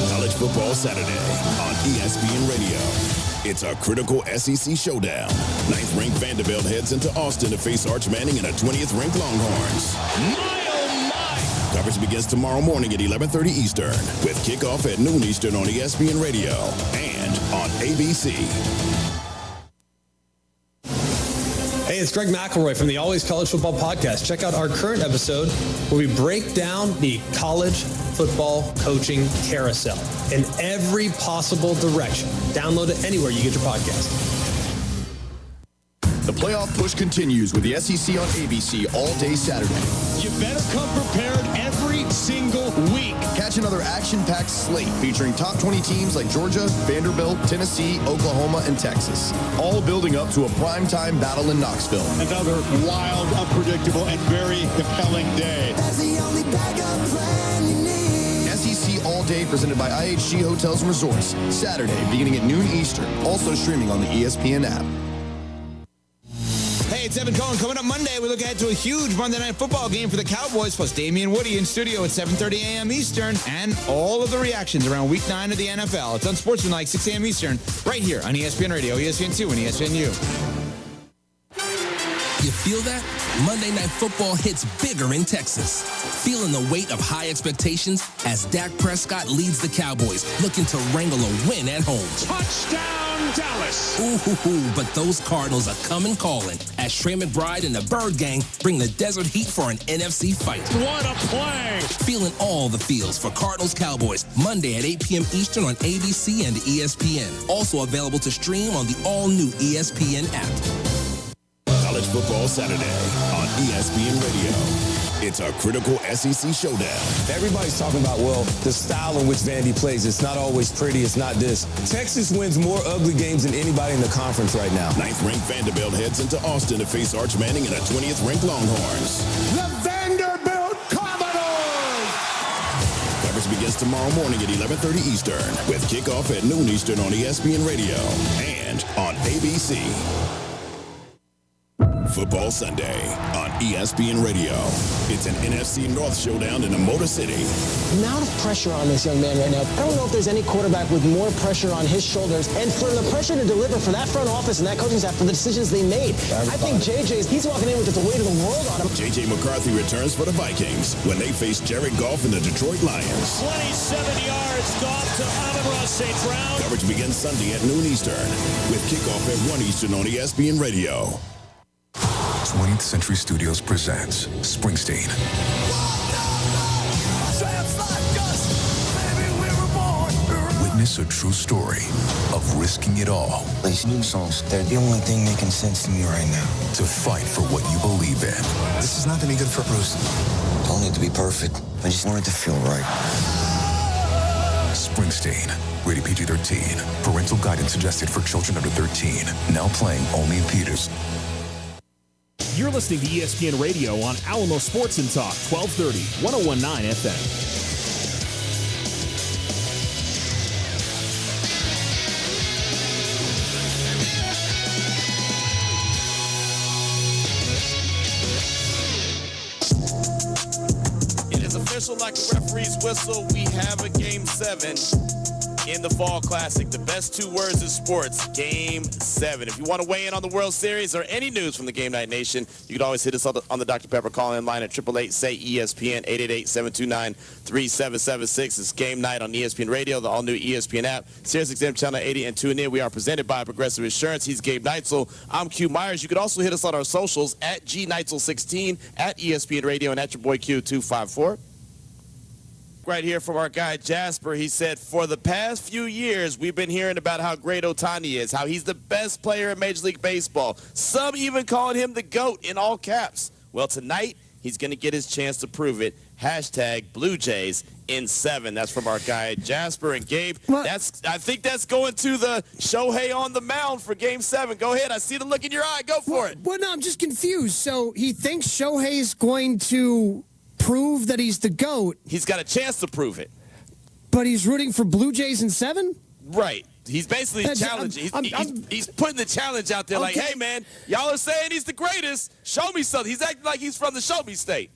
College Football Saturday on ESPN Radio. It's a critical SEC showdown. 9th-ranked Vanderbilt heads into Austin to face Arch Manning and a 20th-ranked Longhorns. My, oh my! Coverage begins tomorrow morning at 11:30 Eastern with kickoff at noon Eastern on ESPN Radio and on ABC. Hey, it's Greg McElroy from the Always College Football Podcast. Check out our current episode where we break down the college football coaching carousel in every possible direction. Download it anywhere you get your podcast. The playoff push continues with the SEC on ABC all day Saturday. You better come prepared every single week. Catch another action-packed slate featuring top 20 teams like Georgia, Vanderbilt, Tennessee, Oklahoma, and Texas. All building up to a primetime battle in Knoxville. Another wild, unpredictable, and very compelling day. That's the only backup plan you need. SEC all day presented by IHG Hotels and Resorts. Saturday beginning at noon Eastern. Also streaming on the ESPN app. Hey, it's Evan Cohen. Coming up Monday, we look ahead to a huge Monday Night Football game for the Cowboys, plus Damian Woody in studio at 7:30 a.m. Eastern, and all of the reactions around Week 9 of the NFL. It's Unsportsmanlike, 6 a.m. Eastern, right here on ESPN Radio, ESPN2, and ESPNU. You feel that? Monday Night Football hits bigger in Texas. Feeling the weight of high expectations as Dak Prescott leads the Cowboys, looking to wrangle a win at home. Touchdown, Dallas! Ooh, but those Cardinals are coming calling as Trey McBride and the Bird Gang bring the Desert Heat for an NFC fight. What a play! Feeling all the feels for Cardinals Cowboys, Monday at 8 p.m. Eastern on ABC and ESPN. Also available to stream on the all-new ESPN app. College Football Saturday on ESPN Radio. It's a critical SEC showdown. Everybody's talking about, well, the style in which Vandy plays. It's not always pretty. It's not this. Texas wins more ugly games than anybody in the conference right now. 9th-ranked Vanderbilt heads into Austin to face Arch Manning and a 20th-ranked Longhorns. The Vanderbilt Commodores! Coverage begins tomorrow morning at 11:30 Eastern with kickoff at noon Eastern on ESPN Radio and on ABC. Football Sunday on ESPN Radio. It's an NFC North showdown in the Motor City. The amount of pressure on this young man right now, I don't know if there's any quarterback with more pressure on his shoulders and for the pressure to deliver for that front office and that coaching staff for the decisions they made. I think he's walking in with the weight of the world on him. J.J. McCarthy returns for the Vikings when they face Jared Goff and the Detroit Lions. 27 yards, Goff to Amon-Ra St. Brown. Coverage begins Sunday at noon Eastern with kickoff at 1 Eastern on ESPN Radio. 20th Century Studios presents Springsteen. Witness a true story of risking it all. These new songs, they're the only thing making sense to me right now. To fight for what you believe in. This is not going to be good for Bruce. Don't need to be perfect. I just want it to feel right. Springsteen. Rated PG-13. Parental guidance suggested for children under 13. Now playing only in theaters. You're listening to ESPN Radio on Alamo Sports and Talk, 1230, 1019 FM. Like a referee's whistle, we have a Game 7 in the Fall Classic. The best 2 words in sports, Game 7. If you want to weigh in on the World Series or any news from the Game Night Nation, you can always hit us on the Dr. Pepper call-in line at 888-SAY-ESPN, 888-729-3776. It's Game Night on ESPN Radio, the all-new ESPN app, SiriusXM Channel 80, and tune in. We are presented by Progressive Insurance. He's Gabe Neitzel. I'm Q Myers. You can also hit us on our socials at GNeitzel16, at ESPN Radio, and at your boy Q254. Right here from our guy Jasper. He said, for the past few years, we've been hearing about how great Ohtani is, how he's the best player in Major League Baseball. Some even calling him the GOAT in all caps. Well, tonight, he's going to get his chance to prove it. Hashtag Blue Jays in 7. That's from our guy Jasper. And Gabe, I think that's going to the Shohei on the mound for Game 7. Go ahead. I see the look in your eye. Go for it. Well, no, I'm just confused. So he thinks Shohei's going to prove that he's the GOAT. He's got a chance to prove it. But he's rooting for Blue Jays in 7? Right. He's basically challenging. He's putting the challenge out there like, hey, man, y'all are saying he's the greatest. Show me something. He's acting like he's from the Show Me State.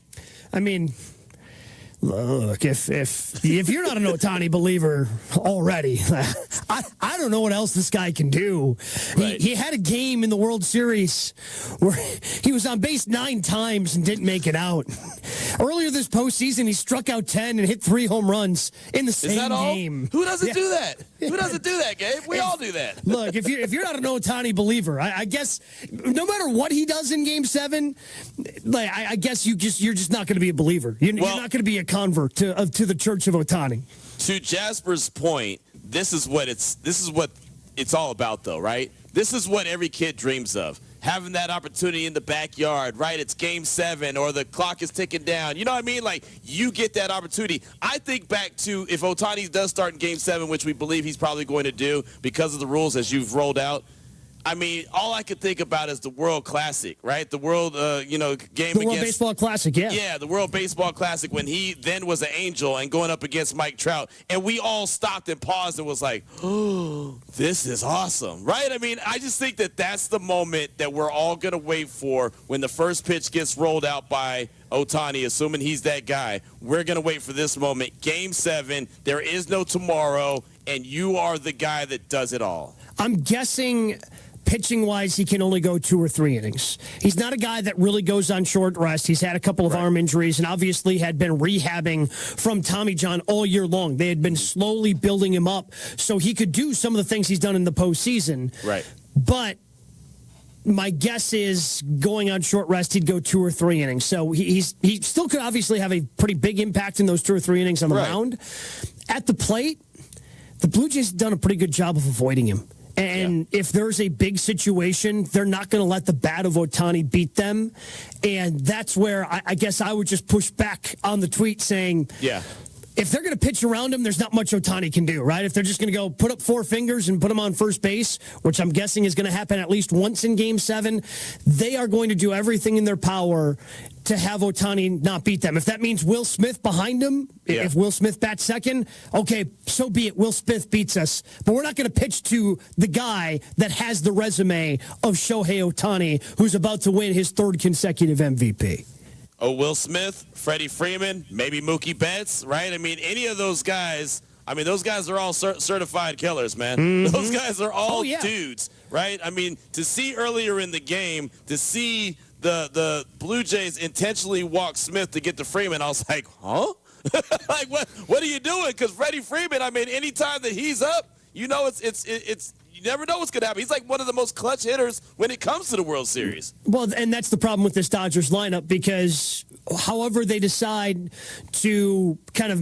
I mean, look, if you're not an Ohtani believer already, I don't know what else this guy can do. Right. He had a game in the World Series where he was on base 9 times and didn't make it out. Earlier this postseason, he struck out 10 and hit 3 home runs in the same game. Who doesn't do that? Who doesn't do that, Gabe? We all do that. Look, if you're not an Ohtani believer, I guess no matter what he does in Game 7, like I guess you're just not going to be a believer. You're not going to be a convert to the Church of Ohtani. To Jasper's point, this is what it's all about, though, right? This is what every kid dreams of. Having that opportunity in the backyard, right? It's Game 7 or the clock is ticking down. You know what I mean? Like, you get that opportunity. I think back to if Ohtani does start in Game 7, which we believe he's probably going to do because of the rules as you've rolled out. I mean, all I could think about is the World Classic, right? The World, game against... The World Baseball Classic, yeah. Yeah, the World Baseball Classic when he then was an Angel and going up against Mike Trout. And we all stopped and paused and was like, oh, this is awesome, right? I mean, I just think that that's the moment that we're all going to wait for when the first pitch gets rolled out by Ohtani, assuming he's that guy. We're going to wait for this moment. Game 7, there is no tomorrow, and you are the guy that does it all. I'm guessing... Pitching-wise, he can only go 2 or 3 innings. He's not a guy that really goes on short rest. He's had a couple of arm injuries and obviously had been rehabbing from Tommy John all year long. They had been slowly building him up so he could do some of the things he's done in the postseason. Right. But my guess is going on short rest, he'd go 2 or 3 innings. So he still could obviously have a pretty big impact in those 2 or 3 innings on the mound. At the plate, the Blue Jays have done a pretty good job of avoiding him. And if there's a big situation, they're not going to let the bat of Ohtani beat them. And that's where I guess I would just push back on the tweet saying, if they're going to pitch around him, there's not much Ohtani can do, right? If they're just going to go put up 4 fingers and put him on first base, which I'm guessing is going to happen at least once in Game 7, they are going to do everything in their power to have Ohtani not beat them. If that means Will Smith behind him, if Will Smith bats second, okay, so be it. Will Smith beats us. But we're not going to pitch to the guy that has the resume of Shohei Ohtani, who's about to win his 3rd consecutive MVP. Oh, Will Smith, Freddie Freeman, maybe Mookie Betts, right? I mean, any of those guys, those guys are all certified killers, man. Mm-hmm. Those guys are all dudes, right? I mean, to see earlier in the game, to see the Blue Jays intentionally walk Smith to get to Freeman, I was like, huh? Like, what are you doing? Because Freddie Freeman, anytime that he's up, it's you never know what's going to happen. He's like one of the most clutch hitters when it comes to the World Series. Well, and that's the problem with this Dodgers lineup, because however they decide to kind of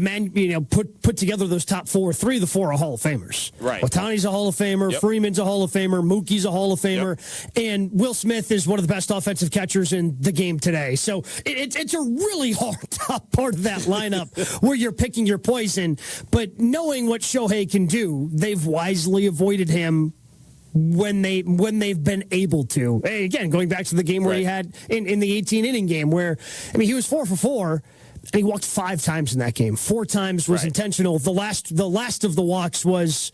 put together those top four, three of the four are Hall of Famers. Right. Otani's a Hall of Famer. Yep. Freeman's a Hall of Famer. Mookie's a Hall of Famer. Yep. And Will Smith is one of the best offensive catchers in the game today. So it's a really hard top part of that lineup where you're picking your poison. But knowing what Shohei can do, they've wisely avoided him when they've been able to. Again, going back to the game where he had in the 18-inning game where, I mean, he was 4 for 4, and he walked 5 times in that game. 4 times was intentional. The last of the walks was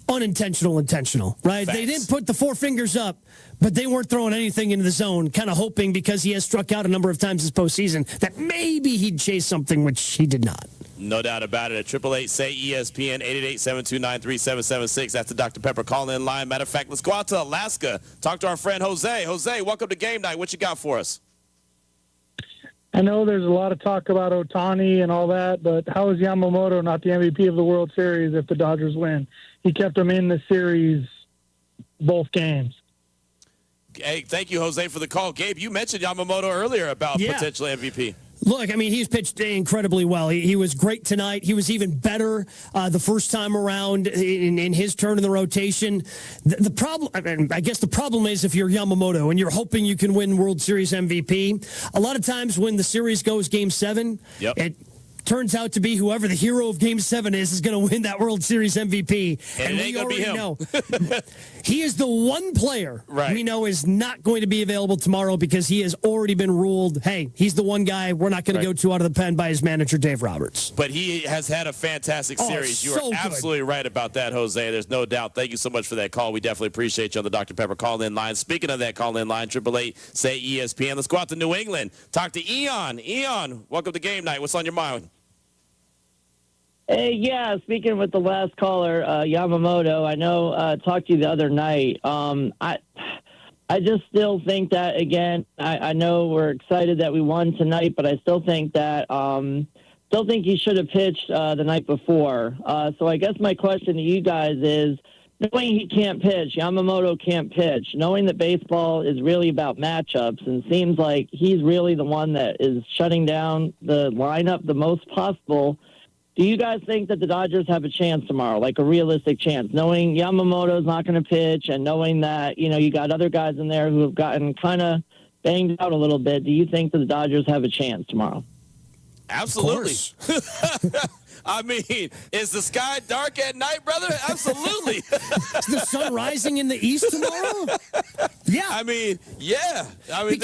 intentional, right? Facts. They didn't put the 4 fingers up, but they weren't throwing anything into the zone, kind of hoping, because he has struck out a number of times this postseason, that maybe he'd chase something, which he did not. No doubt about it. At 888-SAY-ESPN, 888-729-3776. That's the Dr. Pepper call-in line. Matter of fact, let's go out to Alaska. Talk to our friend Jose. Jose, welcome to Game Night. What you got for us? I know there's a lot of talk about Ohtani and all that, but how is Yamamoto not the MVP of the World Series if the Dodgers win? He kept them in the series both games. Hey, thank you, Jose, for the call. Gabe, you mentioned Yamamoto earlier about potential MVP. Look, I mean, he's pitched incredibly well. He was great tonight. He was even better the first time around in his turn in the rotation. The problem, I guess the problem is if you're Yamamoto and you're hoping you can win World Series MVP, a lot of times when the series goes Game 7, it turns out to be whoever the hero of Game 7 is going to win that World Series MVP. And it ain't going to be him. Know, he is the one player we know is not going to be available tomorrow because he has already been ruled, hey, he's the one guy we're not going to go to out of the pen by his manager, Dave Roberts. But he has had a fantastic series. You are absolutely right about that, Jose. There's no doubt. Thank you so much for that call. We definitely appreciate you on the Dr. Pepper call-in line. Speaking of that call-in line, 888-SAY-ESPN. Let's go out to New England. Talk to Eon. Eon, welcome to Game Night. What's on your mind? Hey, yeah, speaking with the last caller, Yamamoto, I know talked to you the other night. I just still think that, again, I know we're excited that we won tonight, but I still think that he should have pitched the night before. So I guess my question to you guys is, knowing he can't pitch, Yamamoto can't pitch, knowing that baseball is really about matchups, and seems like he's really the one that is shutting down the lineup the most possible, do you guys think that the Dodgers have a chance tomorrow, like a realistic chance, knowing Yamamoto's not going to pitch and knowing that, you got other guys in there who have gotten kind of banged out a little bit? Do you think that the Dodgers have a chance tomorrow? Absolutely. I mean, is the sky dark at night, brother? Absolutely. Is the sun rising in the east tomorrow? Yeah. I mean, yeah. I mean,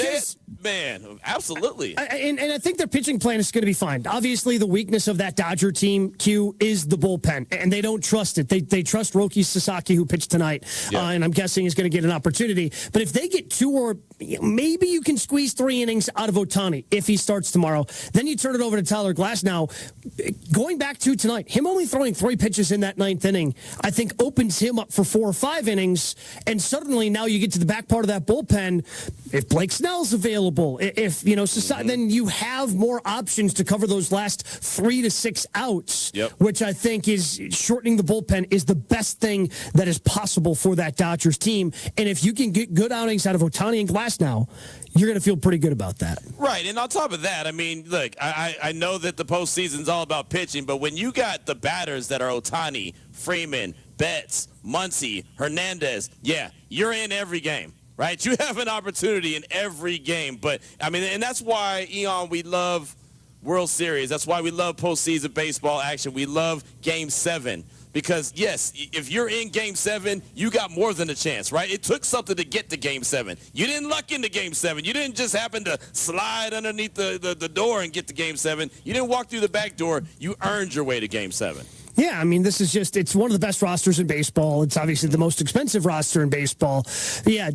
man, absolutely. And I think their pitching plan is going to be fine. Obviously, the weakness of that Dodger team, Q, is the bullpen, and they don't trust it. They trust Roki Sasaki, who pitched tonight, and I'm guessing is going to get an opportunity. But if they get 2 or maybe you can squeeze 3 innings out of Ohtani if he starts tomorrow, then you turn it over to Tyler Glasnow. Going back to tonight, him only throwing 3 pitches in that 9th inning, I think opens him up for 4 or 5 innings, and suddenly now you get to the back part of that bullpen. If Blake Snell's available, if then you have more options to cover those last 3 to 6 outs, which I think is shortening the bullpen is the best thing that is possible for that Dodgers team. And if you can get good outings out of Ohtani and Glasnow, you're going to feel pretty good about that. Right, and on top of that, I mean, look, I know that the postseason's all about pitching, but when you got the batters that are Ohtani, Freeman, Betts, Muncy, Hernandez, you're in every game. Right? You have an opportunity in every game. But, I mean, and that's why, Eon, we love World Series. That's why we love postseason baseball action. We love Game 7. Because, yes, if you're in Game 7, you got more than a chance, right? It took something to get to Game 7. You didn't luck into Game 7. You didn't just happen to slide underneath the door and get to Game 7. You didn't walk through the back door. You earned your way to Game 7. Yeah, I mean, this is it's one of the best rosters in baseball. It's obviously the most expensive roster in baseball. Yeah,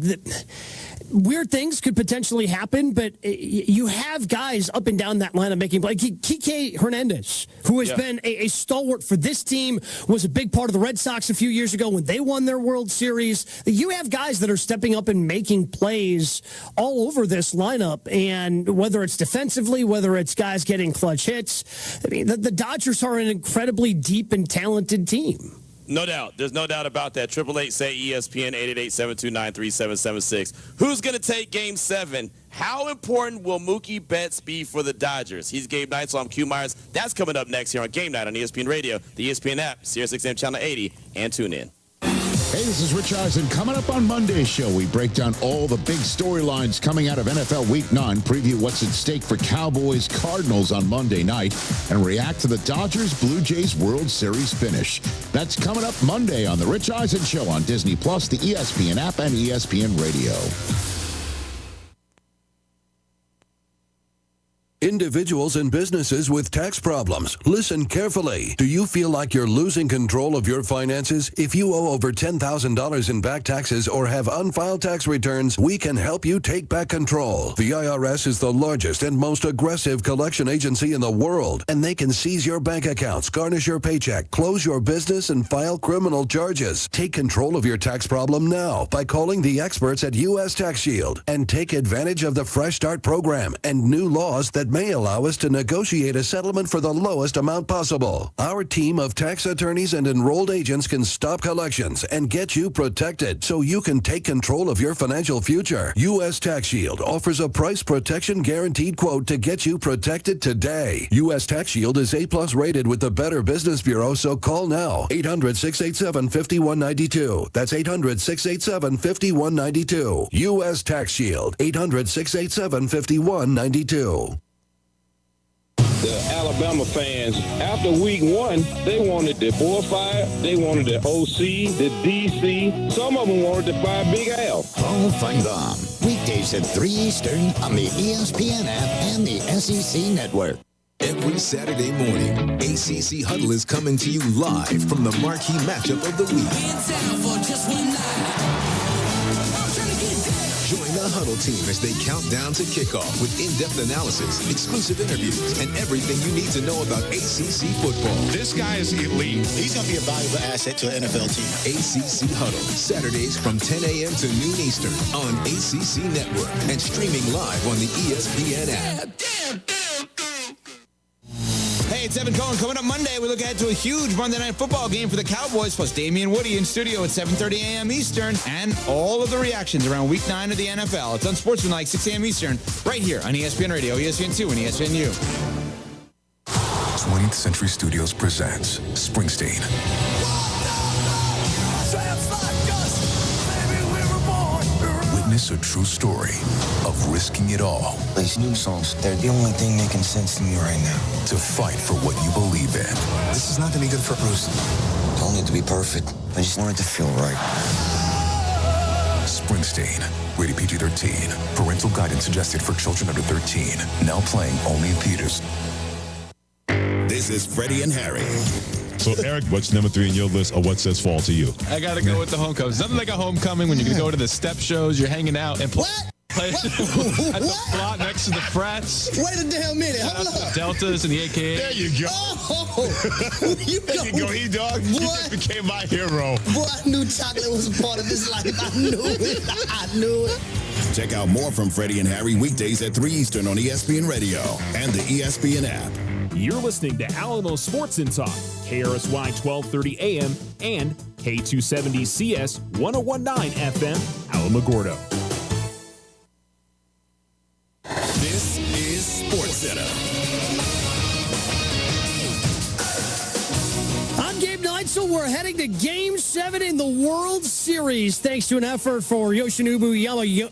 weird things could potentially happen, but you have guys up and down that lineup making play. Kike Hernandez, who has been a stalwart for this team, was a big part of the Red Sox a few years ago when they won their World Series. You have guys that are stepping up and making plays all over this lineup, and whether it's defensively, whether it's guys getting clutch hits, I mean, the Dodgers are an incredibly deep and talented team. No doubt. There's no doubt about that. 888-SAY-ESPN, 888-729-3776. Who's going to take Game 7? How important will Mookie Betts be for the Dodgers? He's Gabe Knight, so I'm Q Myers. That's coming up next here on Game Night on ESPN Radio, the ESPN app, Sirius XM Channel 80, and tune in. Hey, this is Rich Eisen. Coming up on Monday's show, we break down all the big storylines coming out of NFL Week 9, preview what's at stake for Cowboys Cardinals on Monday night, and react to the Dodgers Blue Jays World Series finish. That's coming up Monday on The Rich Eisen Show on Disney+, the ESPN app, and ESPN Radio. Individuals and businesses with tax problems, listen carefully. Do you feel like you're losing control of your finances? If you owe over $10,000 in back taxes or have unfiled tax returns, we can help you take back control. The IRS is the largest and most aggressive collection agency in the world, and they can seize your bank accounts, garnish your paycheck, close your business, and file criminal charges. Take control of your tax problem now by calling the experts at U.S. Tax Shield and take advantage of the Fresh Start program and new laws that may allow us to negotiate a settlement for the lowest amount possible. Our team of tax attorneys and enrolled agents can stop collections and get you protected so you can take control of your financial future. U.S. Tax Shield offers a price protection guaranteed quote to get you protected today. U.S. Tax Shield is A+ rated with the Better Business Bureau, so call now. 800-687-5192. That's 800-687-5192. U.S. Tax Shield. 800-687-5192. The Alabama fans, after week 1, they wanted the boy fired, they wanted the OC, the DC, some of them wanted to fire Big Al. Hall of Fame Bomb, weekdays at 3 Eastern on the ESPN app and the SEC Network. Every Saturday morning, ACC Huddle is coming to you live from the marquee matchup of the week. In town for just one night. Join the Huddle team as they count down to kickoff with in-depth analysis, exclusive interviews, and everything you need to know about ACC football. This guy is elite. He's going to be a valuable asset to an NFL team. ACC Huddle, Saturdays from 10 a.m. to noon Eastern on ACC Network and streaming live on the ESPN app. Hey, it's Evan Cohen. Coming up Monday, we look ahead to a huge Monday Night Football game for the Cowboys, plus Damian Woody in studio at 7:30 a.m. Eastern, and all of the reactions around Week 9 of the NFL. It's Unsportsmanlike, 6 a.m. Eastern, right here on ESPN Radio, ESPN2, and ESPNU. 20th Century Studios presents Springsteen. Witness a true story of risking it all. These new songs, they're the only thing making sense to me right now. To fight for what you believe in. This is not going to be good for Bruce. I don't need to be perfect. I just want it to feel right. Springsteen, rated PG-13. Parental guidance suggested for children under 13. Now playing only in theaters. This is Freddie and Harry. So, Eric, what's number 3 on your list of what says fall to you? I got to go with the homecoming. Something like a homecoming when you go to the step shows, you're hanging out and play at the plot next to the frats. Wait a damn minute. Hold up. The Deltas and the AKA. There you go. Oh, there you go, E-Dog. You just became my hero. Boy, I knew chocolate was a part of this life. I knew it. I knew it. Check out more from Freddie and Harry weekdays at 3 Eastern on ESPN Radio and the ESPN app. You're listening to Alamo Sports and Talk, KRSY 1230 AM and K270CS 1019 FM, Alamogordo. This is SportsCenter. I'm Gabe Neitzel. We're heading to Game 7 in the World Series. Thanks to an effort for Yoshinobu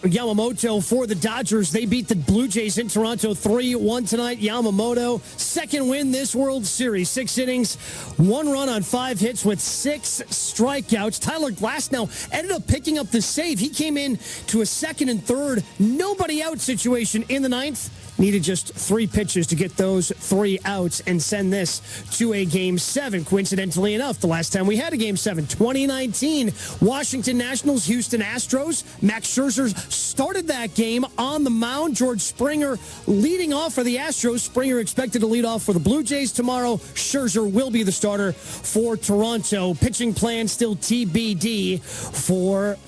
Yamamoto for the Dodgers. They beat the Blue Jays in Toronto 3-1 tonight. Yamamoto, second win this World Series. 6 innings, 1 run on 5 hits with 6 strikeouts. Tyler Glasnow ended up picking up the save. He came in to a second and third, nobody out situation in the 9th. Needed just 3 pitches to get those 3 outs and send this to a Game 7. Coincidentally enough, the last time we had a Game 7, 2019, Washington Nationals, Houston Astros. Max Scherzer started that game on the mound. George Springer leading off for the Astros. Springer expected to lead off for the Blue Jays tomorrow. Scherzer will be the starter for Toronto. Pitching plan still TBD for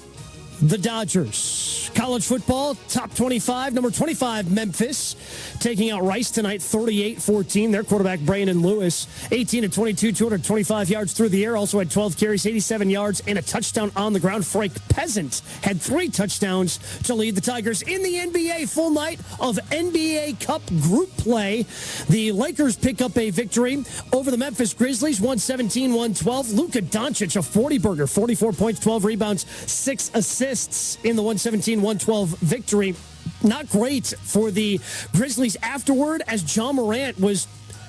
The Dodgers. College football, top 25, number 25, Memphis, taking out Rice tonight, 38-14. Their quarterback, Brandon Lewis, 18 of 22, 225 yards through the air. Also had 12 carries, 87 yards, and a touchdown on the ground. Frank Peasant had 3 touchdowns to lead the Tigers in the NBA. Full night of NBA Cup group play. The Lakers pick up a victory over the Memphis Grizzlies, 117-112. Luka Doncic, a 40-burger, 44 points, 12 rebounds, 6 assists in the 117-112 victory. Not great for the Grizzlies afterward, as John Morant was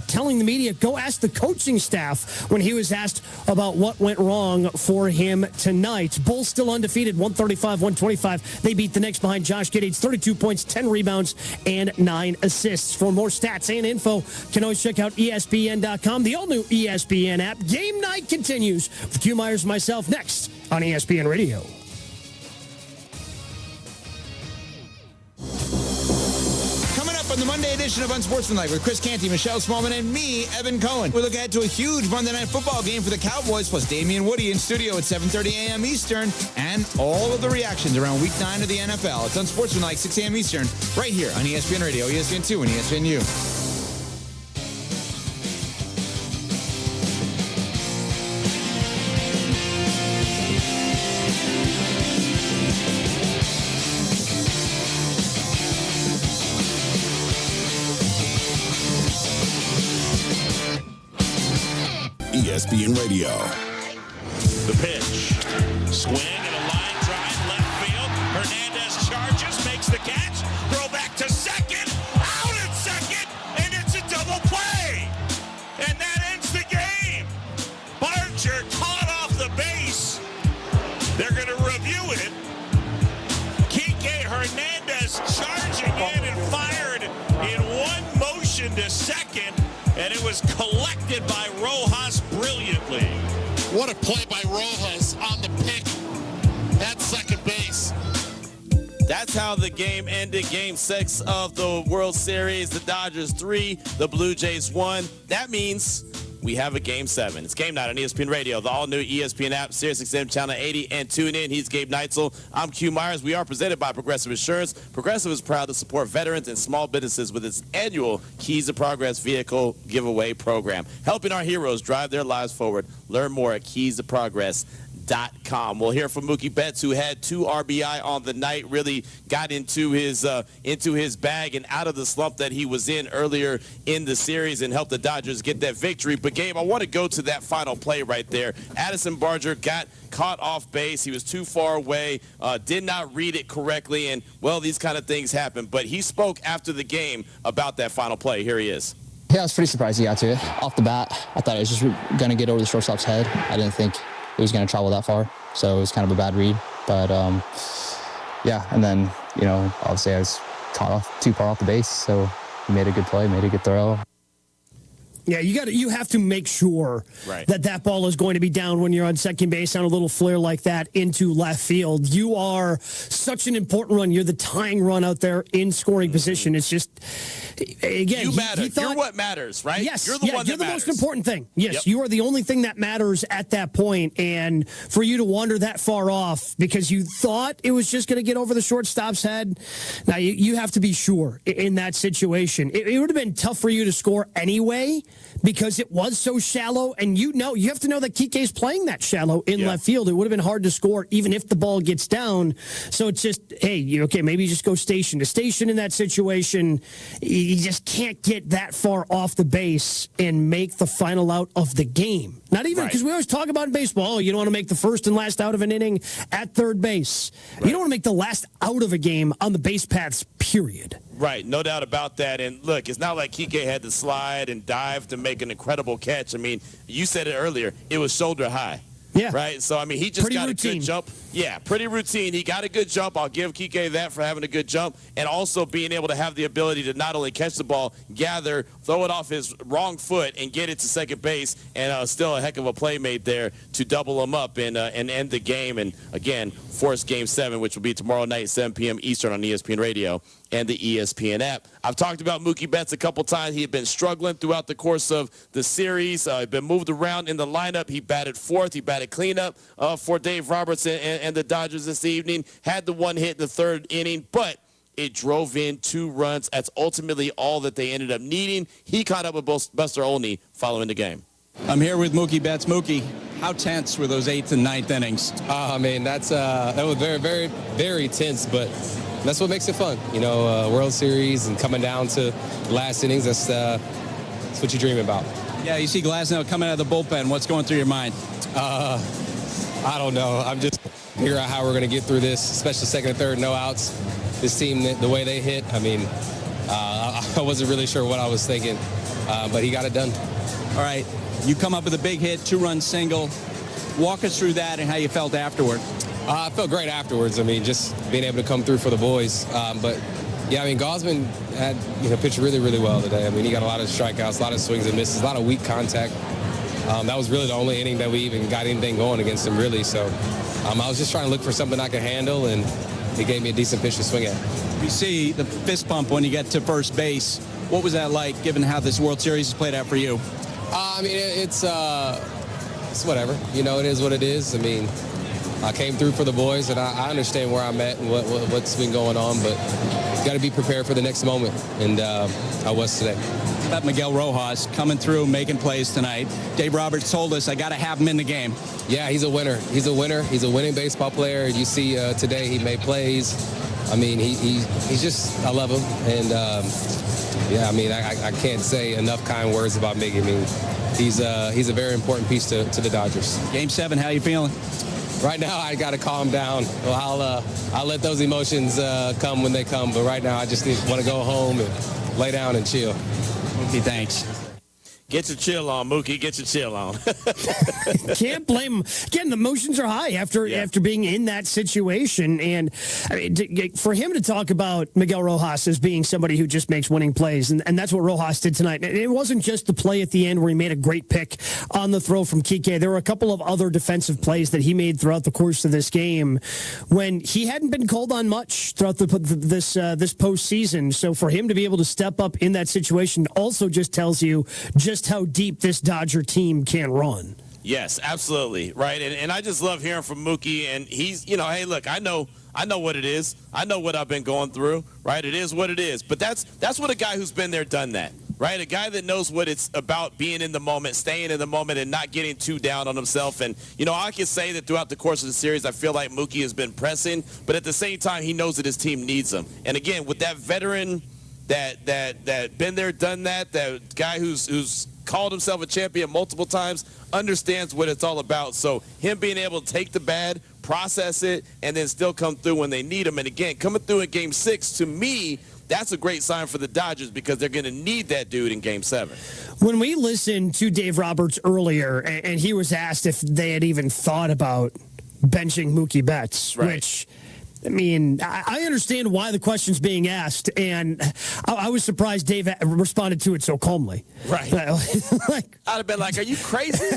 telling the media, go ask the coaching staff, when he was asked about what went wrong for him tonight. Bulls still undefeated, 135-125. They beat the Knicks behind Josh Giddey's 32 points, 10 rebounds, and 9 assists. For more stats and info, you can always check out ESPN.com, the all-new ESPN app. Game night continues with Q Myers and myself next on ESPN Radio. On the Monday edition of Unsportsmanlike with Chris Canty, Michelle Smallman, and me, Evan Cohen. We look ahead to a huge Monday night football game for the Cowboys, plus Damian Woody in studio at 7:30 a.m. Eastern, and all of the reactions around Week 9 of the NFL. It's Unsportsmanlike, 6 a.m. Eastern, right here on ESPN Radio, ESPN2, and ESPNU. ESPN Radio. The pitch. Swing and a line drive left field. Hernandez charges, makes the catch. Throw back to second. Out at second. And it's a double play. And that ends the game. Barger caught off the base. They're going to review it. Kike Hernandez charging in and fired in one motion to second. And it was collected by Rojas brilliantly. What a play by Rojas on the pick at second base. That's how the game ended. Game 6 of the World Series. The Dodgers 3, the Blue Jays 1. That means we have a Game 7. It's game night on ESPN Radio, the all-new ESPN app, SiriusXM Channel 80, and tune in. He's Gabe Neitzel. I'm Q Myers. We are presented by Progressive Insurance. Progressive is proud to support veterans and small businesses with its annual Keys to Progress vehicle giveaway program, helping our heroes drive their lives forward. Learn more at keystoprogress.com. We'll hear from Mookie Betts, who had 2 RBI on the night, really got into his bag and out of the slump that he was in earlier in the series and helped the Dodgers get that victory. But Gabe, I want to go to that final play right there. Addison Barger got caught off base. He was too far away, did not read it correctly, and, well, these kind of things happen. But he spoke after the game about that final play. Here he is. Yeah, I was pretty surprised he got to it. Off the bat, I thought it was just going to get over the shortstop's head. I didn't think it was going to travel that far, so it was kind of a bad read. But, yeah, and then, obviously I was caught off too far off the base, so he made a good play, made a good throw. Yeah, you have to make sure that ball is going to be down when you're on second base on a little flare like that into left field. You are such an important run. You're the tying run out there in scoring position. It's just, again, you matter. He thought, you're what matters, right? Yes, you're the one that you're the matters. most important thing. Yes, you are the only thing that matters at that point. And for you to wander that far off because you thought it was just going to get over the shortstop's head, now you have to be sure in that situation. It would have been tough for you to score anyway, because it was so shallow, and you have to know that Kike's playing that shallow in left field. It would have been hard to score even if the ball gets down. So it's just, hey, maybe you just go station to station in that situation. You just can't get that far off the base and make the final out of the game. Not even, because we always talk about in baseball, you don't want to make the first and last out of an inning at third base. You don't want to make the last out of a game on the base paths, period. Right, no doubt about that. And look, it's not like Kike had to slide and dive to make an incredible catch. I mean, you said it earlier, it was shoulder high. Yeah. Right? So, I mean, he just pretty got routine. a good jump. Yeah, pretty routine. He got a good jump. I'll give Kike that for having a good jump, and also being able to have the ability to not only catch the ball, gather, throw it off his wrong foot, and get it to second base, and still a heck of a play made there to double him up and end the game. And, again, force Game 7, which will be tomorrow night, 7 p.m. Eastern on ESPN Radio and the ESPN app. I've talked about Mookie Betts a couple times. He had been struggling throughout the course of the series. He'd been moved around in the lineup. He batted fourth. He batted cleanup for Dave Roberts and the Dodgers this evening. Had the one hit in the third inning, but it drove in 2 runs. That's ultimately all that they ended up needing. He caught up with Buster Olney following the game. I'm here with Mookie Betts. Mookie, how tense were those 8th and 9th innings? I mean, that was very, very, very tense, but that's what makes it fun. You know, World Series and coming down to the last innings, that's what you dream about. Yeah, you see Glasnow coming out of the bullpen. What's going through your mind? I don't know. I'm just figuring out how we're going to get through this, especially second and third, no outs. This team, the way they hit, I mean, I wasn't really sure what I was thinking, but he got it done. All right. You come up with a big hit, 2-run single. Walk us through that and how you felt afterward. I felt great afterwards. I mean, just being able to come through for the boys. But, yeah, I mean, Gausman had, pitched really, really well today. I mean, he got a lot of strikeouts, a lot of swings and misses, a lot of weak contact. That was really the only inning that we even got anything going against him, really. So I was just trying to look for something I could handle, and he gave me a decent pitch to swing at. You see the fist pump when you get to first base. What was that like, given how this World Series has played out for you? I mean, it's whatever. It is what it is. I mean, I came through for the boys, and I understand where I'm at and what's been going on, but you got to be prepared for the next moment, and I was today. About Miguel Rojas coming through, making plays tonight. Dave Roberts told us I got to have him in the game. Yeah, he's a winner. He's a winner. He's a winning baseball player. You see today he made plays. I mean, he's just, I love him, and yeah, I mean, I can't say enough kind words about Miggy. I mean, he's a very important piece to the Dodgers. Game 7, how you feeling? Right now, I got to calm down. Well, I'll let those emotions come when they come. But right now, I just want to go home and lay down and chill. Mookie, thanks. Get your chill on, Mookie. Get your chill on. Can't blame him. Again, the emotions are high after being in that situation. And I mean, for him to talk about Miguel Rojas as being somebody who just makes winning plays, and that's what Rojas did tonight. And it wasn't just the play at the end where he made a great pick on the throw from Kike. There were a couple of other defensive plays that he made throughout the course of this game when he hadn't been called on much throughout this postseason. So for him to be able to step up in that situation also just tells you just how deep this Dodger team can run. Yes, absolutely. Right. And I just love hearing from Mookie. And he's, hey, look, I know what it is. I know what I've been going through. Right. It is what it is. But that's what a guy who's been there, done that. Right. A guy that knows what it's about, being in the moment, staying in the moment, and not getting too down on himself. And, I can say that throughout the course of the series, I feel like Mookie has been pressing. But at the same time, he knows that his team needs him. And again, with that veteran that been there, done that guy who's called himself a champion multiple times, understands what it's all about. So him being able to take the bad, process it, and then still come through when they need him. And again, coming through in Game 6, to me, that's a great sign for the Dodgers because they're going to need that dude in Game 7. When we listened to Dave Roberts earlier, and he was asked if they had even thought about benching Mookie Betts, right. Which... I mean, I understand why the question's being asked, and I was surprised Dave responded to it so calmly. Right. I'd have been like, are you crazy?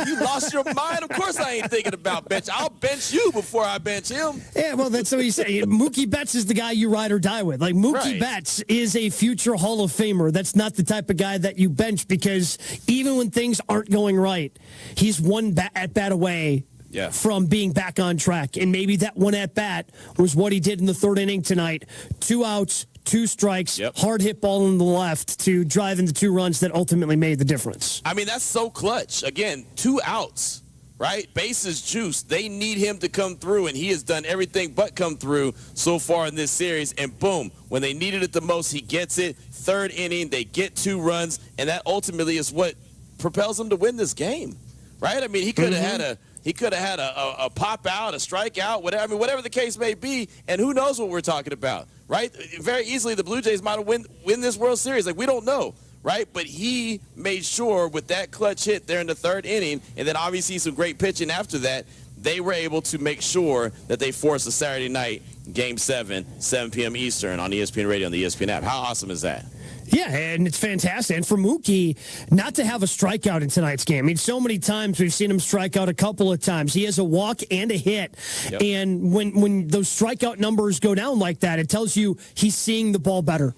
You lost your mind? Of course I ain't thinking about bench. I'll bench you before I bench him. Yeah, well, that's what he's saying. Mookie Betts is the guy you ride or die with. Like, Mookie Betts is a future Hall of Famer. That's not the type of guy that you bench because even when things aren't going right, he's one at-bat away from being back on track. And maybe that one at-bat was what he did in the third inning tonight. 2 outs, 2 strikes, hard hit ball on the left to drive in the 2 runs that ultimately made the difference. I mean, that's so clutch. Again, 2 outs, right? Bases juiced. They need him to come through, and he has done everything but come through so far in this series. And boom, when they needed it the most, he gets it. Third inning, they get 2 runs, and that ultimately is what propels them to win this game, right? I mean, he could have had a pop out, a strikeout, whatever the case may be, and who knows what we're talking about, right? Very easily the Blue Jays might have win this World Series. Like, we don't know, right? But he made sure with that clutch hit there in the third inning, and then obviously some great pitching after that, they were able to make sure that they forced a Saturday night Game 7, 7 p.m. Eastern on ESPN Radio and the ESPN app. How awesome is that? Yeah, and it's fantastic. And for Mookie, not to have a strikeout in tonight's game. I mean, so many times we've seen him strike out a couple of times. He has a walk and a hit. Yep. And when those strikeout numbers go down like that, it tells you he's seeing the ball better.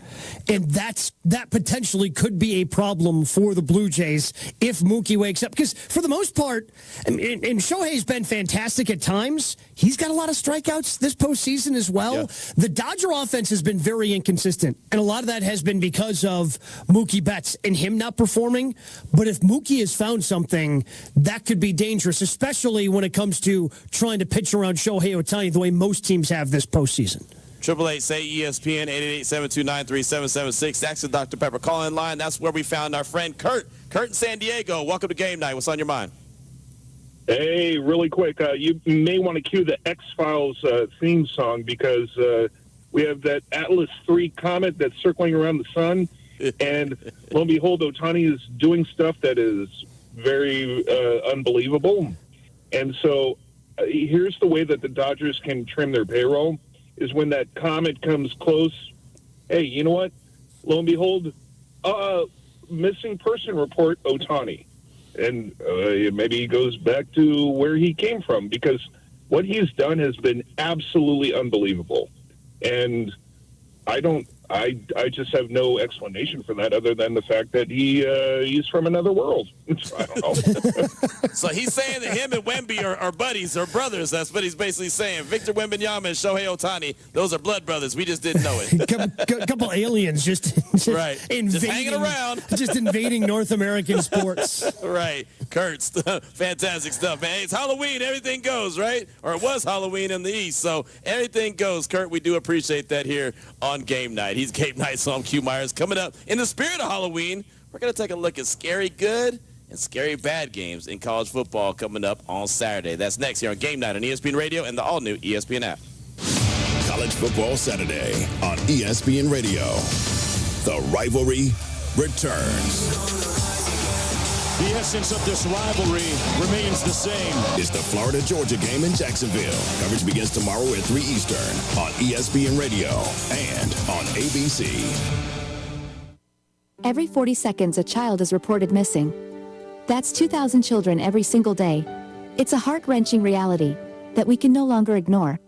And that potentially could be a problem for the Blue Jays if Mookie wakes up. Because for the most part, and Shohei's been fantastic at times, he's got a lot of strikeouts this postseason as well. Yeah. The Dodger offense has been very inconsistent. And a lot of that has been because of Mookie Betts and him not performing. But if Mookie has found something, that could be dangerous, especially when it comes to trying to pitch around Shohei Ohtani the way most teams have this postseason. 888-SAY-ESPN, 888-729-3776. That's the Dr. Pepper call-in line. That's where we found our friend Kurt. Kurt in San Diego. Welcome to Game Night. What's on your mind? Hey, really quick. You may want to cue the X-Files theme song because we have that Atlas III comet that's circling around the sun. And lo and behold, Ohtani is doing stuff that is very unbelievable. And so here's the way that the Dodgers can trim their payroll is when that comet comes close. Hey, you know what? Lo and behold, missing person report, Ohtani. And maybe he goes back to where he came from because what he's done has been absolutely unbelievable. And I just have no explanation for that other than the fact that he's from another world. I don't know. So he's saying that him and Wemby are buddies or brothers. That's what he's basically saying. Victor Wembanyama and Shohei Ohtani, those are blood brothers. We just didn't know it. Couple aliens just right. Invading, just hanging around. Just invading North American sports. Right. Kurt's fantastic stuff, man. Hey, it's Halloween. Everything goes, right? Or it was Halloween in the East. So everything goes. Kurt, we do appreciate that here on Game Night. He's Game Night, so I'm Q Myers. Coming up in the spirit of Halloween, we're going to take a look at scary good and scary bad games in college football coming up on Saturday. That's next here on Game Night on ESPN Radio and the all-new ESPN app. College Football Saturday on ESPN Radio. The rivalry returns. The essence of this rivalry remains the same. It's the Florida-Georgia game in Jacksonville. Coverage begins tomorrow at 3 Eastern on ESPN Radio and on ABC. Every 40 seconds, a child is reported missing. That's 2,000 children every single day. It's a heart-wrenching reality that we can no longer ignore.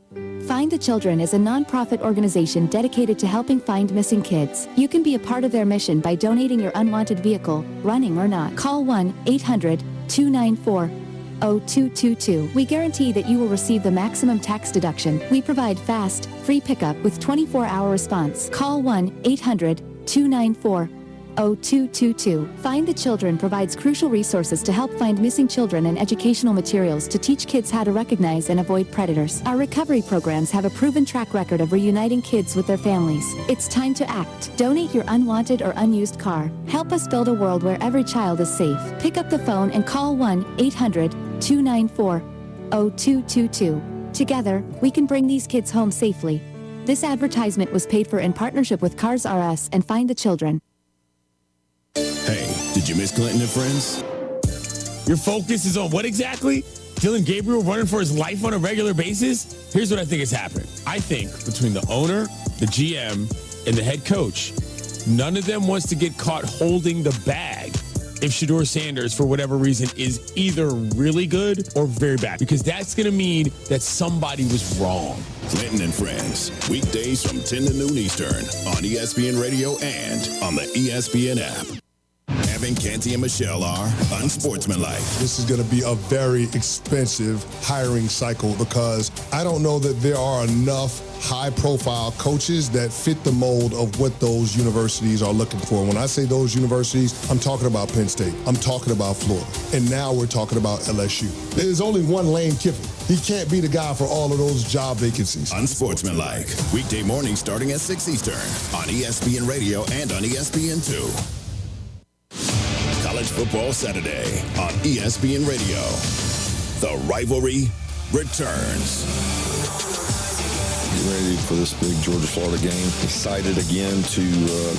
Find the Children is a non-profit organization dedicated to helping find missing kids. You can be a part of their mission by donating your unwanted vehicle, running or not. Call 1-800-294-0222. We guarantee that you will receive the maximum tax deduction. We provide fast, free pickup with 24-hour response. Call 1-800-294-0222. Find the Children provides crucial resources to help find missing children and educational materials to teach kids how to recognize and avoid predators. Our recovery programs have a proven track record of reuniting kids with their families. It's time to act. Donate your unwanted or unused car. Help us build a world where every child is safe. Pick up the phone and call 1-800-294-0222. Together, we can bring these kids home safely. This advertisement was paid for in partnership with Cars R Us and Find the Children. Hey, did you miss Clinton and Friends? Your focus is on what exactly? Dylan Gabriel running for his life on a regular basis? Here's what I think is happening. I think between the owner, the GM, and the head coach, none of them wants to get caught holding the bag if Shedeur Sanders, for whatever reason, is either really good or very bad. Because that's going to mean that somebody was wrong. Clinton and Friends, weekdays from 10 to noon Eastern on ESPN Radio and on the ESPN app. Evan, Canty, and Michelle are unsportsmanlike. This is going to be a very expensive hiring cycle because I don't know that there are enough high-profile coaches that fit the mold of what those universities are looking for. When I say those universities, I'm talking about Penn State. I'm talking about Florida. And now we're talking about LSU. There's only one Lane Kiffin. He can't be the guy for all of those job vacancies. Unsportsmanlike. Weekday morning starting at 6 Eastern on ESPN Radio and on ESPN2. College Football Saturday on ESPN Radio. The rivalry returns. getting ready for this big Georgia-Florida game. Excited again to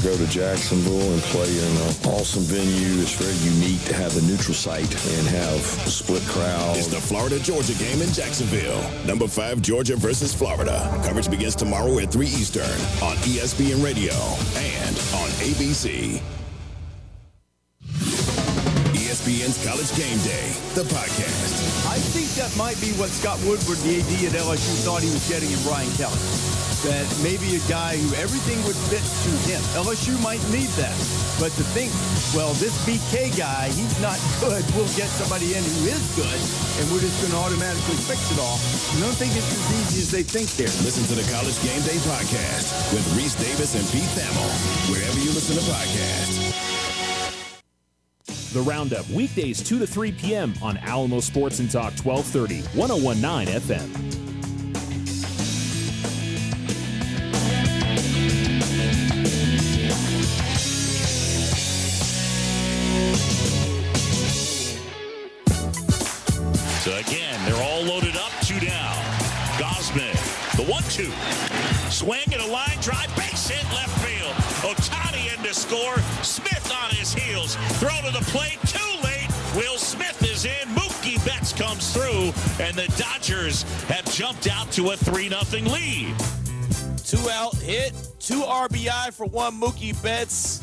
go to Jacksonville and play in an awesome venue. It's very unique to have the neutral site and have a split crowd. It's the Florida-Georgia game in Jacksonville. Number 5, Georgia versus Florida. Coverage begins tomorrow at 3 Eastern on ESPN Radio and on ABC. ESPN's College Game Day, the podcast. I think that might be what Scott Woodward, the AD at LSU, thought he was getting in Brian Kelly. That maybe a guy who everything would fit to him. LSU might need that. But to think, well, this BK guy, he's not good. We'll get somebody in who is good, and we're just going to automatically fix it all. I don't think it's as easy as they think here. Listen to the College Game Day podcast with Reese Davis and Pete Thamel, wherever you listen to podcasts. The Roundup, weekdays 2 to 3 p.m. on Alamo Sports and Talk 1230, 101.9 FM. So again, they're all loaded up, 2 down. Gosman, the 1-2. Swing and a line drive, base hit left field. Otani in to score. Smith on his heels. Throw to the plate, too late. Will Smith is in. Mookie Betts comes through, and the Dodgers have jumped out to a 3-0 lead. 2-out hit, 2 RBI for 1 Mookie Betts.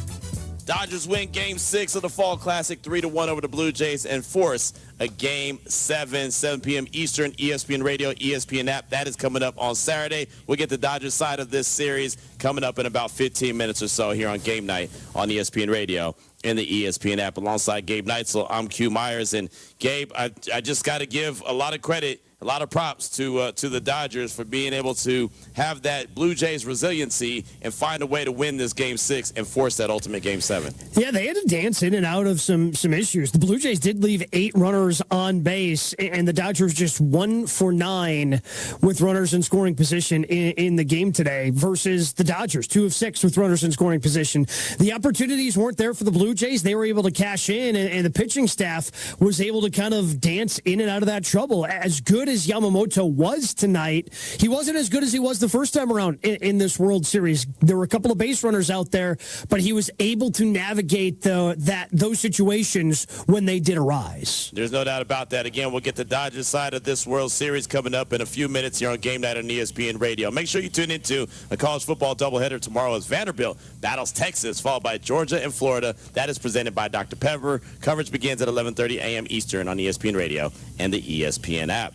Dodgers win Game 6 of the Fall Classic 3-1 over the Blue Jays and force a Game 7, 7 p.m. Eastern, ESPN Radio, ESPN app. That is coming up on Saturday. We'll get the Dodgers side of this series coming up in about 15 minutes or so here on Game Night on ESPN Radio and the ESPN app. Alongside Gabe Neitzel, I'm Q Myers. And Gabe, I just got to give a lot of credit, a lot of props to the Dodgers for being able to have that Blue Jays resiliency and find a way to win this Game 6 and force that ultimate Game 7. Yeah, they had to dance in and out of some issues. The Blue Jays did leave 8 runners on base, and the Dodgers just 1 for 9 with runners in scoring position in the game today versus the Dodgers, 2 of 6 with runners in scoring position. The opportunities weren't there for the Blue Jays. They were able to cash in, and the pitching staff was able to kind of dance in and out of that trouble. As good as Yamamoto was tonight, he wasn't as good as he was the first time around in this World Series. There were a couple of base runners out there, but he was able to navigate those situations when they did arise. There's no doubt about that. Again, we'll get the Dodgers side of this World Series coming up in a few minutes here on Game Night on ESPN Radio. Make sure you tune into a college football doubleheader tomorrow as Vanderbilt battles Texas, followed by Georgia and Florida. That is presented by Dr. Pepper. Coverage begins at 11:30 a.m. Eastern on ESPN Radio and the ESPN app.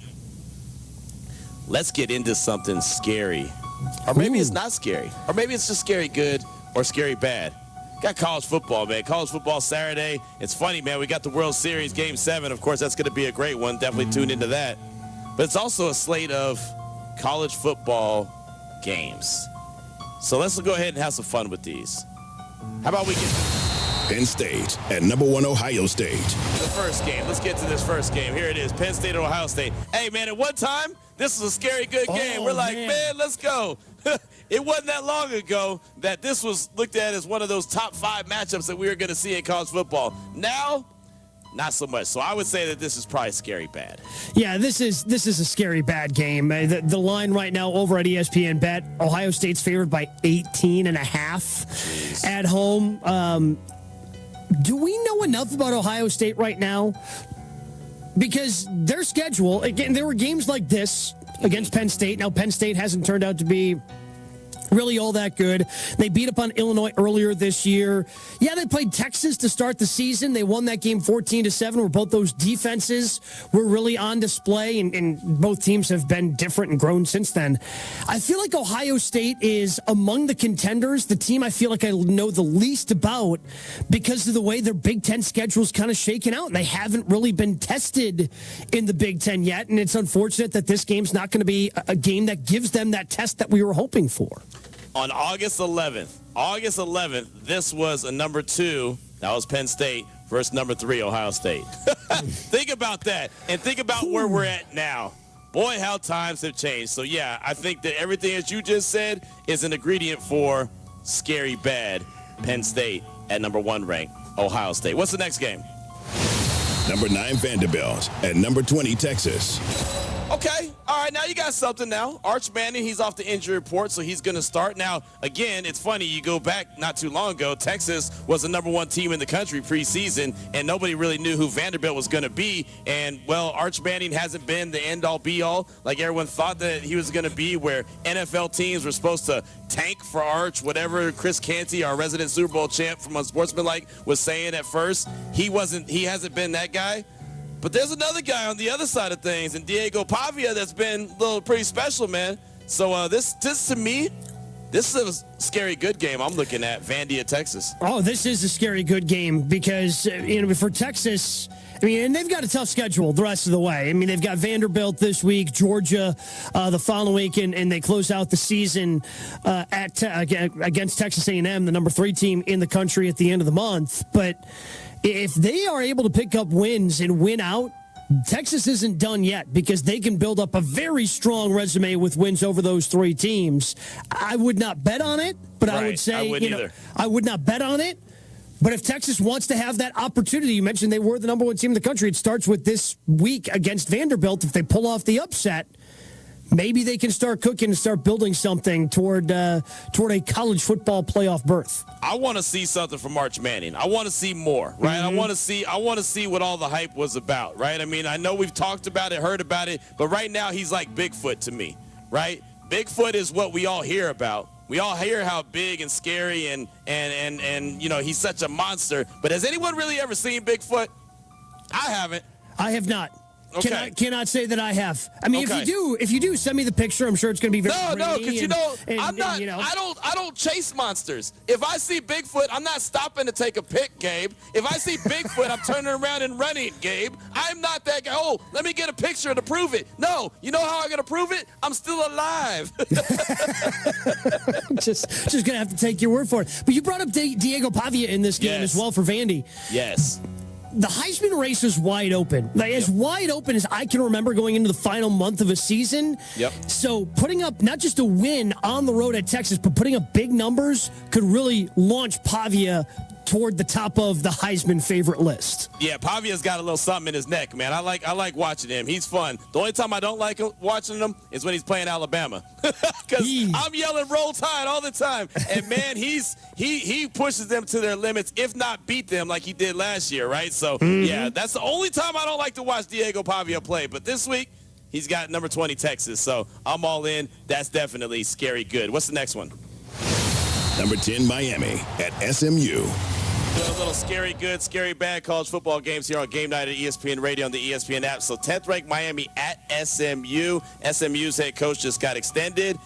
Let's get into something scary. Or maybe it's not scary. Or maybe it's just scary good or scary bad. Got college football, man. College football Saturday. It's funny, man. We got the World Series Game 7. Of course, that's going to be a great one. Definitely tune into that. But it's also a slate of college football games. So let's go ahead and have some fun with these. How about we get Penn State at number 1 Ohio State. the first game? Let's get to this first game. Here it is, Penn State and Ohio State. Hey, man, at one time, this was a scary good game. We're like, man, let's go. It wasn't that long ago that this was looked at as one of those top 5 matchups that we were going to see in college football. Now, not so much. So I would say that this is probably scary bad. Yeah, this is a scary bad game. The line right now over at ESPN Bet, Ohio State's favored by 18.5 at home. Do we know enough about Ohio State right now? Because their schedule, again, there were games like this against Penn State. Now, Penn State hasn't turned out to be really all that good. They beat up on Illinois earlier this year. Yeah, they played Texas to start the season. They won that game 14-7, where both those defenses were really on display, and both teams have been different and grown since then. I feel like Ohio State is among the contenders, the team I feel like I know the least about because of the way their Big Ten schedule's kind of shaken out, and they haven't really been tested in the Big Ten yet, and it's unfortunate that this game's not going to be a game that gives them that test that we were hoping for. On August 11th, this was a number 2. That was Penn State versus number 3, Ohio State. Think about that, and think about where we're at now. Boy, how times have changed. So, yeah, I think that everything that you just said is an ingredient for scary bad Penn State at number 1 ranked Ohio State. What's the next game? Number 9 Vanderbilt at number 20 Texas. Okay. All right. Now you got something now. Arch Manning, he's off the injury report, so he's going to start. Now, again, it's funny. You go back not too long ago, Texas was the #1 team in the country preseason, and nobody really knew who Vanderbilt was going to be. And, well, Arch Manning hasn't been the end-all, be-all like everyone thought that he was going to be, where NFL teams were supposed to tank for Arch, whatever Chris Canty, our resident Super Bowl champ from Unsportsmanlike, was saying at first. He hasn't been that guy. But there's another guy on the other side of things, and Diego Pavia, that's been pretty special, man. So this to me, this is a scary good game I'm looking at, Vandy at Texas. Oh, this is a scary good game because, for Texas, and they've got a tough schedule the rest of the way. I mean, they've got Vanderbilt this week, Georgia the following week, and they close out the season against Texas A&M, the #3 team in the country at the end of the month. But if they are able to pick up wins and win out, Texas isn't done yet because they can build up a very strong resume with wins over those 3 teams. I would not bet on it, but I would say, I would not bet on it. But if Texas wants to have that opportunity, you mentioned they were the #1 team in the country. It starts with this week against Vanderbilt. If they pull off the upset, maybe they can start cooking and start building something toward a college football playoff berth. I want to see something from Arch Manning. I want to see more, right? I want to see what all the hype was about, right? I mean, I know we've talked about it, heard about it, but right now he's like Bigfoot to me, right? Bigfoot is what we all hear about. We all hear how big and scary and he's such a monster. But has anyone really ever seen Bigfoot? I haven't. I have not. Okay. Cannot say that I have. I mean, if you do, send me the picture. I'm sure it's going to be very No, because I don't chase monsters. If I see Bigfoot, I'm not stopping to take a pic, Gabe. If I see Bigfoot, I'm turning around and running, Gabe. I'm not that guy. Oh, let me get a picture to prove it. No, you know how I'm going to prove it? I'm still alive. just going to have to take your word for it. But you brought up Diego Pavia in this game as well for Vandy. Yes. The Heisman race is wide open. As wide open as I can remember going into the final month of a season. Yep. So putting up not just a win on the road at Texas, but putting up big numbers could really launch Pavia toward the top of the Heisman favorite list. Yeah, Pavia's got a little something in his neck, man. I like watching him. He's fun. The only time I don't like watching him is when he's playing Alabama, because I'm yelling "Roll Tide" all the time. And man, he pushes them to their limits, if not beat them like he did last year, right? So yeah, that's the only time I don't like to watch Diego Pavia play. But this week, he's got #20 Texas, so I'm all in. That's definitely scary good. What's the next one? #10 Miami at SMU. A little scary good, scary bad college football games here on Game Night at ESPN Radio on the ESPN app. So 10th ranked Miami at SMU. SMU's head coach just got extended.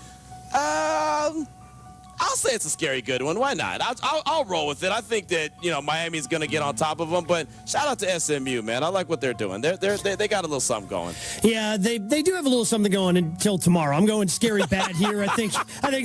I'll say it's a scary good one. Why not? I'll roll with it. I think that Miami's going to get on top of them. But shout out to SMU, man. I like what they're doing. They got a little something going. Yeah, they do have a little something going until tomorrow. I'm going scary bad here. I think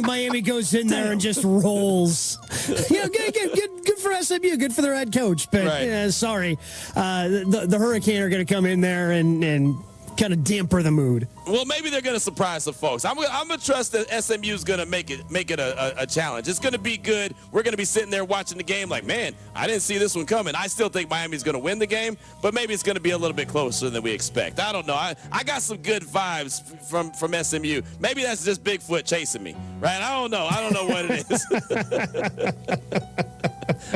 Miami goes in there and just rolls. Good for SMU. Good for their head coach. But sorry, the Hurricane are going to come in there and kind of damper the mood. Well, maybe they're going to surprise some folks. I'm going to trust that SMU is going to make it a challenge. It's going to be good. We're going to be sitting there watching the game like, man, I didn't see this one coming. I still think Miami's going to win the game, but maybe it's going to be a little bit closer than we expect. I don't know. I got some good vibes from SMU. Maybe that's just Bigfoot chasing me, right? I don't know. I don't know what it is.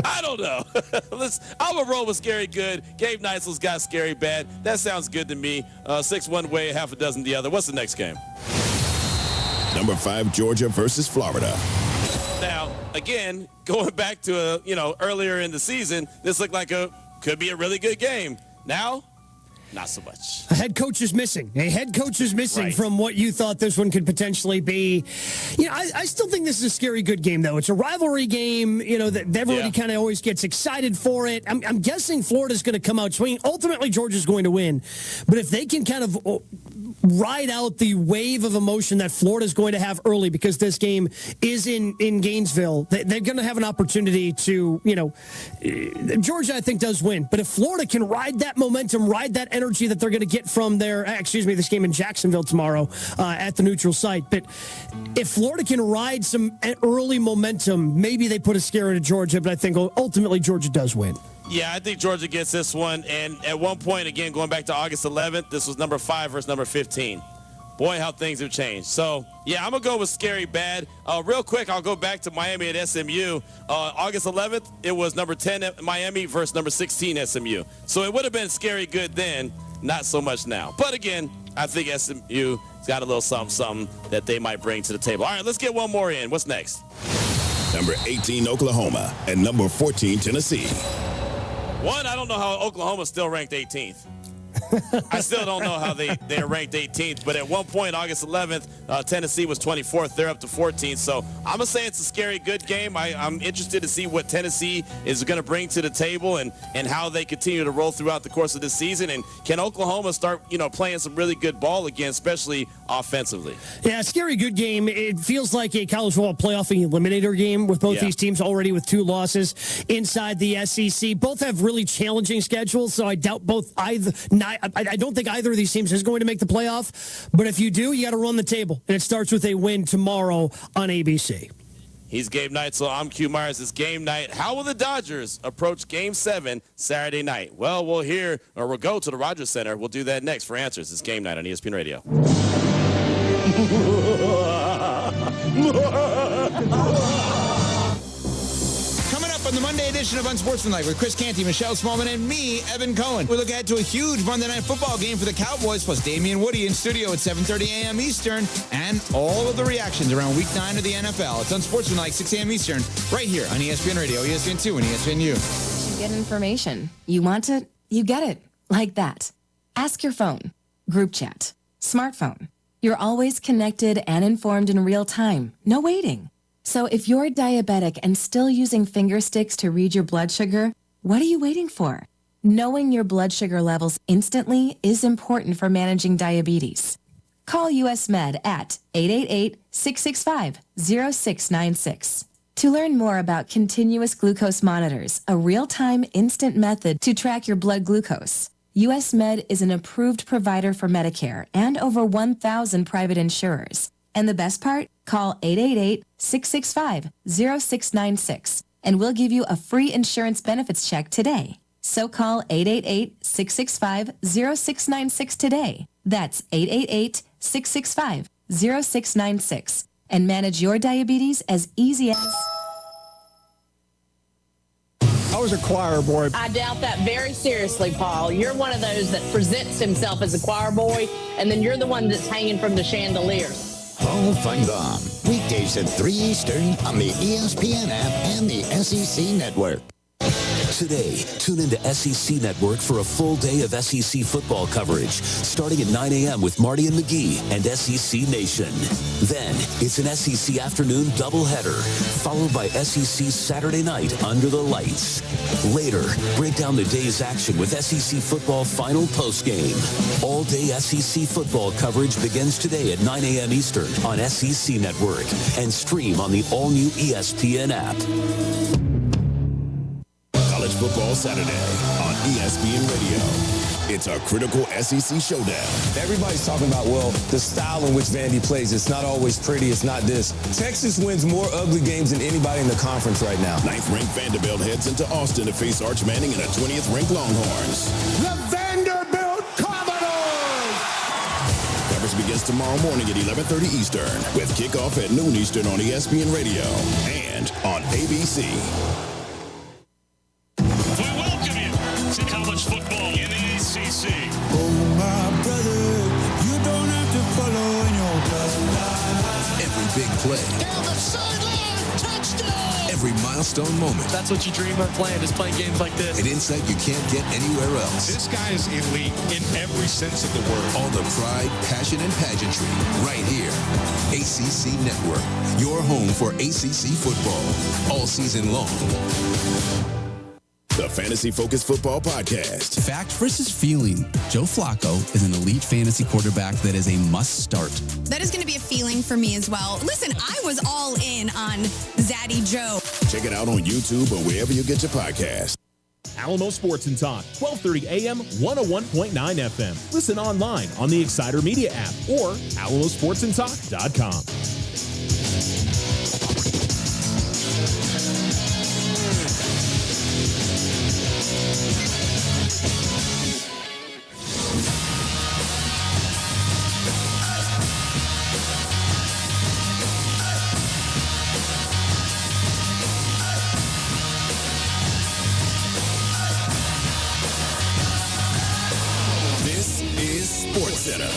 I don't know. I'm going to roll with scary good. Gabe Neitzel's got scary bad. That sounds good to me. 6 one way, half a dozen the other. What's the next game? #5 Georgia versus Florida. Now, again, going back to earlier in the season, this looked like could be a really good game. Now, not so much. A head coach is missing. From what you thought this one could potentially be. I still think this is a scary good game, though. It's a rivalry game, that everybody kind of always gets excited for it. I'm guessing Florida's going to come out swinging. Ultimately, Georgia's going to win. But if they can kind of ride out the wave of emotion that Florida's going to have early, because this game is in Gainesville, they're going to have an opportunity to, Georgia, I think, does win. But if Florida can ride that momentum, ride that energy that they're going to get from this game in Jacksonville tomorrow at the neutral site. But if Florida can ride some early momentum, maybe they put a scare into Georgia, but I think ultimately Georgia does win. Yeah, I think Georgia gets this one. And at one point, again, going back to August 11th, this was number 5 versus number 15. Boy, how things have changed. So, yeah, I'm going to go with scary bad. Real quick, I'll go back to Miami at SMU. August 11th, it was number 10 at Miami versus number 16 SMU. So it would have been scary good then, not so much now. But, again, I think SMU's got a little something that they might bring to the table. All right, let's get one more in. What's next? Number 18, Oklahoma, and number 14, Tennessee. One, I don't know how Oklahoma's still ranked 18th. I still don't know how they're ranked 18th, but at one point, August 11th, Tennessee was 24th. They're up to 14th. So I'm going to say it's a scary good game. I'm interested to see what Tennessee is going to bring to the table and how they continue to roll throughout the course of this season. And can Oklahoma start, playing some really good ball again, especially offensively? Yeah, scary good game. It feels like a college football playoff eliminator game with both these teams already with 2 losses inside the SEC. Both have really challenging schedules, so I doubt I don't think either of these teams is going to make the playoff, but if you do, you got to run the table, and it starts with a win tomorrow on ABC. He's Gabe Knight, so I'm Q Myers. It's game night. How will the Dodgers approach Game 7 Saturday night? Well, we'll go to the Rogers Center. We'll do that next for answers. It's game night on ESPN Radio. Coming up on the Monday edition of Unsportsmanlike with Chris Canty, Michelle Smallman, and me, Evan Cohen. We look ahead to a huge Monday Night Football game for the Cowboys, plus Damian Woody in studio at 7:30 a.m. Eastern, and all of the reactions around Week 9 of the NFL. It's Unsportsmanlike, 6 a.m. Eastern, right here on ESPN Radio, ESPN2, and ESPNU. You get information. You want it, you get it. Like that. Ask your phone. Group chat. Smartphone. You're always connected and informed in real time. No waiting. So if you're diabetic and still using finger sticks to read your blood sugar, what are you waiting for? Knowing your blood sugar levels instantly is important for managing diabetes. Call US Med at 888-665-0696. To learn more about continuous glucose monitors, a real-time instant method to track your blood glucose, US Med is an approved provider for Medicare and over 1,000 private insurers. And the best part? Call 888-665-0696 and we'll give you a free insurance benefits check today. So call 888-665-0696 today. That's 888-665-0696 and manage your diabetes as easy as... I was a choir boy. I doubt that very seriously, Paul. You're one of those that presents himself as a choir boy, and then you're the one that's hanging from the chandelier. Paul Feinbaum, weekdays at 3 Eastern on the ESPN app and the SEC Network. Today, tune into SEC Network for a full day of SEC football coverage, starting at 9 a.m. with Marty and McGee and SEC Nation. Then, it's an SEC afternoon doubleheader, followed by SEC Saturday night under the lights. Later, break down the day's action with SEC football final postgame. All-day SEC football coverage begins today at 9 a.m. Eastern on SEC Network and stream on the all-new ESPN app. College Football Saturday on ESPN Radio. It's a critical SEC showdown. Everybody's talking about, the style in which Vandy plays. It's not always pretty. It's not this. Texas wins more ugly games than anybody in the conference right now. 9th-ranked Vanderbilt heads into Austin to face Arch Manning and the 20th-ranked Longhorns. The Vanderbilt Commodores! Coverage begins tomorrow morning at 11:30 Eastern with kickoff at noon Eastern on ESPN Radio and on ABC. College football in the ACC. Oh, my brother, you don't have to follow in your bloodline. Every big play. Down the sideline, touchdown. Every milestone moment. That's what you dream of playing, is playing games like this. An insight you can't get anywhere else. This guy is elite in every sense of the word. All the pride, passion, and pageantry right here. ACC Network, your home for ACC football all season long. The Fantasy Focus Football Podcast. Fact versus feeling. Joe Flacco is an elite fantasy quarterback that is a must start. That is going to be a feeling for me as well. Listen, I was all in on Zaddy Joe. Check it out on YouTube or wherever you get your podcast. Alamo Sports and Talk, 1230 AM, 101.9 FM. Listen online on the Exciter Media app or alamosportsandtalk.com. Center.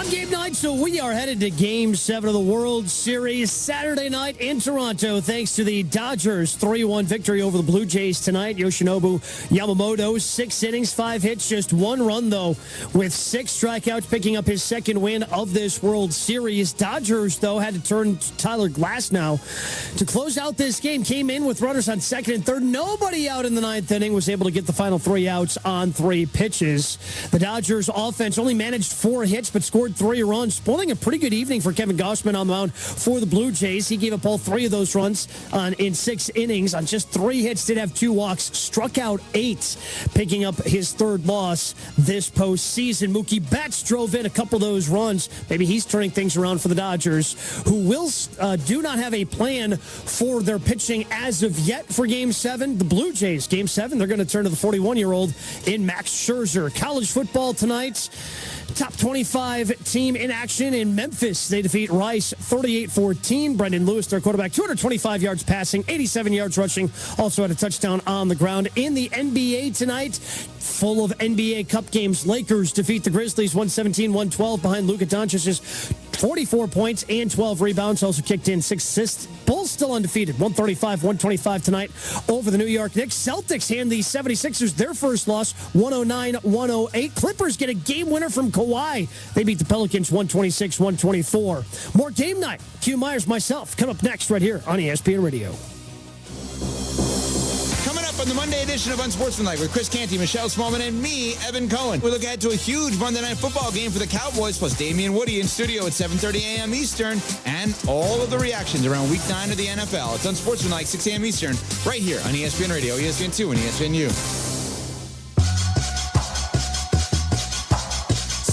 Game night, so we are headed to Game 7 of the World Series Saturday night in Toronto, thanks to the Dodgers' 3-1 victory over the Blue Jays tonight. Yoshinobu Yamamoto, 6 innings, 5 hits, just 1 run, though, with 6 strikeouts, picking up his second win of this World Series. Dodgers, though, had to turn to Tyler Glasnow to close out this game. Came in with runners on second and third. Nobody out in the ninth inning, was able to get the final 3 outs on 3 pitches. The Dodgers' offense only managed 4 hits, but scored 3 runs, spoiling a pretty good evening for Kevin Gausman on the mound for the Blue Jays. He gave up all 3 of those runs in 6 innings on just 3 hits, did have 2 walks, struck out 8, picking up his 3rd loss this postseason. Mookie Betts drove in a couple of those runs. Maybe he's turning things around for the Dodgers, who do not have a plan for their pitching as of yet for Game 7. The Blue Jays, Game 7, they're going to turn to the 41-year-old in Max Scherzer. College football tonight. Top 25 team in action in Memphis. They defeat Rice 38-14. Brendan Lewis, their quarterback, 225 yards passing, 87 yards rushing. Also had a touchdown on the ground. In the NBA tonight, full of NBA Cup games. Lakers defeat the Grizzlies 117-112 behind Luka Doncic's 44 points and 12 rebounds. Also kicked in 6 assists. Bulls still undefeated, 135-125 tonight over the New York Knicks. Celtics hand the 76ers their first loss, 109-108. Clippers get a game winner from Kawhi. They beat the Pelicans 126-124. More game night. Q Myers, myself, come up next right here on ESPN Radio. Coming up on the Monday edition of Unsportsmanlike with Chris Canty, Michelle Smallman, and me, Evan Cohen. We look ahead to a huge Monday Night Football game for the Cowboys, plus Damian Woody in studio at 7:30 a.m. Eastern, and all of the reactions around Week 9 of the NFL. It's Unsportsmanlike, 6 a.m. Eastern, right here on ESPN Radio, ESPN2, and ESPNU.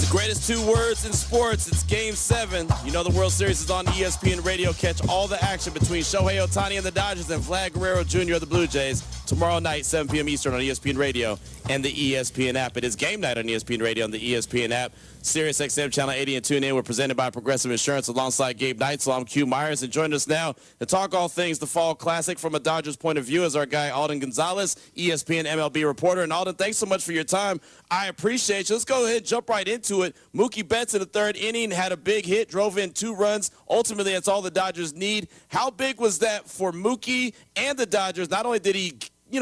Greatest 2 words in sports. It's Game 7. You know the World Series is on ESPN Radio. Catch all the action between Shohei Ohtani and the Dodgers and Vlad Guerrero Jr. of the Blue Jays tomorrow night, 7 p.m. Eastern on ESPN Radio and the ESPN app. It is game night on ESPN Radio and the ESPN app. Sirius XM Channel 80 and tune in. We're presented by Progressive Insurance alongside Gabe Neitzel. I'm Q Myers, and joining us now to talk all things the Fall Classic from a Dodgers point of view is our guy Alden Gonzalez, ESPN MLB reporter. And Alden, thanks so much for your time. I appreciate you. Let's go ahead and jump right into it. Mookie Betts in the 3rd inning had a big hit, drove in 2 runs. Ultimately, that's all the Dodgers need. How big was that for Mookie and the Dodgers? Not only did he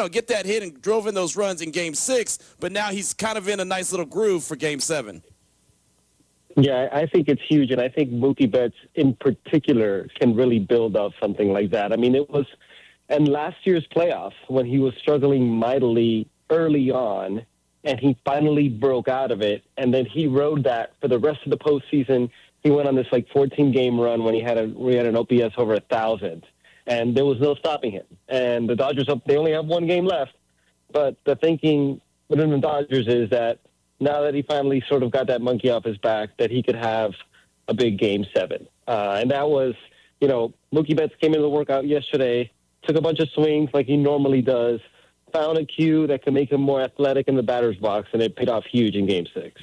get that hit and drove in those runs in Game 6, but now he's kind of in a nice little groove for Game 7. Yeah, I think it's huge, and I think Mookie Betts in particular can really build off something like that. I mean, it was in last year's playoffs when he was struggling mightily early on, and he finally broke out of it, and then he rode that for the rest of the postseason. He went on this 14-game run when he had an OPS over 1,000, and there was no stopping him. And the Dodgers, they only have 1 game left, but the thinking within the Dodgers is that now that he finally sort of got that monkey off his back, that he could have a big Game 7. And that was, Mookie Betts came into the workout yesterday, took a bunch of swings like he normally does, found a cue that could make him more athletic in the batter's box, and it paid off huge in Game 6.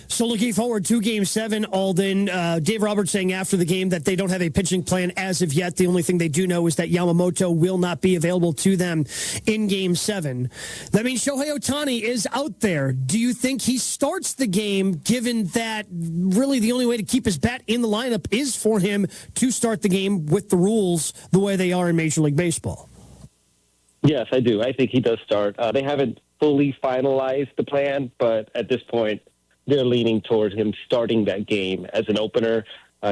So looking forward to Game 7, Alden. Dave Roberts saying after the game that they don't have a pitching plan as of yet. The only thing they do know is that Yamamoto will not be available to them in Game 7. That means Shohei Ohtani is out there. Do you think he starts the game, given that really the only way to keep his bat in the lineup is for him to start the game with the rules the way they are in Major League Baseball? Yes, I do. I think he does start. They haven't fully finalized the plan, but at this point, they're leaning towards him starting that game as an opener.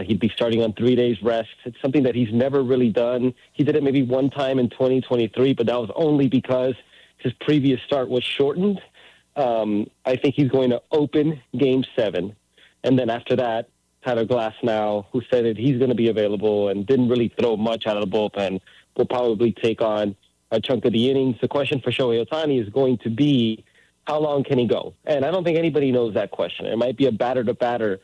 He'd be starting on 3 days rest. It's something that he's never really done. He did it maybe one time in 2023, but that was only because his previous start was shortened. I think he's going to open Game 7. And then after that, Tyler Glasnow, who said that he's going to be available and didn't really throw much out of the bullpen, will probably take on a chunk of the innings. The question for Shohei Ohtani is going to be, how long can he go? And I don't think anybody knows that question. It might be a batter-to-batter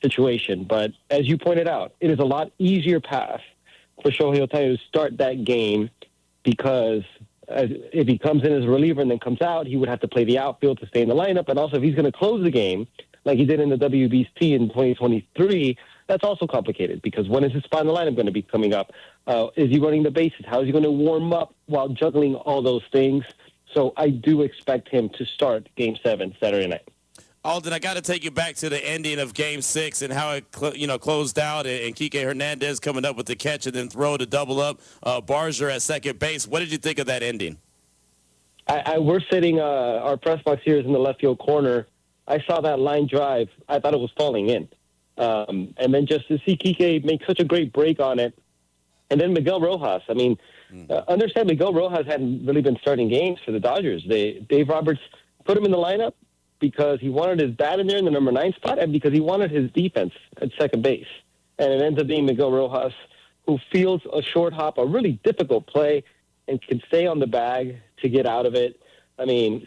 situation, but as you pointed out, it is a lot easier path for Shohei Ohtani to start that game because if he comes in as a reliever and then comes out, he would have to play the outfield to stay in the lineup. And also, if he's going to close the game, like he did in the WBC in 2023, that's also complicated because when is his spot in the lineup going to be coming up? Is he running the bases? How is he going to warm up while juggling all those things? So I do expect him to start Game 7 Saturday night. Alden, I got to take you back to the ending of Game 6 and how it closed out, and Kike Hernandez coming up with the catch and then throw to double up Barger at second base. What did you think of that ending? We're sitting, our press box here is in the left field corner. I saw that line drive. I thought it was falling in. And then just to see Kike make such a great break on it. And then Miguel Rojas. I mean, understand Miguel Rojas hadn't really been starting games for the Dodgers. Dave Roberts put him in the lineup because he wanted his bat in there in the number 9 spot and because he wanted his defense at second base. And it ends up being Miguel Rojas, who fields a short hop, a really difficult play, and can stay on the bag to get out of it. I mean,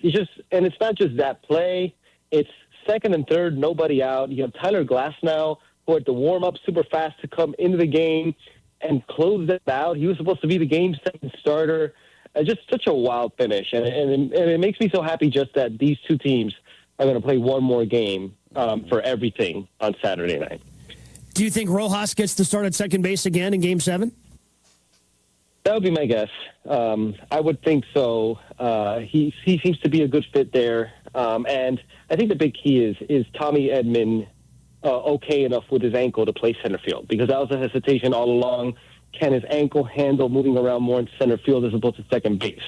and it's not just that play. It's second and third, nobody out. You have Tyler Glasnow, who had to warm up super fast to come into the game and close it out. He was supposed to be the game's second starter. Just such a wild finish. And it makes me so happy just that these two teams are going to play one more game for everything on Saturday night. Do you think Rojas gets to start at second base again in Game 7? That would be my guess. I would think so. He seems to be a good fit there. And I think the big key is Tommy Edman okay enough with his ankle to play center field? Because that was a hesitation all along. Can his ankle handle moving around more in center field as opposed to second base?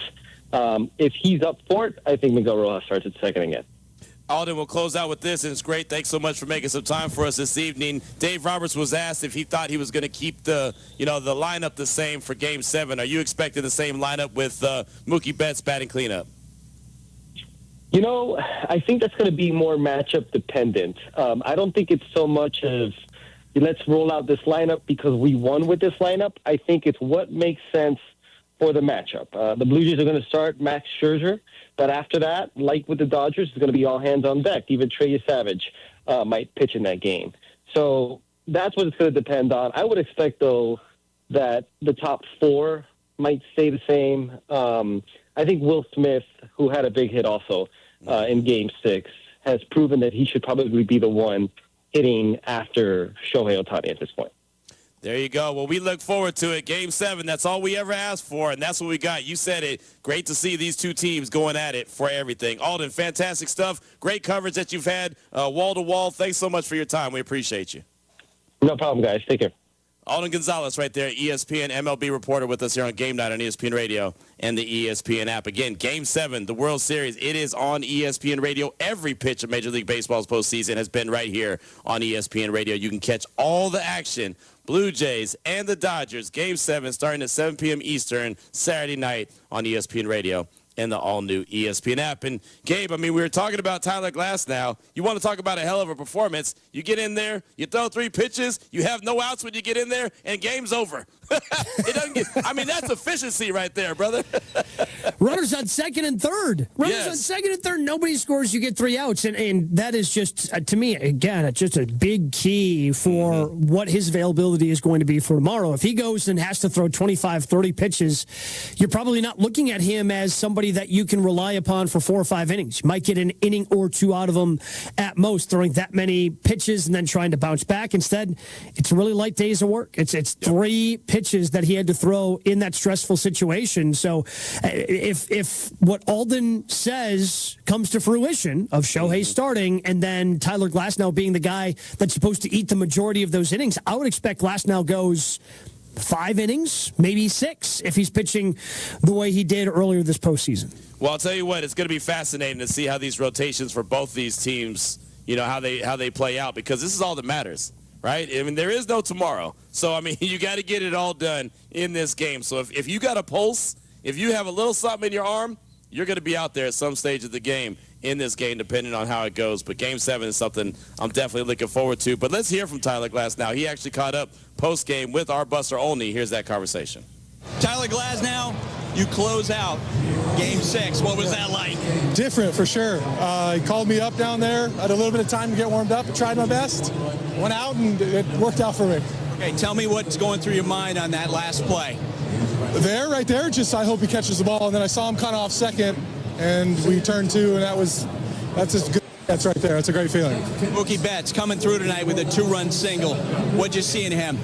If he's up for it, I think Miguel Rojas starts at second again. Alden, we'll close out with this, and it's great. Thanks so much for making some time for us this evening. Dave Roberts was asked if he thought he was going to keep the lineup the same for Game 7. Are you expecting the same lineup with Mookie Betts batting cleanup? I think that's going to be more matchup dependent. I don't think it's so much of let's roll out this lineup because we won with this lineup. I think it's what makes sense for the matchup. The Blue Jays are going to start Max Scherzer, but after that, like with the Dodgers, it's going to be all hands on deck. Even Trey Savage might pitch in that game. So that's what it's going to depend on. I would expect, though, that the top 4 might stay the same. I think Will Smith, who had a big hit also in Game 6, has proven that he should probably be the one hitting after Shohei Ohtani at this point. There you go. Well, we look forward to it. Game 7, that's all we ever asked for, and that's what we got. You said it. Great to see these two teams going at it for everything. Alden, fantastic stuff. Great coverage that you've had wall-to-wall. Thanks so much for your time. We appreciate you. No problem, guys. Take care. Alden Gonzalez right there, ESPN MLB reporter with us here on Game Night on ESPN Radio and the ESPN app. Again, Game 7, the World Series, it is on ESPN Radio. Every pitch of Major League Baseball's postseason has been right here on ESPN Radio. You can catch all the action, Blue Jays and the Dodgers, Game 7, starting at 7 p.m. Eastern, Saturday night on ESPN Radio and the all-new ESPN app. And, Gabe, we were talking about Tyler Glasnow. You want to talk about a hell of a performance. You get in there, you throw 3 pitches, you have no outs when you get in there, and game's over. It doesn't get, that's efficiency right there, brother. Runners on second and third. Runners on second and third. Nobody scores. You get 3 outs. And that is just, to me, again, it's just a big key for what his availability is going to be for tomorrow. If he goes and has to throw 25, 30 pitches, you're probably not looking at him as somebody that you can rely upon for 4 or 5 innings. You might get an inning or 2 out of him at most, throwing that many pitches and then trying to bounce back. Instead, it's really light days of work. It's 3 pitches that he had to throw in that stressful situation. So if what Alden says comes to fruition of Shohei starting and then Tyler Glasnow being the guy that's supposed to eat the majority of those innings, I would expect Glasnow goes 5 innings, maybe 6, if he's pitching the way he did earlier this postseason. Well, I'll tell you what, it's going to be fascinating to see how these rotations for both these teams, how they play out, because this is all that matters, right? There is no tomorrow. So, you got to get it all done in this game. So if you got a pulse, if you have a little something in your arm, you're going to be out there at some stage of the game in this game, depending on how it goes. But Game 7 is something I'm definitely looking forward to. But let's hear from Tyler Glasnow. He actually caught up post-game with our Buster Olney. Here's that conversation. Tyler Glasnow, you close out Game 6. What was that like? Different, for sure. He called me up down there. I had a little bit of time to get warmed up. I tried my best. Went out, and it worked out for me. Okay, tell me what's going through your mind on that last play. Right there, just I hope he catches the ball. And then I saw him cut off second, and we turned 2, and that's just good. That's right there. That's a great feeling. Mookie Betts coming through tonight with a 2-run single. What'd you see in him?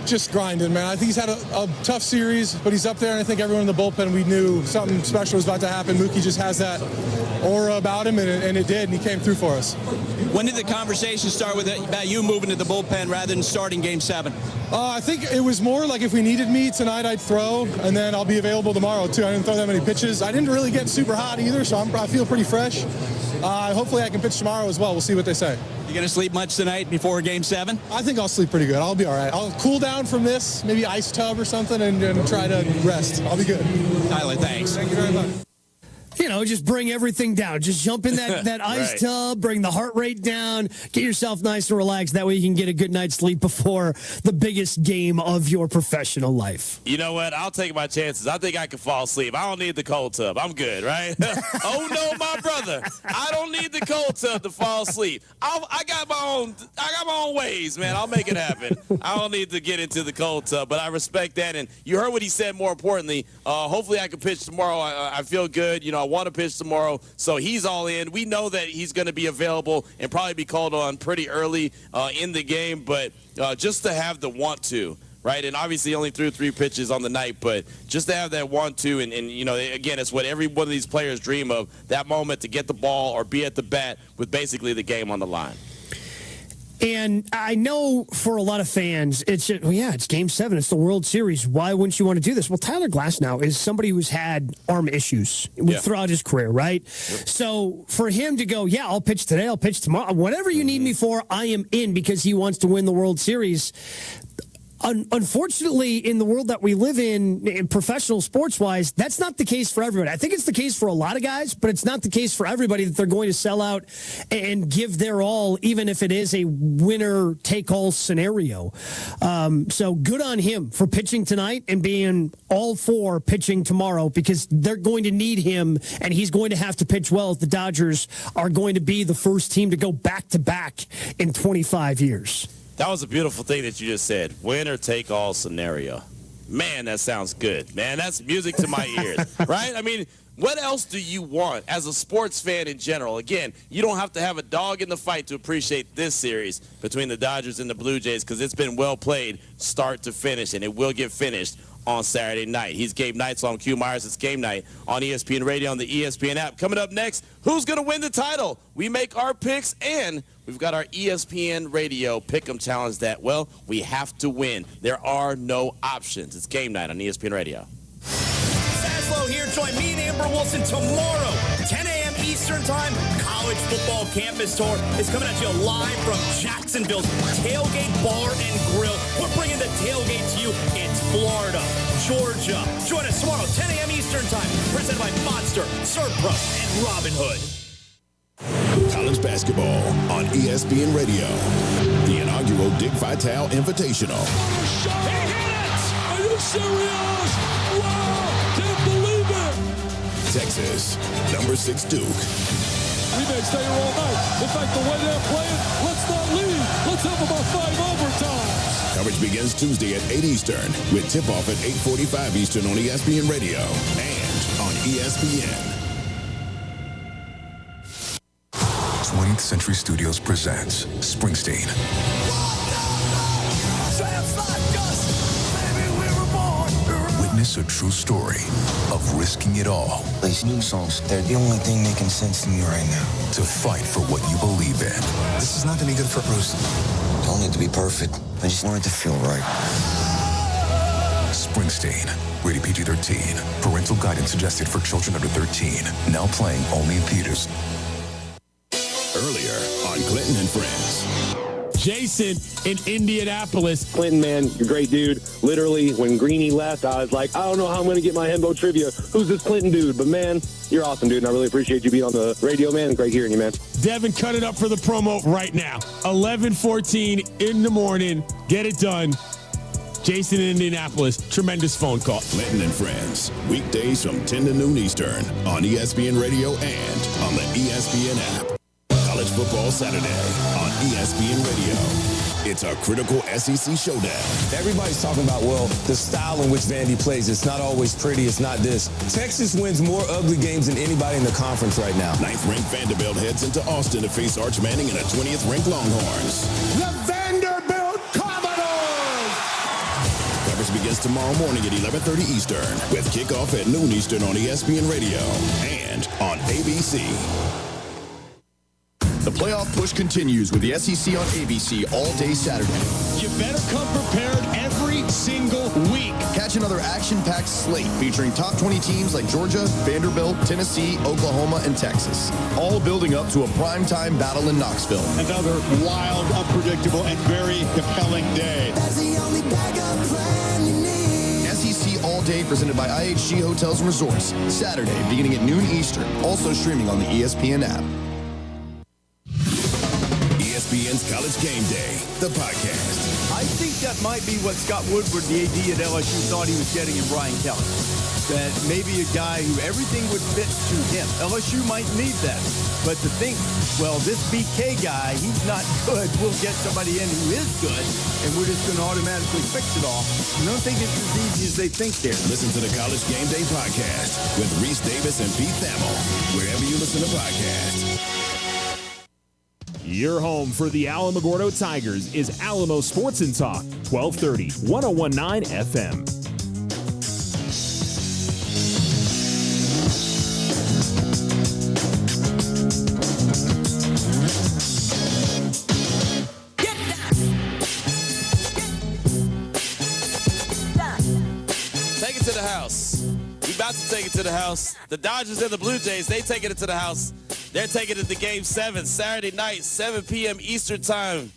just grinding, man. I think he's had a tough series, but he's up there, and I think everyone in the bullpen, we knew something special was about to happen. Mookie just has that aura about him, and it did, and he came through for us. When did the conversation start about you moving to the bullpen rather than starting Game 7? I think it was more like if we needed me tonight, I'd throw, and then I'll be available tomorrow, too. I didn't throw that many pitches. I didn't really get super hot either, so I feel pretty fresh. Hopefully I can pitch tomorrow as well. We'll see what they say. You going to sleep much tonight before Game 7? I think I'll sleep pretty good. I'll be all right. I'll cool down from this, maybe ice tub or something, and try to rest. I'll be good. Tyler, thanks. Thank you very much. Just bring everything down. Just jump in that ice tub, bring the heart rate down, get yourself nice and relaxed. That way you can get a good night's sleep before the biggest game of your professional life. You know what? I'll take my chances. I think I can fall asleep. I don't need the cold tub. I'm good, right? Oh, no, my brother. I don't need the cold tub to fall asleep. I got my own ways, man. I'll make it happen. I don't need to get into the cold tub, but I respect that. And you heard what he said more importantly. Hopefully I can pitch tomorrow. I feel good. I want to pitch tomorrow, so he's all in. We know that he's going to be available and probably be called on pretty early in the game, but just to have the want to, right? And obviously only threw 3 pitches on the night, but just to have that want to, and again, it's what every one of these players dream of, that moment to get the ball or be at the bat with basically the game on the line. And I know for a lot of fans, it's just, it's Game 7. It's the World Series. Why wouldn't you want to do this? Well, Tyler Glasnow is somebody who's had arm issues throughout his career, right? Yep. So for him to go, I'll pitch today, I'll pitch tomorrow, whatever you need me for, I am in, because he wants to win the World Series. Unfortunately, in the world that we live in professional sports-wise, that's not the case for everybody. I think it's the case for a lot of guys, but it's not the case for everybody that they're going to sell out and give their all, even if it is a winner-take-all scenario. So good on him for pitching tonight and being all for pitching tomorrow, because they're going to need him, and he's going to have to pitch well if the Dodgers are going to be the first team to go back-to-back in 25 years. That was a beautiful thing that you just said. Winner-take-all scenario. Man, that sounds good. Man, that's music to my ears, right? I mean, what else do you want as a sports fan in general? Again, you don't have to have a dog in the fight to appreciate this series between the Dodgers and the Blue Jays, because it's been well played start to finish, and it will get finished on Saturday night. He's Gabe Neitzel on Q Myers. It's Game Night on ESPN Radio on the ESPN app. Coming up next, who's going to win the title? We make our picks, and we've got our ESPN Radio Pick'em Challenge that, we have to win. There are no options. It's Game Night on ESPN Radio. Saslow here. Join me and Amber Wilson tomorrow, 10 a.m. Eastern Time. College Football Campus Tour is coming at you live from Jacksonville's Tailgate Bar and Grill. We're bringing the tailgate to you. It's Florida, Georgia. Join us tomorrow, 10 a.m. Eastern Time. Presented by Monster, Serpro, and Robin Hood. College basketball on ESPN Radio. The inaugural Dick Vitale Invitational. He hit it! Are you serious? Wow! Can't believe it! Texas, number 6 Duke. We may stay here all night. In fact, the way they're playing, let's not leave. Let's have about 5 overtimes. Coverage begins Tuesday at 8 Eastern with tip-off at 8:45 Eastern on ESPN Radio and on ESPN. 20th Century Studios presents Springsteen. Witness a true story of risking it all. These new songs, they're the only thing making sense to me right now. To fight for what you believe in. This is not going to be good for Bruce. Don't need to be perfect. I just want it to feel right. Springsteen. Rated PG-13. Parental guidance suggested for children under 13. Now playing only in theaters. Earlier on Clinton and Friends. Jason in Indianapolis. Clinton, man, you're a great dude. Literally, when Greeny left, I was like, I don't know how I'm going to get my Hembo trivia. Who's this Clinton dude? But, man, you're awesome, dude, and I really appreciate you being on the radio, man. Great hearing you, man. Devin, cut it up for the promo right now. 11:14 in the morning. Get it done. Jason in Indianapolis. Tremendous phone call. Clinton and Friends. Weekdays from 10 to noon Eastern on ESPN Radio and on the ESPN app. College Football Saturday on ESPN Radio. It's a critical SEC showdown. Everybody's talking about, the style in which Vandy plays. It's not always pretty. It's not this. Texas wins more ugly games than anybody in the conference right now. 9th-ranked Vanderbilt heads into Austin to face Arch Manning and a 20th-ranked Longhorns. The Vanderbilt Commodores! coverage begins tomorrow morning at 11:30 Eastern with kickoff at noon Eastern on ESPN Radio and on ABC. The playoff push continues with the SEC on ABC all day Saturday. You better come prepared every single week. Catch another action-packed slate featuring top 20 teams like Georgia, Vanderbilt, Tennessee, Oklahoma, and Texas. All building up to a primetime battle in Knoxville. Another wild, unpredictable, and very compelling day. That's the only backup plan you need. SEC all day presented by IHG Hotels and Resorts. Saturday beginning at noon Eastern. Also streaming on the ESPN app. ESPN's College Game Day, the podcast. I think that might be what Scott Woodward, the AD at LSU, thought he was getting in Brian Kelly. That maybe a guy who everything would fit to him. LSU might need that. But to think, well, this BK guy, he's not good. We'll get somebody in who is good, and we're just going to automatically fix it all. I don't think it's as easy as they think there. Listen to the College Game Day podcast with Reese Davis and Pete Thamel, wherever you listen to podcasts. Your home for the Alamogordo Tigers is Alamo Sports and Talk, 1230, 1019 FM. Take it to the house. We about to take it to the house. The Dodgers and the Blue Jays, they taking it to the house. They're taking it to Game 7, Saturday night, 7 p.m. Eastern Time.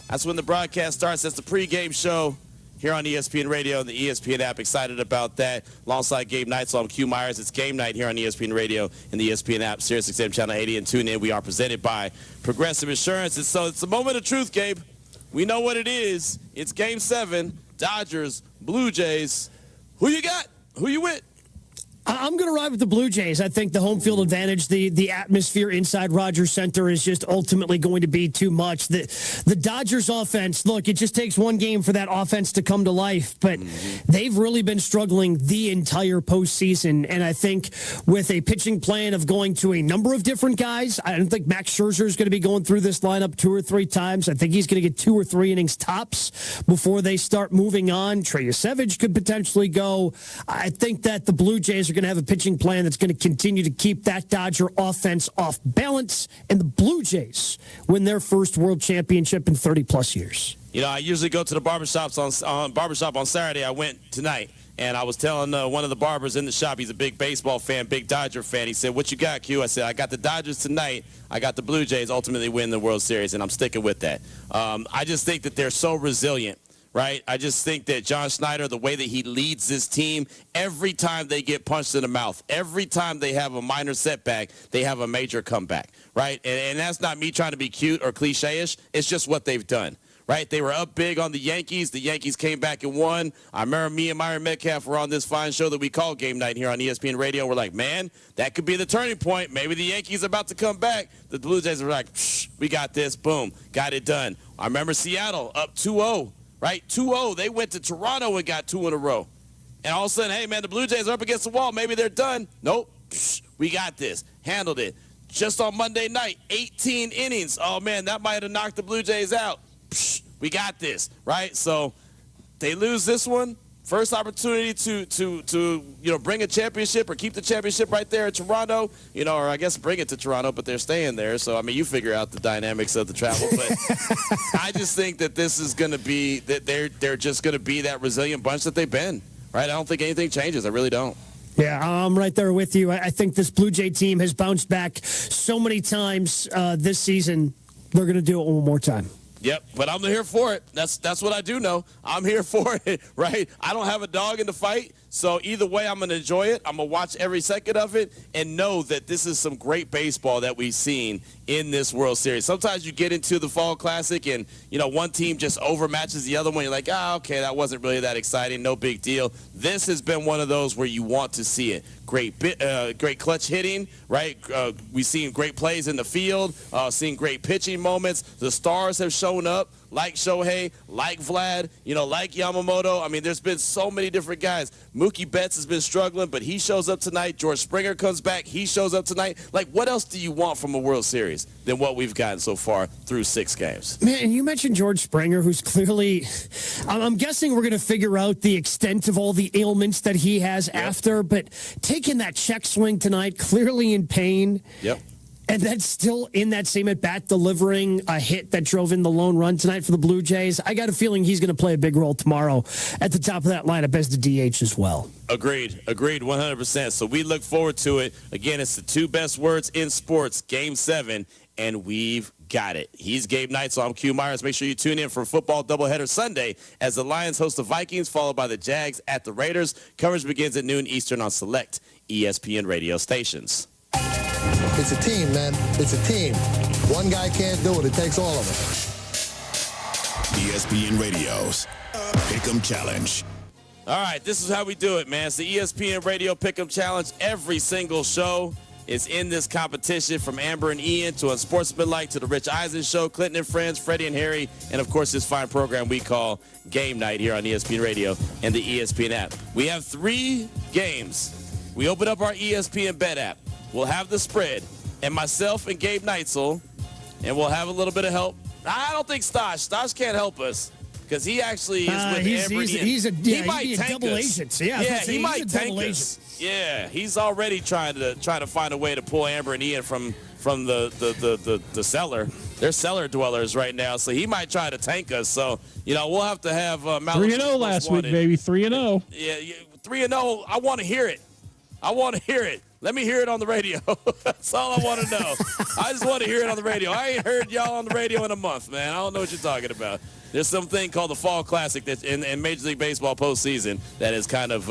That's when the broadcast starts. That's the pregame show here on ESPN Radio and the ESPN app. Excited about that. Alongside Gabe Neitzel, I'm Q Myers. It's game night here on ESPN Radio and the ESPN app, SiriusXM Channel 80, and tune in. We are presented by Progressive Insurance. And so it's a moment of truth, Gabe. We know what it is. It's Game 7, Dodgers, Blue Jays. Who you got? Who you with? I'm going to ride with the Blue Jays. I think the home field advantage, the atmosphere inside Rogers Center is just ultimately going to be too much. The Dodgers offense, look, it just takes one game for that offense to come to life, but they've really been struggling the entire postseason. And I think with a pitching plan of going to a number of different guys, I don't think Max Scherzer is going to be going through this lineup 2 or 3 times. I think he's going to get 2 or 3 innings tops before they start moving on. Trey Yosevich could potentially go. I think that the Blue Jays are going to have a pitching plan that's going to continue to keep that Dodger offense off balance, and the Blue Jays win their first world championship in 30-plus years. You know, I usually go to the barbershop on Saturday. I went tonight, and I was telling one of the barbers in the shop, he's a big baseball fan, big Dodger fan. He said, "What you got, Q?" I said, "I got the Dodgers tonight. I got the Blue Jays ultimately win the World Series," and I'm sticking with that. I just think that they're so resilient. Right? I just think that John Schneider, the way that he leads this team, every time they get punched in the mouth, every time they have a minor setback, they have a major comeback, right? And that's not me trying to be cute or cliche-ish. It's just what they've done, right? They were up big on the Yankees. The Yankees came back and won. I remember me and Myron Metcalf were on this fine show that we call Game Night here on ESPN Radio. We're like, man, that could be the turning point. Maybe the Yankees are about to come back. The Blue Jays were like, psh, we got this. Boom. Got it done. I remember Seattle up 2-0. Right, 2-0. They went to Toronto and got 2 in a row. And all of a sudden, hey, man, the Blue Jays are up against the wall. Maybe they're done. Nope. Psh, we got this. Handled it. Just on Monday night, 18 innings. Oh, man, that might have knocked the Blue Jays out. Psh, we got this, right? So they lose this one. First opportunity to bring a championship or keep the championship right there in Toronto, or I guess bring it to Toronto, but they're staying there. So, I mean, you figure out the dynamics of the travel. But I just think that this is going to be that they're just going to be that resilient bunch that they've been, right? I don't think anything changes. I really don't. Yeah, I'm right there with you. I think this Blue Jay team has bounced back so many times this season. They're going to do it one more time. Yep, but I'm here for it. That's what I do know. I'm here for it, right? I don't have a dog in the fight, so either way, I'm going to enjoy it. I'm going to watch every second of it and know that this is some great baseball that we've seen in this World Series. Sometimes you get into the Fall Classic and, one team just overmatches the other one. You're like, okay, that wasn't really that exciting. No big deal. This has been one of those where you want to see it. Great clutch hitting, right? We've seen great plays in the field, seen great pitching moments. The stars have shown up, like Shohei, like Vlad, like Yamamoto. I mean, there's been so many different guys. Mookie Betts has been struggling, but he shows up tonight. George Springer comes back. He shows up tonight. Like, what else do you want from a World Series than what we've gotten so far through 6 games? Man, and you mentioned George Springer, who's clearly, I'm guessing we're going to figure out the extent of all the ailments that he has after, but taking that check swing tonight, clearly in pain. Yep. And then still in that same at-bat, delivering a hit that drove in the lone run tonight for the Blue Jays. I got a feeling he's going to play a big role tomorrow at the top of that lineup as the DH as well. Agreed, 100%. So we look forward to it. Again, it's the 2 best words in sports, Game 7, and we've got it. He's Gabe Knight, so I'm Q Myers. Make sure you tune in for football doubleheader Sunday as the Lions host the Vikings, followed by the Jags at the Raiders. Coverage begins at noon Eastern on select ESPN radio stations. It's a team, man. It's a team. One guy can't do it. It takes all of us. ESPN Radio's Pick'em Challenge. All right, this is how we do it, man. It's the ESPN Radio Pick'em Challenge. Every single show is in this competition, from Amber and Ian to Unsportsmanlike to the Rich Eisen Show, Clinton and Friends, Freddie and Harry, and, of course, this fine program we call Game Night here on ESPN Radio and the ESPN app. We have 3 games. We open up our ESPN Bet app. We'll have the spread, and myself and Gabe Neitzel, and we'll have a little bit of help. I don't think Stosh can't help us because he actually is with Amber. He might tank double us. Agent. He might tank us. Yeah, he's already trying to find a way to pull Amber and Ian from the cellar. They're cellar dwellers right now, so he might try to tank us. So, we'll have to have Malibu 3-0 last week, baby. 3-0. Yeah, 3-0. I want to hear it. Let me hear it on the radio. That's all I want to know. I just want to hear it on the radio. I ain't heard y'all on the radio in a month, man. I don't know what you're talking about. There's something called the Fall Classic that's in Major League Baseball postseason that is kind of,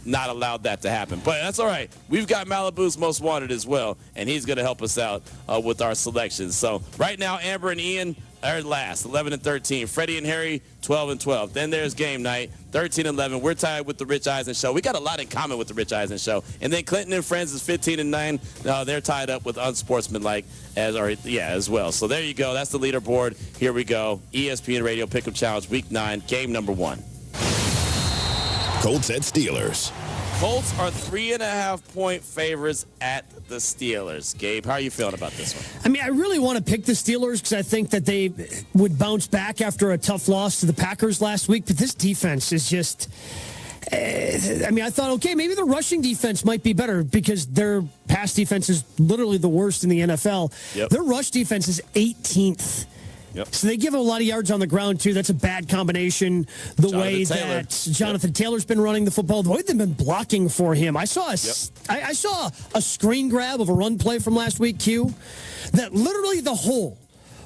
not allowed that to happen. But that's all right. We've got Malibu's Most Wanted as well, and he's going to help us out with our selections. So right now, Amber and Ian are last, 11-13. Freddie and Harry, 12-12. Then there's Game Night, 13-11. We're tied with the Rich Eisen Show. We got a lot in common with the Rich Eisen Show. And then Clinton and Friends is 15-9. They're tied up with Unsportsmanlike as well. So there you go. That's the leaderboard. Here we go. ESPN Radio Pick'em Challenge Week 9, game number 1. Colts at Steelers. Colts are 3.5-point favorites at the Steelers. Gabe, how are you feeling about this one? I mean, I really want to pick the Steelers because I think that they would bounce back after a tough loss to the Packers last week. But this defense is just... I thought, okay, maybe the rushing defense might be better because their pass defense is literally the worst in the NFL. Yep. Their rush defense is 18th. Yep. So they give a lot of yards on the ground, too. That's a bad combination. That Jonathan Taylor's been running the football, the way they've been blocking for him. I saw a screen grab of a run play from last week, Q, that literally the hole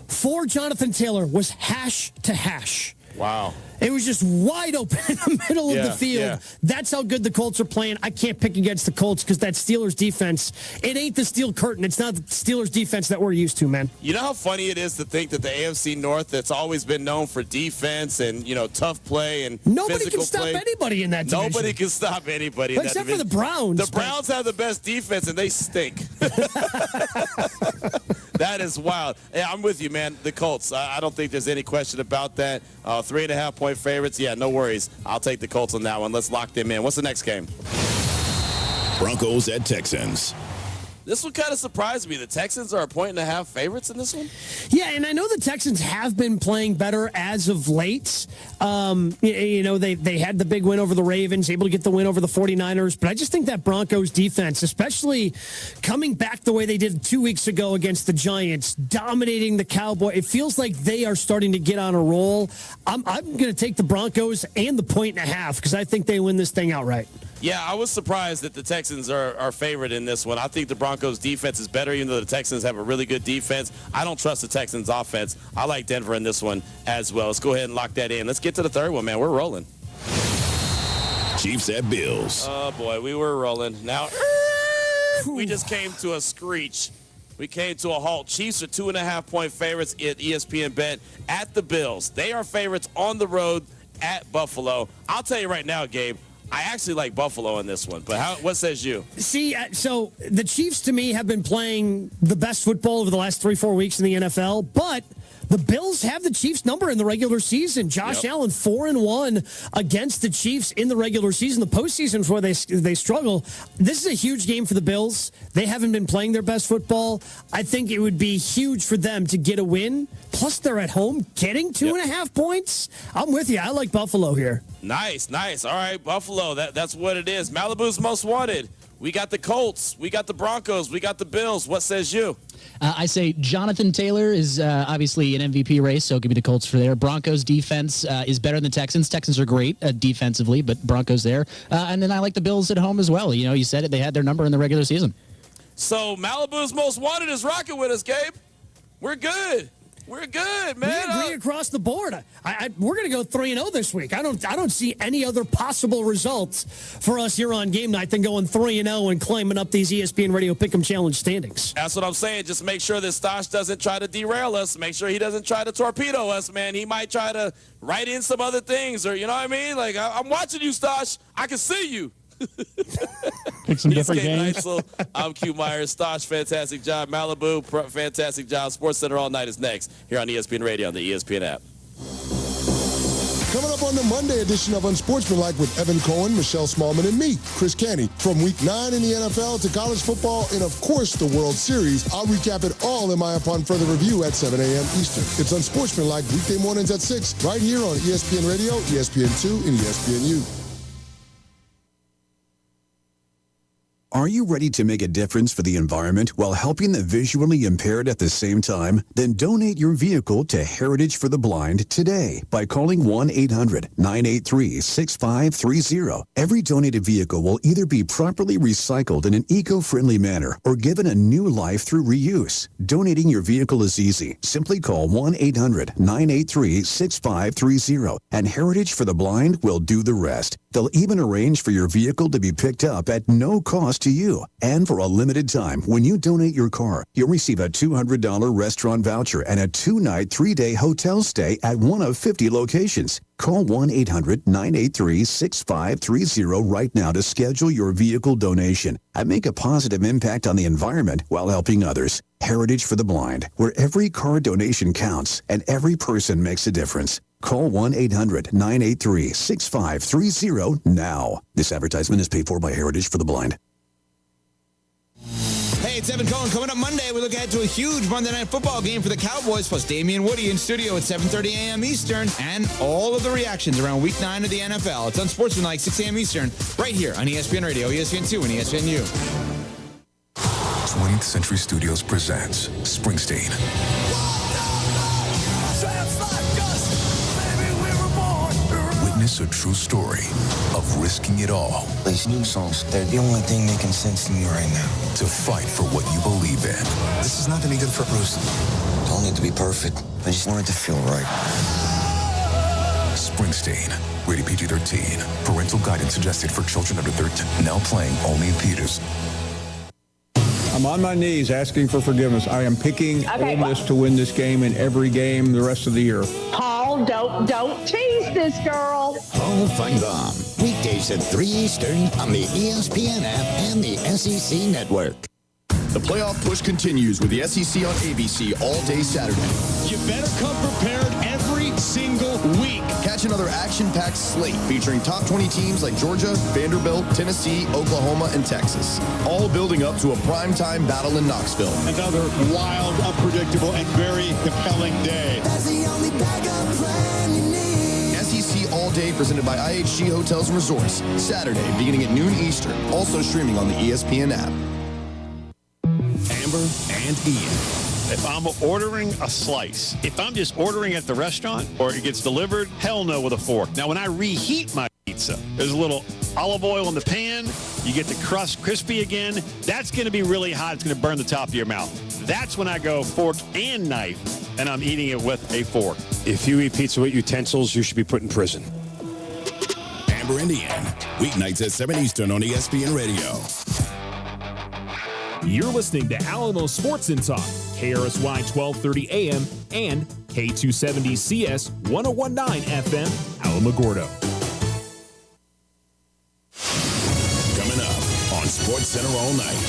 for Jonathan Taylor was hash to hash. Wow. It was just wide open in the middle of the field. Yeah. That's how good the Colts are playing. I can't pick against the Colts because that Steelers defense, it ain't the steel curtain. It's not the Steelers defense that we're used to, man. You know how funny it is to think that the AFC North, that's always been known for defense and, tough play and nobody physical can stop play. anybody in that division. Nobody can stop anybody in that except division. for the Browns. The Browns have the best defense, and they stink. That is wild. Yeah, I'm with you, man. The Colts. I don't think there's any question about that. 3.5-point favorites. Yeah, no worries. I'll take the Colts on that one. Let's lock them in. What's the next game? Broncos at Texans. This one kind of surprised me. The Texans are 1.5 favorites in this one. Yeah, and I know the Texans have been playing better as of late. They had the big win over the Ravens, able to get the win over the 49ers. But I just think that Broncos defense, especially coming back the way they did 2 weeks ago against the Giants, dominating the Cowboys, it feels like they are starting to get on a roll. I'm going to take the Broncos and the 1.5 because I think they win this thing outright. Yeah, I was surprised that the Texans are favored in this one. I think the Broncos' defense is better, even though the Texans have a really good defense. I don't trust the Texans' offense. I like Denver in this one as well. Let's go ahead and lock that in. Let's get to the third one, man. We're rolling. Chiefs at Bills. Oh, boy, we were rolling. Now, we just came to a screech. We came to a halt. Chiefs are 2.5-point favorites at ESPN Bet at the Bills. They are favorites on the road at Buffalo. I'll tell you right now, Gabe, I actually like Buffalo in this one, but what says you? See, so the Chiefs, to me, have been playing the best football over the last 3-4 weeks in the NFL, but The Bills have the Chiefs' number in the regular season. Josh Allen 4-1 against the Chiefs in the regular season. The postseason is where they struggle. This is a huge game for the Bills. They haven't been playing their best football. I think it would be huge for them to get a win. Plus, they're at home getting 2.5 points. I'm with you. I like Buffalo here. Nice. All right, Buffalo. That's what it is. Malibu's most wanted. We got the Colts. We got the Broncos. We got the Bills. What says you? I say Jonathan Taylor is obviously an MVP race, so give me the Colts for there. Broncos defense is better than the Texans. Texans are great defensively, but Broncos there. And then I like the Bills at home as well. You know, you said it. They had their number in the regular season. So Malibu's most wanted is rocking with us, Gabe. We're good. We're good, man. We agree across the board. We're going to go 3-0 this week. I don't see any other possible results for us here on game night than going 3-0 and climbing up these ESPN Radio Pick'em Challenge standings. That's what I'm saying. Just make sure that Stosh doesn't try to derail us. Make sure he doesn't try to torpedo us, man. He might try to write in some other things, or you know what I mean? Like, I'm watching you, Stosh. I can see you. Pick some different games. So I'm Q Myers. Stosh, fantastic job. Malibu, fantastic job. Sports Center all night is next here on ESPN Radio on the ESPN app. Coming up on the Monday edition of Unsportsmanlike with Evan Cohen, Michelle Smallman, and me, Chris Canty. From Week 9 in the NFL to college football and, of course, the World Series, I'll recap it all in my upon further review at 7 a.m. Eastern. It's Unsportsmanlike weekday mornings at 6 right here on ESPN Radio, ESPN2, and ESPNU. Are you ready to make a difference for the environment while helping the visually impaired at the same time? Then donate your vehicle to Heritage for the Blind today by calling 1-800-983-6530. Every donated vehicle will either be properly recycled in an eco-friendly manner or given a new life through reuse. Donating your vehicle is easy. Simply call 1-800-983-6530 and Heritage for the Blind will do the rest. They'll even arrange for your vehicle to be picked up at no cost to you. And for a limited time, when you donate your car, you'll receive a $200 restaurant voucher and a 2-night, 3-day hotel stay at one of 50 locations. Call 1-800-983-6530 right now to schedule your vehicle donation and make a positive impact on the environment while helping others. Heritage for the Blind, where every car donation counts and every person makes a difference. Call 1-800-983-6530 now. This advertisement is paid for by Heritage for the Blind. Hey, it's Evan Cohen. Coming up Monday, we look ahead to a huge Monday Night Football game for the Cowboys, plus Damian Woody in studio at 7:30 a.m. Eastern, and all of the reactions around Week 9 of the NFL. It's Unsportsmanlike, 6 a.m. Eastern, right here on ESPN Radio, ESPN2, and ESPNU. 20th Century Studios presents Springsteen. Witness a true story of risking it all. These new songs, they're the only thing making sense to me right now. To fight for what you believe in. This is not going to be good for Bruce. Don't need to be perfect. I just want it to feel right. Springsteen. Rated PG-13. Parental guidance suggested for children under 13. Now playing only in theaters. I'm on my knees asking for forgiveness. I am picking Ole Miss to win this game and every game the rest of the year. Paul, don't tease this girl. Paul Feinbaum. Weekdays at 3 Eastern on the ESPN app and the SEC Network. The playoff push continues with the SEC on ABC all day Saturday. You better come prepared every single week. Catch another action-packed slate featuring top 20 teams like Georgia, Vanderbilt, Tennessee, Oklahoma, and Texas. All building up to a primetime battle in Knoxville. Another wild, unpredictable, and very compelling day. That's the only backup plan you need. SEC all day presented by IHG Hotels and Resorts. Saturday beginning at noon Eastern. Also streaming on the ESPN app. Amber and Ian. If I'm ordering a slice, if I'm just ordering at the restaurant or it gets delivered, hell no with a fork. Now, when I reheat my pizza, there's a little olive oil in the pan. You get the crust crispy again. That's going to be really hot. It's going to burn the top of your mouth. That's when I go fork and knife, and I'm eating it with a fork. If you eat pizza with utensils, you should be put in prison. Amber and Ian. Weeknights at 7 Eastern on ESPN Radio. You're listening to Alamo Sports and Talk, KRSY 1230 AM and K270CS 1019 FM, Alamogordo. Coming up on Sports Center all night.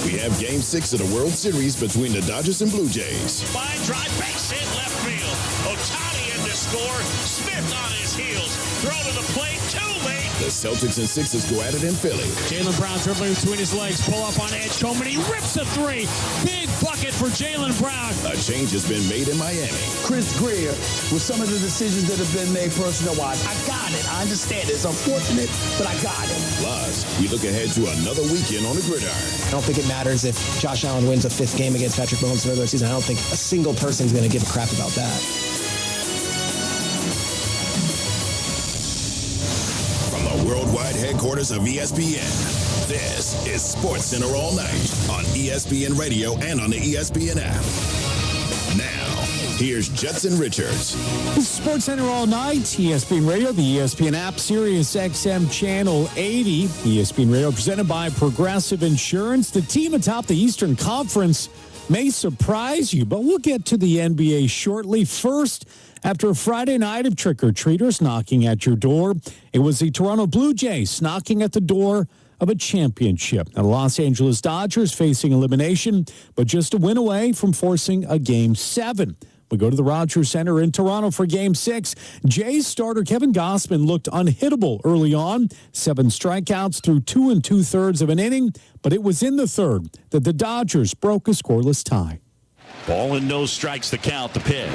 We have Game 6 of the World Series between the Dodgers and Blue Jays. Line drive, base hit, left field. Ohtani in to score. Smith on his heels. Throw to the plate, too late. The Celtics and Sixers go at it in Philly. Jaylen Brown dribbling between his legs, pull up on edge. Coleman, he rips a three. Big bucket for Jaylen Brown. A change has been made in Miami. Chris Greer, with some of the decisions that have been made personnel-wise, I got it. I understand it's unfortunate, but I got it. Plus, we look ahead to another weekend on the gridiron. I don't think it matters if Josh Allen wins a 5th game against Patrick Mahomes in the regular season. I don't think a single person's going to give a crap about that. Worldwide headquarters of ESPN. This is SportsCenter All Night on ESPN Radio and on the ESPN app. Now, here's Judson Richards. This is SportsCenter All Night, ESPN Radio, the ESPN app, Sirius XM Channel 80. ESPN Radio presented by Progressive Insurance. The team atop the Eastern Conference may surprise you, but we'll get to the NBA shortly. First, after a Friday night of trick-or-treaters knocking at your door, it was the Toronto Blue Jays knocking at the door of a championship. The Los Angeles Dodgers facing elimination, but just a win away from forcing a Game 7. We go to the Rogers Center in Toronto for Game 6. Jays starter Kevin Gausman looked unhittable early on. 7 strikeouts through 2 2/3 of an inning, but it was in the third that the Dodgers broke a scoreless tie. Ball and no strikes the count, the pitch.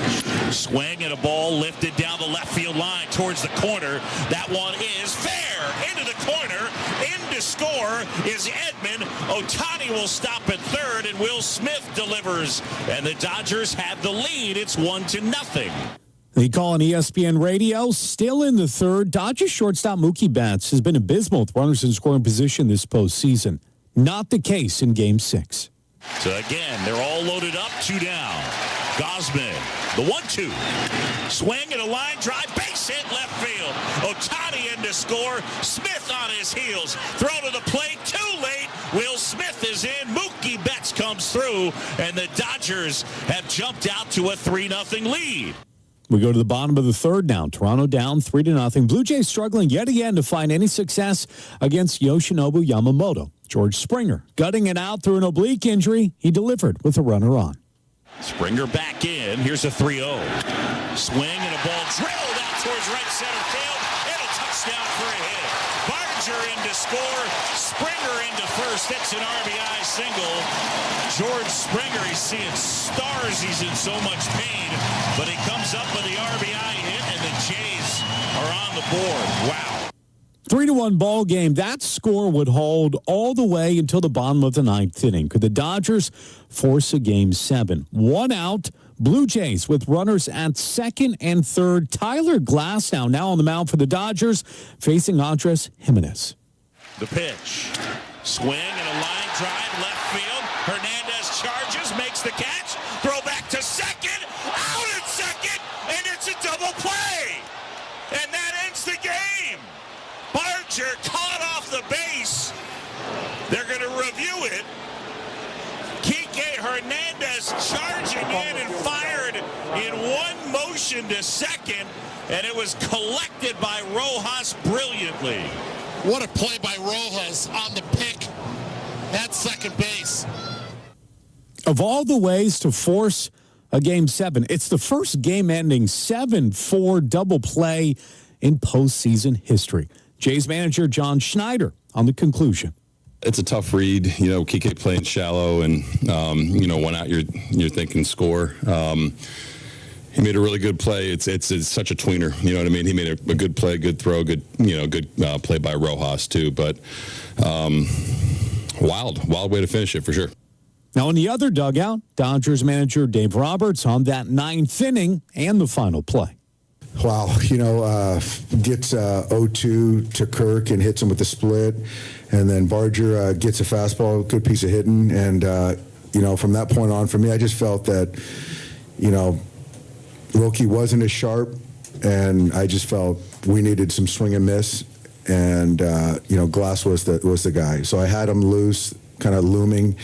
Swing and a ball lifted down the left field line towards the corner. That one is fair. Into the corner. In to score is Edman. Ohtani will stop at third, and Will Smith delivers. And the Dodgers have the lead. It's 1-0. The call on ESPN Radio, still in the third. Dodgers shortstop Mookie Betts has been abysmal with runners in scoring position this postseason. Not the case in Game 6. So again, they're all loaded up, 2 down. Gausman, the 1-2. Swing and a line drive, base hit left field. Ohtani in to score. Smith on his heels. Throw to the plate, too late. Will Smith is in. Mookie Betts comes through, and the Dodgers have jumped out to a 3-0 lead. We go to the bottom of the third now. Toronto down 3-0. Blue Jays struggling yet again to find any success against Yoshinobu Yamamoto. George Springer gutting it out through an oblique injury. He delivered with a runner on. Springer back in. Here's a 3-0. Swing and a ball drilled out towards right center field. And a touchdown for a hit. Barger in to score. Springer into first. It's an RBI single. George Springer, he's seeing stars. He's in so much pain. But he comes up with the RBI hit, and the Jays are on the board. Wow. 3-1 ball game. That score would hold all the way until the bottom of the ninth inning. Could the Dodgers force a Game 7? 1 out. Blue Jays with runners at second and third. Tyler Glasnow now on the mound for the Dodgers, facing Andres Jimenez. The pitch. Swing and a line drive left field. Hernandez charges, makes the catch. Throw back to second. Out at second. And it's a double play. And that ends the game. Barger caught off the base. They're going to review it. Kike Hernandez charging in and fired in one motion to second, and it was collected by Rojas brilliantly. What a play by Rojas on the pick at second base. Of all the ways to force a Game 7, it's the first game-ending 7-4 double play in postseason history. Jays manager John Schneider on the conclusion. It's a tough read, Kike playing shallow and, one out you're thinking score. He made a really good play. It's such a tweener, you know what I mean? He made a good play, good throw, good play by Rojas too, but wild way to finish it for sure. Now in the other dugout, Dodgers manager Dave Roberts on that ninth inning and the final play. Wow, gets 0-2 to Kirk and hits him with the split. And then Barger gets a fastball, good piece of hitting. And, from that point on, for me, I just felt that, Roki wasn't as sharp. And I just felt we needed some swing and miss. And, Glass was the guy. So I had him loose, kind of looming.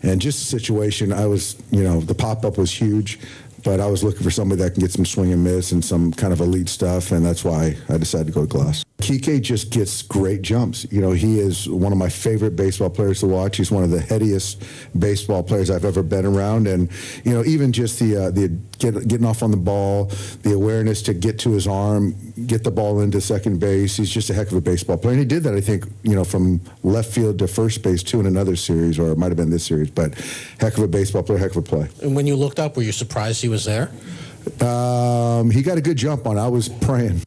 And just the situation, I was, the pop-up was huge. But I was looking for somebody that can get some swing and miss and some kind of elite stuff, and that's why I decided to go to Glass. Kike just gets great jumps. You know, he is one of my favorite baseball players to watch. He's one of the headiest baseball players I've ever been around. And, you know, even just the getting off on the ball, the awareness to get to his arm, get the ball into second base. He's just a heck of a baseball player. And he did that, I think, you know, from left field to first base too in another series, or it might have been this series. But heck of a baseball player, heck of a play. And when you looked up, were you surprised he was there? He got a good jump on it. I was praying.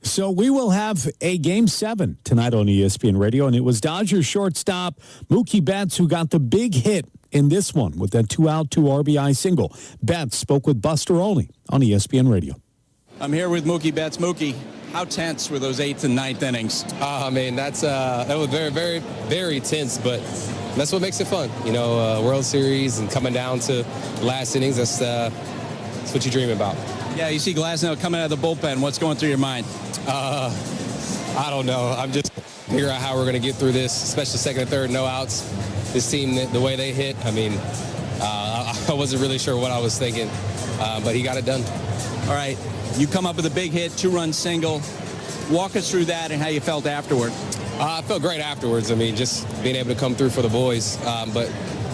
So we will have a Game 7 tonight on ESPN Radio, and it was Dodgers shortstop Mookie Betts who got the big hit in this one with that 2-out, 2 RBI single. Betts spoke with Buster Olney on ESPN Radio. I'm here with Mookie Betts. Mookie, how tense were those 8th and 9th innings? I mean, that was very, very, very tense, but that's what makes it fun. You know, World Series and coming down to last innings, that's what you dream about. Yeah, you see Glasnow coming out of the bullpen. What's going through your mind? I don't know. I'm just figuring out how we're going to get through this, especially second and third, no outs. This team, the way they hit, I mean, I wasn't really sure what I was thinking, but he got it done. All right, you come up with a big hit, 2-run single. Walk us through that and how you felt afterward. I felt great afterwards. I mean, just being able to come through for the boys. But,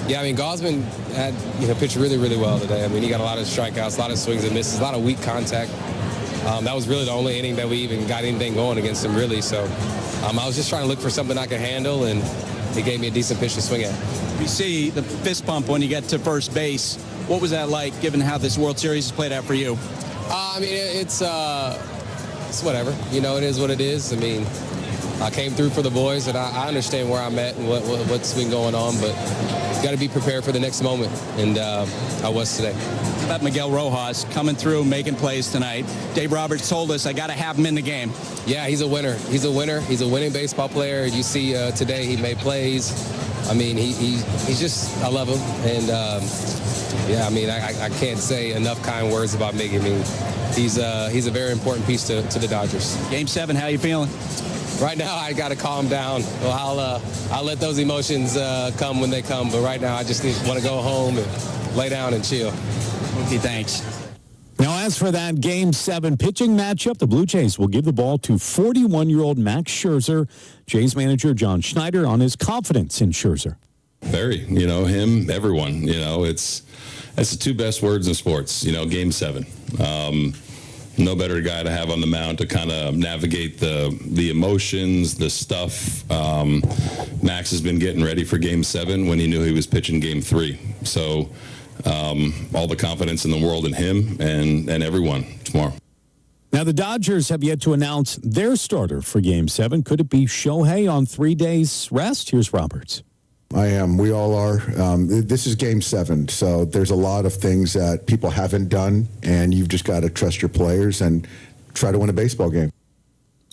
yeah, I mean, Gausman had, pitched really, really well today. I mean, he got a lot of strikeouts, a lot of swings and misses, a lot of weak contact. That was really the only inning that we even got anything going against him, really. So I was just trying to look for something I could handle, and he gave me a decent pitch to swing at. You see the fist pump when you get to first base. What was that like, given how this World Series has played out for you? I mean, it's whatever. You know, it is what it is. I mean, I came through for the boys, and I understand where I'm at and what's been going on, but got to be prepared for the next moment, and I was today. About Miguel Rojas coming through, making plays tonight. Dave Roberts told us I got to have him in the game. Yeah, he's a winner. He's a winner. He's a winning baseball player. You see today he made plays. I mean, he's just, I love him. And, yeah, I mean, I can't say enough kind words about Miggy. I mean, he's a very important piece to the Dodgers. Game 7, how you feeling? Right now, I got to calm down. Well, I'll let those emotions come when they come. But right now, I just want to go home and lay down and chill. Okay, thanks. Now, as for that Game 7 pitching matchup, the Blue Jays will give the ball to 41-year-old Max Scherzer. Jays manager John Schneider on his confidence in Scherzer. Very, him, everyone. That's the two best words in sports. Game 7. No better guy to have on the mound to kind of navigate the emotions, the stuff. Max has been getting ready for Game 7 when he knew he was pitching Game 3. So all the confidence in the world in him and everyone tomorrow. Now, the Dodgers have yet to announce their starter for Game 7. Could it be Shohei on 3 days rest? Here's Roberts. I am. We all are. This is Game 7, so there's a lot of things that people haven't done, and you've just got to trust your players and try to win a baseball game.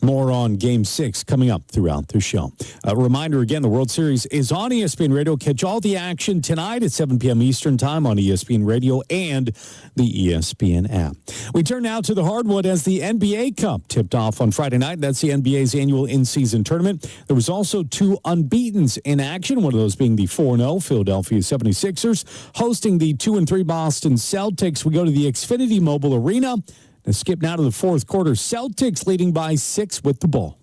More on Game 6 coming up throughout the show. A reminder again, the World Series is on ESPN Radio. Catch all the action tonight at 7 p.m. Eastern Time on ESPN Radio and the ESPN app. We turn now to the hardwood as the NBA Cup tipped off on Friday night. That's the NBA's annual in-season tournament. There was also 2 unbeatens in action, one of those being the 4-0 Philadelphia 76ers hosting the 2-3 Boston Celtics. We go to the Xfinity Mobile Arena. Let's skip now to the fourth quarter. Celtics leading by 6 with the ball.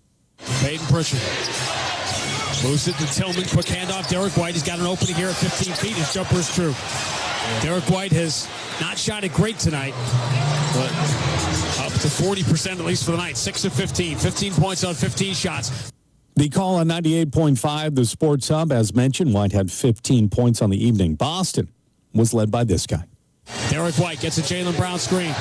Payton Pritchard moves it to Tillman. Quick handoff. Derek White has got an opening here at 15 feet. His jumper is true. Derek White has not shot it great tonight, but up to 40% at least for the night. 6 of 15. 15 points on 15 shots. The call on 98.5, the Sports Hub. As mentioned, White had 15 points on the evening. Boston was led by this guy. Derek White gets a Jaylen Brown screen.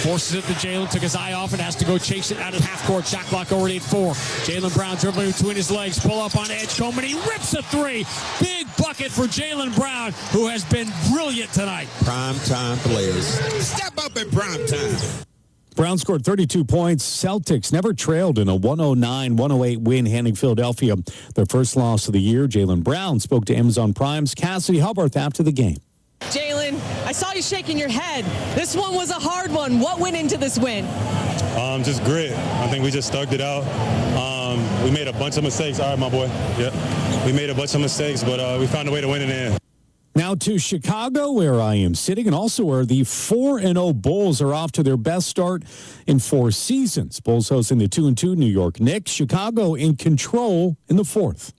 Forces it to Jaylen, took his eye off and has to go chase it out of half court. Shot clock over at 8-4. Jaylen Brown dribbling between his legs. Pull up on edge. Coleman, he rips a 3. Big bucket for Jaylen Brown, who has been brilliant tonight. Prime time players. Step up in prime time. Brown scored 32 points. Celtics never trailed in a 109-108 win, handing Philadelphia their first loss of the year. Jaylen Brown spoke to Amazon Prime's Cassidy Hubbard after the game. Jaylen, I saw you shaking your head. This one was a hard one. What went into this win? Just grit. I think we just stuck it out. We made a bunch of mistakes. All right, my boy. Yeah. We made a bunch of mistakes, but we found a way to win in the end. Now to Chicago, where I am sitting, and also where the 4-0 Bulls are off to their best start in 4 seasons. Bulls hosting the 2-2 New York Knicks. Chicago in control in the 4th.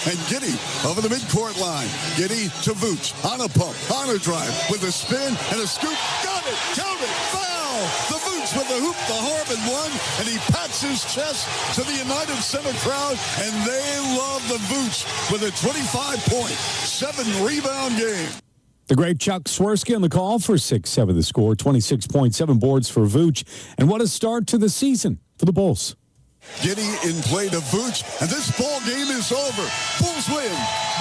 And Giddey over the midcourt line. Giddey to Vooch on a pump, on a drive, with a spin and a scoop. Got it! Count it! Foul! The Vooch with the hoop, the harm, and one. And he pats his chest to the United Center crowd, and they love the Vooch with a 25-point, 7-rebound game. The great Chuck Swirsky on the call for 6-7 the score, 26.7 boards for Vooch. And what a start to the season for the Bulls. Giddey in play to Vooch, and this ball game is over. Bulls win.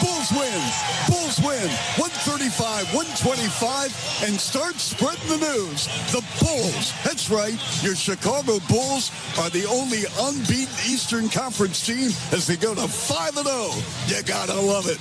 Bulls win. Bulls win. 135-125, and start spreading the news. The Bulls, that's right, your Chicago Bulls are the only unbeaten Eastern Conference team as they go to 5-0. You gotta love it.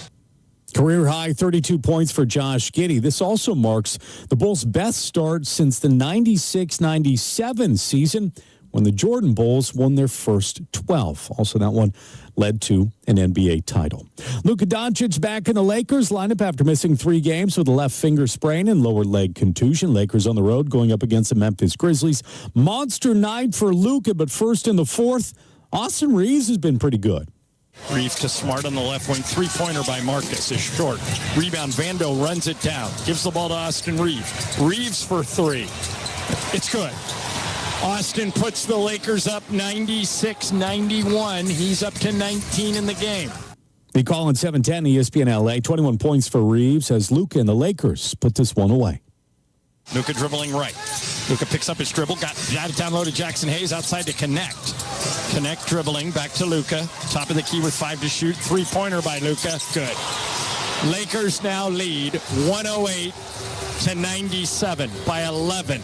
Career high 32 points for Josh Giddey. This also marks the Bulls' best start since the 96-97 season, when the Jordan Bulls won their first 12. Also, that one led to an NBA title. Luka Doncic back in the Lakers lineup after missing 3 games with a left finger sprain and lower leg contusion. Lakers on the road going up against the Memphis Grizzlies. Monster night for Luka, but first in the 4th, Austin Reeves has been pretty good. Reeves to Smart on the left wing. 3-pointer by Marcus is short. Rebound, Vando runs it down. Gives the ball to Austin Reeves. Reeves for 3. It's good. Austin puts the Lakers up 96-91. He's up to 19 in the game. The call on 710 ESPN LA. 21 points for Reeves as Luka and the Lakers put this one away. Luka dribbling right. Luka picks up his dribble. Got it down low to Jackson Hayes outside to Connect. Connect dribbling back to Luka. Top of the key with 5 to shoot. 3-pointer by Luka. Good. Lakers now lead 108-97 by 11.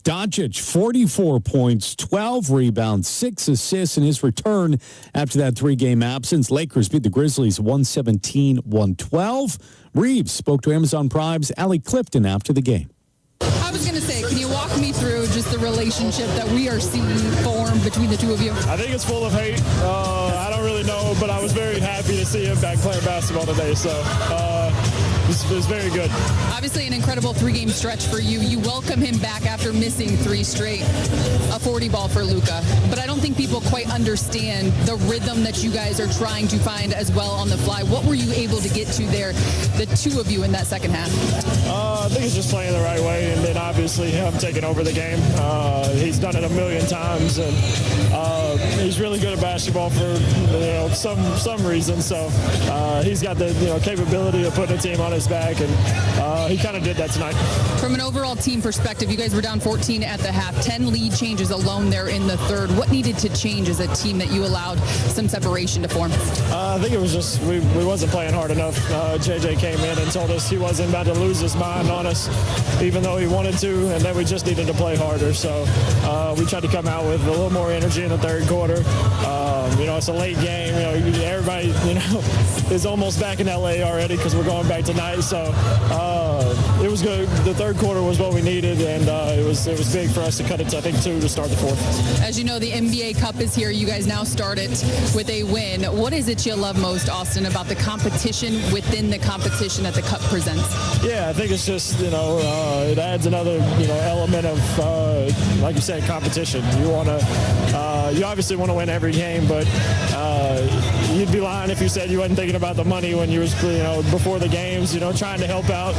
Doncic, 44 points, 12 rebounds, 6 assists in his return after that 3-game absence. Lakers beat the Grizzlies 117-112. Reeves spoke to Amazon Prime's Allie Clifton after the game. I was going to say, can you walk me through just the relationship that we are seeing form between the two of you? I think it's full of hate. I don't really know, but I was very happy to see him back playing basketball today. So it was very good. Obviously an incredible 3-game stretch for you. You welcome him back after missing 3 straight. A 40 ball for Luka. But I don't think people quite understand the rhythm that you guys are trying to find as well on the fly. What were you able to get to there, the two of you in that second half? I think it's just playing the right way, and then obviously him taking over the game. He's done it a million times, and he's really good at basketball for some reason. So he's got the capability of putting a team on his back, and he kind of did that tonight. From an overall team perspective, you guys were down 14 at the half, 10 lead changes alone there in the third. What needed to change as a team that you allowed some separation to form? I think it was just we wasn't playing hard enough. JJ came in and told us he wasn't about to lose his mind on us, even though he wanted to, and then we just needed to play harder. So we tried to come out with a little more energy in the third quarter. It's a late game. Everybody, is almost back in LA already because we're going back tonight. So it was good. The third quarter was what we needed, and it was big for us to cut it to, I think, 2 to start the 4th. As you know, the NBA Cup is here. You guys now start it with a win. What is it you love most, Austin, about the competition within the competition that the Cup presents? Yeah, I think it's just, it adds another, element of, like you said, competition. You obviously want to win every game, but you'd be lying if you said you wasn't thinking about the money when you was, before the games, trying to help out.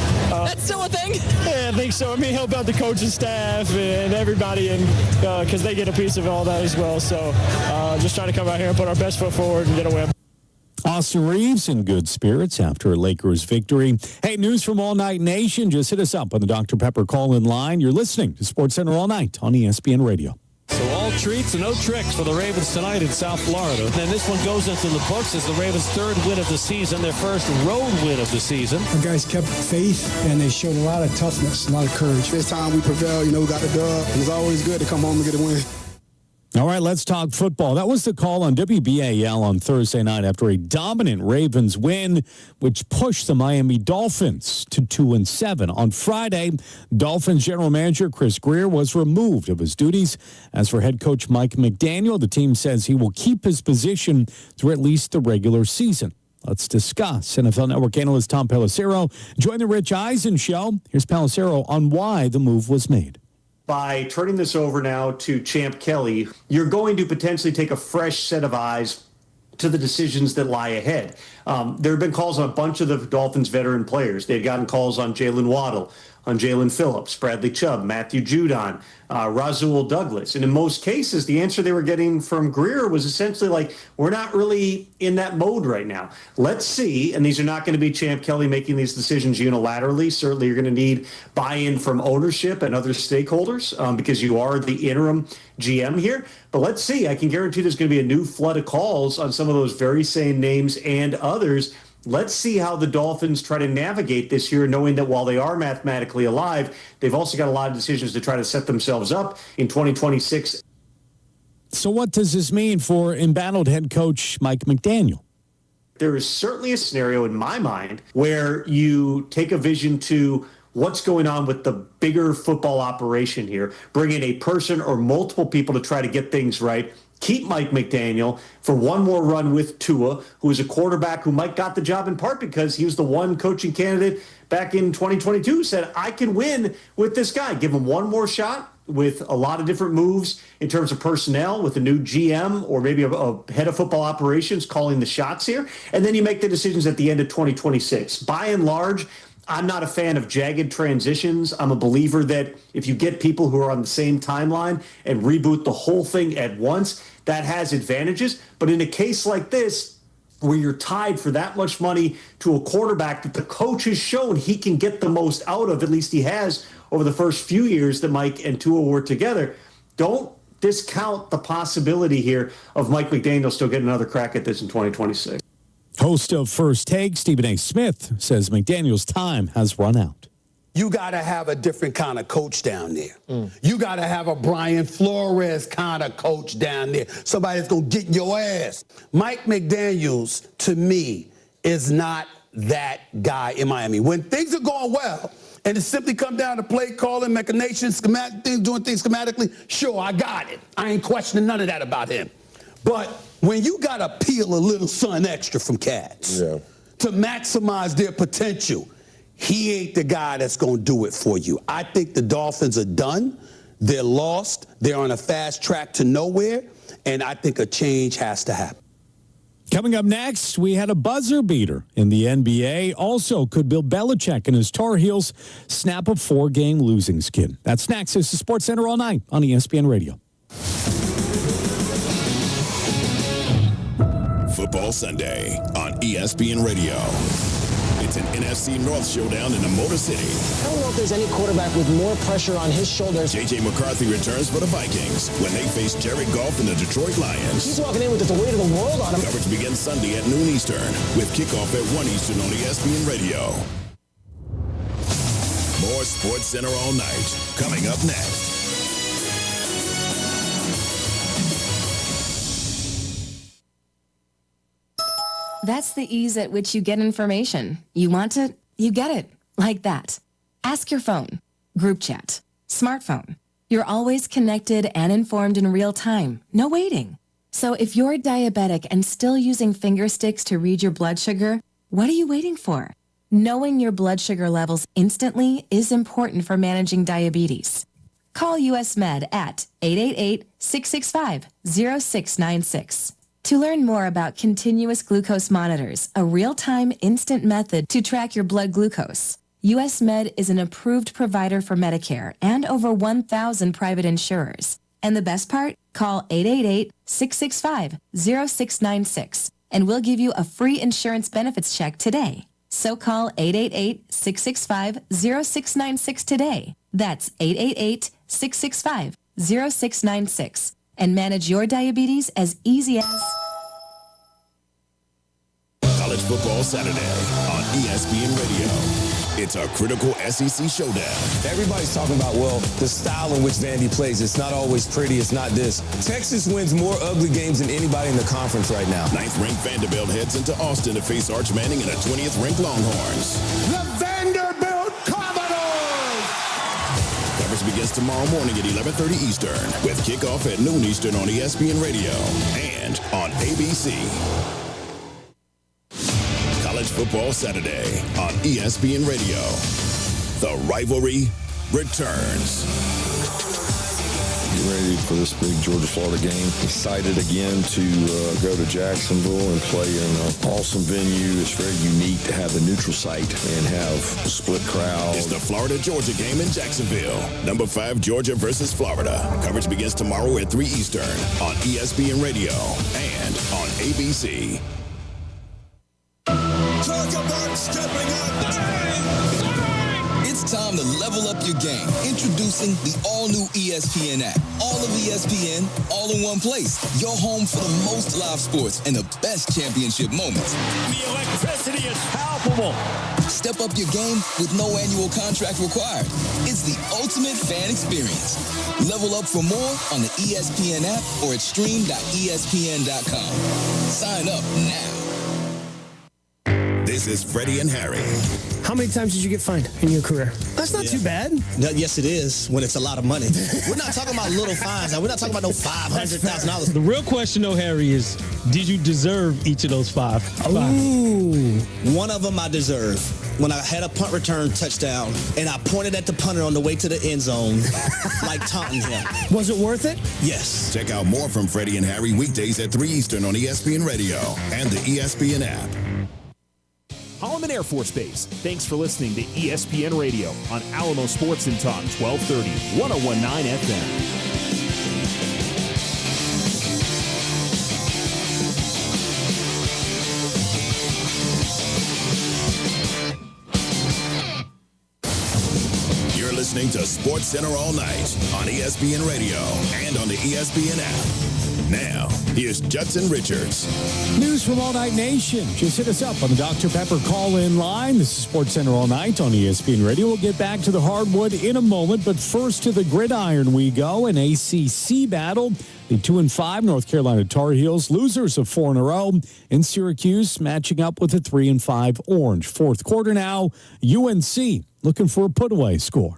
That's still a thing? Yeah, I think so. Help out the coaching staff and everybody, and because they get a piece of all that as well. So just trying to come out here and put our best foot forward and get a win. Austin Reeves in good spirits after a Lakers victory. Hey, news from All Night Nation. Just hit us up on the Dr. Pepper call-in line. You're listening to SportsCenter All Night on ESPN Radio. So all treats and no tricks for the Ravens tonight in South Florida. And this one goes into the books as the Ravens' 3rd win of the season, their first road win of the season. Our guys kept faith, and they showed a lot of toughness, a lot of courage. This time we prevailed, we got the dub. It's always good to come home and get a win. All right, let's talk football. That was the call on WBAL on Thursday night after a dominant Ravens win, which pushed the Miami Dolphins to 2-7. On Friday, Dolphins general manager Chris Greer was removed of his duties. As for head coach Mike McDaniel, the team says he will keep his position through at least the regular season. Let's discuss. NFL Network analyst Tom Pelissero joined the Rich Eisen show. Here's Pelissero on why the move was made. By turning this over now to Champ Kelly, you're going to potentially take a fresh set of eyes to the decisions that lie ahead. There have been calls on a bunch of the Dolphins veteran players. They've gotten calls on Jalen Waddle, on Jalen Phillips, Bradley Chubb, Matthew Judon, Rasul Douglas. And in most cases, the answer they were getting from Greer was essentially like, we're not really in that mode right now. Let's see. And these are not going to be Champ Kelly making these decisions unilaterally. Certainly you're going to need buy-in from ownership and other stakeholders because you are the interim GM here. But let's see. I can guarantee there's going to be a new flood of calls on some of those very same names and others. Let's see how the Dolphins try to navigate this year, knowing that while they are mathematically alive, they've also got a lot of decisions to try to set themselves up in 2026. So what does this mean for embattled head coach Mike McDaniel? There is certainly a scenario in my mind where you take a vision to what's going on with the bigger football operation here, bring in a person or multiple people to try to get things right. Keep Mike McDaniel for one more run with Tua, who is a quarterback who Mike got the job in part because he was the one coaching candidate back in 2022 who said, I can win with this guy. Give him one more shot with a lot of different moves in terms of personnel, with a new GM or maybe a head of football operations calling the shots here. And then you make the decisions at the end of 2026. By and large, I'm not a fan of jagged transitions. I'm a believer that if you get people who are on the same timeline and reboot the whole thing at once, that has advantages. But in a case like this, where you're tied for that much money to a quarterback that the coach has shown he can get the most out of, at least he has over the first few years that Mike and Tua were together, don't discount the possibility here of Mike McDaniel still getting another crack at this in 2026. Host of First Take, Stephen A. Smith, says McDaniel's time has run out. You got to have a different kind of coach down there. You got to have a Brian Flores kind of coach down there. Somebody that's going to get in your ass. Mike McDaniels, to me, is not that guy in Miami. When things are going well, and it simply come down to play calling, machinations, doing things schematically, sure, I got it. I ain't questioning none of that about him. But when you got to peel a little sun extra from cats to maximize their potential, he ain't the guy that's going to do it for you. I think the Dolphins are done. They're lost. They're on a fast track to nowhere. And I think a change has to happen. Coming up next, we had a buzzer beater in the NBA. Also, could Bill Belichick and his Tar Heels snap a 4-game losing skid? That's next. This is Sports Center all night on ESPN Radio. Football Sunday on ESPN Radio. It's an NFC North showdown in the Motor City. I don't know if there's any quarterback with more pressure on his shoulders. J.J. McCarthy returns for the Vikings when they face Jared Goff and the Detroit Lions. He's walking in with the weight of the world on him. Coverage begins Sunday at noon Eastern with kickoff at 1 Eastern on ESPN Radio. More Sports Center all night coming up next. That's the ease at which you get information. You want it, you get it. Like that. Ask your phone. Group chat. Smartphone. You're always connected and informed in real time. No waiting. So if you're diabetic and still using finger sticks to read your blood sugar, what are you waiting for? Knowing your blood sugar levels instantly is important for managing diabetes. Call US Med at 888-665-0696. To learn more about continuous glucose monitors, a real-time instant method to track your blood glucose, US Med is an approved provider for Medicare and over 1,000 private insurers. And the best part? Call 888-665-0696 and we'll give you a free insurance benefits check today. So call 888-665-0696 today. That's 888-665-0696. And manage your diabetes as easy as... College Football Saturday on ESPN Radio. It's a critical SEC showdown. Everybody's talking about, well, the style in which Vandy plays. It's not always pretty. It's not this. Texas wins more ugly games than anybody in the conference right now. 9th-ranked Vanderbilt heads into Austin to face Arch Manning and the 20th-ranked Longhorns. The Vanderbilt Commodores! Coverage begins tomorrow morning at 11:30 Eastern with kickoff at noon Eastern on ESPN Radio and on ABC. Football Saturday on ESPN Radio. The rivalry returns. Get ready for this big Georgia-Florida game. Excited again to go to Jacksonville and play in an awesome venue. It's very unique to have the neutral site and have a split crowd. It's the Florida-Georgia game in Jacksonville. Number 5, Georgia versus Florida. Coverage begins tomorrow at 3 Eastern on ESPN Radio and on ABC. Georgia Bucks stepping up. It's time to level up your game. Introducing the all-new ESPN app. All of ESPN, all in one place. Your home for the most live sports and the best championship moments. The electricity is palpable. Step up your game with no annual contract required. It's the ultimate fan experience. Level up for more on the ESPN app or at stream.espn.com. Sign up now. This is Freddie and Harry. How many times did you get fined in your career? That's not too bad. No, yes, it is when it's a lot of money. We're not talking about little fines. Now, we're not talking about no $500,000. The real question, though, Harry, is did you deserve each of those five? Ooh. One of them I deserve. When I had a punt return touchdown and I pointed at the punter on the way to the end zone, like taunting him. Was it worth it? Yes. Check out more from Freddie and Harry weekdays at 3 Eastern on ESPN Radio and the ESPN app. Holloman Air Force Base. Thanks for listening to ESPN Radio on Alamo Sports and Talk 1230, 1019 FM. Listening to Sports Center all night on ESPN Radio and on the ESPN app. Now, here's Judson Richards. News from All Night Nation. Just hit us up on the Dr. Pepper call-in line. This is Sports Center all night on ESPN Radio. We'll get back to the hardwood in a moment, but first to the gridiron we go. An ACC battle. The 2-5 North Carolina Tar Heels, losers of 4 in a row, in Syracuse, matching up with a 3-5 Orange. Fourth quarter now, UNC looking for a put-away score.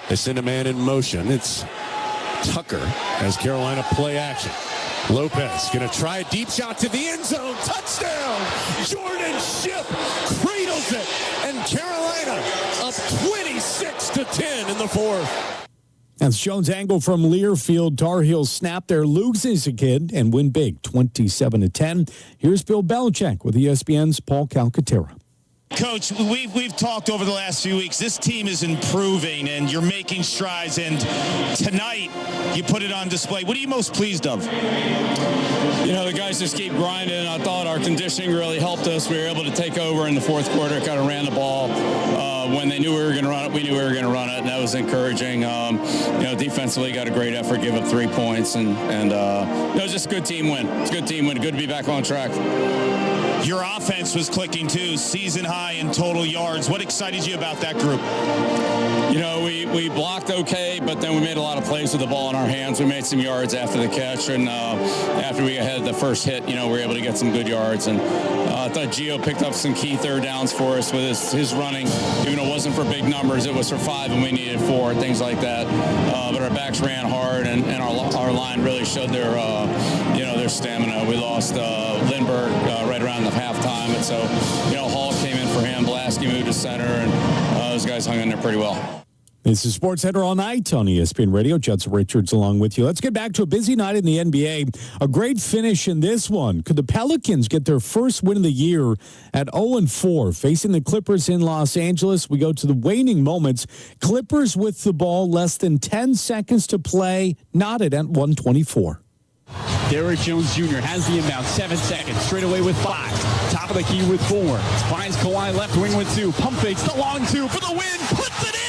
They send a man in motion. It's Tucker as Carolina play action. Lopez going to try a deep shot to the end zone. Touchdown! Jordan Shipp cradles it. And Carolina up 26-10 in the fourth. That's Jones Angle from Learfield. Tar Heels snap their loses again and win big, 27-10. Here's Bill Belichick with ESPN's Paul Calcaterra. Coach, we've talked over the last few weeks. This team is improving, and you're making strides. And tonight, you put it on display. What are you most pleased of? You know, the guys just keep grinding. I thought our conditioning really helped us. We were able to take over in the fourth quarter, kind of ran the ball. When they knew we were going to run it, we knew we were going to run it, and that was encouraging. Defensively, got a great effort, give up 3 points, and it was just a good team win. It's a good team win. Good to be back on track. Your offense was clicking, too, season high in total yards. What excited you about that group? You know, we blocked okay, but then we made a lot of plays with the ball in our hands. We made some yards after the catch, and after we had the first hit, we were able to get some good yards. And I thought Gio picked up some key third downs for us with his running. Even though it wasn't for big numbers, it was for 5 and we needed 4, things like that. But our backs ran hard, and our line really showed their stamina. We lost Lindbergh right around the halftime, and so Hall came in for him. Blasky moved to center, and those guys hung in there pretty well. This is Sports Center all night on ESPN Radio. Judson Richards along with you. Let's get back to a busy night in the NBA. A great finish in this one. Could the Pelicans get their first win of the year at 0-4, facing the Clippers in Los Angeles? We go to the waning moments. Clippers with the ball, less than 10 seconds to play, knotted at 124. Derrick Jones Jr. has the inbound, 7 seconds, straight away with 5. Top of the key with 4. Finds Kawhi left wing with 2. Pump fakes the long 2 for the win. Puts it in!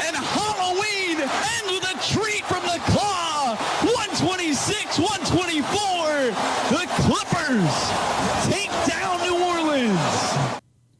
And Halloween ends with a treat from the Claw. 126-124. The Clippers take down New Orleans.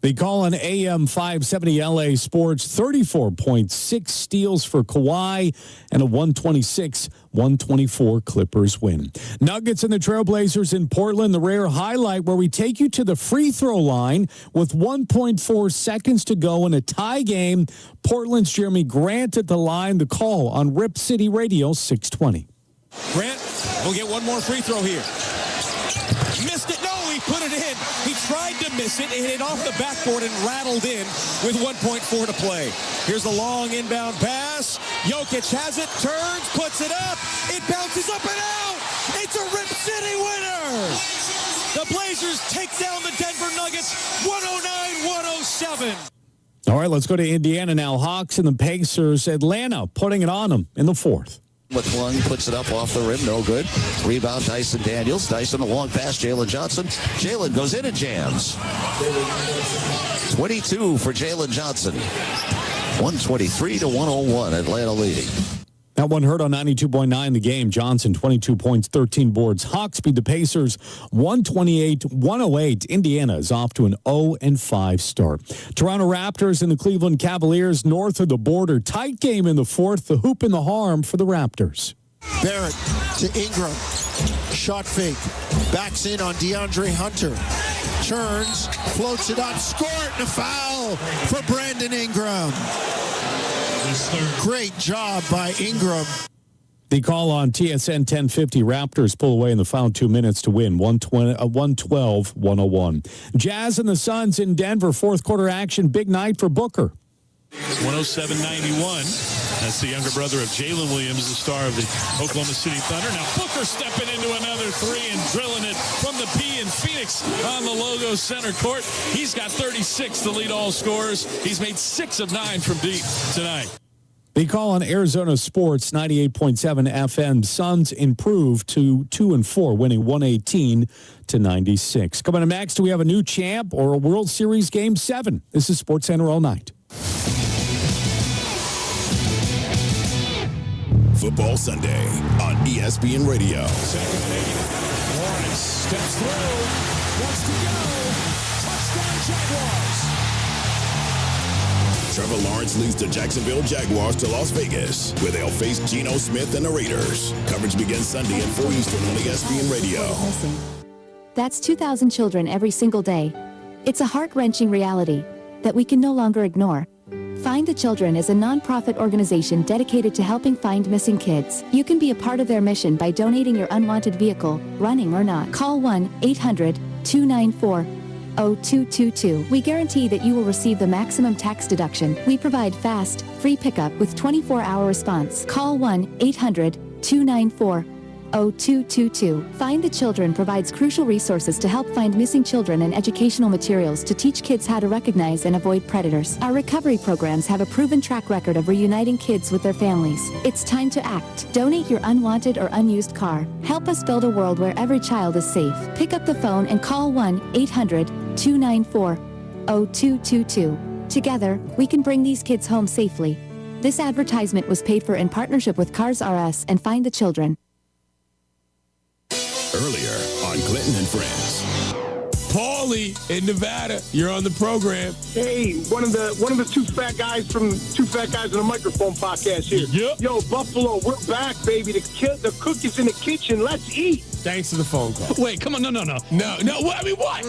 They call on AM 570 LA Sports 34.6 steals for Kawhi and a 126-124 Clippers win. Nuggets and the Trailblazers in Portland, the rare highlight where we take you to the free throw line with 1.4 seconds to go in a tie game. Portland's Jeremy Grant at the line. The call on Rip City Radio 620. Grant will get one more free throw here. Missed it. No, he put it in. He tried to miss it. It hit off the backboard and rattled in with 1.4 to play. Here's the long inbound pass. Jokic has it, turns, puts it up. It bounces up and out. It's a Rip City winner. The Blazers take down the Denver Nuggets 109-107. All right, let's go to Indiana now. Hawks and the Pacers. Atlanta putting it on them in the fourth. McClung puts it up off the rim, no good. Rebound, Dyson Daniels. Dyson, a long pass, Jalen Johnson. Jalen goes in and jams. 22 for Jalen Johnson. 123-101, Atlanta leading. That one heard on 92.9 The Game. Johnson, 22 points, 13 boards. Hawks beat the Pacers 128-108. Indiana is off to an 0-5 start. Toronto Raptors and the Cleveland Cavaliers north of the border. Tight game in the fourth. The hoop and the harm for the Raptors. Barrett to Ingram. Shot fake. Backs in on DeAndre Hunter. Turns, floats it up, score it, and a foul for Brandon Ingram. Great job by Ingram. The call on TSN 1050. Raptors pull away in the final 2 minutes to win 112-101. Jazz and the Suns in Denver. Fourth quarter action. Big night for Booker. 107-91. That's the younger brother of Jalen Williams, the star of the Oklahoma City Thunder. Now Booker stepping into another three and drilling it from the P in Phoenix on the Logo Center court. He's got 36 to lead all scorers. He's made 6 of 9 from deep tonight. The call on Arizona Sports 98.7 FM. Suns improved to 2-4, winning 118-96. Coming up next, do we have a new champ or a World Series Game 7? This is Sports Center all night. Football Sunday on ESPN Radio. Second and 8. Lawrence steps through. Wants to go. Touchdown Jaguars. Trevor Lawrence leads the Jacksonville Jaguars to Las Vegas, where they'll face Geno Smith and the Raiders. Coverage begins Sunday at 4 Eastern on ESPN Radio. That's 2,000 children every single day. It's a heart-wrenching reality that we can no longer ignore. Find the Children is a non-profit organization dedicated to helping find missing kids. You can be a part of their mission by donating your unwanted vehicle, running or not. Call 1-800-294-0222. We guarantee that you will receive the maximum tax deduction. We provide fast, free pickup with 24-hour response. Call 1-800-294-0222. Find the Children provides crucial resources to help find missing children and educational materials to teach kids how to recognize and avoid predators. Our recovery programs have a proven track record of reuniting kids with their families. It's time to act. Donate your unwanted or unused car. Help us build a world where every child is safe. Pick up the phone and call 1-800-294-0222. Together, we can bring these kids home safely. This advertisement was paid for in partnership with Cars R Us and Find the Children. Earlier on Clinton and Friends. Paulie in Nevada, you're on the program. Hey, one of the two fat guys on the microphone podcast here. Yep. Yo, Buffalo, we're back, baby. The cook is in the kitchen. Let's eat. Thanks for the phone call. Wait, come on, no. I mean, what?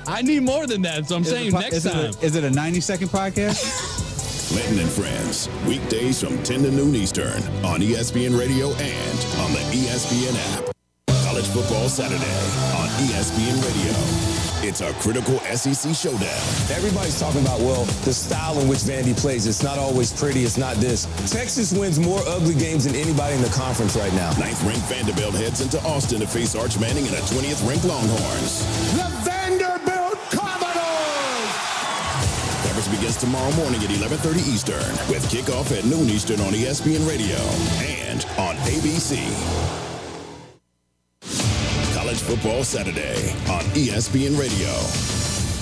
I need more than that, so I'm saying next time. Is it a 90-second podcast? Clinton and Friends, weekdays from 10 to noon Eastern on ESPN Radio and on the ESPN app. College Football Saturday on ESPN Radio. It's a critical SEC showdown. Everybody's talking about, well, the style in which Vandy plays. It's not always pretty. It's not this. Texas wins more ugly games than anybody in the conference right now. 9th-ranked Vanderbilt heads into Austin to face Arch Manning and the 20th-ranked Longhorns. The Vanderbilt Commodores! Coverage begins tomorrow morning at 11:30 Eastern with kickoff at noon Eastern on ESPN Radio and on ABC. College Football Saturday on ESPN Radio.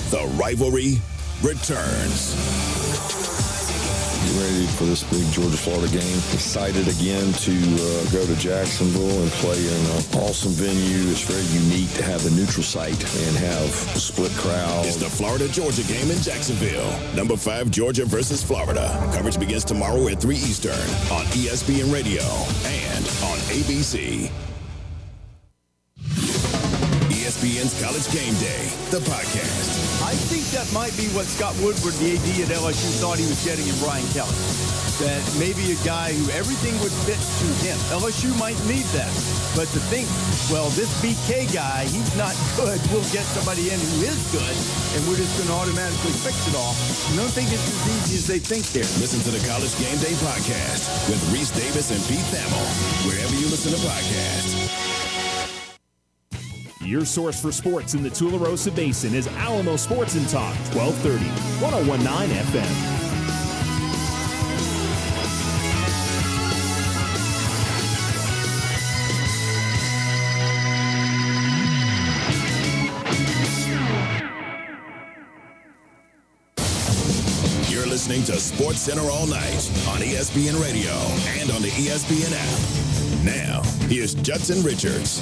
The rivalry returns. You ready for this big Georgia-Florida game? Excited again to go to Jacksonville and play in an awesome venue. It's very unique to have a neutral site and have a split crowd. It's the Florida-Georgia game in Jacksonville. Number 5, Georgia versus Florida. Coverage begins tomorrow at 3 Eastern on ESPN Radio and on ABC. ESPN's College Game Day, the podcast. I think that might be what Scott Woodward, the AD at LSU, thought he was getting in Brian Kelly. That maybe a guy who everything would fit to him. LSU might need that. But to think, well, this BK guy, he's not good. We'll get somebody in who is good, and we're just going to automatically fix it all. I don't think it's as easy as they think there. Listen to the College Game Day podcast with Reese Davis and Pete Thamel, wherever you listen to podcasts. Your source for sports in the Tularosa Basin is Alamo Sports and Talk, 1230, 1019 FM. Listening to Sports Center all night on ESPN Radio and on the ESPN app. Now, here's Judson Richards.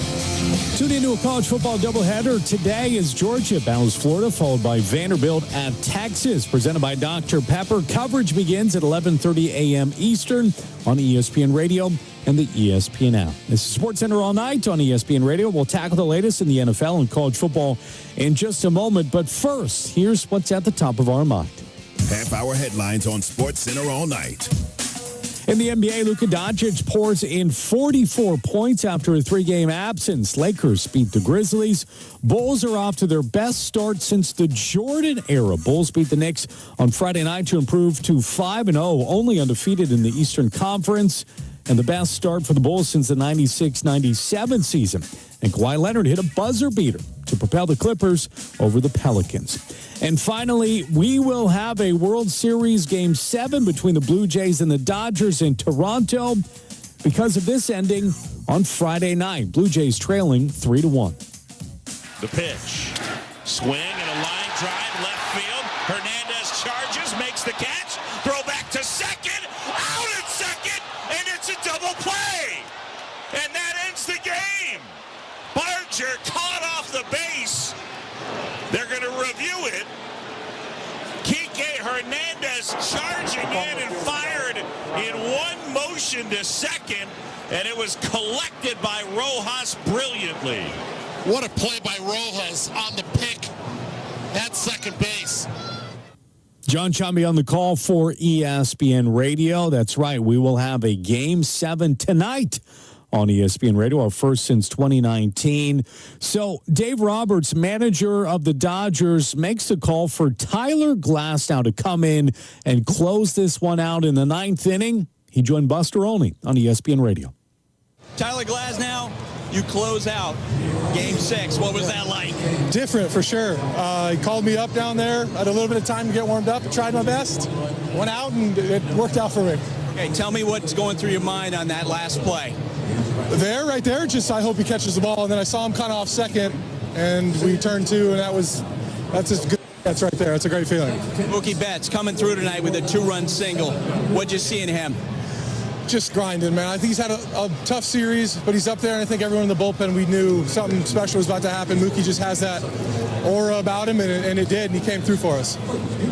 Tune into a college football doubleheader today as Georgia battles Florida, followed by Vanderbilt at Texas, presented by Dr. Pepper. Coverage begins at 11:30 a.m. Eastern on ESPN Radio and the ESPN app. This is Sports Center all night on ESPN Radio. We'll tackle the latest in the NFL and college football in just a moment. But first, here's what's at the top of our mind. Half-hour headlines on Sports Center all night. In the NBA, Luka Doncic pours in 44 points after a 3-game absence. Lakers beat the Grizzlies. Bulls are off to their best start since the Jordan era. Bulls beat the Knicks on Friday night to improve to 5-0, only undefeated in the Eastern Conference, and the best start for the Bulls since the 96-97 season. And Kawhi Leonard hit a buzzer beater to propel the Clippers over the Pelicans. And finally, we will have a World Series Game 7 between the Blue Jays and the Dodgers in Toronto because of this ending on Friday night. Blue Jays trailing 3-1. The pitch. Swing and a line drive left field. Hernandez charges, makes the catch. Throw back to second. Out at second. And it's a double play. And that ends the game. Barger caught off the base. They're going to review it. Kike Hernandez charging in and fired in one motion to second, and it was collected by Rojas brilliantly. What a play by Rojas on the pick at second base. John Chambi on the call for ESPN Radio. That's right. We will have a Game 7 tonight on ESPN Radio, our first since 2019. So Dave Roberts, manager of the Dodgers, makes the call for Tyler Glasnow to come in and close this one out in the ninth inning. He joined Buster Olney on ESPN Radio. Tyler Glasnow, you close out Game 6. What was that like? Different, for sure. He called me up down there. I had a little bit of time to get warmed up. I tried my best. Went out, and it worked out for me. Okay, tell me what's going through your mind on that last play. Right there, just I hope he catches the ball. And then I saw him kind of off second, and we turned two, and that's just good. That's right there. That's a great feeling. Mookie Betts coming through tonight with a 2-run single. What'd you see in him? Just grinding, man. I think he's had a tough series, but he's up there, and I think everyone in the bullpen, we knew something special was about to happen. Mookie just has that aura about him, and it did, and he came through for us.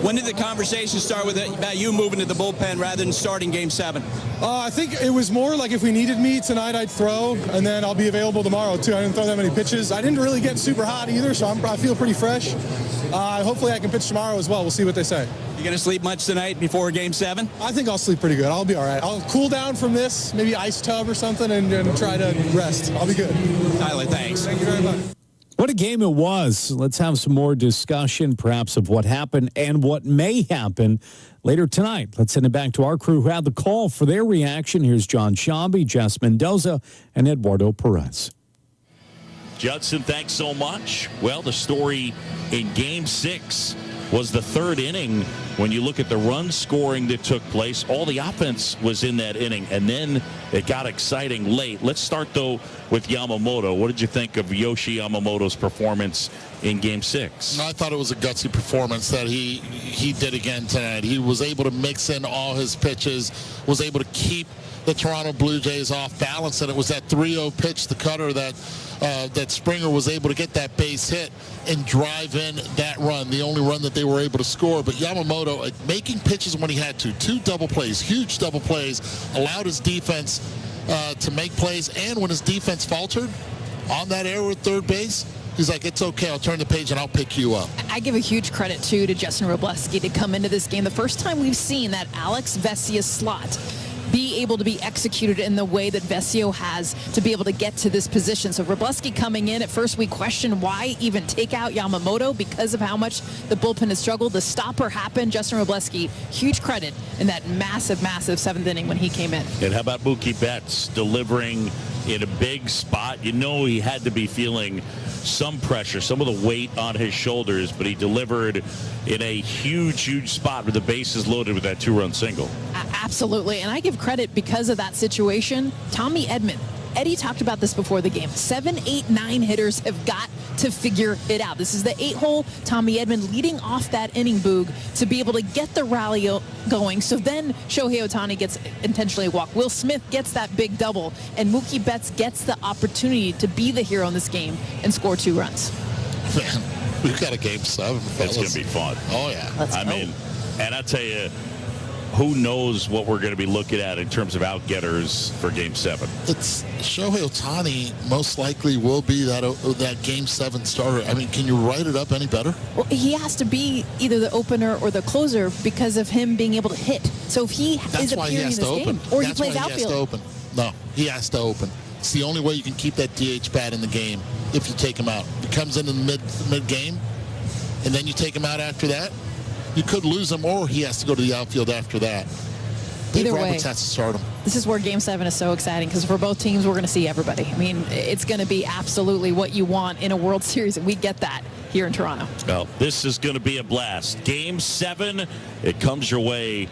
When did the conversation start with about you moving to the bullpen rather than starting Game 7? I think it was more like if we needed me tonight, I'd throw, and then I'll be available tomorrow, too. I didn't throw that many pitches. I didn't really get super hot either, so I feel pretty fresh. Hopefully I can pitch tomorrow as well. We'll see what they say. You going to sleep much tonight before Game 7? I think I'll sleep pretty good. I'll be all right. I'll cool down from this, maybe ice tub or something, and try to rest. I'll be good. Tyler, thanks. Thank you very much. What a game it was. Let's have some more discussion, perhaps, of what happened and what may happen later tonight. Let's send it back to our crew who had the call for their reaction. Here's John Chambi, Jess Mendoza, and Eduardo Perez. Judson, thanks so much. Well, the story in Game 6 was the third inning. When you look at the run scoring that took place, all the offense was in that inning, and then it got exciting late. Let's start, though, with Yamamoto. What did you think of Yoshi Yamamoto's performance in Game 6? I thought it was a gutsy performance that he did again tonight. He was able to mix in all his pitches, was able to keep the Toronto Blue Jays off balance, and it was that 3-0 pitch, the cutter, that Springer was able to get that base hit and drive in that run, the only run that they were able to score. But Yamamoto making pitches when he had to. 2 double plays, huge double plays, allowed his defense to make plays. And when his defense faltered on that error at third base, He's like, it's okay. I'll turn the page and I'll pick you up. I give a huge credit, too, to Justin Wrobleski to come into this game. The first time we've seen that Alex Vesia slot be able to be executed in the way that Vesio has to be able to get to this position. So Wrobleski coming in, at first we questioned why even take out Yamamoto because of how much the bullpen has struggled. The stopper happened. Justin Wrobleski, huge credit in that massive, massive seventh inning when he came in. And how about Mookie Betts delivering in a big spot? You know he had to be feeling some pressure, some of the weight on his shoulders, but he delivered in a huge, huge spot with the bases loaded with that 2-run single. Absolutely, and I give credit because of that situation. Tommy Edman, Eddie talked about this before the game. 7, 8, 9 hitters have got to figure it out. This is the 8-hole. Tommy Edman leading off that inning, Boog, to be able to get the rally going. So then Shohei Ohtani gets intentionally walked. Will Smith gets that big double, and Mookie Betts gets the opportunity to be the hero in this game and score 2 runs. Man, we've got a game 7. It's going to be fun. Oh, yeah. Let's go. mean, and I tell you, who knows what we're going to be looking at in terms of outgetters for Game 7. It's Shohei Ohtani most likely will be that Game 7 starter. I mean, can you write it up any better? Well, he has to be either the opener or the closer because of him being able to hit. So if he is appearing in this game, or he plays outfield. He has to open. No, he has to open. It's the only way you can keep that DH bat in the game if you take him out. If he comes in the mid-game, and then you take him out after that, you could lose him, or he has to go to the outfield after that. Dave Roberts has to start him. This is where Game 7 is so exciting because for both teams, we're going to see everybody. I mean, it's going to be absolutely what you want in a World Series, and we get that here in Toronto. Well, this is going to be a blast. Game 7, it comes your way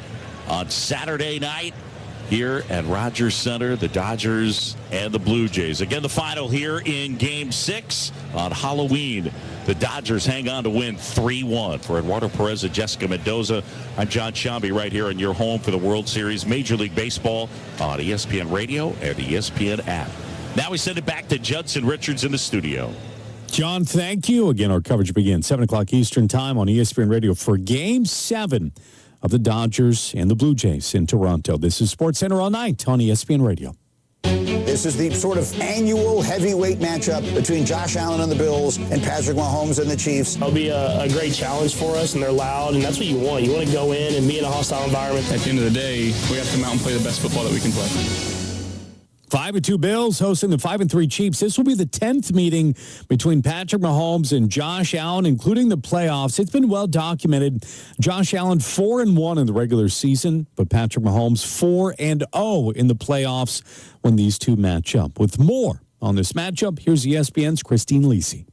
on Saturday night here at Rogers Center, the Dodgers and the Blue Jays. Again, the final here in Game 6 on Halloween. The Dodgers hang on to win 3-1. For Eduardo Perez and Jessica Mendoza, I'm John Shambi right here in your home for the World Series Major League Baseball on ESPN Radio and the ESPN app. Now we send it back to Judson Richards in the studio. John, thank you. Again, our coverage begins 7 o'clock Eastern time on ESPN Radio for Game 7 of the Dodgers and the Blue Jays in Toronto. This is SportsCenter all night on ESPN Radio. This is the sort of annual heavyweight matchup between Josh Allen and the Bills and Patrick Mahomes and the Chiefs. It'll be a great challenge for us, and they're loud, and that's what you want. You want to go in and be in a hostile environment. At the end of the day, we have to come out and play the best football that we can play. 5-2 Bills hosting the 5-3 Chiefs. This will be the 10th meeting between Patrick Mahomes and Josh Allen, including the playoffs. It's been well documented. Josh Allen 4-1 in the regular season, but Patrick Mahomes 4-0 in the playoffs when these two match up. With more on this matchup, here's ESPN's Christine Lisi.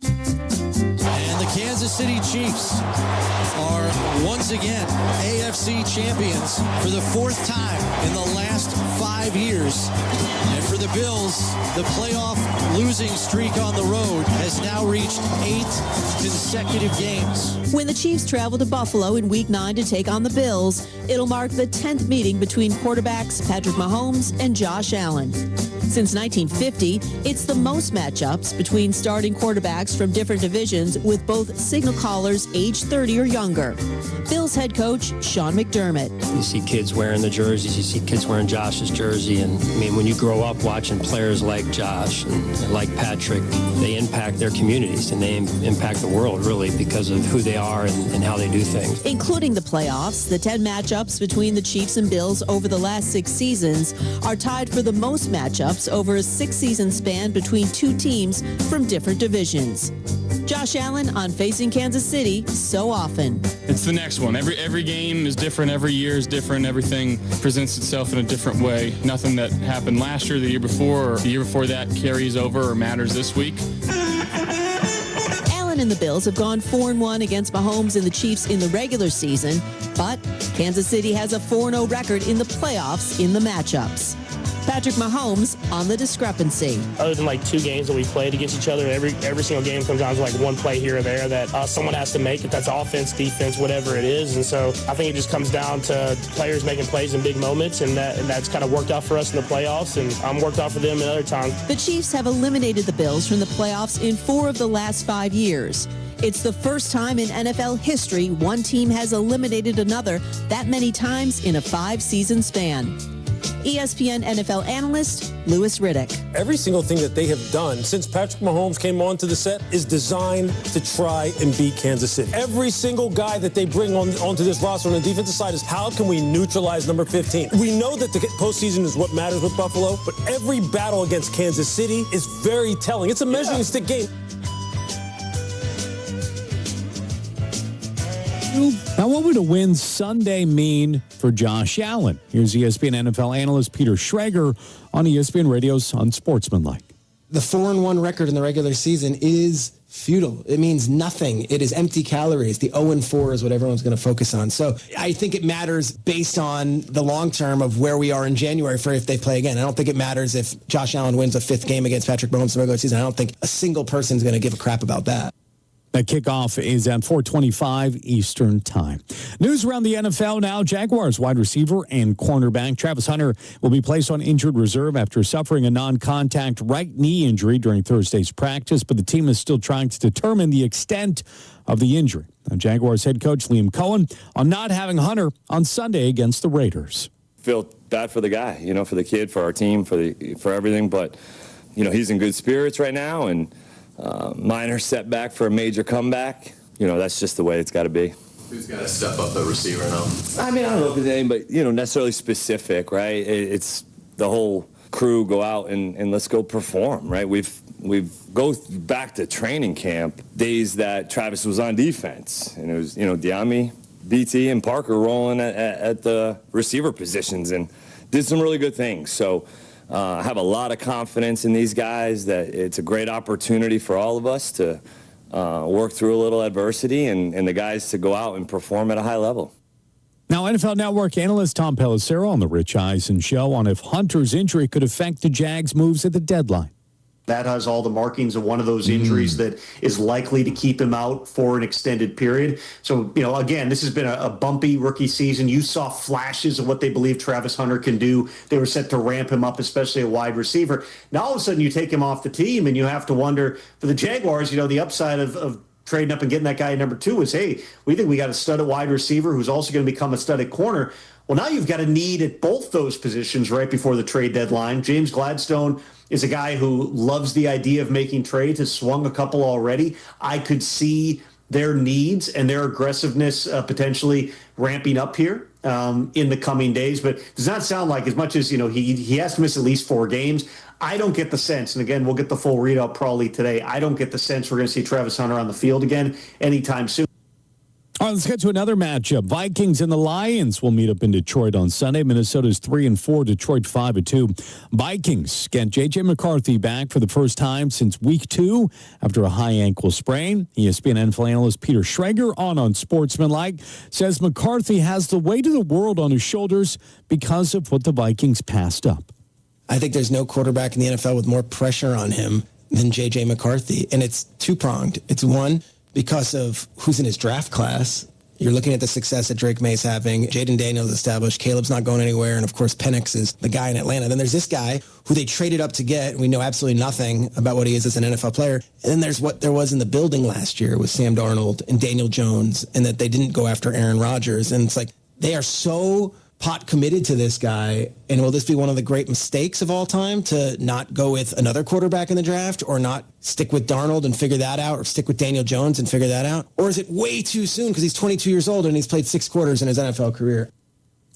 And the Kansas City Chiefs are once again AFC champions for the 4th time in the last 5 years. And for the Bills, the playoff losing streak on the road has now reached 8 consecutive games. When the Chiefs travel to Buffalo in Week 9 to take on the Bills, it'll mark the 10th meeting between quarterbacks Patrick Mahomes and Josh Allen. Since 1950, it's the most matchups between starting quarterbacks from different divisions with both signal callers age 30 or younger. Bills head coach Sean McDermott. You see kids wearing the jerseys. You see kids wearing Josh's jersey. And, I mean, when you grow up watching players like Josh and like Patrick, they impact their communities and they impact the world, really, because of who they are and how they do things. Including the playoffs, the 10 matchups between the Chiefs and Bills over the last 6 seasons are tied for the most matchups over a 6-season span between two teams from different divisions. Josh Allen on Facing Kansas City so often. It's the next one. Every game is different. Every year is different. Everything presents itself in a different way. Nothing that happened last year, the year before, or the year before that carries over or matters this week. Allen and the Bills have gone 4-1 against Mahomes and the Chiefs in the regular season, but Kansas City has a 4-0 record in the playoffs in the matchups. Patrick Mahomes on the discrepancy. Other than like 2 games that we played against each other, every single game comes down to like one play here or there that someone has to make, if that's offense, defense, whatever it is. And so I think it just comes down to players making plays in big moments, and that's kind of worked out for us in the playoffs, and I'm worked out for them in other times. The Chiefs have eliminated the Bills from the playoffs in 4 of the last 5 years. It's the first time in NFL history one team has eliminated another that many times in a 5-season span. ESPN NFL analyst Louis Riddick. Every single thing that they have done since Patrick Mahomes came onto the set is designed to try and beat Kansas City. Every single guy that they bring onto this roster on the defensive side is how can we neutralize number 15? We know that the postseason is what matters with Buffalo, but every battle against Kansas City is very telling. It's a measuring stick game. Now, what would a win Sunday mean for Josh Allen? Here's ESPN NFL analyst Peter Schrager on ESPN Radio's Unsportsmanlike. The 4-1 record in the regular season is futile. It means nothing. It is empty calories. The 0-4 is what everyone's going to focus on. So I think it matters based on the long term of where we are in January for if they play again. I don't think it matters if Josh Allen wins a fifth game against Patrick Mahomes in the regular season. I don't think a single person is going to give a crap about that. That kickoff is at 4:25 Eastern Time. News around the NFL now. Jaguars wide receiver and cornerback Travis Hunter will be placed on injured reserve after suffering a non-contact right knee injury during Thursday's practice, but the team is still trying to determine the extent of the injury. Now, Jaguars head coach Liam Cohen on not having Hunter on Sunday against the Raiders. Feel bad for the guy, for the kid, for our team, for everything, but he's in good spirits right now, and minor setback for a major comeback. That's just the way it's got to be. Who's got to step up the receiver now? I mean, I don't know if it's anybody, necessarily specific, right? It's the whole crew go out and let's go perform, right? We've go back to training camp days that Travis was on defense, and it was, Diami, BT, and Parker rolling at the receiver positions and did some really good things. So I have a lot of confidence in these guys that it's a great opportunity for all of us to work through a little adversity and the guys to go out and perform at a high level. Now, NFL Network analyst Tom Pelissero on the Rich Eisen Show on if Hunter's injury could affect the Jags' moves at the deadline. That has all the markings of one of those injuries that is likely to keep him out for an extended period. So, again, this has been a bumpy rookie season. You saw flashes of what they believe Travis Hunter can do. They were set to ramp him up, especially a wide receiver. Now, all of a sudden, you take him off the team, and you have to wonder, for the Jaguars, the upside of trading up and getting that guy at number 2 is, hey, we think we got a stud at wide receiver who's also going to become a stud at corner. Well, now you've got a need at both those positions right before the trade deadline. James Gladstone is a guy who loves the idea of making trades, has swung a couple already. I could see their needs and their aggressiveness potentially ramping up here in the coming days. But it does not sound like, as much as, he has to miss at least 4 games. I don't get the sense, and again, we'll get the full readout probably today, I don't get the sense we're going to see Travis Hunter on the field again anytime soon. All right, let's get to another matchup. Vikings and the Lions will meet up in Detroit on Sunday. Minnesota's 3-4, Detroit 5-2. Vikings get J.J. McCarthy back for the first time since week 2 after a high ankle sprain. ESPN NFL analyst Peter Schrager on Unsportsmanlike says McCarthy has the weight of the world on his shoulders because of what the Vikings passed up. I think there's no quarterback in the NFL with more pressure on him than J.J. McCarthy, and it's two-pronged. It's one, because of who's in his draft class. You're looking at the success that Drake May's having. Jaden Daniels established. Caleb's not going anywhere. And, of course, Penix is the guy in Atlanta. Then there's this guy who they traded up to get. We know absolutely nothing about what he is as an NFL player. And then there's what there was in the building last year with Sam Darnold and Daniel Jones, and that they didn't go after Aaron Rodgers. And it's like they are so pot committed to this guy, and will this be one of the great mistakes of all time to not go with another quarterback in the draft, or not stick with Darnold and figure that out, or stick with Daniel Jones and figure that out? Or is it way too soon because he's 22 years old and he's played 6 quarters in his NFL career?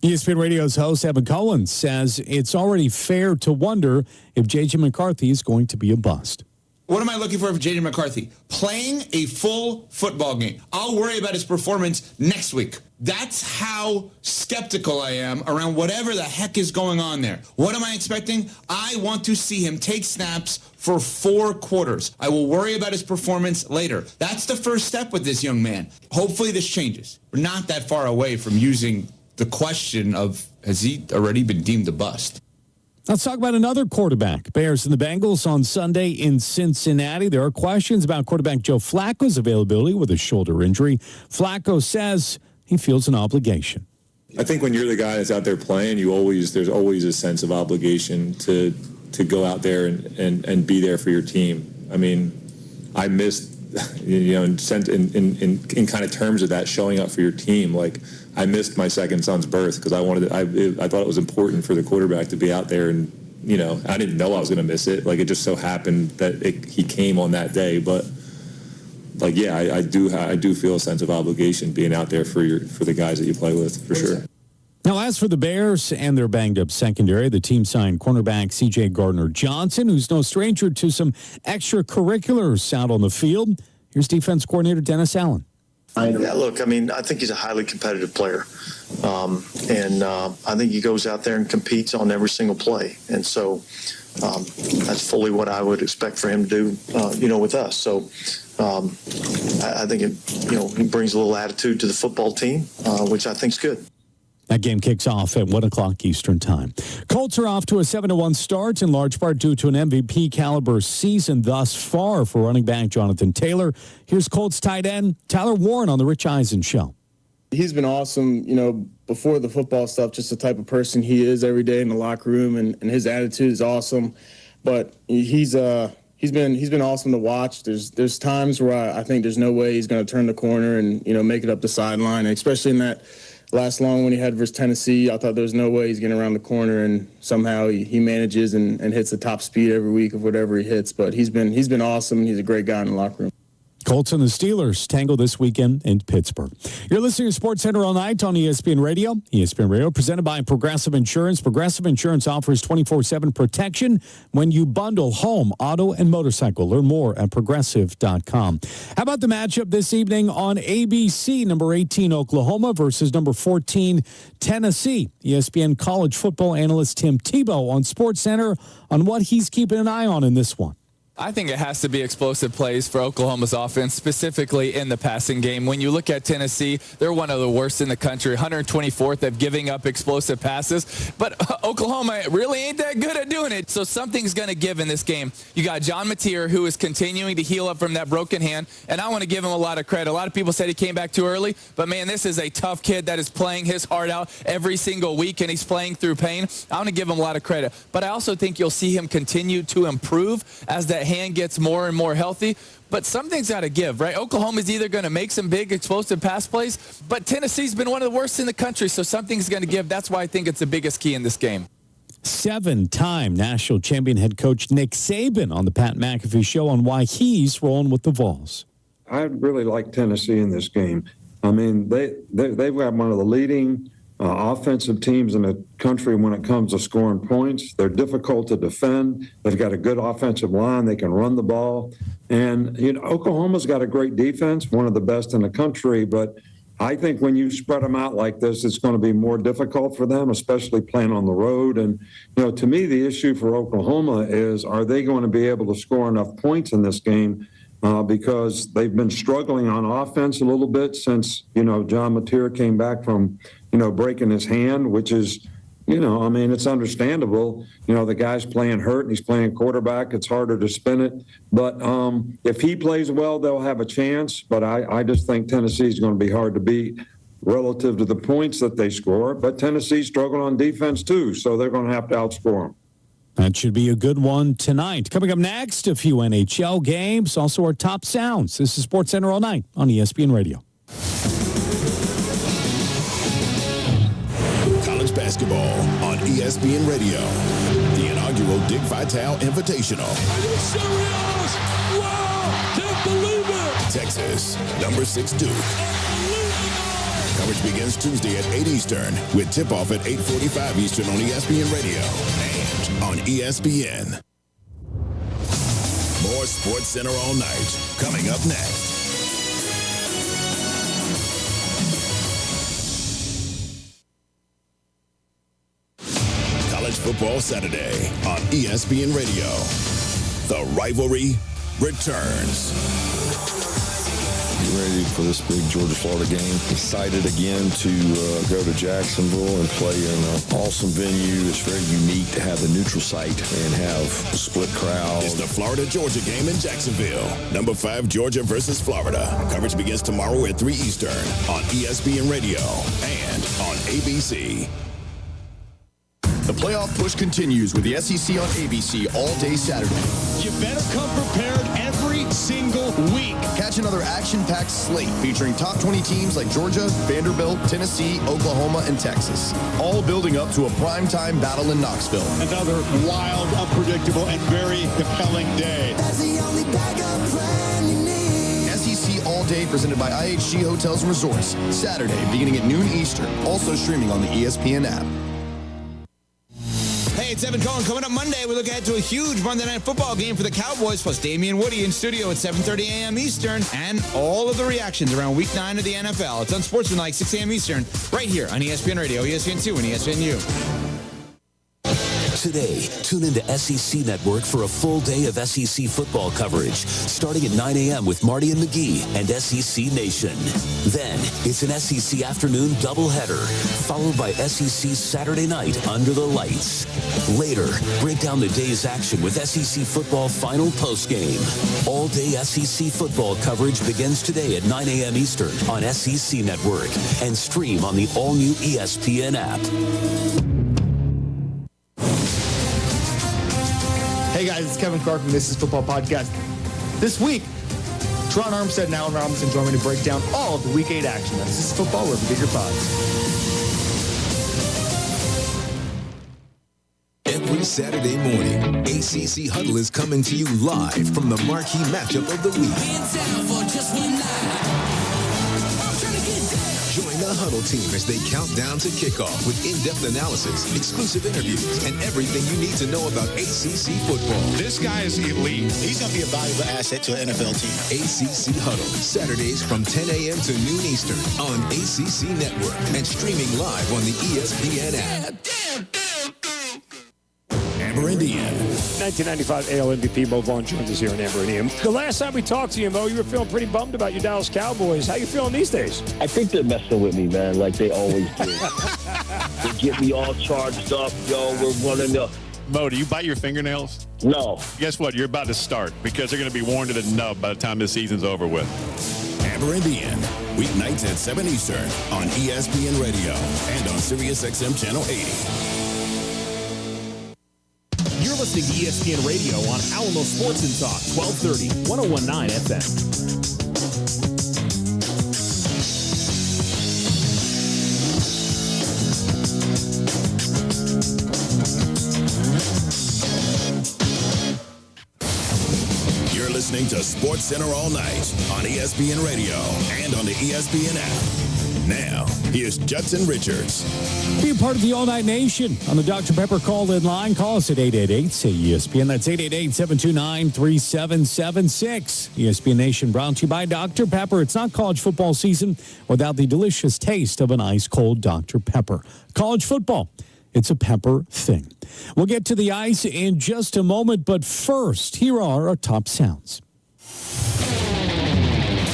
ESPN Radio's host Evan Cohen says it's already fair to wonder if J.J. McCarthy is going to be a bust. What am I looking for J.J. McCarthy? Playing a full football game. I'll worry about his performance next week. That's how skeptical I am around whatever the heck is going on there. What am I expecting? I want to see him take snaps for 4 quarters. I will worry about his performance later. That's the first step with this young man. Hopefully this changes. We're not that far away from using the question of, has he already been deemed a bust? Let's talk about another quarterback. Bears and the Bengals on Sunday in Cincinnati. There are questions about quarterback Joe Flacco's availability with a shoulder injury. Flacco says he feels an obligation. I think when you're the guy that's out there playing, there's always a sense of obligation to go out there and be there for your team. I mean, I missed in kind of terms of that, showing up for your team. Like, I missed my second son's birth because I thought it was important for the quarterback to be out there, and I didn't know I was going to miss it. Like, it just so happened that he came on that day. But like, yeah, I do feel a sense of obligation being out there for the guys that you play with, for sure. Now, as for the Bears and their banged-up secondary, the team signed cornerback C.J. Gardner-Johnson, who's no stranger to some extracurriculars out on the field. Here's defense coordinator Dennis Allen. Yeah, look, I mean, I think he's a highly competitive player. I think he goes out there and competes on every single play. And so that's fully what I would expect for him to do, with us. So I think he brings a little attitude to the football team, which I think is good. That game kicks off at 1 o'clock Eastern Time. Colts are off to a 7-1 start, in large part due to an MVP-caliber season thus far for running back Jonathan Taylor. Here's Colts tight end Tyler Warren on the Rich Eisen Show. He's been awesome, before the football stuff, just the type of person he is every day in the locker room, and his attitude is awesome. But he's been awesome to watch. There's times where I think there's no way he's going to turn the corner and, make it up the sideline, and especially in that last long when he had versus Tennessee. I thought there was no way he's getting around the corner, and somehow he manages and hits the top speed every week of whatever he hits. But he's been awesome. He's a great guy in the locker room. Colts and the Steelers tangle this weekend in Pittsburgh. You're listening to Sports Center all night on ESPN Radio. ESPN Radio presented by Progressive Insurance. Progressive Insurance offers 24/7 protection when you bundle home, auto, and motorcycle. Learn more at progressive.com. How about the matchup this evening on ABC? Number 18, Oklahoma versus number 14, Tennessee. ESPN college football analyst Tim Tebow on Sports Center on what he's keeping an eye on in this one. I think it has to be explosive plays for Oklahoma's offense, specifically in the passing game. When you look at Tennessee, they're one of the worst in the country, 124th at giving up explosive passes. But Oklahoma really ain't that good at doing it. So something's going to give in this game. You got John Mateer, who is continuing to heal up from that broken hand, and I want to give him a lot of credit. A lot of people said he came back too early, but, man, this is a tough kid that is playing his heart out every single week, and he's playing through pain. I want to give him a lot of credit. But I also think you'll see him continue to improve as that hand gets more and more healthy. But something's got to give, right? Oklahoma's either going to make some big explosive pass plays, but Tennessee's been one of the worst in the country, so something's going to give. That's why I think it's the biggest key in this game. 7-time national champion head coach Nick Saban on the Pat McAfee Show on why he's rolling with the Vols. I really like Tennessee in this game. I mean, they've got one of the leading offensive teams in the country when it comes to scoring points. They're difficult to defend. They've got a good offensive line. They can run the ball. And, Oklahoma's got a great defense, one of the best in the country. But I think when you spread them out like this, it's going to be more difficult for them, especially playing on the road. And, to me, the issue for Oklahoma is, are they going to be able to score enough points in this game? Because they've been struggling on offense a little bit since, John Mateer came back from, breaking his hand, which is, it's understandable. The guy's playing hurt and he's playing quarterback. It's harder to spin it. But if he plays well, they'll have a chance. But I just think Tennessee's going to be hard to beat relative to the points that they score. But Tennessee's struggling on defense, too, so they're going to have to outscore them. That should be a good one tonight. Coming up next, a few NHL games, also our top sounds. This is Sports Center all night on ESPN Radio. College basketball on ESPN Radio. The inaugural Dick Vitale Invitational. Are you serious? Wow! Can't believe it! Texas, number 6 Duke. Coverage begins Tuesday at 8 Eastern with tip-off at 8:45 Eastern on ESPN Radio and on ESPN. More Sports Center all night coming up next. College Football Saturday on ESPN Radio. The rivalry returns. Ready for this big Georgia-Florida game. Excited again to go to Jacksonville and play in an awesome venue. It's very unique to have the neutral site and have a split crowd. It's the Florida-Georgia game in Jacksonville. Number 5, Georgia versus Florida. Coverage begins tomorrow at 3 Eastern on ESPN Radio and on ABC. The playoff push continues with the SEC on ABC all day Saturday. You better come prepared every single week. Catch Catch another action-packed slate featuring top 20 teams like Georgia, Vanderbilt, Tennessee, Oklahoma, and Texas, all building up to a primetime battle in Knoxville. Another wild, unpredictable, and very compelling day. That's the only backup plan you need. SEC All Day presented by IHG Hotels and Resorts. Saturday, beginning at noon Eastern. Also streaming on the ESPN app. Hey, it's Evan Cohen. Coming up Monday, we look ahead to a huge Monday Night Football game for the Cowboys, plus Damian Woody in studio at 7:30 a.m. Eastern, and all of the reactions around Week 9 of the NFL. It's on Sportsmanlike, 6 a.m. Eastern, right here on ESPN Radio, ESPN2, and ESPNU. Today, tune into SEC Network for a full day of SEC football coverage, starting at 9 a.m. with Marty and McGee and SEC Nation. Then, it's an SEC afternoon doubleheader, followed by SEC Saturday night under the lights. Later, break down the day's action with SEC football final postgame. All-day SEC football coverage begins today at 9 a.m. Eastern on SEC Network and stream on the all-new ESPN app. Hey guys, it's Kevin Clark from This Is Football Podcast. This week, Tron Armstead and Allen Robinson join me to break down all of the Week 8 action. This is football, wherever you get your pods. Every Saturday morning, ACC Huddle is coming to you live from the marquee matchup of the week. Join the Huddle team as they count down to kickoff with in-depth analysis, exclusive interviews, and everything you need to know about ACC football. This guy is elite. He's going to be a valuable asset to an NFL team. ACC Huddle, Saturdays from 10 a.m. to noon Eastern on ACC Network and streaming live on the ESPN app. Amber Indian. 1995 AL MVP Mo Vaughn joins us here on Amber Indian. The last time we talked to you, Mo, you were feeling pretty bummed about your Dallas Cowboys. How you feeling these days? I think they're messing with me, man, like they always do. They get me all charged up. Yo, we're running the... Mo, do you bite your fingernails? No. Guess what? You're about to start because they're going to be worn to the nub by the time this season's over with. Amber Indian. Weeknights at 7 Eastern on ESPN Radio and on SiriusXM Channel 80. You're listening to ESPN Radio on Alamo Sports and Talk, 1230, 1019 FM. You're listening to Sports Center all night on ESPN Radio and on the ESPN app. Now, here's Judson Richards. Be a part of the All Night Nation on the Dr. Pepper call-in line. Call us at 888-SAY-ESPN. That's 888-729-3776. ESPN Nation brought to you by Dr. Pepper. It's not college football season without the delicious taste of an ice-cold Dr. Pepper. College football, it's a pepper thing. We'll get to the ice in just a moment, but first, here are our top sounds.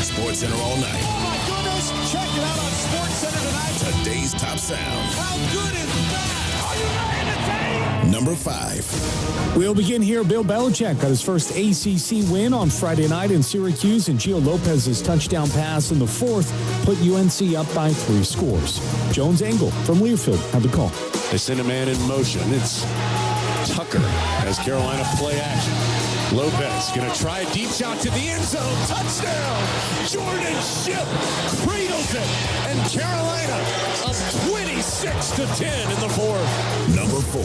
Sports Center all night. Oh, my goodness. Check it out on Sports Center tonight. Today's top sound. How good is that? Are you ready to take? Number 5. We'll begin here. Bill Belichick got his first ACC win on Friday night in Syracuse, and Gio Lopez's touchdown pass in the fourth put UNC up by 3 scores. Jones Engel from Learfield had the call. They send a man in motion. It's Tucker as Carolina play action. Lopez going to try a deep shot to the end zone. Touchdown! Jordan Shipp cradles it. And Carolina up 26-10 in the fourth. Number 4.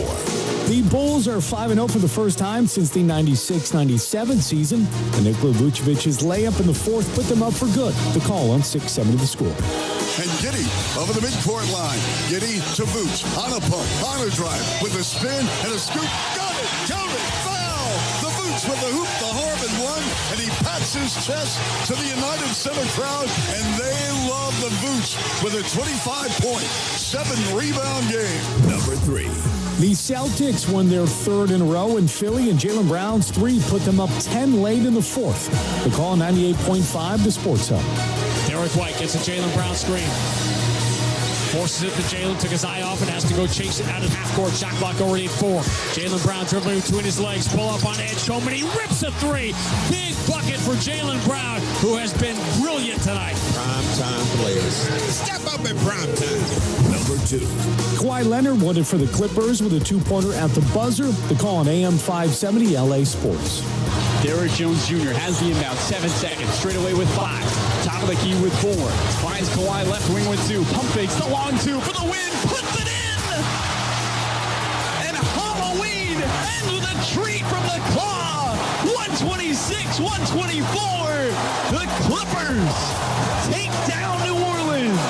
The Bulls are 5-0 for the first time since the 96-97 season. And Nikola Vucevic's layup in the fourth put them up for good. The call on 6-7 to score. And Giddey over the midcourt line. Giddey to Vooch on a pump, on a drive, with a spin and a scoop. Got it! Count it! Foul! The Vooch with the hoop, the harp, and one. And he pats his chest to the United Center crowd. And they love the Vooch with a 25-point, 7-rebound game. Number 3. The Celtics won their third in a row in Philly, and Jaylen Brown's 3 put them up 10 late in the fourth. The call 98.5 to Sports Hub. Derek White gets a Jaylen Brown screen. Forces it to Jaylen, took his eye off and has to go chase it out of half court. Shot clock already at 4. Jaylen Brown dribbling between his legs, pull up on edge, Coleman, he rips a 3. Big bucket for Jaylen Brown, who has been brilliant tonight. Prime time players. Step up in prime time. Number 2. Kawhi Leonard won it for the Clippers with a 2-pointer at the buzzer. The call on AM 570 LA Sports. Derrick Jones Jr. has the inbound. 7 seconds. Straight away with 5. Top of the key with 4. Finds Kawhi left wing with 2. Pump fakes the long 2 for the win. Puts it in! And Halloween ends with a treat from the Claw. 126-124. The Clippers take down New Orleans.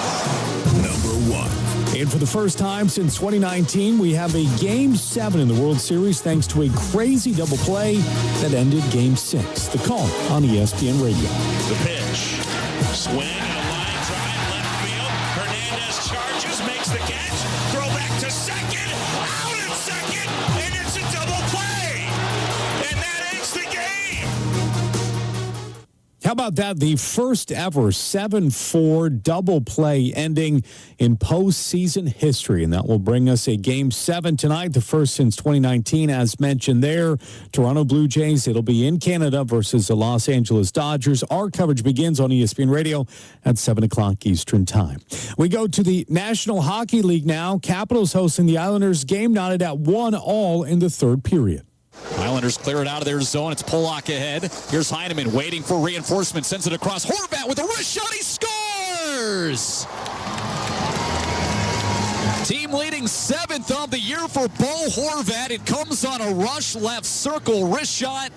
Number 1. And for the first time since 2019, we have a Game 7 in the World Series thanks to a crazy double play that ended Game 6. The call on ESPN Radio. The pitch. Swing and a line drive left field. Hernandez charges, makes the catch. Throw back to second. Out at second. And it's a double play. And that ends the game. How about that? The first ever 7-4 double play ending in postseason history. And that will bring us a Game 7 tonight, the first since 2019, as mentioned there. Toronto Blue Jays, it'll be in Canada versus the Los Angeles Dodgers. Our coverage begins on ESPN Radio at 7 o'clock Eastern Time. We go to the National Hockey League now. Capitals hosting the Islanders. Game knotted at 1-1 in the third period. Islanders clear it out of their zone. It's Pollock ahead. Here's Heineman waiting for reinforcement. Sends it across. Horvat with a wrist shot. He scores! Team leading 7th of the year for Bo Horvat. It comes on a rush left circle wrist shot.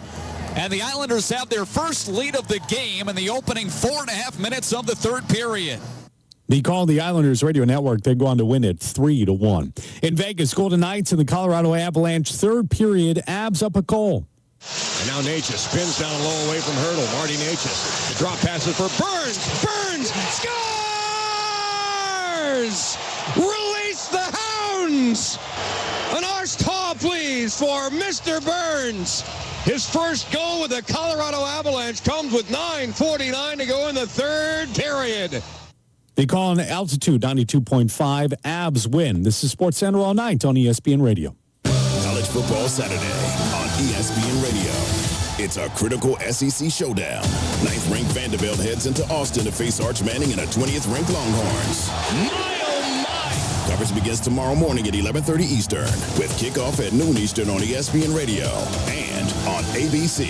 And the Islanders have their first lead of the game in the opening 4.5 minutes of the third period. The call of the Islanders radio network, they go on to win it 3-1. In Vegas, Golden Knights and the Colorado Avalanche, third period, Abs up a goal. And now Natchez spins down low away from Hurdle. Marty Natchez. The drop passes for Burns. Burns scores! Release the Hounds! An arse tall, please, for Mr. Burns. His first goal with the Colorado Avalanche comes with 9:49 to go in the third period. They call on altitude 92.5. Abs win. This is Sports Center all night on ESPN Radio. College Football Saturday on ESPN Radio. It's a critical SEC showdown. 9th-ranked Vanderbilt heads into Austin to face Arch Manning and a 20th-ranked Longhorns. My, oh my! Coverage begins tomorrow morning at 11:30 Eastern with kickoff at noon Eastern on ESPN Radio and on ABC.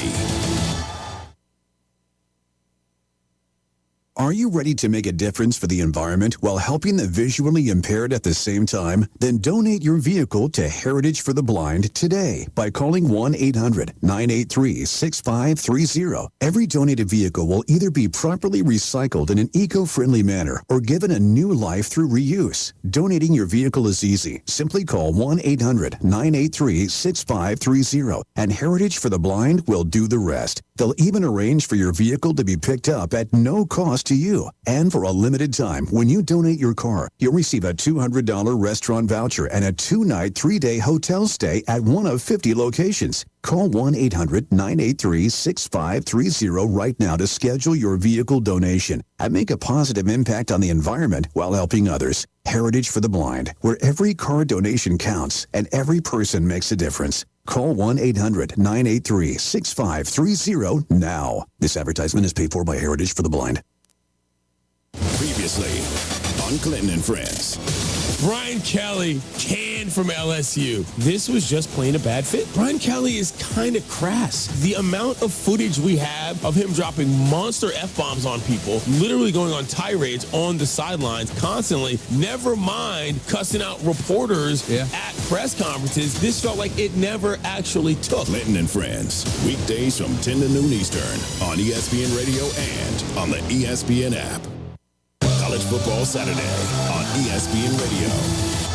Are you ready to make a difference for the environment while helping the visually impaired at the same time? Then donate your vehicle to Heritage for the Blind today by calling 1-800-983-6530. Every donated vehicle will either be properly recycled in an eco-friendly manner or given a new life through reuse. Donating your vehicle is easy. Simply call 1-800-983-6530 and Heritage for the Blind will do the rest. They'll even arrange for your vehicle to be picked up at no cost to you. And for a limited time, when you donate your car, you'll receive a $200 restaurant voucher and a 2-night, 3-day hotel stay at one of 50 locations. Call 1-800-983-6530 right now to schedule your vehicle donation and make a positive impact on the environment while helping others. Heritage for the Blind, where every car donation counts and every person makes a difference. Call 1-800-983-6530 now. This advertisement is paid for by Heritage for the Blind. Previously on Clinton and Friends. Brian Kelly canned from LSU. This was just plain a bad fit. Brian Kelly is kind of crass. The amount of footage we have of him dropping monster F-bombs on people, literally going on tirades on the sidelines constantly, never mind cussing out reporters at press conferences. This felt like it never actually took. Clinton and Friends, weekdays from 10 to noon Eastern on ESPN Radio and on the ESPN app. College Football Saturday on ESPN Radio.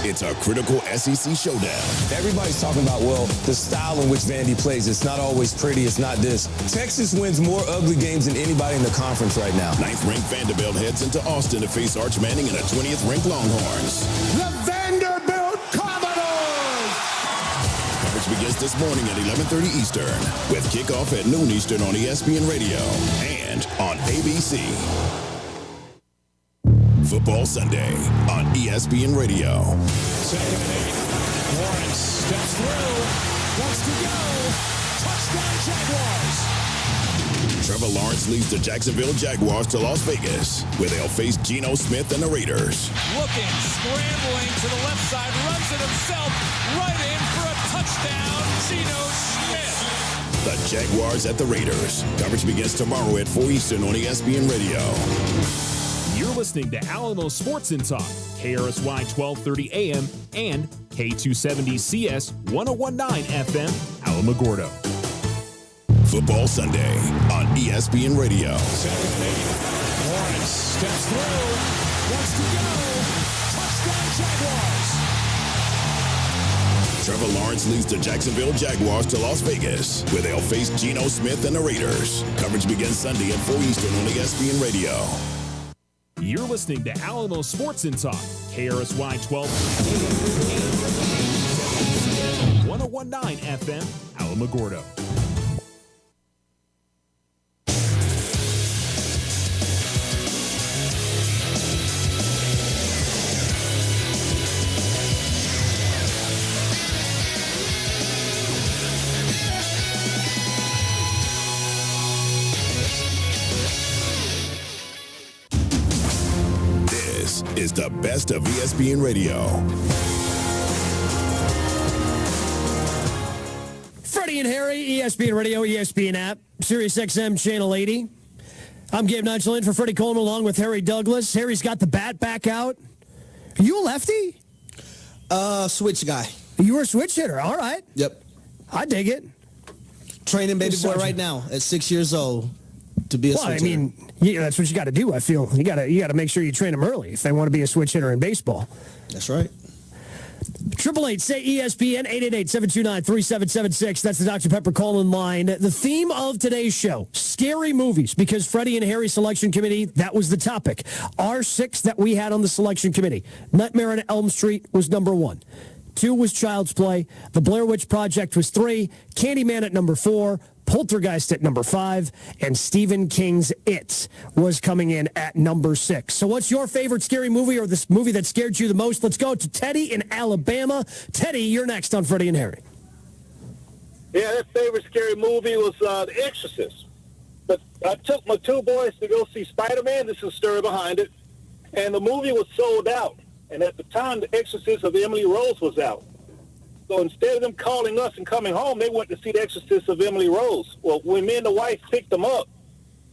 It's a critical SEC showdown. Everybody's talking about, well, the style in which Vandy plays. It's not always pretty. It's not this. Texas wins more ugly games than anybody in the conference right now. 9th-ranked Vanderbilt heads into Austin to face Arch Manning and a 20th-ranked Longhorns. The Vanderbilt Commodores! Coverage begins this morning at 11:30 Eastern with kickoff at noon Eastern on ESPN Radio and on ABC. Football Sunday on ESPN Radio. Second and 8. Lawrence steps through. Wants to go. Touchdown Jaguars. Trevor Lawrence leads the Jacksonville Jaguars to Las Vegas, where they'll face Geno Smith and the Raiders. Looking, scrambling to the left side, runs it himself right in for a touchdown, Geno Smith. The Jaguars at the Raiders. Coverage begins tomorrow at 4 Eastern on ESPN Radio. You're listening to Alamo Sports and Talk, KRSY 1230 AM and K270CS 1019 FM, Alamogordo. Football Sunday on ESPN Radio. Lawrence steps through, wants to go. Touchdown Jaguars. Trevor Lawrence leads the Jacksonville Jaguars to Las Vegas, where they'll face Geno Smith and the Raiders. Coverage begins Sunday at 4 Eastern on ESPN Radio. You're listening to Alamo Sports and Talk, KRSY 1230 1019 FM, Alamogordo. This is the best of ESPN Radio. Freddie and Harry, ESPN Radio, ESPN app, Sirius XM Channel 80. I'm Gabe Nigel in for Freddie Coleman along with Harry Douglas. Harry's got the bat back out. Are you a lefty? Switch guy. You were a switch hitter. All right. Yep. I dig it. Training baby boy right now at 6 years old to be a switch hitter. I mean, yeah, that's what you got to do. I feel you got to make sure you train them early if they want to be a switch hitter in baseball. That's right. 888 say ESPN 888-729-3776. That's the Dr. Pepper call-in line. The theme of today's show: scary movies, because Freddie and Harry selection committee, that was the topic. Our 6 that we had on the selection committee: Nightmare on Elm Street was number 1. 2 was Child's Play. The Blair Witch Project was 3. Candyman at number 4. Poltergeist at number 5, and Stephen King's It was coming in at number 6. So what's your favorite scary movie, or this movie that scared you the most? Let's go to Teddy in Alabama. Teddy, you're next on Freddie and Harry. Yeah, that favorite scary movie was The Exorcist. But I took my 2 boys to go see Spider-Man. This is the story behind it. And the movie was sold out. And at the time, The Exorcist of Emily Rose was out. So instead of them calling us and coming home, they went to see The Exorcist of Emily Rose. Well, when me and the wife picked them up,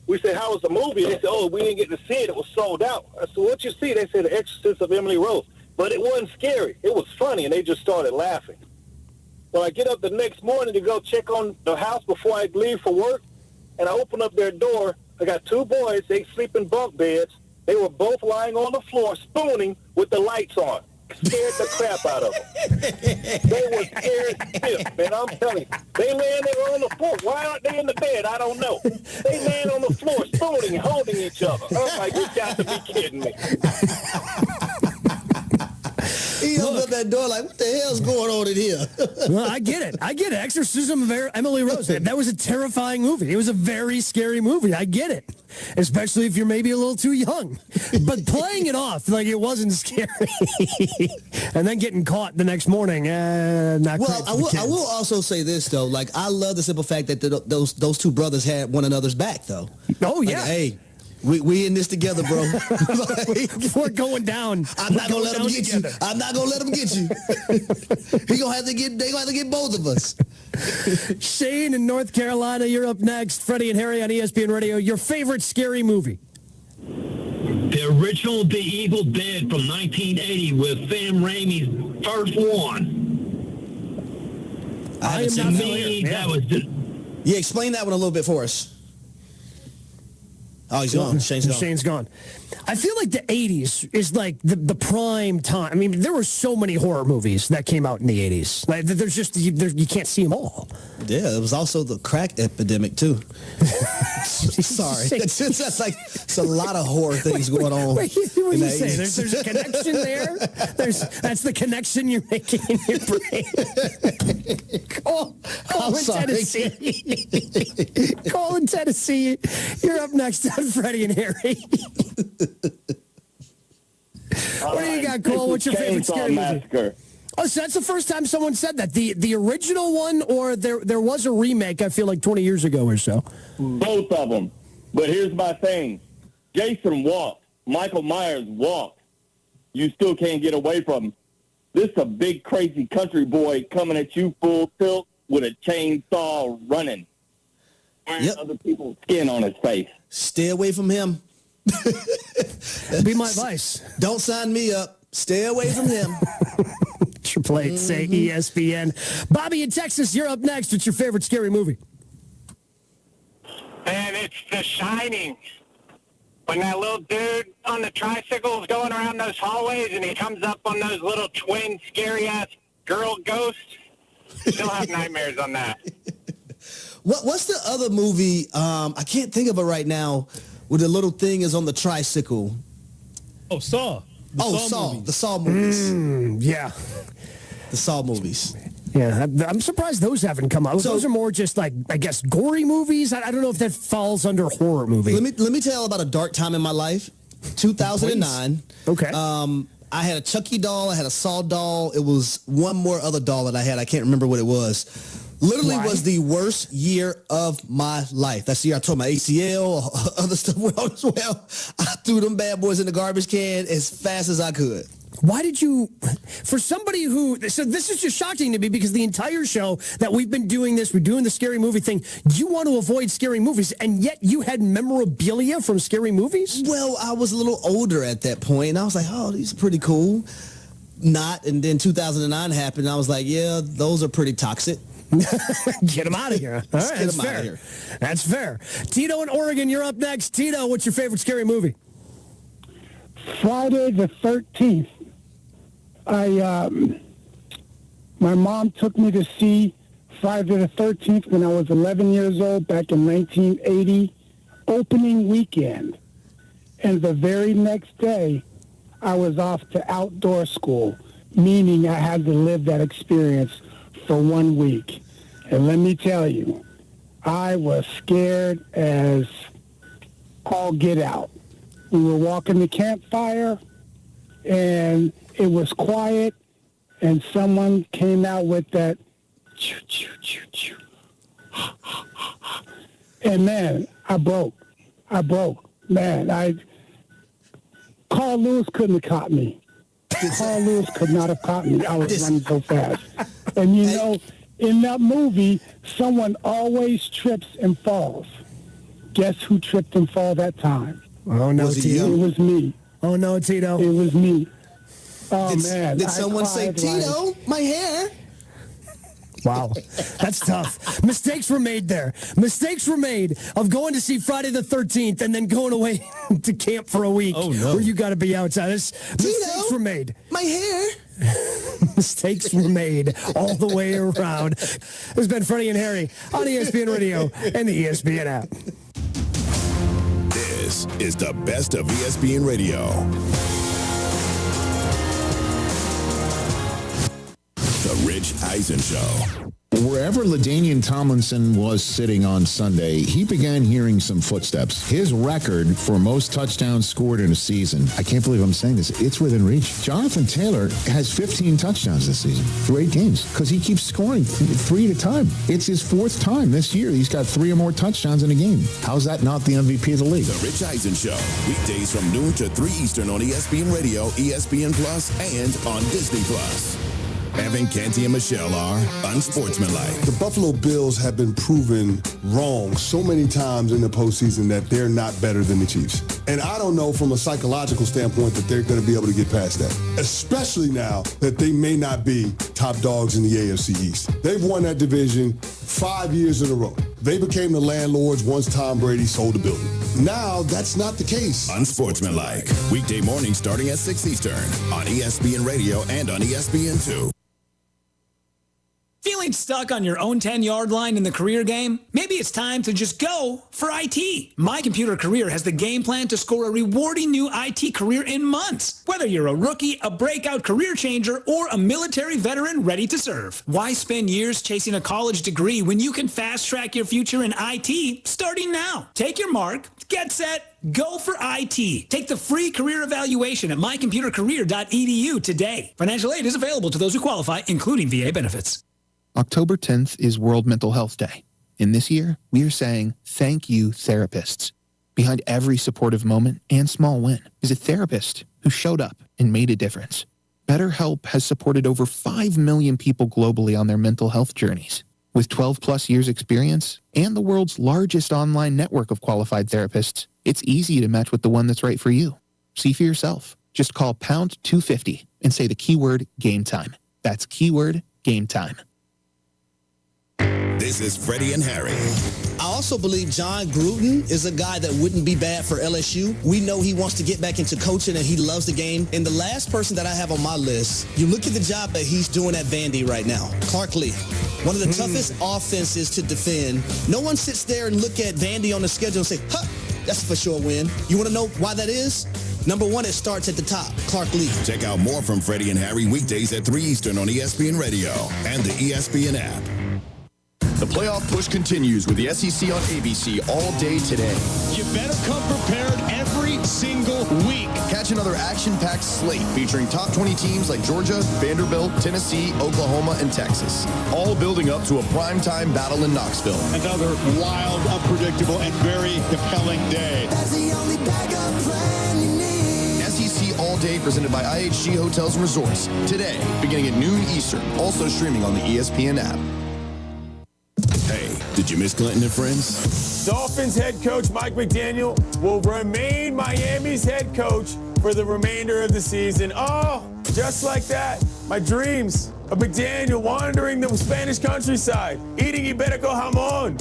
we said, how was the movie? They said, oh, we didn't get to see it. It was sold out. I said, what you see? They said, The Exorcist of Emily Rose. But it wasn't scary. It was funny, and they just started laughing. Well, I get up the next morning to go check on the house before I leave for work, and I open up their door. I got 2 boys. They sleep in bunk beds. They were both lying on the floor, spooning with the lights on. Scared the crap out of them. They were scared stiff, man. I'm telling you. They laying there on the floor. Why aren't they in the bed? I don't know. They laying on the floor, spooning and holding each other. I'm like, you got to be kidding me. He opened up that door like, what the hell's going on in here? Well, I get it. Exorcism of Emily Rose. That was a terrifying movie. It was a very scary movie. I get it. Especially if you're maybe a little too young. But playing it off like it wasn't scary and then getting caught the next morning, not great. Well, I will also say this, though. Like, I love the simple fact that those 2 brothers had one another's back, though. Oh, yeah. Like, hey, we in this together, bro. We're going down. I'm not gonna let them get you. I'm not gonna let them get you. They gonna have to get both of us. Shane in North Carolina, you're up next. Freddie and Harry on ESPN Radio. Your favorite scary movie? The original The Evil Dead from 1980 with Sam Raimi's first one. I am not familiar. That was just... Yeah, explain that one a little bit for us. Oh, he's gone. Shane's gone. I feel like the 80s is like the prime time. I mean, there were so many horror movies that came out in the 80s. Like, there's just, you can't see them all. Yeah, it was also the crack epidemic, too. Sorry. That's like, it's a lot of horror things going on. What are you saying? There's a connection there? That's the connection you're making in your brain. Call in Tennessee. Call in Tennessee. You're up next on Freddie and Harry. What do you got, Cole? What's your favorite scary movie? Oh, so that's the first time someone said that. The original one, or there was a remake, I feel like 20 years ago or so? Both of them. But here's my thing. Jason walked. Michael Myers walked. You still can't get away from him. This is a big, crazy country boy coming at you full tilt with a chainsaw running. wearing other people's skin on his face. Stay away from him. Be my advice. Don't sign me up. Stay away from him. 888 say ESPN. Bobby in Texas, you're up next. What's your favorite scary movie? And it's The Shining. When that little dude on the tricycle is going around those hallways and he comes up on those little twin scary-ass girl ghosts. Still have nightmares on that. What's the other movie? I can't think of it right now. Where the little thing is on the tricycle. Oh, Saw. Saw. The Saw movies. Yeah. The Saw movies. Yeah, I'm surprised those haven't come out. Those are more just like, I guess, gory movies. I don't know if that falls under horror movie. Let me tell about a dark time in my life. 2009. Okay. I had a Chucky doll. I had a Saw doll. It was one more other doll that I had. I can't remember what it was. Literally was the worst year of my life. That's the year I tore my ACL, other stuff went on as well. I threw them bad boys in the garbage can as fast as I could. Why did you, for somebody who, so this is just shocking to me because the entire show that we've been doing this, we're doing the scary movie thing, you want to avoid scary movies, and yet you had memorabilia from scary movies? Well, I was a little older at that point, and I was like, oh, these are pretty cool. Not, and then 2009 happened, and I was like, yeah, those are pretty toxic. Get them out of here. All right, that's fair. Out of here. That's fair. Tito in Oregon, you're up next. Tito, what's your favorite scary movie? Friday the 13th. My mom took me to see Friday the 13th when I was 11 years old back in 1980, opening weekend. And the very next day, I was off to outdoor school, meaning I had to live that experience for 1 week. And let me tell you, I was scared as all get out. We were walking the campfire, and it was quiet, and someone came out with that choo, choo, choo, choo. And man, I broke. Man, Carl Lewis couldn't have caught me. Carl Lewis could not have caught me. I was running so fast. And you know, in that movie, someone always trips and falls. Guess who tripped and fell that time? Oh, no, Tito. It was me. Oh, no, Tito. It was me. Oh, man. Did someone say, Tito, my hair? Wow. That's tough. Mistakes were made there. Mistakes were made of going to see Friday the 13th and then going away to camp for a week. Oh, no. Where you got to be outside. Mistakes were made. My hair? Mistakes were made all the way around. This has been Freddie and Harry on ESPN Radio and the ESPN app. This is the best of ESPN Radio. The Rich Eisen Show. Wherever LaDainian Tomlinson was sitting on Sunday, he began hearing some footsteps. His record for most touchdowns scored in a season, I can't believe I'm saying this, it's within reach. Jonathan Taylor has 15 touchdowns this season through 8 games because he keeps scoring 3 at a time. It's his 4th time this year. He's got 3 or more touchdowns in a game. How's that not the MVP of the league? The Rich Eisen Show, weekdays from noon to 3 Eastern on ESPN Radio, ESPN Plus, and on Disney Plus. Evan, Canty, and Michelle are unsportsmanlike. The Buffalo Bills have been proven wrong so many times in the postseason that they're not better than the Chiefs. And I don't know from a psychological standpoint that they're going to be able to get past that, especially now that they may not be top dogs in the AFC East. They've won that division 5 years in a row. They became the landlords once Tom Brady sold the building. Now, that's not the case. Unsportsmanlike. Weekday morning starting at 6 Eastern on ESPN Radio and on ESPN2. Feeling stuck on your own 10-yard line in the career game? Maybe it's time to just go for IT. My Computer Career has the game plan to score a rewarding new IT career in months. Whether you're a rookie, a breakout career changer, or a military veteran ready to serve. Why spend years chasing a college degree when you can fast-track your future in IT starting now? Take your mark, get set, go for IT. Take the free career evaluation at mycomputercareer.edu today. Financial aid is available to those who qualify, including VA benefits. October 10th is World Mental Health Day. And this year, we are saying thank you, therapists. Behind every supportive moment and small win is a therapist who showed up and made a difference. BetterHelp has supported over 5 million people globally on their mental health journeys. With With 12-plus years experience and the world's largest online network of qualified therapists, it's easy to match with the one that's right for you. See for yourself. Just call pound 250 and say the keyword game time. That's keyword game time. This is Freddie and Harry. I also believe John Gruden is a guy that wouldn't be bad for LSU. We know he wants to get back into coaching and he loves the game. And the last person that I have on my list, you look at the job that he's doing at Vandy right now, Clark Lee. One of the toughest offenses to defend. No one sits there and look at Vandy on the schedule and say, huh, that's for sure a win. You want to know why that is? Number one, it starts at the top, Clark Lee. Check out more from Freddie and Harry weekdays at 3 Eastern on ESPN Radio and the ESPN app. The playoff push continues with the SEC on ABC all day today. You better come prepared every single week. Catch another action-packed slate featuring top 20 teams like Georgia, Vanderbilt, Tennessee, Oklahoma, and Texas. All building up to a primetime battle in Knoxville. Another wild, unpredictable, and very compelling day. That's the only backup plan you need. SEC All Day presented by IHG Hotels and Resorts. Today, beginning at noon Eastern. Also streaming on the ESPN app. Hey, did you miss Clinton and Friends? Dolphins head coach Mike McDaniel will remain Miami's head coach for the remainder of the season. Oh, just like that, my dreams of McDaniel wandering the Spanish countryside, eating Iberico jamon.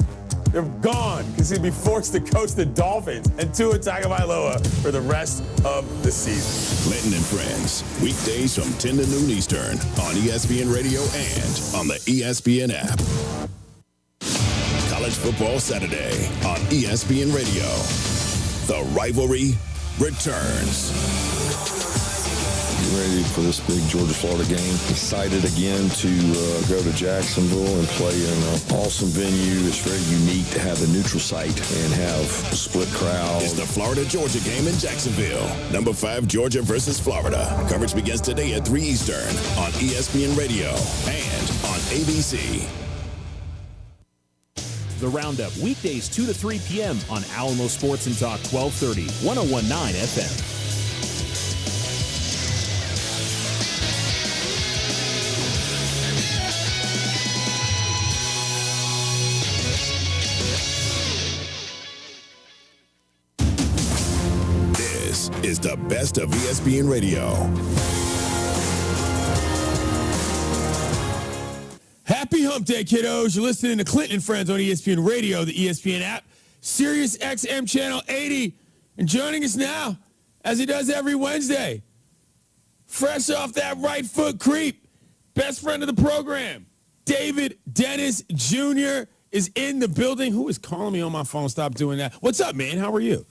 They're gone because he'd be forced to coach the Dolphins and Tua Tagovailoa for the rest of the season. Clinton and Friends, weekdays from 10 to noon Eastern on ESPN Radio and on the ESPN app. College Football Saturday on ESPN Radio. The rivalry returns. Ready for this big Georgia-Florida game. Excited again to go to Jacksonville and play in an awesome venue. It's very unique to have the neutral site and have a split crowd. It's the Florida-Georgia game in Jacksonville. Number 5, Georgia versus Florida. Coverage begins today at 3 Eastern on ESPN Radio and on ABC. The Roundup, weekdays 2 to 3 p.m. on Alamo Sports and Talk 1230, 101.9 FM. This is the best of ESPN Radio. Happy Hump Day, kiddos. You're listening to Clinton and Friends on ESPN Radio, the ESPN app, Sirius XM Channel 80. And joining us now, as he does every Wednesday, fresh off that right foot creep, best friend of the program, David Dennis Jr. is in the building. Who is calling me on my phone? Stop doing that. What's up, man? How are you?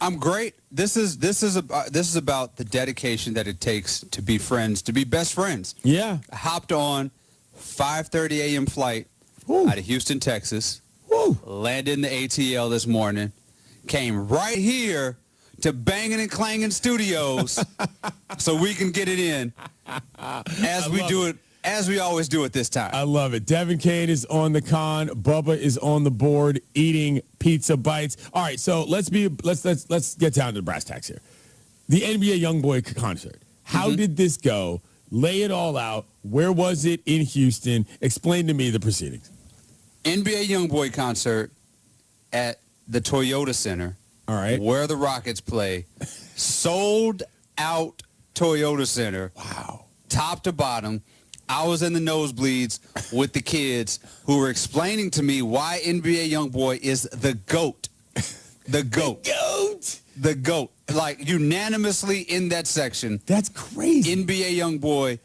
I'm great. This is about the dedication that it takes to be friends, to be best friends. Yeah. I hopped on 5:30 a.m. flight out of Houston, Texas. Landed in the ATL this morning. Came right here to Bangin' and Clangin' Studios so we can get it in as we always do it this time. I love it. Devin Kane is on the con. Bubba is on the board eating pizza bites. All right, so let's get down to the brass tacks here. The NBA YoungBoy concert. How did this go? Lay it all out. Where was it in Houston? Explain to me the proceedings. NBA YoungBoy concert at the Toyota Center. All right. Where the Rockets play. Sold out Toyota Center. Wow. Top to bottom. I was in the nosebleeds with the kids who were explaining to me why NBA YoungBoy is the GOAT. The GOAT. The GOAT. Like, unanimously in that section. That's crazy. NBA YoungBoy,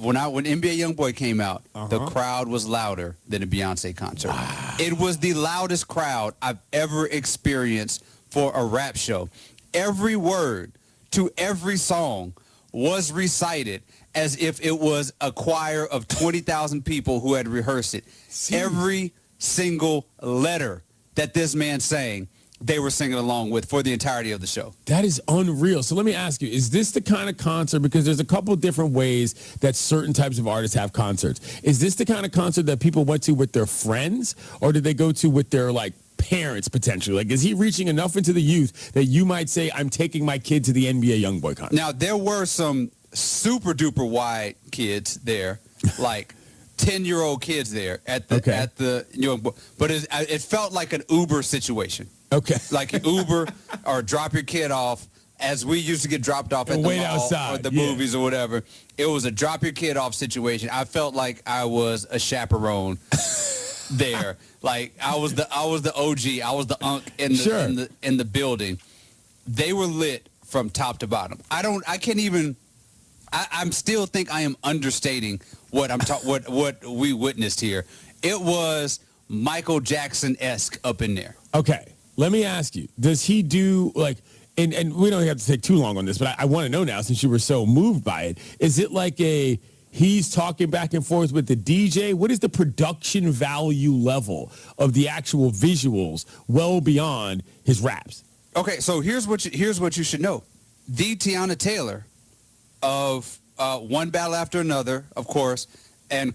when NBA YoungBoy came out, the crowd was louder than a Beyonce concert. Wow. It was the loudest crowd I've ever experienced for a rap show. Every word to every song was recited as if it was a choir of 20,000 people who had rehearsed it. Seriously? Every single letter that this man sang, they were singing along with for the entirety of the show. That is unreal. So let me ask you, is this the kind of concert, because there's a couple different ways that certain types of artists have concerts. Is this the kind of concert that people went to with their friends, or did they go to with their, like, parents potentially? Like, is he reaching enough into the youth that you might say, I'm taking my kid to the NBA YoungBoy concert? Now, there were some super duper wide kids there, like 10-year-old kids there at the but it felt like an Uber situation. Okay. Like an Uber or drop your kid off as we used to get dropped off at the wait mall outside, or the movies or whatever. It was a drop your kid off situation. I felt like I was a chaperone there. Like I was the OG. I was the unk in the building. They were lit from top to bottom. I'm still think I am understating what what we witnessed here. It was Michael Jackson-esque up in there. Okay, let me ask you: does he do like? And we don't have to take too long on this, but I want to know now since you were so moved by it. Is it like he's talking back and forth with the DJ? What is the production value level of the actual visuals well beyond his raps? Okay, so here's what you should know. The Tiana Taylor of One Battle After Another, of course, and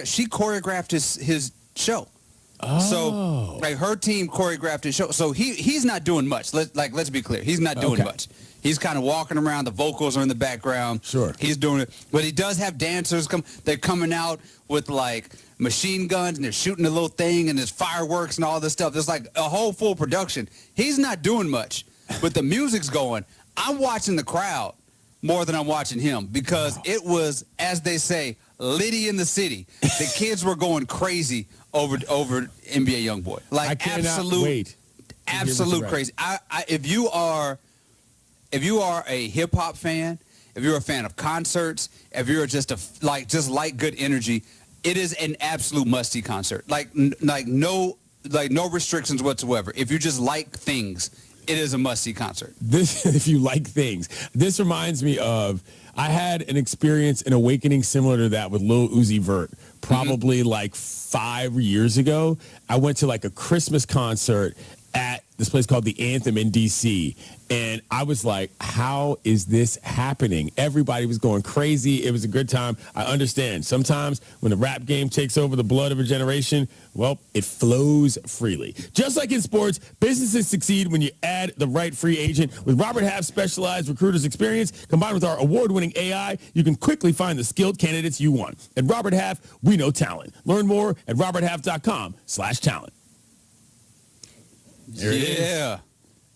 she choreographed his show. Oh. So like her team choreographed his show. So he's not doing much. Let's be clear. He's not doing much. He's kind of walking around. The vocals are in the background. Sure. He's doing it. But he does have dancers they're coming out with like machine guns and they're shooting a little thing and there's fireworks and all this stuff. There's like a whole full production. He's not doing much, but the music's going. I'm watching the crowd more than I'm watching him because it was, as they say, litty in the city. The kids were going crazy over NBA YoungBoy. Like absolute crazy. If you are a hip hop fan, if you're a fan of concerts, if you're just like good energy, it is an absolute must-see concert. Like no restrictions whatsoever. If you just like things, it is a must-see concert. If you like things. This reminds me of, I had an experience, an awakening similar to that with Lil Uzi Vert, probably like 5 years ago. I went to like a Christmas concert at this place called The Anthem in D.C. And I was like, how is this happening? Everybody was going crazy. It was a good time. I understand. Sometimes when the rap game takes over the blood of a generation, well, it flows freely. Just like in sports, businesses succeed when you add the right free agent. With Robert Half's specialized recruiter's experience, combined with our award-winning AI, you can quickly find the skilled candidates you want. At Robert Half, we know talent. Learn more at roberthalf.com/talent. There it is.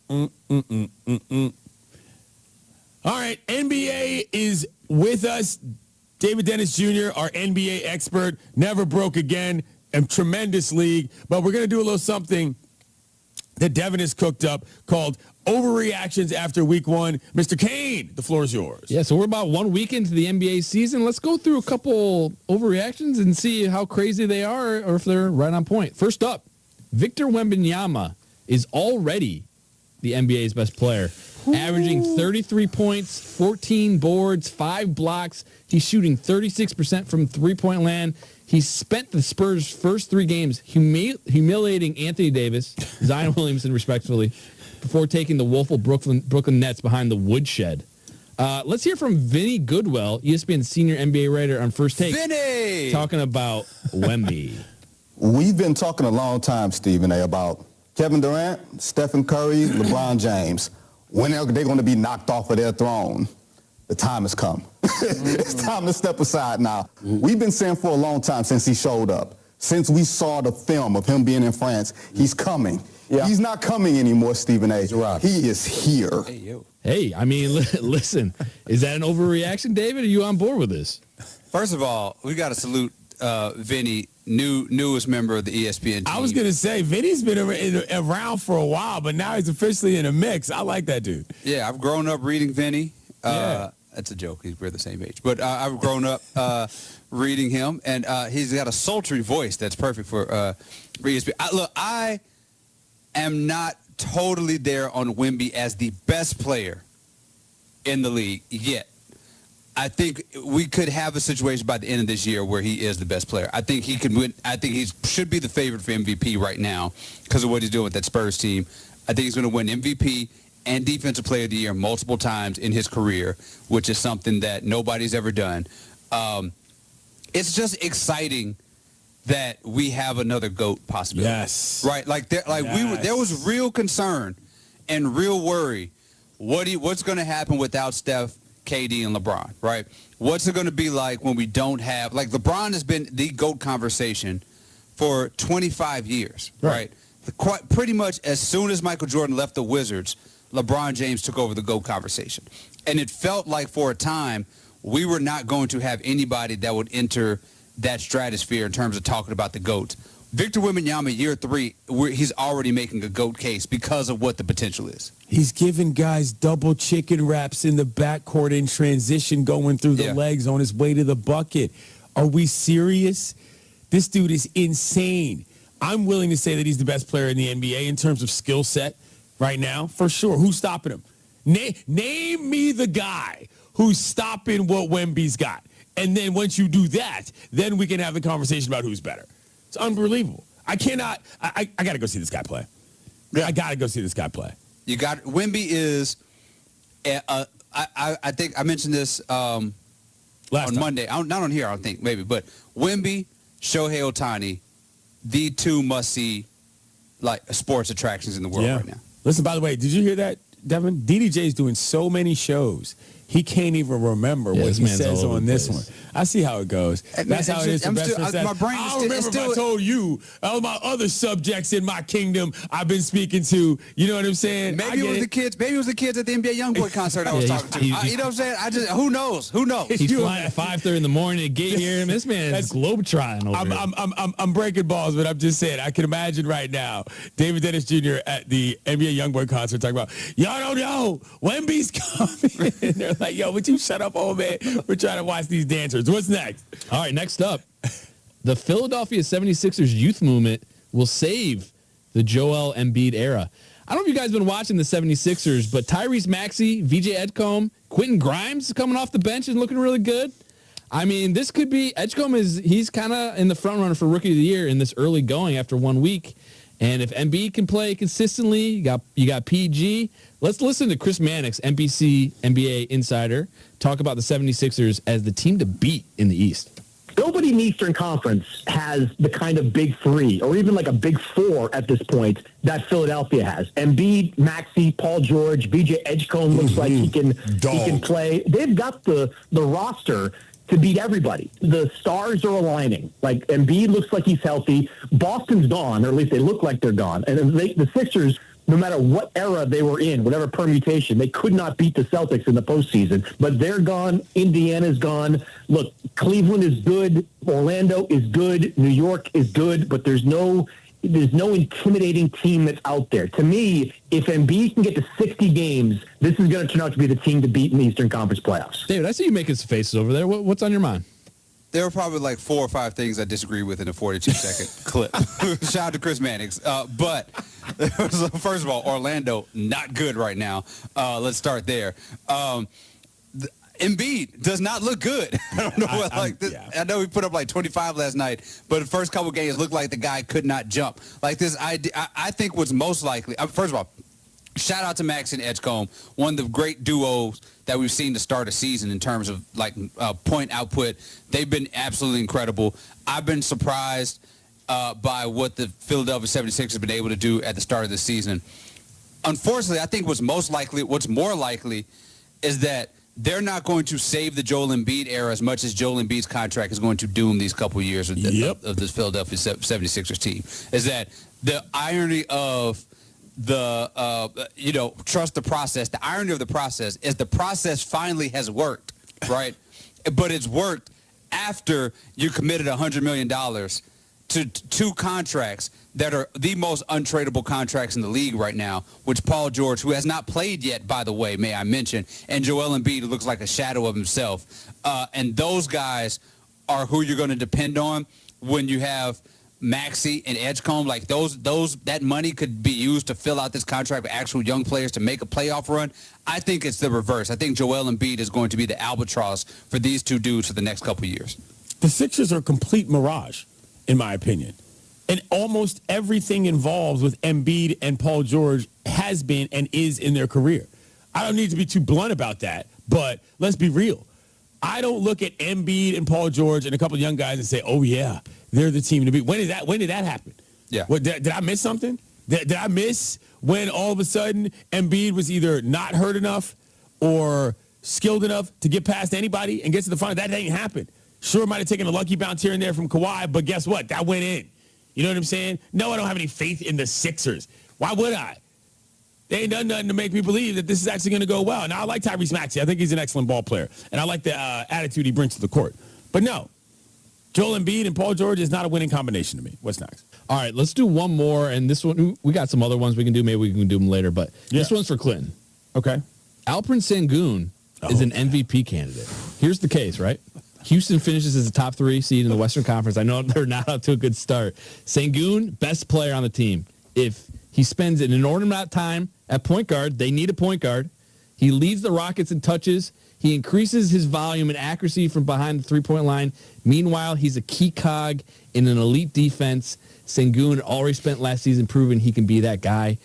All right, NBA is with us. David Dennis Jr., our NBA expert, never broke again. A tremendous league. But we're going to do a little something that Devin has cooked up called Overreactions After Week 1. Mr. Kane, the floor is yours. Yeah, so we're about 1 week into the NBA season. Let's go through a couple overreactions and see how crazy they are or if they're right on point. First up, Victor Wembanyama is already the NBA's best player, averaging 33 points, 14 boards, 5 blocks. He's shooting 36% from three-point land. He's spent the Spurs' first 3 games humiliating Anthony Davis, Zion Williamson, respectively, before taking the woeful Brooklyn Nets behind the woodshed. Let's hear from Vinny Goodwell, ESPN senior NBA writer on First Take. Vinny! Talking about Wemby. We've been talking a long time, Stephen A., about Kevin Durant, Stephen Curry, LeBron James. When are they going to be knocked off of their throne? The time has come. It's time to step aside now. We've been saying for a long time since he showed up, since we saw the film of him being in France, he's coming. Yeah. He's not coming anymore, Stephen A. He is here. Hey, I mean, listen, is that an overreaction, David? Are you on board with this? First of all, we got to salute Vinny, newest member of the ESPN team. I was going to say, Vinny's been around for a while, but now he's officially in a mix. I like that dude. Yeah, I've grown up reading Vinny. That's a joke. We're the same age. But I've grown up reading him, and he's got a sultry voice that's perfect for ESPN. I am not totally there on Wemby as the best player in the league yet. I think we could have a situation by the end of this year where he is the best player. I think he can win. I think he should be the favorite for MVP right now because of what he's doing with that Spurs team. I think he's going to win MVP and Defensive Player of the Year multiple times in his career, which is something that nobody's ever done. It's just exciting that we have another GOAT possibility. Yes. Right? There was real concern and real worry. What's going to happen without Steph, KD, and LeBron, right? what's it going to be like when we don't have, like, LeBron has been the GOAT conversation for 25 years, right? Quite pretty much as soon as Michael Jordan left the Wizards, LeBron James took over the GOAT conversation. And it felt like for a time we were not going to have anybody that would enter that stratosphere in terms of talking about the GOAT. Victor Wembanyama, year 3, he's already making a GOAT case because of what the potential is. He's giving guys double chicken wraps in the backcourt in transition going through the legs on his way to the bucket. Are we serious? This dude is insane. I'm willing to say that he's the best player in the NBA in terms of skill set right now, for sure. Who's stopping him? Name me the guy who's stopping what Wemby's got. And then once you do that, then we can have the conversation about who's better. It's unbelievable. I got to go see this guy play. I got to go see this guy play. You got Wemby is, I think I mentioned this on Monday. Not on here, I don't think, maybe. But Wemby, Shohei Ohtani, the two must-see like sports attractions in the world right now. Listen, by the way, did you hear that, Devin? DDJ is doing so many shows. He can't even remember what he says on this one. I see how it goes. That's how it is. My brain I remember if I told you all my other subjects in my kingdom I've been speaking to. You know what I'm saying? Maybe it was the kids. Maybe it was the kids at the NBA YoungBoy concert I was talking to. You know what I'm saying? Who knows? Who knows? He's flying at 5:30 in the morning to get here. This man is globetrotting over here. I'm breaking balls, but I'm just saying I can imagine right now David Dennis Jr. at the NBA YoungBoy concert talking about, y'all don't know, Wemby's coming. And they're like, yo, would you shut up, old man? We're trying to watch these dancers. What's next? All right, next up, the Philadelphia 76ers youth movement will save the Joel Embiid era. I don't know if you guys have been watching the 76ers, but Tyrese Maxey, VJ Edgecombe, Quentin Grimes is coming off the bench and looking really good. I mean, this could be, Edgecombe he's kind of in the front runner for Rookie of the Year in this early going after 1 week. And if Embiid can play consistently, you got PG. Let's listen to Chris Mannix, NBC NBA insider, talk about the 76ers as the team to beat in the East. Nobody in the Eastern Conference has the kind of big three or even like a big four at this point that Philadelphia has. Embiid, Maxey, Paul George, VJ Edgecombe looks like he can play. They've got the roster to beat everybody. The stars are aligning. Like, Embiid looks like he's healthy. Boston's gone, or at least they look like they're gone. And the Sixers, no matter what era they were in, whatever permutation, they could not beat the Celtics in the postseason. But they're gone. Indiana's gone. Look, Cleveland is good. Orlando is good. New York is good. But there's no intimidating team that's out there. To me, if Embiid can get to 60 games, this is going to turn out to be the team to beat in the Eastern Conference playoffs. David, I see you making some faces over there. What's on your mind? There were probably like 4 or 5 things I disagree with in a 42-second clip. Shout out to Chris Mannix. But first of all, Orlando, not good right now. Let's start there. Embiid does not look good. I don't know what I know he put up like 25 last night, but the first couple games looked like the guy could not jump. Like this, I think what's most likely. First of all, shout out to Max and Edgecombe, one of the great duos that we've seen to start a season in terms of like point output. They've been absolutely incredible. I've been surprised by what the Philadelphia 76ers have been able to do at the start of the season. Unfortunately, I think what's more likely is that they're not going to save the Joel Embiid era as much as Joel Embiid's contract is going to doom these couple of years of this Philadelphia 76ers team. Is that the irony of the, trust the process. The irony of the process is the process finally has worked, right? But it's worked after you committed $100 million to 2 contracts that are the most untradeable contracts in the league right now, which Paul George, who has not played yet, by the way, may I mention, and Joel Embiid, who looks like a shadow of himself. And those guys are who you're going to depend on when you have Maxey and Edgecombe. Like that money could be used to fill out this contract with actual young players to make a playoff run. I think it's the reverse. I think Joel Embiid is going to be the albatross for these 2 dudes for the next couple of years. The Sixers are a complete mirage, in my opinion. And almost everything involved with Embiid and Paul George has been and is in their career. I don't need to be too blunt about that, but let's be real. I don't look at Embiid and Paul George and a couple of young guys and say, oh, yeah, they're the team to beat. When did that happen? Yeah. Did I miss something? Did I miss when all of a sudden Embiid was either not hurt enough or skilled enough to get past anybody and get to the final. That didn't happen. Sure, might have taken a lucky bounce here and there from Kawhi, but guess what? That went in. You know what I'm saying? No, I don't have any faith in the Sixers. Why would I? They ain't done nothing to make me believe that this is actually going to go well. Now, I like Tyrese Maxey. I think he's an excellent ball player, and I like the attitude he brings to the court. But no, Joel Embiid and Paul George is not a winning combination to me. What's next? All right, let's do one more, and this one, we got some other ones we can do. Maybe we can do them later, but this one's for Clinton. Okay. Alperen Sengun is an MVP candidate. Here's the case, right? Houston finishes as a top 3 seed in the Western Conference. I know they're not up to a good start. Sengun, best player on the team. If he spends an inordinate amount of time at point guard, they need a point guard. He leads the Rockets in touches. He increases his volume and accuracy from behind the three-point line. Meanwhile, he's a key cog in an elite defense. Sengun already spent last season proving he can be that guy.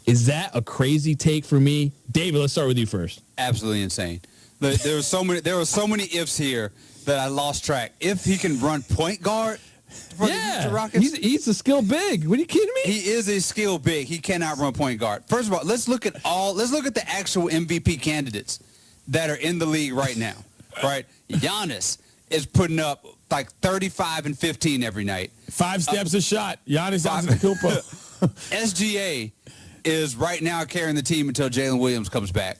Is that a crazy take for me? David, let's start with you first. Absolutely insane. There were so many ifs here that I lost track. If he can run point guard for the Rockets, he's a skill big. What are you kidding me? He is a skill big. He cannot run point guard. First of all, let's look at the actual MVP candidates that are in the league right now. Right, Giannis is putting up like 35 and 15 every night. 5 steps a shot. Giannis Antetokounmpo. SGA is right now carrying the team until Jalen Williams comes back.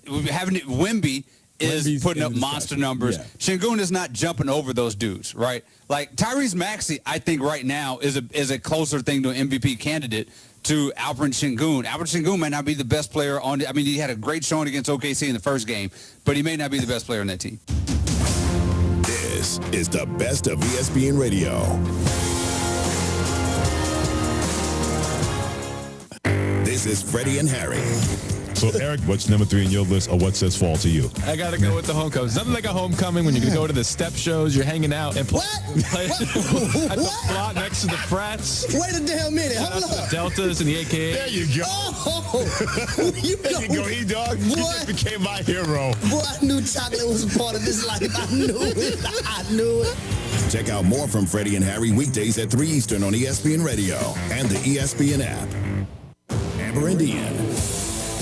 Wemby is putting up monster numbers. Yeah. Sengun is not jumping over those dudes, right? Like Tyrese Maxey, I think right now is a closer thing to an MVP candidate to Alperen Sengun. Alperen Sengun might not be the best player on. I mean, he had a great showing against OKC in the first game, but he may not be the best player on that team. This is the best of ESPN Radio. This is Freddie and Harry. So, Eric, what's number 3 in your list, or what says fall to you? I got to go with the homecoming. Something like a homecoming when you can go to the step shows, you're hanging out and play at the plot next to the frats. Wait a damn minute. Hold up. up. The Deltas and the AKA. There you go. Oh, there you go, E-Dog. You just became my hero. Boy, I knew chocolate was a part of this life. I knew it. I knew it. Check out more from Freddie and Harry weekdays at 3 Eastern on ESPN Radio and the ESPN app. Amber and Ian.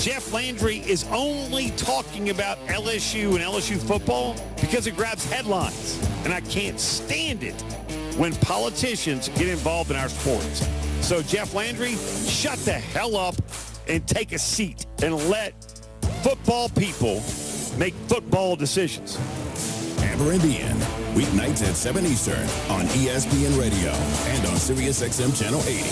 Jeff Landry is only talking about LSU and LSU football because it grabs headlines. And I can't stand it when politicians get involved in our sports. So Jeff Landry, shut the hell up and take a seat and let football people make football decisions. Amber and Ian, weeknights at 7 Eastern on ESPN Radio and on SiriusXM Channel 80.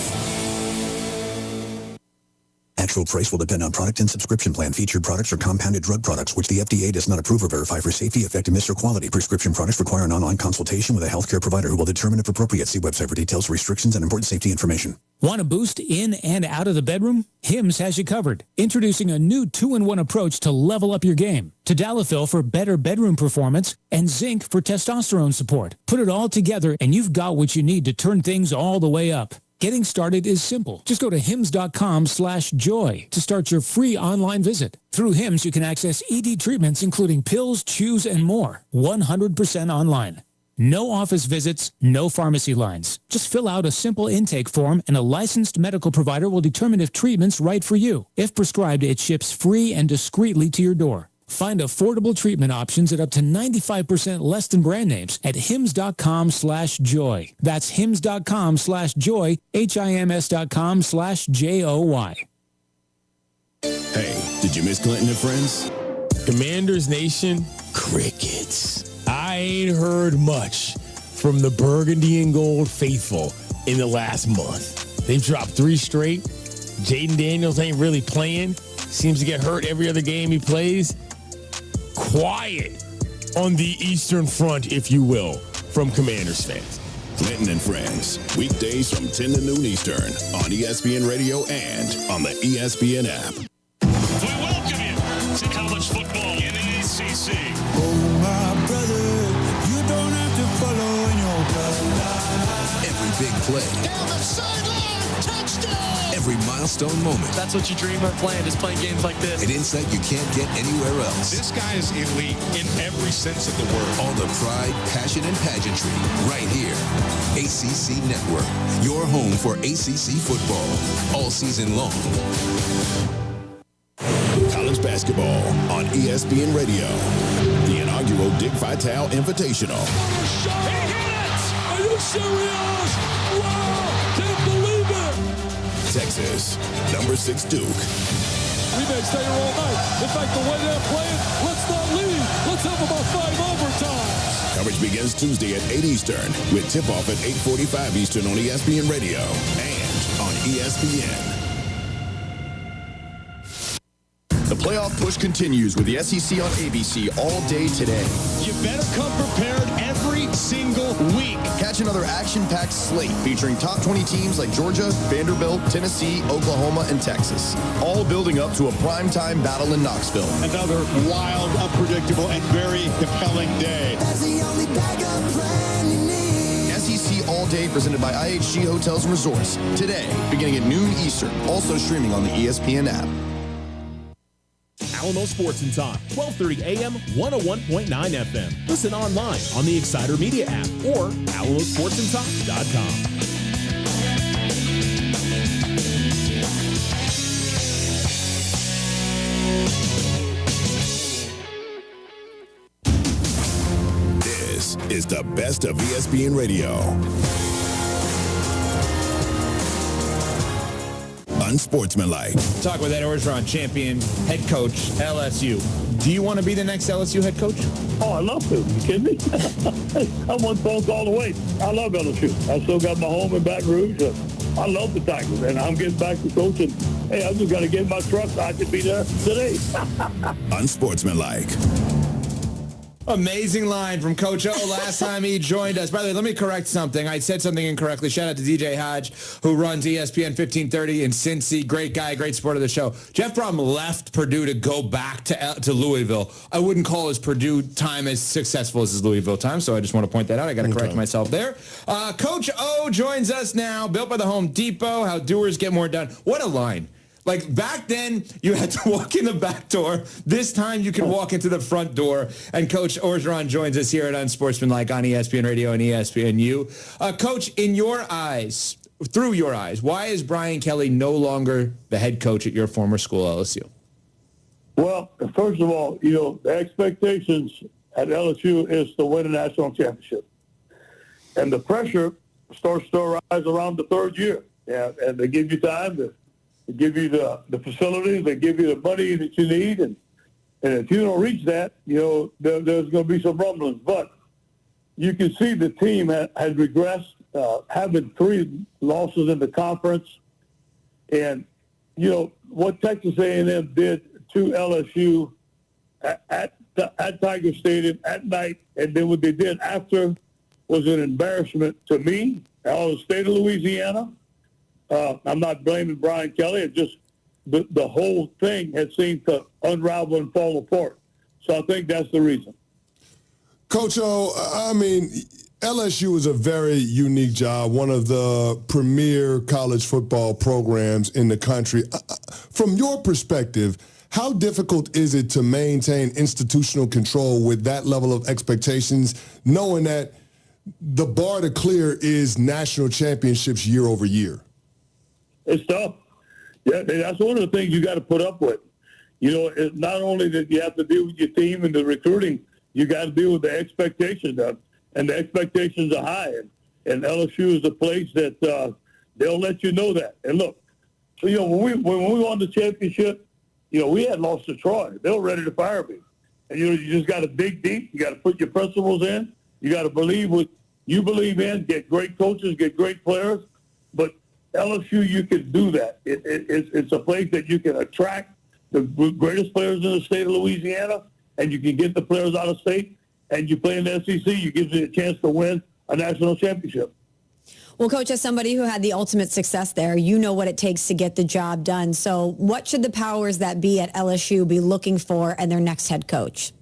Actual price will depend on product and subscription plan. Featured products are compounded drug products, which the FDA does not approve or verify for safety, effectiveness, or quality. Prescription products require an online consultation with a healthcare provider who will determine if appropriate. See website for details, restrictions, and important safety information. Want a boost in and out of the bedroom? Hims has you covered. Introducing a new 2-in-1 approach to level up your game. Tadalafil for better bedroom performance and zinc for testosterone support. Put it all together and you've got what you need to turn things all the way up. Getting started is simple. Just go to hims.com/joy to start your free online visit. Through Hims, you can access ED treatments, including pills, chews, and more. 100% online. No office visits, no pharmacy lines. Just fill out a simple intake form and a licensed medical provider will determine if treatment's right for you. If prescribed, it ships free and discreetly to your door. Find affordable treatment options at up to 95% less than brand names at hims.com/joy. That's hims.com/joy, HIMS.com/JOY. Hey, did you miss Clinton and Friends? Commanders Nation, crickets. I ain't heard much from the Burgundy and Gold faithful in the last month. They've dropped 3 straight. Jaden Daniels ain't really playing. Seems to get hurt every other game he plays. Quiet on the Eastern Front, if you will, from Commanders fans. Clinton and Friends, weekdays from 10 to noon Eastern on ESPN Radio and on the ESPN app. We welcome you to college football in the ACC. Oh, my brother, you don't have to follow in your bloodline. Every big play. Down the sideline, touchdown. Every milestone moment. That's what you dream of playing, is playing games like this. An insight you can't get anywhere else. This guy is elite in every sense of the word. All the pride, passion, and pageantry right here. ACC Network, your home for ACC football all season long. College college basketball on ESPN Radio. The inaugural Dick Vitale Invitational. He hit it! Are you serious? Wow! Can't believe it! Texas, number 6 Duke. We may stay here all night. In fact, the way they're playing, let's not leave. Let's have about 5 overtimes. Coverage begins Tuesday at 8 Eastern with tip-off at 8:45 Eastern on ESPN Radio and on ESPN. The playoff push continues with the SEC on ABC all day today. You better come prepared every single week. Catch another action-packed slate featuring top 20 teams like Georgia, Vanderbilt, Tennessee, Oklahoma, and Texas, all building up to a primetime battle in Knoxville. Another wild, unpredictable, and very compelling day. That's the only backup plan you need. SEC All Day presented by IHG Hotels and Resorts. Today, beginning at noon Eastern. Also streaming on the ESPN app. Alamo Sports and Talk, 1230 AM, 101.9 FM. Listen online on the Exciter Media app or alamosportsandtalk.com. This is the best of ESPN Radio. Unsportsmanlike. Talk with Ed Orgeron, champion head coach, LSU. Do you want to be the next LSU head coach? Oh, I love to. You kidding me? I'm one phone call away. I love LSU. I still got my home in Baton Rouge. I love the Tigers, and I'm getting back to coaching. Hey, I just got to get in my truck so I can be there today. Unsportsmanlike. Amazing line from Coach O last time he joined us. By the way, let me correct something. I said something incorrectly. Shout out to DJ Hodge, who runs ESPN 1530 in Cincy. Great guy, great supporter of the show. Jeff Brom left Purdue to go back to Louisville. I wouldn't call his Purdue time as successful as his Louisville time, so I just want to point that out. I got to correct myself there. Coach O joins us now, built by the Home Depot, how doers get more done. What a line. Like back then, you had to walk in the back door. This time, you can walk into the front door. And Coach Orgeron joins us here at Unsportsmanlike on ESPN Radio and ESPNU. Coach, in your eyes, through your eyes, why is Brian Kelly no longer the head coach at your former school, LSU? Well, first of all, the expectations at LSU is to win a national championship. And the pressure starts to rise around the third year. Yeah, and they give you time to give you the facilities, they give you the money that you need, and if you don't reach that, there's going to be some rumblings. But you can see the team has regressed, having 3 losses in the conference, and what Texas A&M did to LSU at Tiger Stadium at night, and then what they did after was an embarrassment to me, all the state of Louisiana. I'm not blaming Brian Kelly. It's just the whole thing has seemed to unravel and fall apart. So I think that's the reason. Coach O, I mean, LSU is a very unique job, one of the premier college football programs in the country. From your perspective, how difficult is it to maintain institutional control with that level of expectations, knowing that the bar to clear is national championships year over year? It's tough. Yeah, that's one of the things you got to put up with. It's not only that you have to deal with your team and the recruiting, you got to deal with the expectations, and the expectations are high. And LSU is a place that they'll let you know that. And look, when we won the championship, we had lost to Troy. They were ready to fire me. And you just got to dig deep. You got to put your principles in. You got to believe what you believe in. Get great coaches, get great players, but LSU, you can do that. It's a place that you can attract the greatest players in the state of Louisiana, and you can get the players out of state, and you play in the SEC, you give you a chance to win a national championship. Well, Coach, as somebody who had the ultimate success there, you know what it takes to get the job done. So what should the powers that be at LSU be looking for in their next head coach?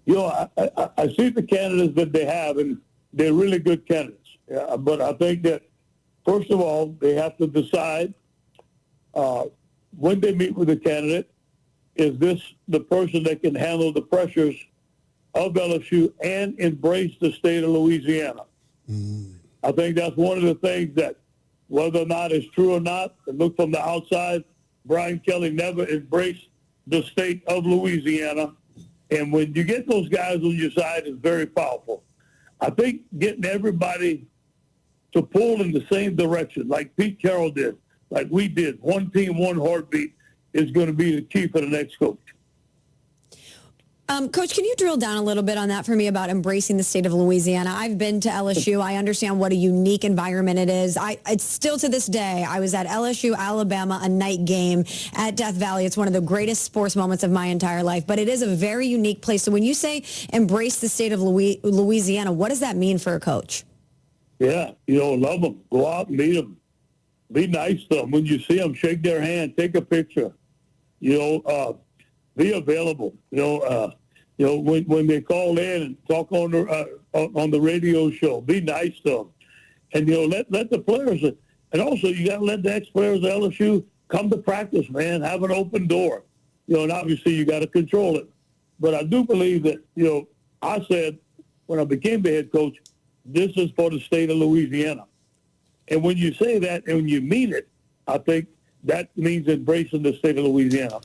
I see the candidates that they have, and they're really good candidates. Yeah, but I think that first of all, they have to decide when they meet with a candidate, is this the person that can handle the pressures of LSU and embrace the state of Louisiana? I think that's one of the things that, whether or not it's true or not, and look from the outside, Brian Kelly never embraced the state of Louisiana. And when you get those guys on your side, it's very powerful. I think getting everybody to pull in the same direction, like Pete Carroll did, like we did, one team, one heartbeat, is going to be the key for the next coach. Coach, can you drill down a little bit on that for me about embracing the state of Louisiana? I've been to LSU. I understand what a unique environment it is. It's still to this day. I was at LSU, Alabama, a night game at Death Valley. It's one of the greatest sports moments of my entire life, but it is a very unique place. So when you say embrace the state of Louisiana, what does that mean for a coach? Yeah, love them. Go out and meet them. Be nice to them. When you see them, shake their hand, take a picture. Be available. When they call in and talk on the radio show, be nice to them, and let the players. And also, you got to let the ex-players of LSU come to practice, man. Have an open door. And obviously you got to control it. But I do believe that I said when I became the head coach, this is for the state of Louisiana. And when you say that and when you mean it, I think that means embracing the state of Louisiana.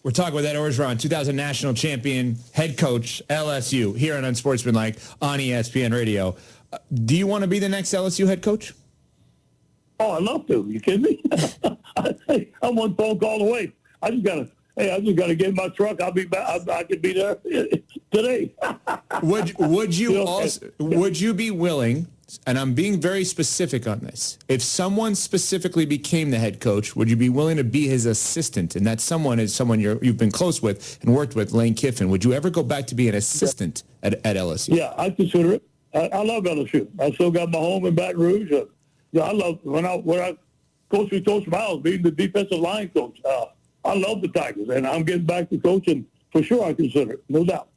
We're talking with Ed Orgeron, 2000 national champion, head coach, LSU, here on Unsportsmanlike on ESPN Radio. Do you want to be the next LSU head coach? Oh, I'd love to. You kidding me? I'm one phone call away. I just gotta get in my truck. I'll be back. I could be there today. Would you be willing? And I'm being very specific on this. If someone specifically became the head coach, would you be willing to be his assistant? And that someone is someone you've been close with and worked with, Lane Kiffin. Would you ever go back to be an assistant at LSU? Yeah, I consider it. I love LSU. I still got my home in Baton Rouge. I love when I coached with Coach Miles, being the defensive line coach. I love the Tigers, and I'm getting back to coaching for sure. I consider it, no doubt.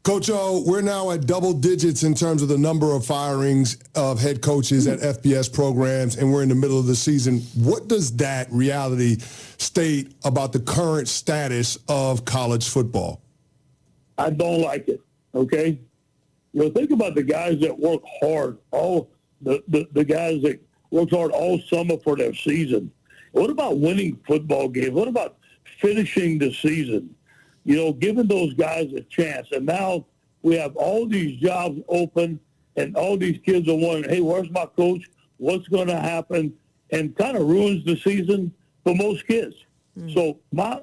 Coach O, we're now at double digits in terms of the number of firings of head coaches at FBS programs, and we're in the middle of the season. What does that reality state about the current status of college football? I don't like it, okay? Think about the guys that work hard, all the guys that work hard all summer for their season. What about winning football games? What about finishing the season? Giving those guys a chance. And now we have all these jobs open and all these kids are wondering, hey, where's my coach? What's going to happen? And kind of ruins the season for most kids. So I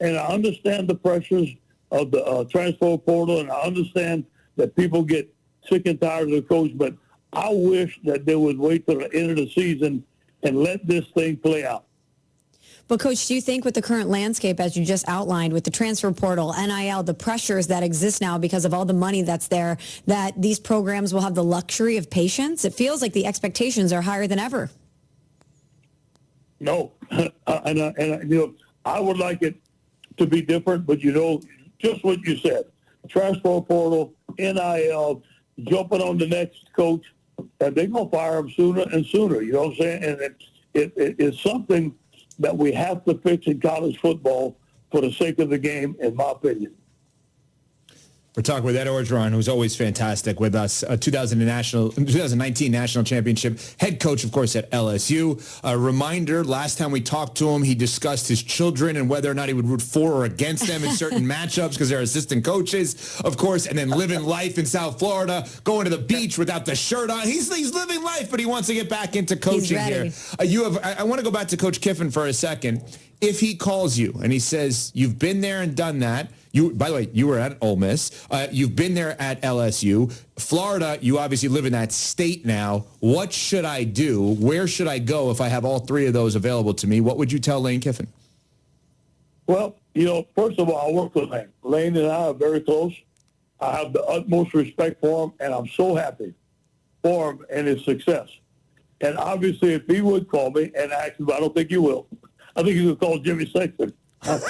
understand the pressures of the transfer portal, and I understand that people get sick and tired of the coach, but I wish that they would wait till the end of the season and let this thing play out. But, Coach, do you think with the current landscape, as you just outlined, with the transfer portal, NIL, the pressures that exist now because of all the money that's there, that these programs will have the luxury of patience? It feels like the expectations are higher than ever. No. I would like it to be different, but, just what you said, transfer portal, NIL, jumping on the next coach, and they're going to fire them sooner and sooner. You know what I'm saying? And it's something that we have to fix in college football for the sake of the game, in my opinion. We're talking with Ed Orgeron, who's always fantastic with us. 2019 National Championship head coach, of course, at LSU. A reminder, last time we talked to him, he discussed his children and whether or not he would root for or against them in certain matchups because they're assistant coaches, of course, and then living life in South Florida, going to the beach without the shirt on. He's living life, but he wants to get back into coaching here. I want to go back to Coach Kiffin for a second. If he calls you and he says, you've been there and done that, by the way, you were at Ole Miss. You've been there at LSU. Florida, you obviously live in that state now. What should I do? Where should I go if I have all three of those available to me? What would you tell Lane Kiffin? Well, first of all, I work with Lane. Lane and I are very close. I have the utmost respect for him, and I'm so happy for him and his success. And obviously, if he would call me and ask me, I don't think he will. I think he would call Jimmy Sexton. But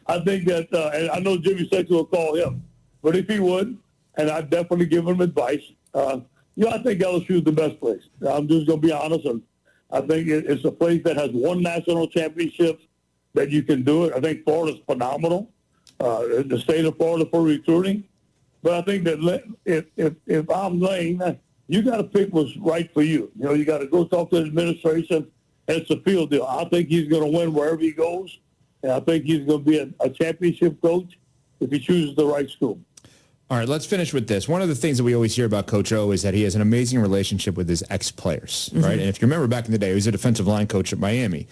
I think that, and I know Jimmy Sexton will call him, but if he would, and I'd definitely give him advice, I think LSU is the best place. I'm just going to be honest, and I think it's a place that has won national championships that you can do it. I think Florida's phenomenal, the state of Florida for recruiting. But I think that if I'm Lane, you got to pick what's right for you. You know, you got to go talk to the administration, and it's a field deal. I think he's going to win wherever he goes, and I think he's going to be a championship coach if he chooses the right school. All right, let's finish with this. One of the things that we always hear about Coach O is that he has an amazing relationship with his ex-players, right? And if you remember back in the day, he was a defensive line coach at Miami.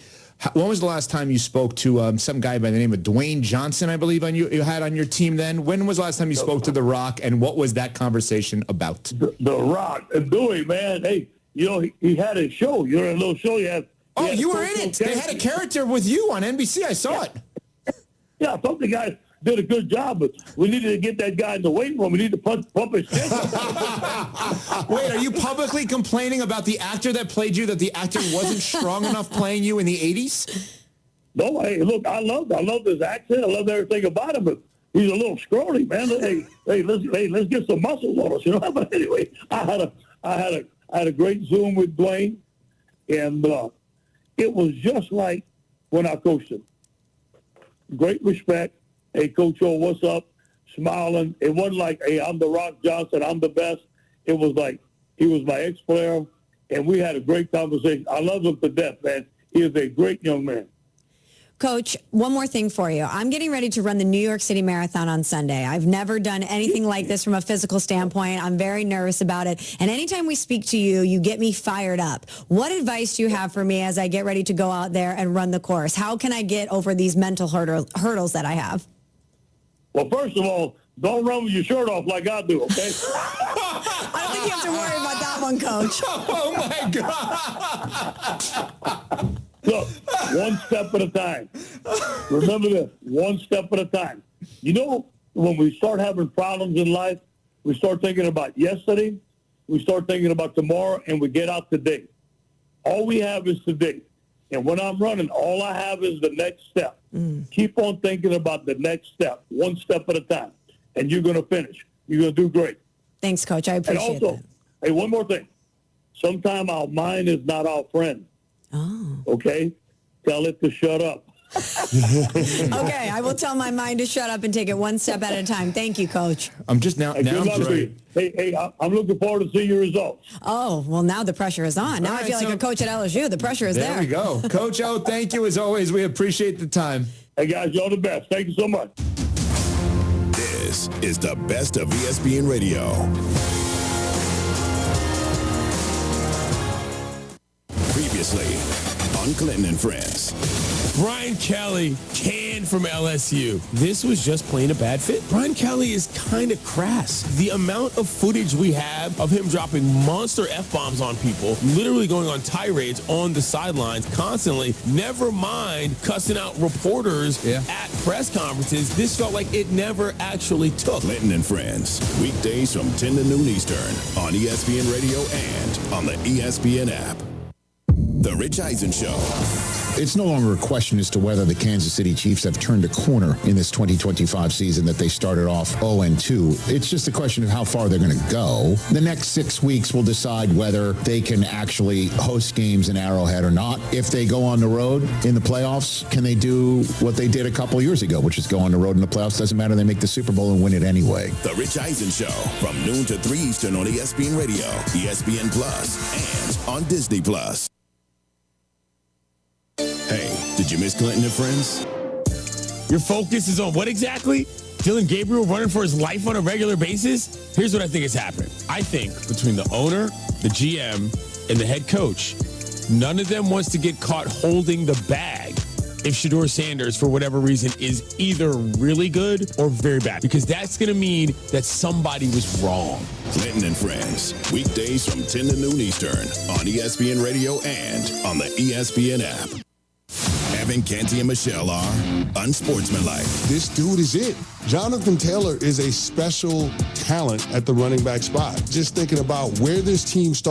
When was the last time you spoke to some guy by the name of Dwayne Johnson, I believe, you had on your team then? When was the last time you spoke to The Rock, and what was that conversation about? The Rock, Dewey, man, hey, you know, he had a show. You know, a little show he had. Oh, you were in it. They had a character with you on NBC. I saw it. Yeah, I thought the guy did a good job, but we needed to get that guy in the weight room. We need to pump his chest. Wait, are you publicly complaining about the actor that played you, that the actor wasn't strong enough playing you in the 80s? No, hey, look, I love his accent. I love everything about him, but he's a little scrawny, man. Hey, let's get some muscles on us, you know. But anyway, I had a great Zoom with Dwayne, and it was just like when I coached him. Great respect. Hey, Coach O, what's up? Smiling. It wasn't like, hey, I'm the Rock Johnson, I'm the best. It was like he was my ex-player, and we had a great conversation. I love him to death, man. He is a great young man. Coach, one more thing for you. I'm getting ready to run the New York City Marathon on Sunday. I've never done anything like this from a physical standpoint. I'm very nervous about it. And anytime we speak to you, you get me fired up. What advice do you have for me as I get ready to go out there and run the course? How can I get over these mental hurdles that I have? Well, first of all, don't run with your shirt off like I do, okay? I don't think you have to worry about that one, Coach. Oh, my God. Look, one step at a time. Remember this, one step at a time. You know, when we start having problems in life, we start thinking about yesterday, we start thinking about tomorrow, and we get out today. All we have is today. And when I'm running, all I have is the next step. Keep on thinking about the next step, one step at a time, and you're going to finish. You're going to do great. Thanks, Coach. I appreciate and also, hey, one more thing. Sometimes our mind is not our friend. Oh. Okay? Tell it to shut up. Okay, I will tell my mind to shut up and take it one step at a time. Thank you, Coach. I'm just now. Hey, I'm looking forward to seeing your results. Oh, well, now the pressure is on. Now I feel like a coach at LSU. The pressure is there. There we go. Coach O, thank you as always. We appreciate the time. Hey, guys, y'all the best. Thank you so much. This is the best of ESPN Radio. Previously on Clinton and Friends. Brian Kelly canned from LSU. This was just plain a bad fit. Brian Kelly is kind of crass. The amount of footage we have of him dropping monster F-bombs on people, literally going on tirades on the sidelines constantly, never mind cussing out reporters at press conferences. This felt like it never actually took. Clinton and Friends, weekdays from 10 to noon Eastern on ESPN Radio and on the ESPN app. The Rich Eisen Show. It's no longer a question as to whether the Kansas City Chiefs have turned a corner in this 2025 season that they started off 0-2. It's just a question of how far they're going to go. The next 6 weeks will decide whether they can actually host games in Arrowhead or not. If they go on the road in the playoffs, can they do what they did a couple years ago, which is go on the road in the playoffs? Doesn't matter. They make the Super Bowl and win it anyway. The Rich Eisen Show from noon to 3 Eastern on ESPN Radio, ESPN Plus, and on Disney Plus. Hey, did you miss Clinton and Friends? Your focus is on what exactly? Dylan Gabriel running for his life on a regular basis? Here's what I think is happening. I think between the owner, the GM, and the head coach, none of them wants to get caught holding the bag if Shedeur Sanders, for whatever reason, is either really good or very bad, because that's going to mean that somebody was wrong. Clinton and Friends, weekdays from 10 to noon Eastern on ESPN Radio and on the ESPN app. Evan Canty and Michelle are unsportsmanlike. This dude is it. Jonathan Taylor is a special talent at the running back spot. Just thinking about where this team started.